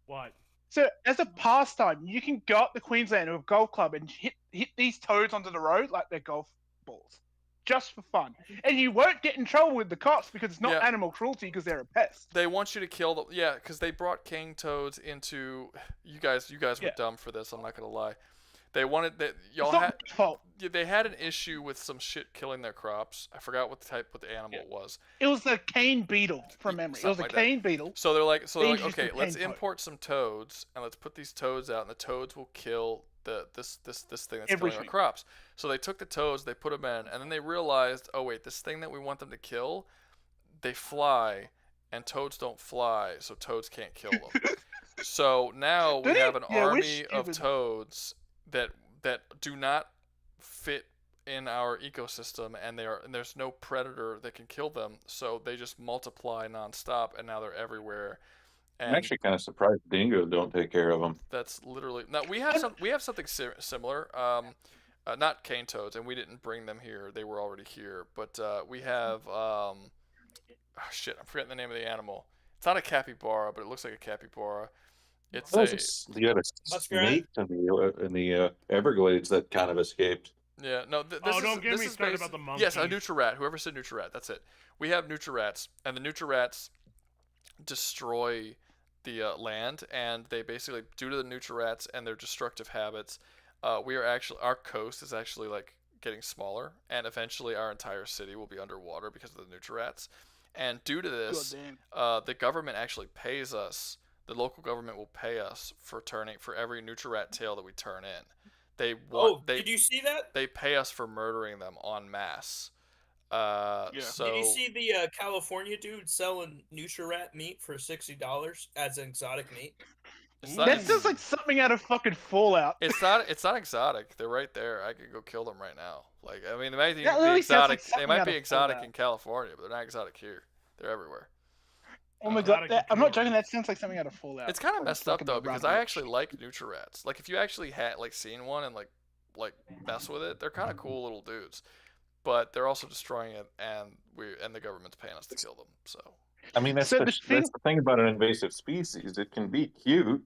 What? So as a pastime, you can go up to Queensland with a golf club and hit these toads onto the road like they're golf balls. Just for fun, and you won't get in trouble with the cops because it's not animal cruelty because they're a pest. They want you to kill them, because they brought king toads into you guys were dumb for this. I'm not gonna lie. They wanted that they had an issue with some shit killing their crops. I forgot what the animal was. It was a cane beetle from memory. It was a cane beetle. So they're like, okay, let's import some toads and let's put these toads out, and the toads will kill this thing that's killing our crops. So they took the toads, they put them in, and then they realized, oh wait, this thing that we want them to kill, they fly, and toads don't fly, so toads can't kill them. So now we have an army of toads that do not fit in our ecosystem, and there's no predator that can kill them, so they just multiply nonstop, and now they're everywhere. And I'm actually kind of surprised dingoes don't take care of them. That's literally now we have something similar. Not cane toads, and we didn't bring them here; they were already here. But we have I'm forgetting the name of the animal. It's not a capybara, but it looks like a capybara. It's you had a snake in the Everglades that kind of escaped. Yeah, no. Don't get me started about the monkeys. Yes, a Nutrirat. Whoever said Nutrirat, that's it. We have Nutrirats, and the Nutrirats destroy the land, and they basically, due to the Nutrirats and their destructive habits, our coast is actually like getting smaller, and eventually our entire city will be underwater because of the Nutrirats. And due to this, the government actually pays us. The local government will pay us for every Nutrirat tail that we turn in. Did you see that? They pay us for murdering them en masse. So did you see the California dude selling Nutrirat meat for $60 as an exotic meat? That sounds like something out of fucking Fallout. It's not exotic. They're right there. I could go kill them right now. Like, I mean, they might be exotic. They might be exotic in California, but they're not exotic here. They're everywhere. Oh my god, I'm not joking. That sounds like something out of Fallout. It's kind of messed up though, because I actually like Nutrirats. Like, if you actually had seen one and like mess with it, they're kind of cool little dudes. But they're also destroying it, and the government's paying us to kill them. So I mean, that's the thing about an invasive species. It can be cute.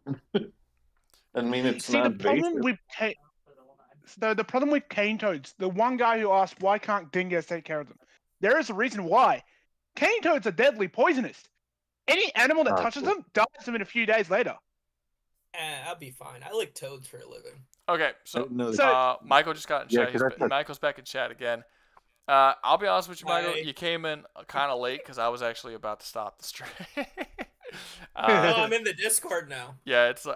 I mean, it's not invasive. The problem with cane toads, the one guy who asked why can't dingoes take care of them, there is a reason why. Cane toads are deadly poisonous. Any animal that touches them dies them in a few days later. I'll be fine. I like toads for a living. Okay, so Michael just got in chat. Michael's back in chat again. I'll be honest with you, Michael. You came in kind of late because I was actually about to stop the stream. I'm in the Discord now. Yeah, it's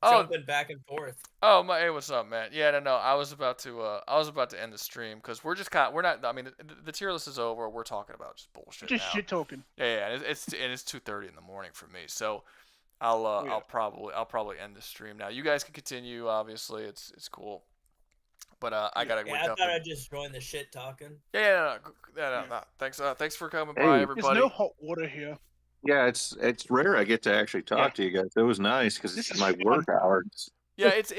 jumping back and forth. Oh my, hey, what's up, man? Yeah, no, I was about to end the stream because we're not. I mean, the tier list is over. We're talking about just bullshit. Just shit talking. Yeah, it's 2:30 in the morning for me. So I'll probably end the stream now. You guys can continue. Obviously, it's cool. But I gotta wake up. I thought I'd just join the shit talking. Yeah. Thanks for coming by, everybody. There's no hot water here. Yeah, it's rare I get to actually talk to you guys. It was nice because it's my work hours. Yeah, it's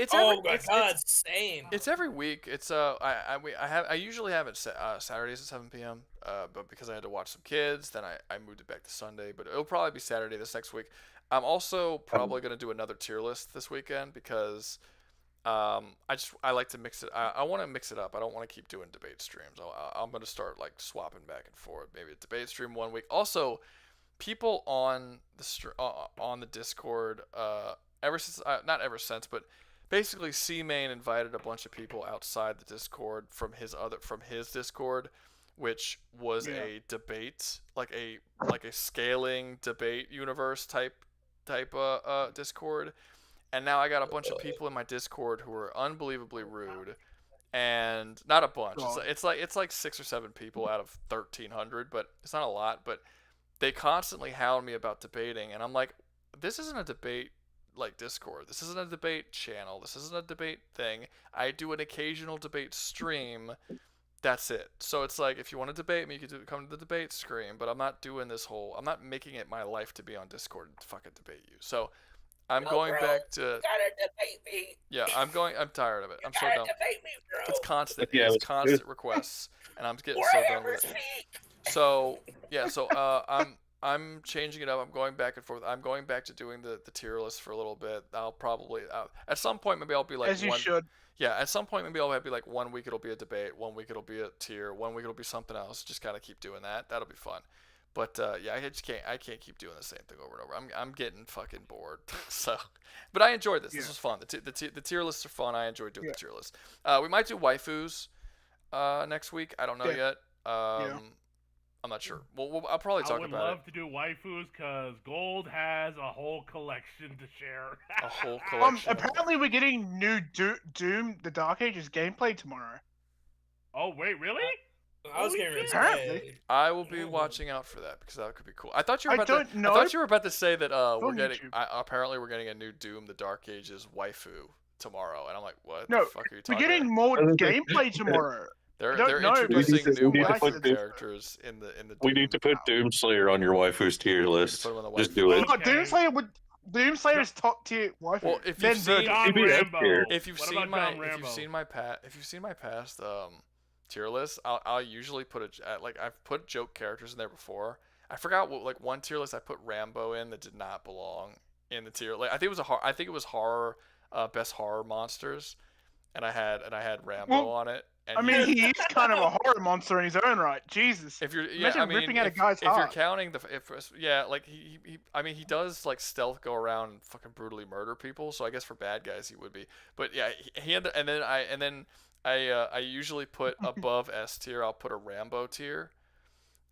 same. It's every week. It's I usually have it Saturdays at 7 p.m. But because I had to watch some kids, then I moved it back to Sunday. But it'll probably be Saturday this next week. I'm also probably gonna do another tier list this weekend because I like to mix it. I want to mix it up. I don't want to keep doing debate streams. I'm gonna start like swapping back and forth. Maybe a debate stream one week. Also, people on the Discord, not ever since, but basically C-Main invited a bunch of people outside the Discord from his Discord, which was a debate, like a scaling debate universe type Discord. And now I got a bunch of people in my Discord who are unbelievably rude, and not a bunch. It's like 6 or 7 people out of 1,300, but it's not a lot. But they constantly hound me about debating, and I'm like, this isn't a debate like Discord. This isn't a debate channel. This isn't a debate thing. I do an occasional debate stream. That's it. So it's like, if you want to debate me, you can come to the debate stream. But I'm not doing this whole. I'm not making it my life to be on Discord and fucking debate you. So I'm going back to. You gotta debate me. Yeah, I'm tired of it. I'm so done. Debate me, bro. It's constant. It's constant requests, and I'm getting so done with it. So yeah, I'm changing it up. I'm going back and forth. I'm going back to doing the tier list for a little bit. I'll probably at some point maybe I'll be like as you should. Yeah, at some point maybe I'll be like 1 week it'll be a debate, 1 week it'll be a tier, 1 week it'll be something else. Just gotta keep doing that. That'll be fun. But yeah, I can't keep doing the same thing over and over. I'm getting fucking bored. So, but I enjoyed this. This was fun. The tier lists are fun. I enjoyed doing the tier list. We might do waifus next week. I don't know yet. I'm not sure. I'll probably talk about it. I would love to do waifus because Gold has a whole collection to share. A whole collection. Apparently, we're getting new Doom: The Dark Ages gameplay tomorrow. Oh wait, really? I was getting ready. I will be watching out for that because that could be cool. I thought you were about to say that we're getting. Apparently, we're getting a new Doom: The Dark Ages waifu tomorrow, and I'm like, what the fuck are you talking about? We're getting more gameplay tomorrow. They're introducing new waifu characters in the. We need to put Doomslayer on your waifu's tier list. Just do it. Oh, Doomslayer is top tier waifu. Well, if you've seen my past tier list, I'll usually put I've put joke characters in there before. I forgot what like one tier list I put Rambo in that did not belong in the tier. Like I think it was horror, best horror monsters, and I had Rambo on it. And I mean, he is kind of a horror monster in his own right. Jesus. If you're, Imagine ripping out a guy's if you're heart. counting like he does like stealth go around and fucking brutally murder people. So I guess for bad guys he would be. But yeah, he had and then I usually put above S tier. I'll put a Rambo tier,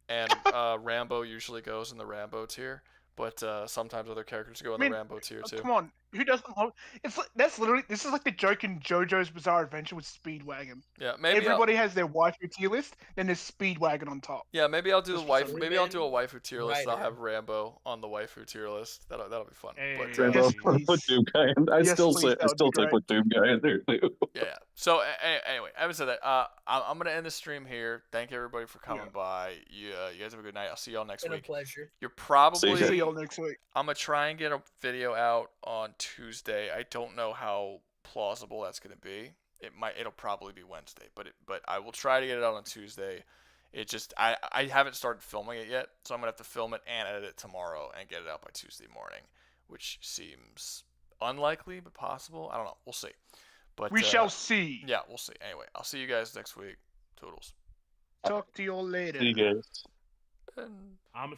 and Rambo usually goes in the Rambo tier. But sometimes other characters go in the Rambo tier too. Come on, who doesn't love? It's like this is like the joke in JoJo's Bizarre Adventure with Speedwagon. Yeah, maybe everybody has their waifu tier list, then there's Speedwagon on top. Yeah, maybe I'll do the wife. Maybe I'll do a waifu tier list. I'll have Rambo on the waifu tier list. That'll be fun. But, Rambo, put Doom Guy in. I still say put Doom Guy in there too. Yeah. So anyway, having said that, I'm gonna end the stream here. Thank everybody for coming by. You guys have a good night. I'll see y'all next week. It's been a pleasure. You're probably see y'all next week. I'm gonna try and get a video out on Tuesday. I don't know how plausible that's gonna be. It'll probably be Wednesday, but I will try to get it out on Tuesday. It just I haven't started filming it yet, so I'm gonna have to film it and edit it tomorrow and get it out by Tuesday morning, which seems unlikely but possible. I don't know. We'll see. But we shall see. Yeah, we'll see. Anyway, I'll see you guys next week. Toodles. Talk to you all later. See you guys. And... I'm